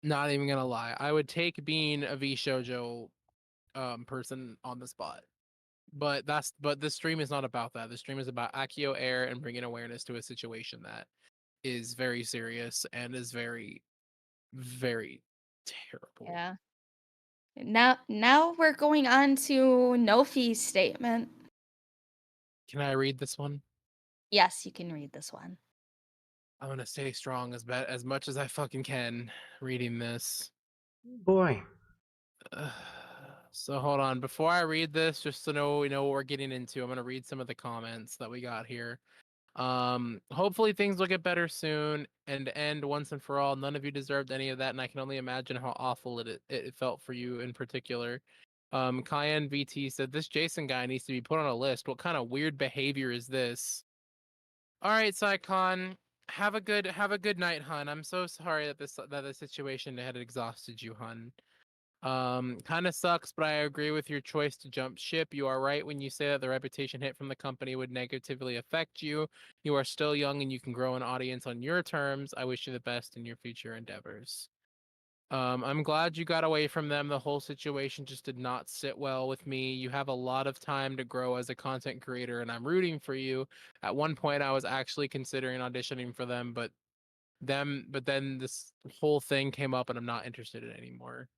Not even gonna lie, I would take being a V Shoujo person on the spot. But this stream is not about that. The stream is about AkioAIR and bringing awareness to a situation that is very serious and is very, very terrible. Yeah. Now we're going on to Nofi's statement. Can I read this one? Yes, you can read this one. I'm gonna stay strong as much as I fucking can reading this. Boy. So hold on. Before I read this, just to know we know what we're getting into, I'm gonna read some of the comments that we got here. Hopefully things will get better soon and end once and for all. None of you deserved any of that, and I can only imagine how awful it felt for you in particular. Cayenne VT said this Jason guy needs to be put on a list. What kind of weird behavior is this? All right, Psycon, have a good night, hun. I'm so sorry that the situation had exhausted you, hun. Kind of sucks, but I agree with your choice to jump ship. You are right when you say that the reputation hit from the company would negatively affect you. You are still young and you can grow an audience on your terms. I wish you the best in your future endeavors. I'm glad you got away from them. The whole situation just did not sit well with me. You have a lot of time to grow as a content creator, and I'm rooting for you. At one point, I was actually considering auditioning for them, but then this whole thing came up, and I'm not interested in it anymore.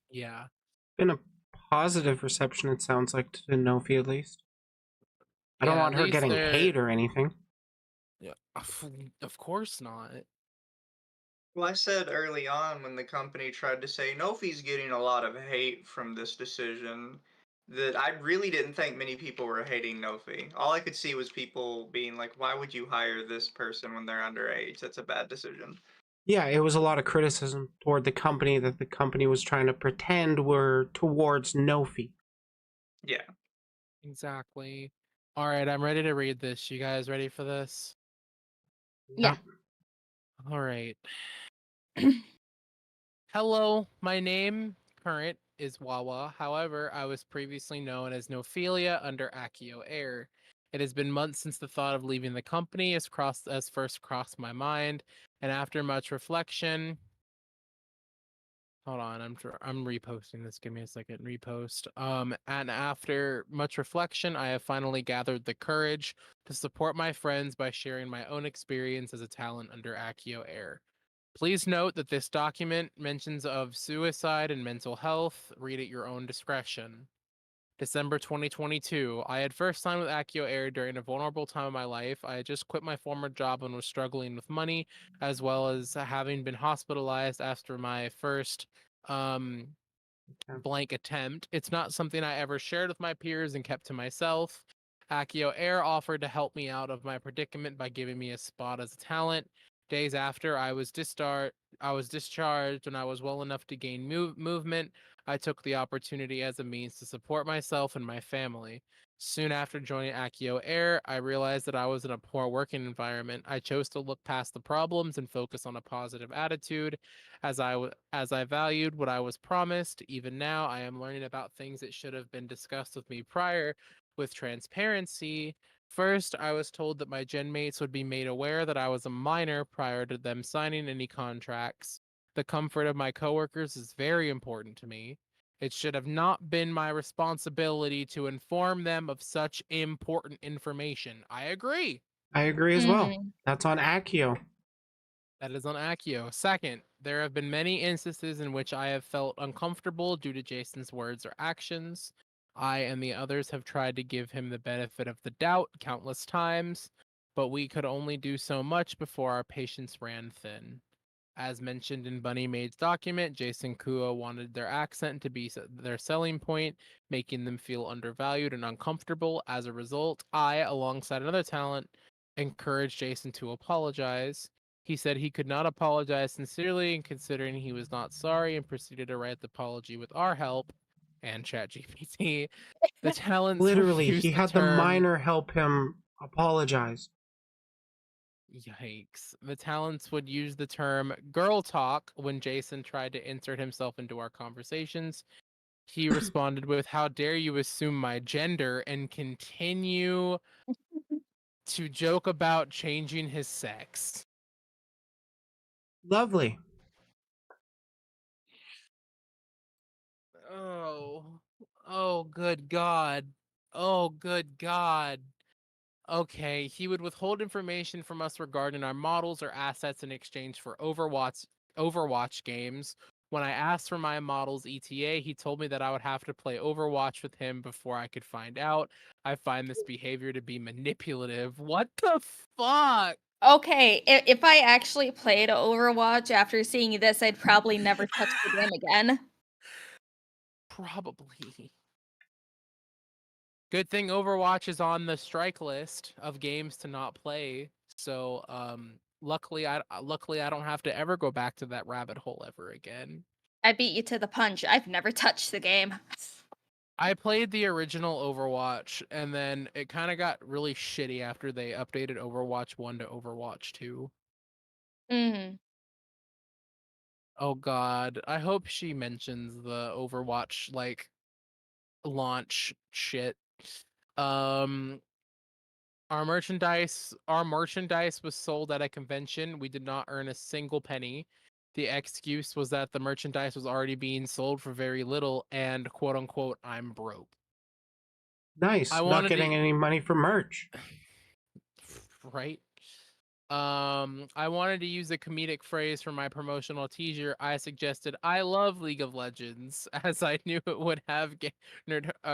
Yeah. Been a positive reception, it sounds like, to Nofi at least. I don't Yeah, want at her least getting they're hate or anything. Yeah, of course not. Well, I said early on when the company tried to say Nofi's getting a lot of hate from this decision that I really didn't think many people were hating Nofi. All I could see was people being like, why would you hire this person when they're underage? That's a bad decision. Yeah, it was a lot of criticism toward the company that the company was trying to pretend were towards Nofi. Yeah. Exactly. All right, I'm ready to read this. You guys ready for this? Yeah. All right. Hello, my name current is Wawa. However, I was previously known as Nophelia under AkioAIR. It has been months since the thought of leaving the company has first crossed my mind, and after much reflection, hold on, I'm reposting this. Give me a second. Repost. And after much reflection, I have finally gathered the courage to support my friends by sharing my own experience as a talent under AkioAIR. Please note that this document mentions of suicide and mental health. Read at your own discretion. December 2022. I had first signed with AkioAIR during a vulnerable time of my life. I had just quit my former job and was struggling with money, as well as having been hospitalized after my first blank attempt. It's not something I ever shared with my peers and kept to myself. AkioAIR offered to help me out of my predicament by giving me a spot as a talent. Days after I was discharged when I was well enough to gain movement. I took the opportunity as a means to support myself and my family. Soon after joining AkioAIR, I realized that I was in a poor working environment. I chose to look past the problems and focus on a positive attitude, as I valued what I was promised. Even now, I am learning about things that should have been discussed with me prior, with transparency. First, I was told that my gen mates would be made aware that I was a minor prior to them signing any contracts. The comfort of my coworkers is very important to me. It should have not been my responsibility to inform them of such important information. I agree. I agree as well. Mhm. That's on Akio. That is on Akio. Second, there have been many instances in which I have felt uncomfortable due to Jason's words or actions. I and the others have tried to give him the benefit of the doubt countless times, but we could only do so much before our patience ran thin. As mentioned in Bunny Maid's document, Jason Kua wanted their accent to be their selling point, making them feel undervalued and uncomfortable. As a result, I, alongside another talent, encouraged Jason to apologize. He said he could not apologize sincerely, and considering he was not sorry, and proceeded to write the apology with our help and ChatGPT. The talents would Literally, use he the had the term miner help him apologize. Yikes. The talents would use the term girl talk when Jason tried to insert himself into our conversations. He responded with, "How dare you assume my gender," and continue to joke about changing his sex. Lovely. Oh. Oh, good God. Oh, good God. Okay, he would withhold information from us regarding our models or assets in exchange for Overwatch games. When I asked for my model's ETA, he told me that I would have to play Overwatch with him before I could find out. I find this behavior to be manipulative. What the fuck? Okay, if I actually played Overwatch after seeing this, I'd probably never touch the game again. Probably. Good thing Overwatch is on the strike list of games to not play. So, luckily I don't have to ever go back to that rabbit hole ever again. I beat you to the punch. I've never touched the game. I played the original Overwatch, and then it kind of got really shitty after they updated Overwatch 1 to Overwatch 2. Mhm. Oh god, I hope she mentions the Overwatch like launch shit. Um our merchandise was sold at a convention. We did not earn a single penny. The excuse was that the merchandise was already being sold for very little and quote unquote I'm broke. I Nice. Not wanted getting to any money for merch. right? I wanted to use a comedic phrase for my promotional teaser. I suggested "I love League of Legends," as I knew it would have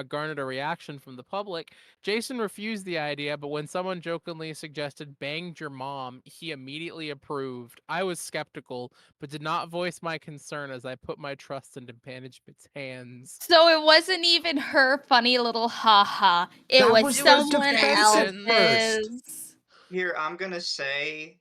garnered a reaction from the public. Jason refused the idea, but when someone jokingly suggested "banged your mom," he immediately approved. I was skeptical, but did not voice my concern as I put my trust into management's hands. So it wasn't even her funny little haha. It That was was It their was someone defense at first. else's. Here, I'm gonna say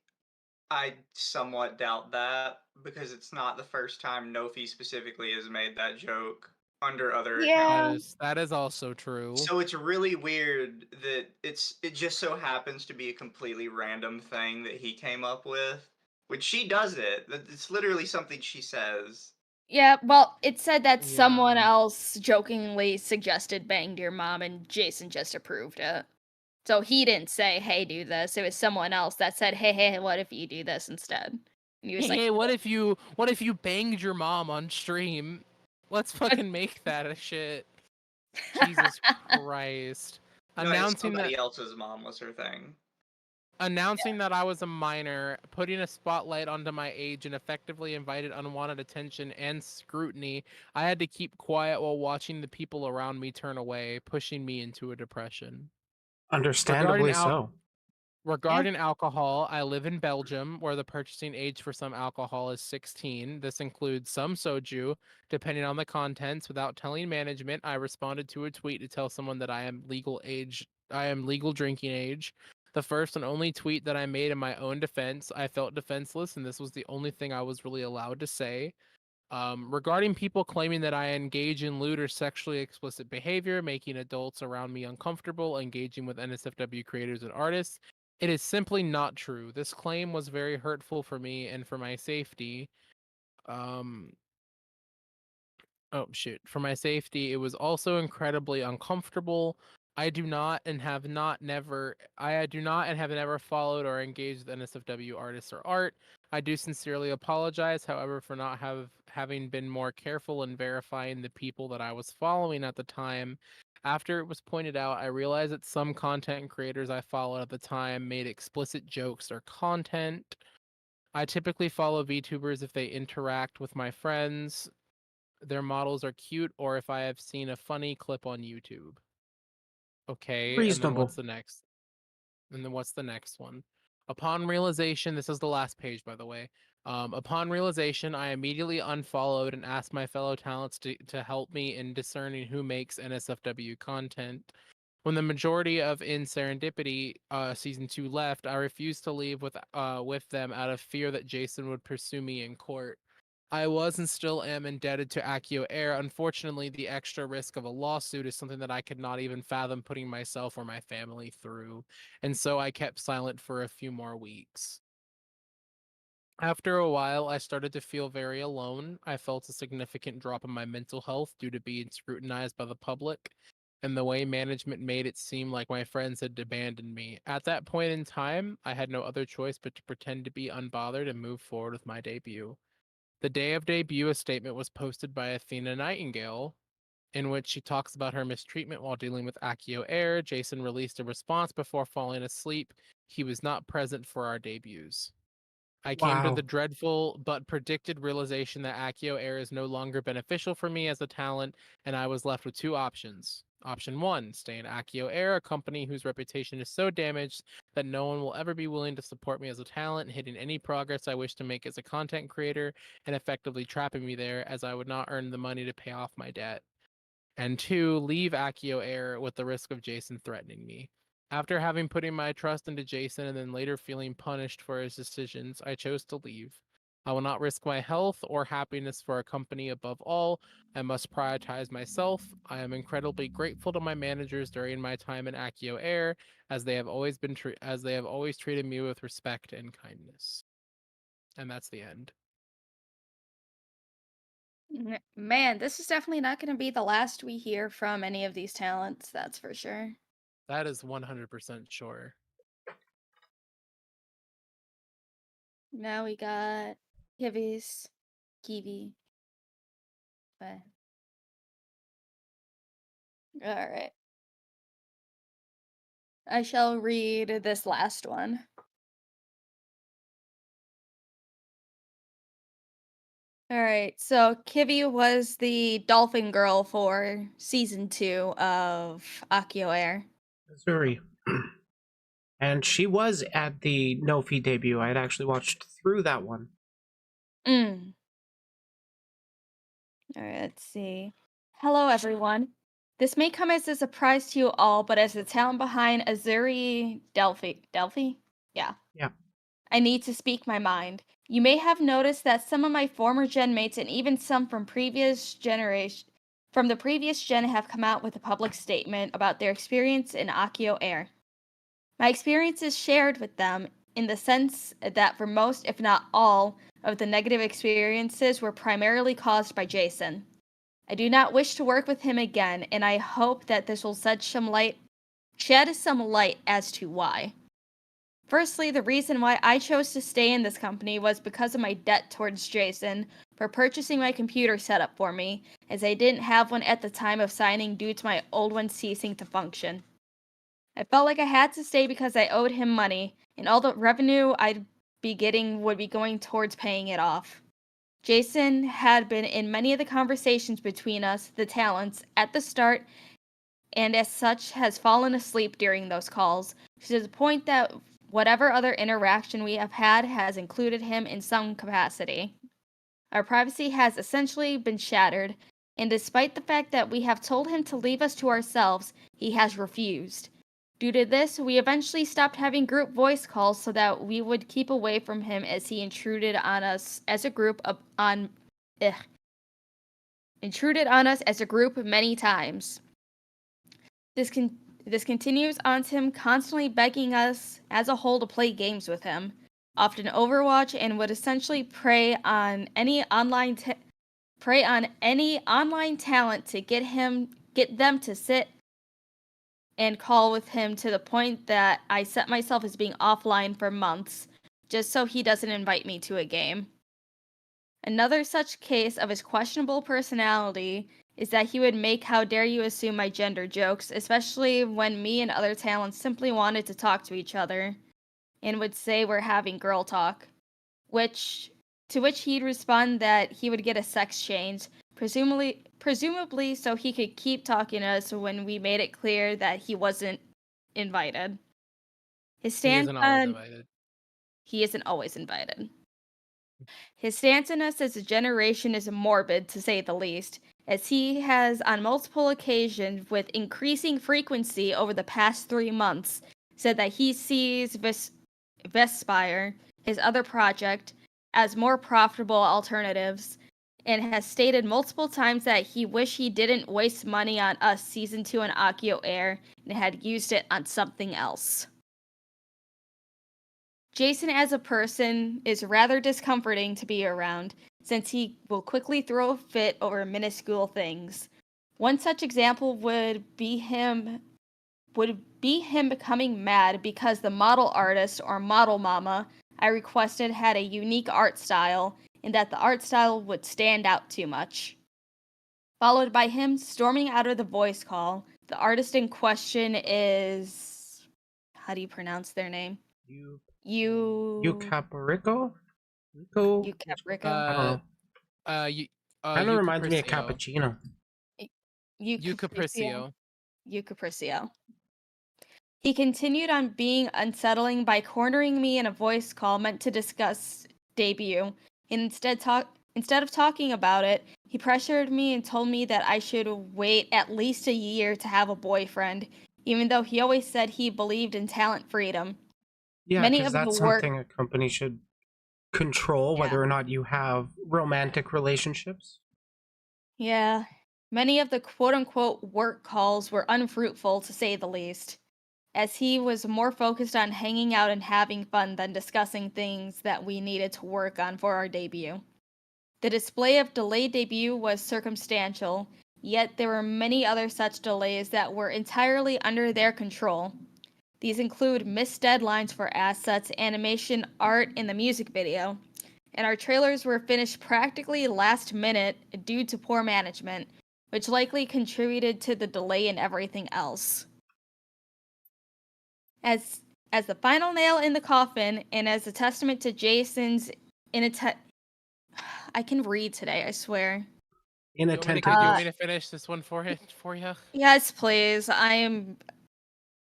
I somewhat doubt that because it's not the first time Nofi specifically has made that joke under other Yeah. accounts. That is also true. So it's really weird that it just so happens to be a completely random thing that he came up with. Which she does it. It's literally something she says. Yeah, well, it said that someone Yeah. else jokingly suggested banged your mom and Jason just approved it. So he didn't say, "Hey, do this." It was someone else that said, "Hey, what if you do this instead?" And he was like, Hey, what if you banged your mom on stream? Let's fucking make that a shit. Jesus Christ. No, it's Announcing that somebody else's mom was her thing. announcing that I was a minor, putting a spotlight onto my age and effectively invited unwanted attention and scrutiny. I had to keep quiet while watching the people around me turn away, pushing me into a depression. Regarding Understandably out so. Regarding alcohol, I live in Belgium, where the purchasing age for some alcohol is 16. This includes some soju, depending on the contents. Without telling management, I responded to a tweet to tell someone that I am legal drinking age. The first and only tweet that I made in my own defense. I felt defenseless, and this was the only thing I was really allowed to say. Regarding people claiming that I engage in lewd or sexually explicit behavior, making adults around me uncomfortable, engaging with NSFW creators and artists, it is simply not true. This claim was very hurtful for me and for my safety. Oh shoot, for my safety, it was also incredibly uncomfortable. I do not and have never followed or engaged with NSFW artists or art. I do sincerely apologize, however, for not having been more careful in verifying the people that I was following at the time. After it was pointed out, I realized that some content creators I followed at the time made explicit jokes or content. I typically follow VTubers if they interact with my friends, their models are cute, or if I have seen a funny clip on YouTube. Okay, and then Reasonable. what's the next? And then what's the next one? Upon realization, this is the last page, by the way. Upon realization, I immediately unfollowed and asked my fellow talents to help me in discerning who makes NSFW content. When the majority of In Serendipity season 2 left, I refused to leave with them out of fear that Jason would pursue me in court. I was and still am indebted to AkioAIR. Unfortunately, the extra risk of a lawsuit is something that I could not even fathom putting myself or my family through, and so I kept silent for a few more weeks. After a while, I started to feel very alone. I felt a significant drop in my mental health due to being scrutinized by the public, and the way management made it seem like my friends had abandoned me. At that point in time, I had no other choice but to pretend to be unbothered and move forward with my debut. The day of debut, a statement was posted by Athena Nightingale in which she talks about her mistreatment while dealing with AkioAIR. Jason released a response before falling asleep. He was not present for our debuts. I came to the Wow. dreadful but predicted realization that AkioAIR is no longer beneficial for me as a talent, and I was left with two options. Option 1, stay in AkioAIR, a company whose reputation is so damaged that no one will ever be willing to support me as a talent, hitting any progress I wish to make as a content creator, and effectively trapping me there as I would not earn the money to pay off my debt. And 2, leave AkioAIR with the risk of Jason threatening me. After having put my trust into Jason and then later feeling punished for his decisions, I chose to leave. I will not risk my health or happiness for a company above all. I must prioritize myself. I am incredibly grateful to my managers during my time in AkioAIR, as they have always treated me with respect and kindness. And that's the end. Man, this is definitely not going to be the last we hear from any of these talents, that's for sure. That is 100% sure. Now we got Kivis, Kiwi. But all right. I shall read this last one. All right, so Kivi was the dolphin girl for season 2 of AkioAIR. Missouri. And she was at the No Fee debut. I had actually watched through that one. Mm. All right, let's see. Hello, everyone. This may come as a surprise to you all, but as the talent behind Azuri Delphi? Yeah. Yeah. I need to speak my mind. You may have noticed that some of my former gen mates and even some from the previous gen have come out with a public statement about their experience in AkioAIR. My experience is shared with them in the sense that for most, if not all, of the negative experiences were primarily caused by Jason. I do not wish to work with him again, and I hope that this will shed some light as to why. Firstly, the reason why I chose to stay in this company was because of my debt towards Jason for purchasing my computer setup for me, as I didn't have one at the time of signing due to my old one ceasing to function. I felt like I had to stay because I owed him money, and all the revenue I'd be getting would be going towards paying it off. Jason had been in many of the conversations between us, the talents, at the start, and as such has fallen asleep during those calls, to the point that whatever other interaction we have had has included him in some capacity. Our privacy has essentially been shattered, and despite the fact that we have told him to leave us to ourselves, he has refused. Due to this, we eventually stopped having group voice calls so that we would keep away from him as he intruded on us as a group many times. This continues on to him constantly begging us as a whole to play games with him, often Overwatch, and would essentially prey on any online talent to get them to sit and call with him, to the point that I set myself as being offline for months just so he doesn't invite me to a game. Another such case of his questionable personality is that he would make "how dare you assume my gender" jokes, especially when me and other talents simply wanted to talk to each other, and would say we're having girl talk, to which he'd respond that he would get a sex change, presumably so he could keep talking to us when we made it clear that he wasn't invited. His He stance isn't always on invited. he isn't always invited. His stance on us as a generation is morbid, to say the least, as he has on multiple occasions, with increasing frequency over the past 3 months, said that he sees Vespire, his other project, as more profitable alternatives, and has stated multiple times that he wish he didn't waste money on us Season 2 and AkioAIR and had used it on something else. Jason as a person is rather discomforting to be around, since he will quickly throw a fit over minuscule things. One such example would be him becoming mad because the model artist, or model mama, I requested had a unique art style, and that the art style would stand out too much. Followed by him storming out of the voice call. The artist in question is... how do you pronounce their name? You Caparico? Rico? You Caprico? I don't know. Kind of You reminds me of Capriccio. cappuccino. You Capriccio. You Capriccio. He continued on being unsettling by cornering me in a voice call meant to discuss debut. Instead of talking about it, he pressured me and told me that I should wait at least a year to have a boyfriend, even though he always said he believed in talent freedom. Yeah, Many because of the that's work something a company should control, whether or not you have romantic relationships. Yeah. Many of the quote unquote work calls were unfruitful, to say the least, as he was more focused on hanging out and having fun than discussing things that we needed to work on for our debut. The display of delayed debut was circumstantial, yet there were many other such delays that were entirely under their control. These include missed deadlines for assets, animation, art, and the music video, and our trailers were finished practically last minute due to poor management, which likely contributed to the delay in everything else. As the final nail in the coffin, and as a testament to Jason's I can read today, I swear. Inattentive. You want me to finish this one for you? Yes, please. I'm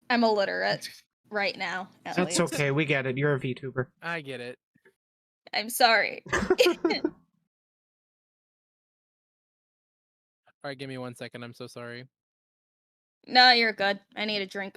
illiterate right now. That's okay. We get it. You're a VTuber. I get it. I'm sorry. All right, give me 1 second. I'm so sorry. No, you're good. I need a drink.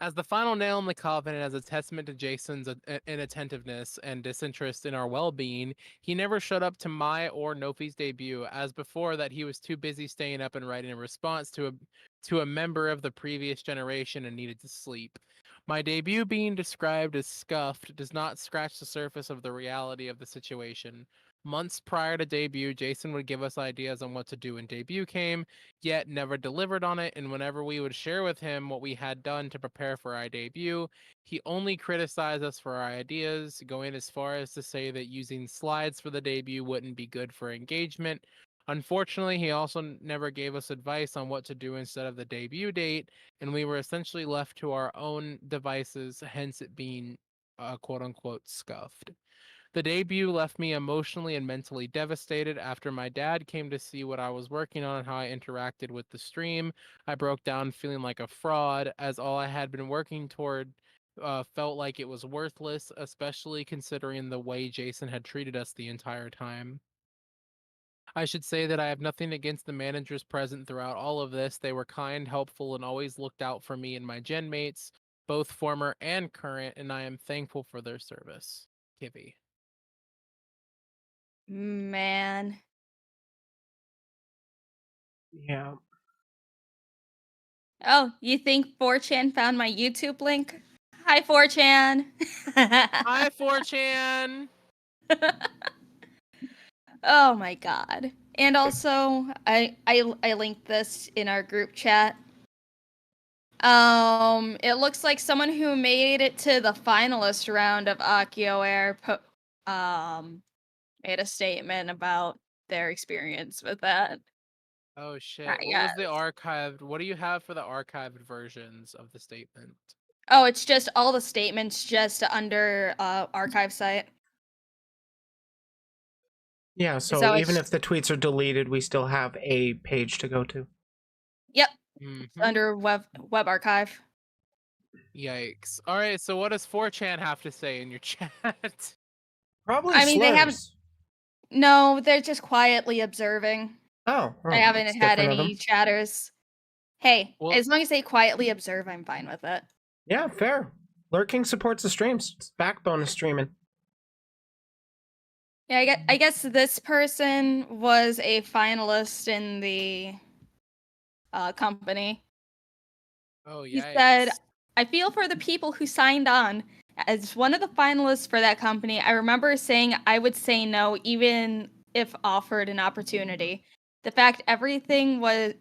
As the final nail in the coffin and as a testament to Jason's inattentiveness and disinterest in our well-being, he never showed up to my or Nofi's debut, as before that he was too busy staying up and writing a response to a member of the previous generation and needed to sleep. My debut being described as scuffed does not scratch the surface of the reality of the situation. Months prior to debut, Jason would give us ideas on what to do when debut came, yet never delivered on it, and whenever we would share with him what we had done to prepare for our debut, he only criticized us for our ideas, going as far as to say that using slides for the debut wouldn't be good for engagement. Unfortunately, he also never gave us advice on what to do instead of the debut date, and we were essentially left to our own devices, hence it being quote-unquote scuffed. The debut left me emotionally and mentally devastated. After my dad came to see what I was working on and how I interacted with the stream, I broke down feeling like a fraud, as all I had been working toward felt like it was worthless, especially considering the way Jason had treated us the entire time. I should say that I have nothing against the managers present throughout all of this. They were kind, helpful, and always looked out for me and my gen mates, both former and current, and I am thankful for their service. Kivy. Man. Yeah. Oh, you think 4chan found my YouTube link? Hi, 4chan. Hi, 4chan. Oh my god. And also, I linked this in our group chat. It looks like someone who made it to the finalist round of AkioAIR made a statement about their experience with that. Oh shit. What was the archived? What do you have for the archived versions of the statement? Oh, it's just all the statements just under archive site. Yeah, so So even it's if the tweets are deleted, we still have a page to go to. Yep. It's under web archive. Yikes. All right, so what does 4chan have to say in your chat? Probably I mean, they haven't. slurs. No, they're just quietly observing. Oh, I haven't that's had different of them. any chatters. Hey, Well- as long as they quietly observe, I'm fine with it. Yeah, fair. Lurking supports the streams. It's backbone of streaming. Yeah, I guess this person was a finalist in the company. Oh, He yikes. said, I feel for the people who signed on. As one of the finalists for that company, I remember saying I would say no even if offered an opportunity. The fact everything was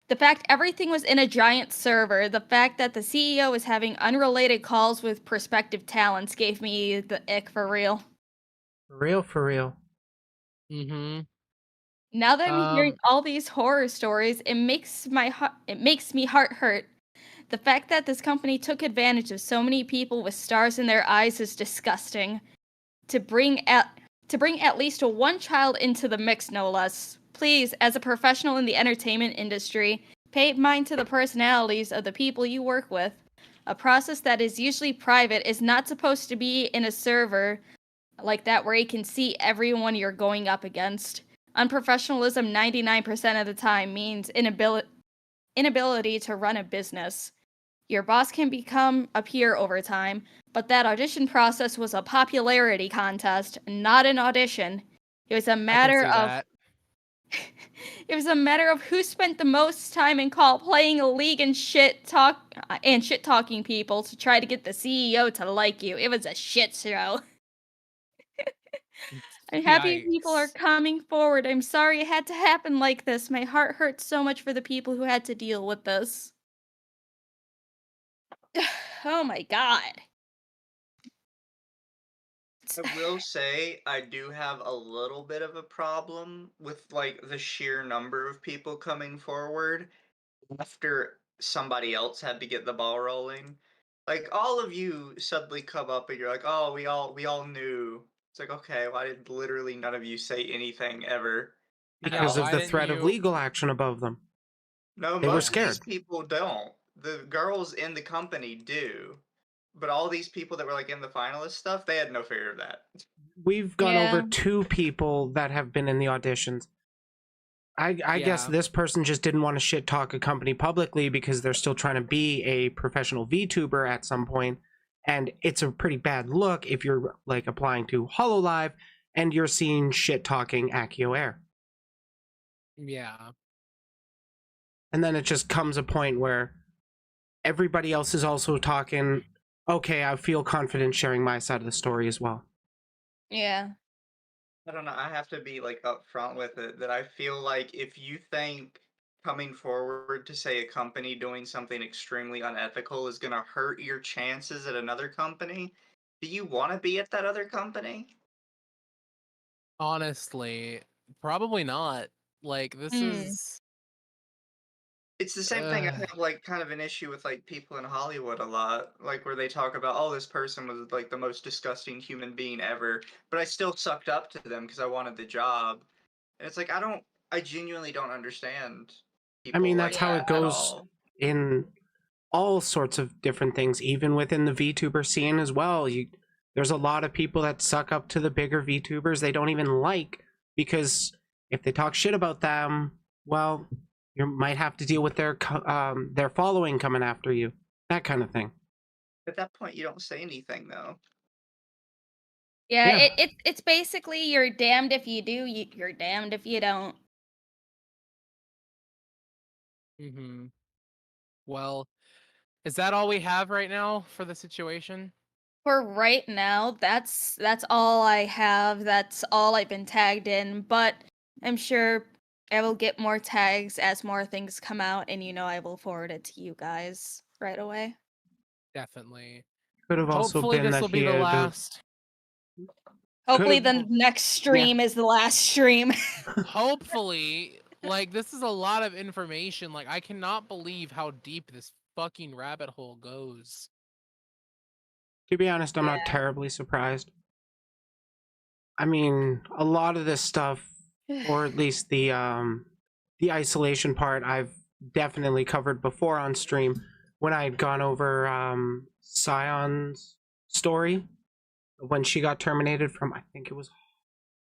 in a giant server, the fact that the CEO was having unrelated calls with prospective talents gave me the ick for real. For real. Mm-hmm. Now that I'm hearing all these horror stories, it makes me heart hurt. The fact that this company took advantage of so many people with stars in their eyes is disgusting. To bring at least one child into the mix, no less. Please, as a professional in the entertainment industry, pay mind to the personalities of the people you work with. A process that is usually private is not supposed to be in a server like that where you can see everyone you're going up against. Unprofessionalism 99% of the time means inability to run a business. Your boss can become a peer over time, but that audition process was a popularity contest, not an audition. It was a matter of it was a matter of who spent the most time in call playing a league and shit talking people to try to get the CEO to like you. It was a shit show. I'm happy people are coming forward. I'm sorry it had to happen like this. My heart hurts so much for the people who had to deal with this. Oh my god. I will say I do have a little bit of a problem with like the sheer number of people coming forward after somebody else had to get the ball rolling. Like all of you suddenly come up and you're like, "Oh, we all knew." It's like, "Okay, why did literally none of you say anything ever?" Because of the threat of legal action above them. No, They were most of these scared. people don't. The girls in the company do. But all these people that were like in the finalist stuff, they had no fear of that. We've gone over 2 people that have been in the auditions. I guess Yeah. this person just didn't want to shit talk a company publicly because they're still trying to be a professional VTuber at some point, and it's a pretty bad look if you're like applying to HoloLive and you're seeing shit talking AkioAIR. Yeah. And then it just comes a point where everybody else is also talking. Okay, I feel confident sharing my side of the story as well. Yeah. I don't know. I have to be like upfront with it that I feel like if you think coming forward to say a company doing something extremely unethical is going to hurt your chances at another company, do you want to be at that other company? Honestly, probably not. Like this is It's the same thing. I have like kind of an issue with like people in Hollywood a lot, like where they talk about, oh, this person was like the most disgusting human being ever, but I still sucked up to them because I wanted the job. And it's like I genuinely don't understand I people mean, like that's how that it at goes all. in all sorts of different things, even within the VTuber scene as well. There's a lot of people that suck up to the bigger VTubers they don't even like because If they talk shit about them, well, you might have to deal with their following coming after you. That kind of thing. At that point, you don't say anything though. Yeah, Yeah. it's basically you're damned if you do, you're damned if you don't. Mm-hmm. Well, is that all we have right now for the situation? For right now, that's all I have. That's all I've been tagged in, but I'm sure I will get more tags as more things come out, and I will forward it to you guys right away. Definitely. Could have also Hopefully been this that will be he the had. last. Hopefully Could've- the next stream is the last stream. Hopefully, like, this is a lot of information. Like, I cannot believe how deep this fucking rabbit hole goes. To be honest, I'm not terribly surprised. I mean, a lot of this stuff, or at least the isolation part, I've definitely covered before on stream when I had gone over Scion's story when she got terminated from, I think it was,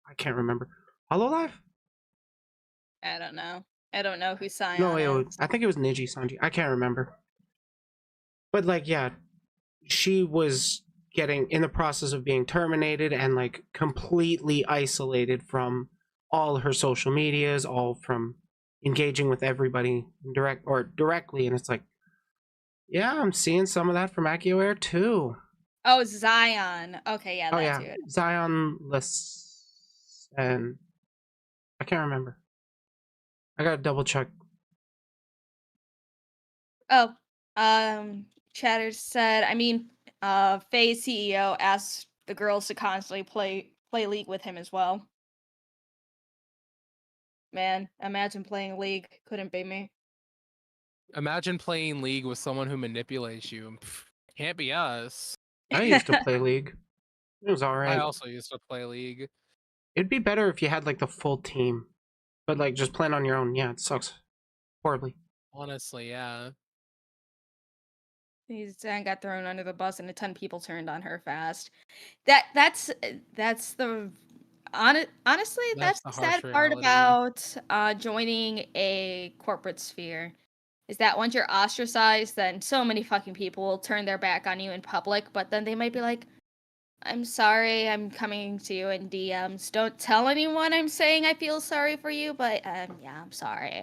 I can't remember, Hololive. I don't know. I don't know who Scion No, is. I think it was Niji Sanji. I can't remember. But like, yeah, she was getting in the process of being terminated and like completely isolated from all her social medias, all from engaging with everybody directly. And it's like, yeah, I'm seeing some of that from AkioAIR too. Oh, Zion. Okay, yeah, Oh that yeah, too. Zion and I can't remember. I gotta double check. Oh, Chatter said, Faye's CEO asked the girls to constantly play League with him as well. Man, imagine playing League. Couldn't be me. Imagine playing League with someone who manipulates you. Pff, can't be us. I used to play League. It was I alright. also used to play League. It'd be better if you had like the full team. But like just playing on your own, yeah, it sucks horribly. Honestly, yeah. Zan got thrown under the bus and a ton of people turned on her fast. That's the honestly That's that's the the harsh sad part reality. about joining a corporate sphere. Is that once you're ostracized, then so many fucking people will turn their back on you in public, but then they might be like, I'm sorry, I'm coming to you in DMs. Don't tell anyone I'm saying I feel sorry for you, but yeah, I'm sorry.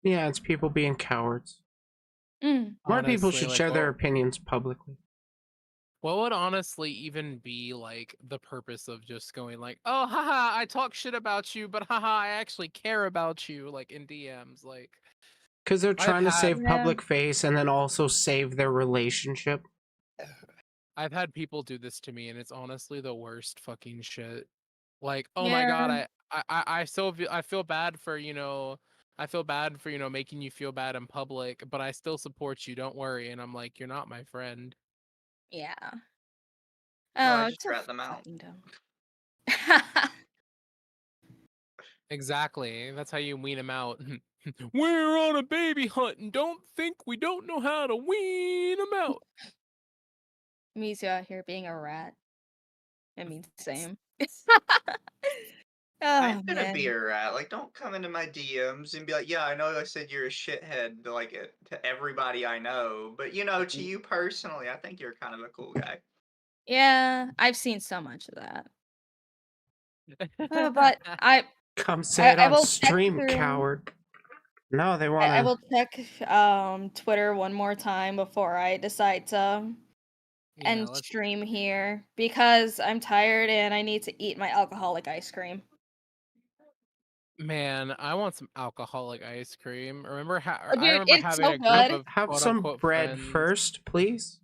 Yeah, it's people being cowards. More people Honestly, should like, share their well, opinions publicly. what would honestly even be like the purpose of just going like, oh, haha, I talk shit about you, but haha, I actually care about you, like in DMs, like. Because they're I've trying to had save public face and then also save their relationship. I've had people do this to me, and it's honestly the worst fucking shit. Like, oh my god, Yeah. I feel bad for I feel bad for making you feel bad in public, but I still support you. Don't worry. And I'm like, you're not my friend. Yeah. No, I Oh, just it's a rat them out. fucking dumb. Exactly. That's how you wean them out. We're on a baby hunt and don't think we don't know how to wean them out. Mizu out here being a rat. I mean, same. I'm Oh gonna be man. a rat. Like, don't come into my DMs and be like, "Yeah, I know I said you're a shithead to to everybody I know, but to you personally, I think you're kind of a cool guy." Yeah, I've seen so much of that. But Come say it I on will check stream, through. coward. No, they I wanna. will check Twitter one more time before I decide to Yeah, end let's. stream here because I'm tired and I need to eat my alcoholic ice cream. Man, I want some alcoholic ice cream. Oh, I dude, remember it's having so a group good. of Have quote some unquote bread friends. first, please.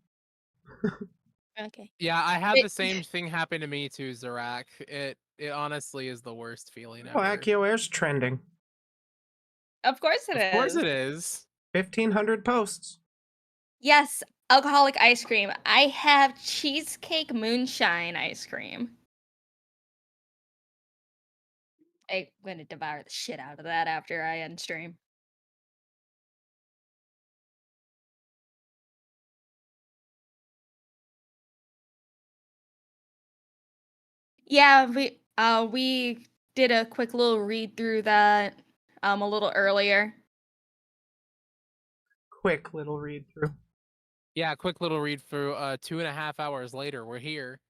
Okay. Yeah, I had It- the same thing happen to me too, Zarak. It honestly is the worst feeling Oh, ever. AkioAIR's trending. Of course it Of course is. it is. 1,500 posts. Yes, alcoholic ice cream. I have cheesecake moonshine ice cream. I'm gonna devour the shit out of that after I end stream. Yeah, we did a quick little read through that a little earlier. Quick little read through. Yeah, quick little read through. 2.5 hours later, we're here.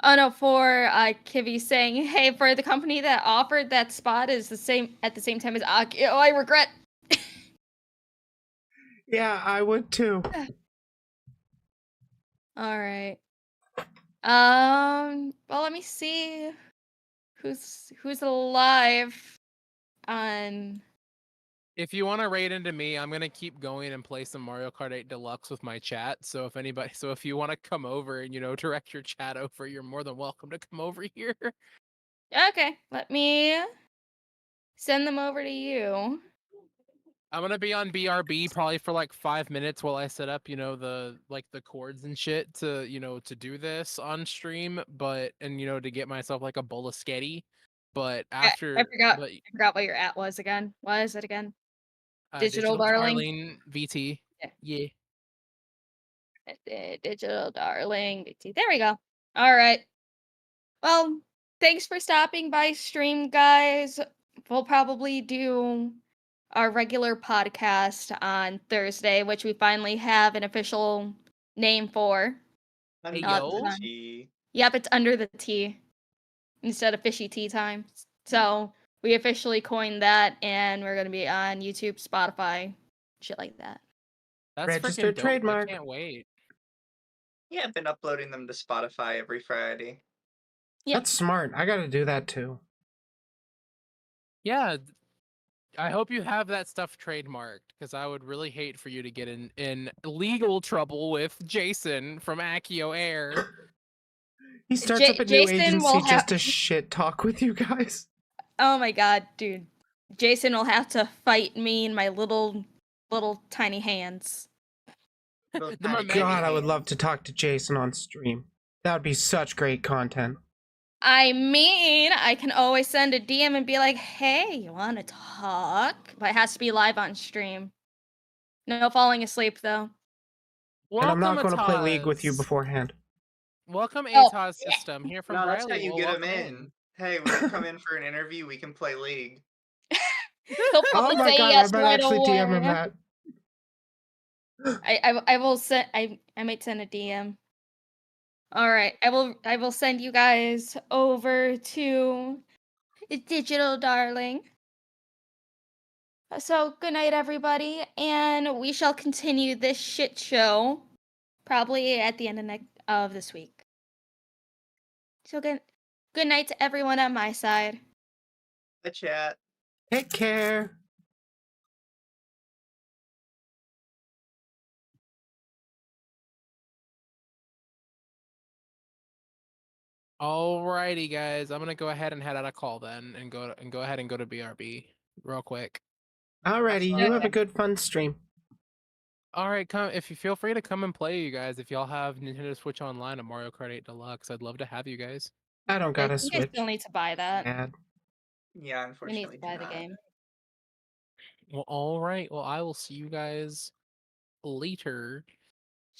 Oh no, for Kivi saying, "Hey, for the company that offered that spot is the same at the same time as Akio. Oh, I regret." Yeah, I would too. All right. Well, let me see who's alive on. If you want to raid into me, I'm gonna keep going and play some Mario Kart 8 Deluxe with my chat. So if you want to come over and direct your chat over, you're more than welcome to come over here. Okay, let me send them over to you. I'm gonna be on BRB probably for like 5 minutes while I set up, the cords and shit to do this on stream, and to get myself like a bowl of sketty. But I after, forgot. but I forgot what your at was again. What is it again? Digital Digital darling. Darling VT. Yeah. Digital darling. There we go. All right. Well, thanks for stopping by stream, guys. We'll probably do our regular podcast on Thursday, which we finally have an official name for. Hey, Not yo. time. Yep, it's under the T instead of fishy tea time. So we officially coined that, and we're gonna be on YouTube, Spotify, shit like that. That's Registered freaking dope. trademark. I can't wait. Yeah, I've been uploading them to Spotify every Friday. That's smart. I gotta do that too. Yeah, I hope you have that stuff trademarked, because I would really hate for you to get in legal trouble with Jason from AkioAIR. He starts up a new Jason agency will just to shit talk with you guys. Oh my god, dude. Jason will have to fight me in my little tiny hands. God, I would love to talk to Jason on stream. That would be such great content. I mean, I can always send a DM and be like, "Hey, you want to talk?" But it has to be live on stream. No falling asleep though. And I'm not Welcome, going to play League with you Ataz. beforehand. Welcome, Oh, ATOS system here from No, that's how Briley. you Well, get them welcome in. Hey, when you come in for an interview, we can play League. He'll probably Oh my say god, yes I might right actually DM him away. that. I will send I might send a DM. All right, I will send you guys over to Digital Darling. So good night, everybody, and we shall continue this shit show probably at the end of this week. So good night to everyone on my side. The chat. Take care. Alrighty, guys. I'm gonna go ahead and head out a call then, and go ahead and go to BRB real quick. Alrighty, you have a good fun stream. All right, come if you feel free to come and play, you guys. If y'all have Nintendo Switch Online and Mario Kart 8 Deluxe, I'd love to have you guys. I don't got I a think I Switch. still need to buy that. Sad. Yeah, We need unfortunately, to buy do the not. game. Well, all right. Well, I will see you guys later.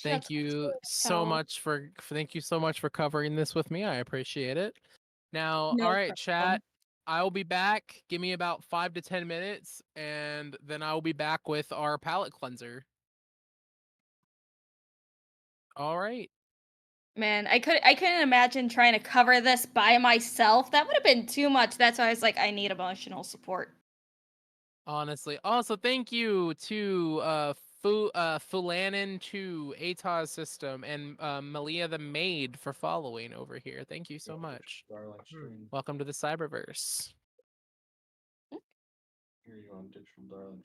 Thank you so much for covering this with me. I appreciate it. Now, No all right, problem. chat. I will be back. Give me about 5 to 10 minutes, and then I will be back with our palate cleanser. All right. Man, I couldn't imagine trying to cover this by myself. That would have been too much. That's why I was like, I need emotional support. Honestly. Also, thank you to Fulanin to ATOS system and Malia the maid for following over here. Thank you so much. Welcome to the Cyberverse. Hear you on Digital Darling,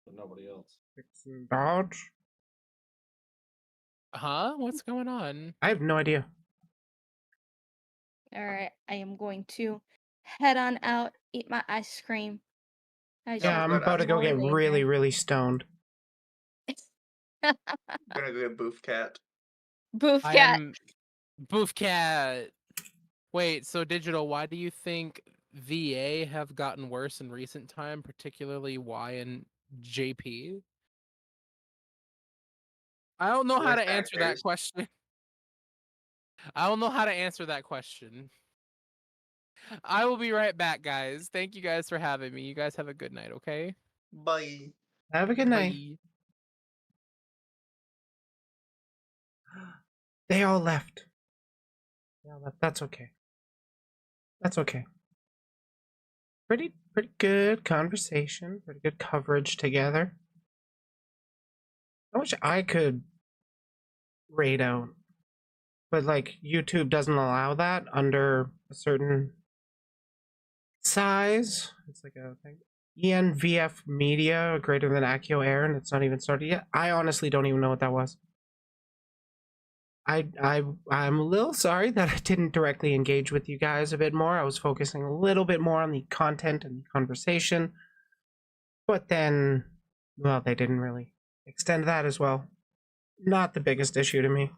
but nobody else. Dodge? Huh? What's going on? I have no idea. All right, I am going to head on out, eat my ice cream. Yeah, I'm about to go get really, really stoned. I'm gonna go to Boof Cat. Boof I Cat. am Boof Cat. Wait, so Digital, why do you think VA have gotten worse in recent time, particularly Y and JP? I don't know how Other to answer that factors. question. I don't know how to answer that question. I will be right back, guys. Thank you guys for having me. You guys have a good night, okay? Bye. Have a good night. Bye. They all left. They all left. That's okay. That's okay. Pretty good conversation. Pretty good coverage together. I wish I could raid out, but like YouTube doesn't allow that under a certain size. It's like a thing. ENVF media greater than AkioAIR, and it's not even started yet. I honestly don't even know what that was. I'm a little sorry that I didn't directly engage with you guys a bit more. I was focusing a little bit more on the content and the conversation, but then, well, they didn't really extend that as well. Not the biggest issue to me.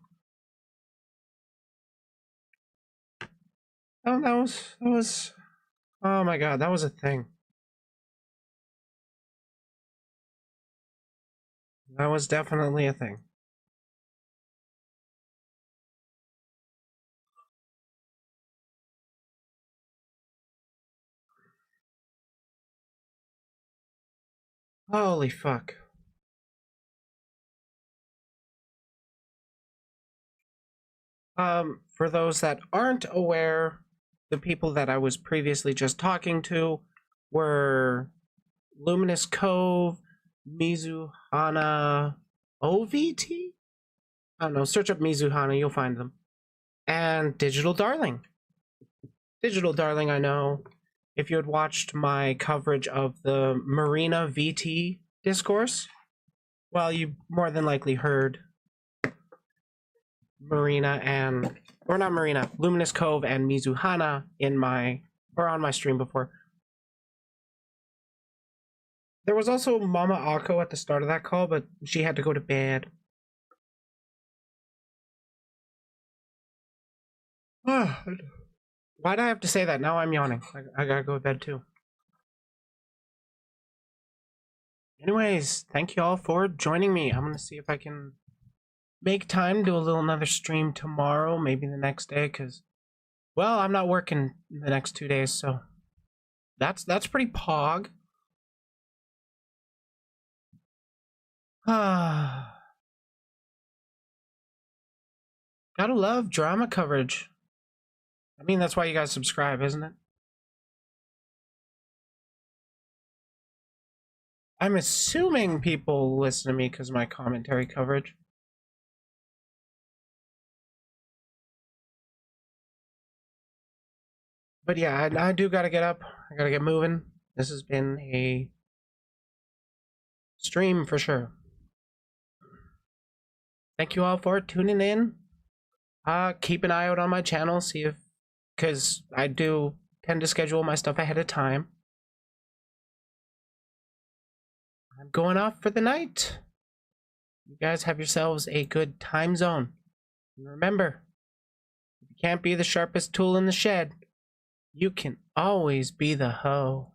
Oh, that was, oh my god, that was a thing. That was definitely a thing. Holy fuck. For those that aren't aware, the people that I was previously just talking to were Luminous Cove, Mizuhana OVT? I don't know, search up Mizuhana, you'll find them. And Digital Darling. Digital Darling, I know. If you had watched my coverage of the Marina VT discourse, well, you more than likely heard Marina and, or not Marina, Luminous Cove and Mizuhana in my, or on my stream before. There was also Mama Akko at the start of that call, but she had to go to bed. Why'd I have to say that? Now I'm yawning. I gotta go to bed too. Anyways, thank you all for joining me. I'm gonna see if I can make time to do a little another stream tomorrow, maybe the next day, because, well, I'm not working the next 2 days, so that's pretty pog. Gotta love drama coverage. I mean, that's why you guys subscribe, isn't it? I'm assuming people listen to me because of my commentary coverage. But yeah, I do gotta get up. I gotta get moving. This has been a stream for sure. Thank you all for tuning in. Keep an eye out on my channel, see if, because I do tend to schedule my stuff ahead of time. I'm going off for the night. You guys have yourselves a good time zone. And remember, if you can't be the sharpest tool in the shed, you can always be the hoe.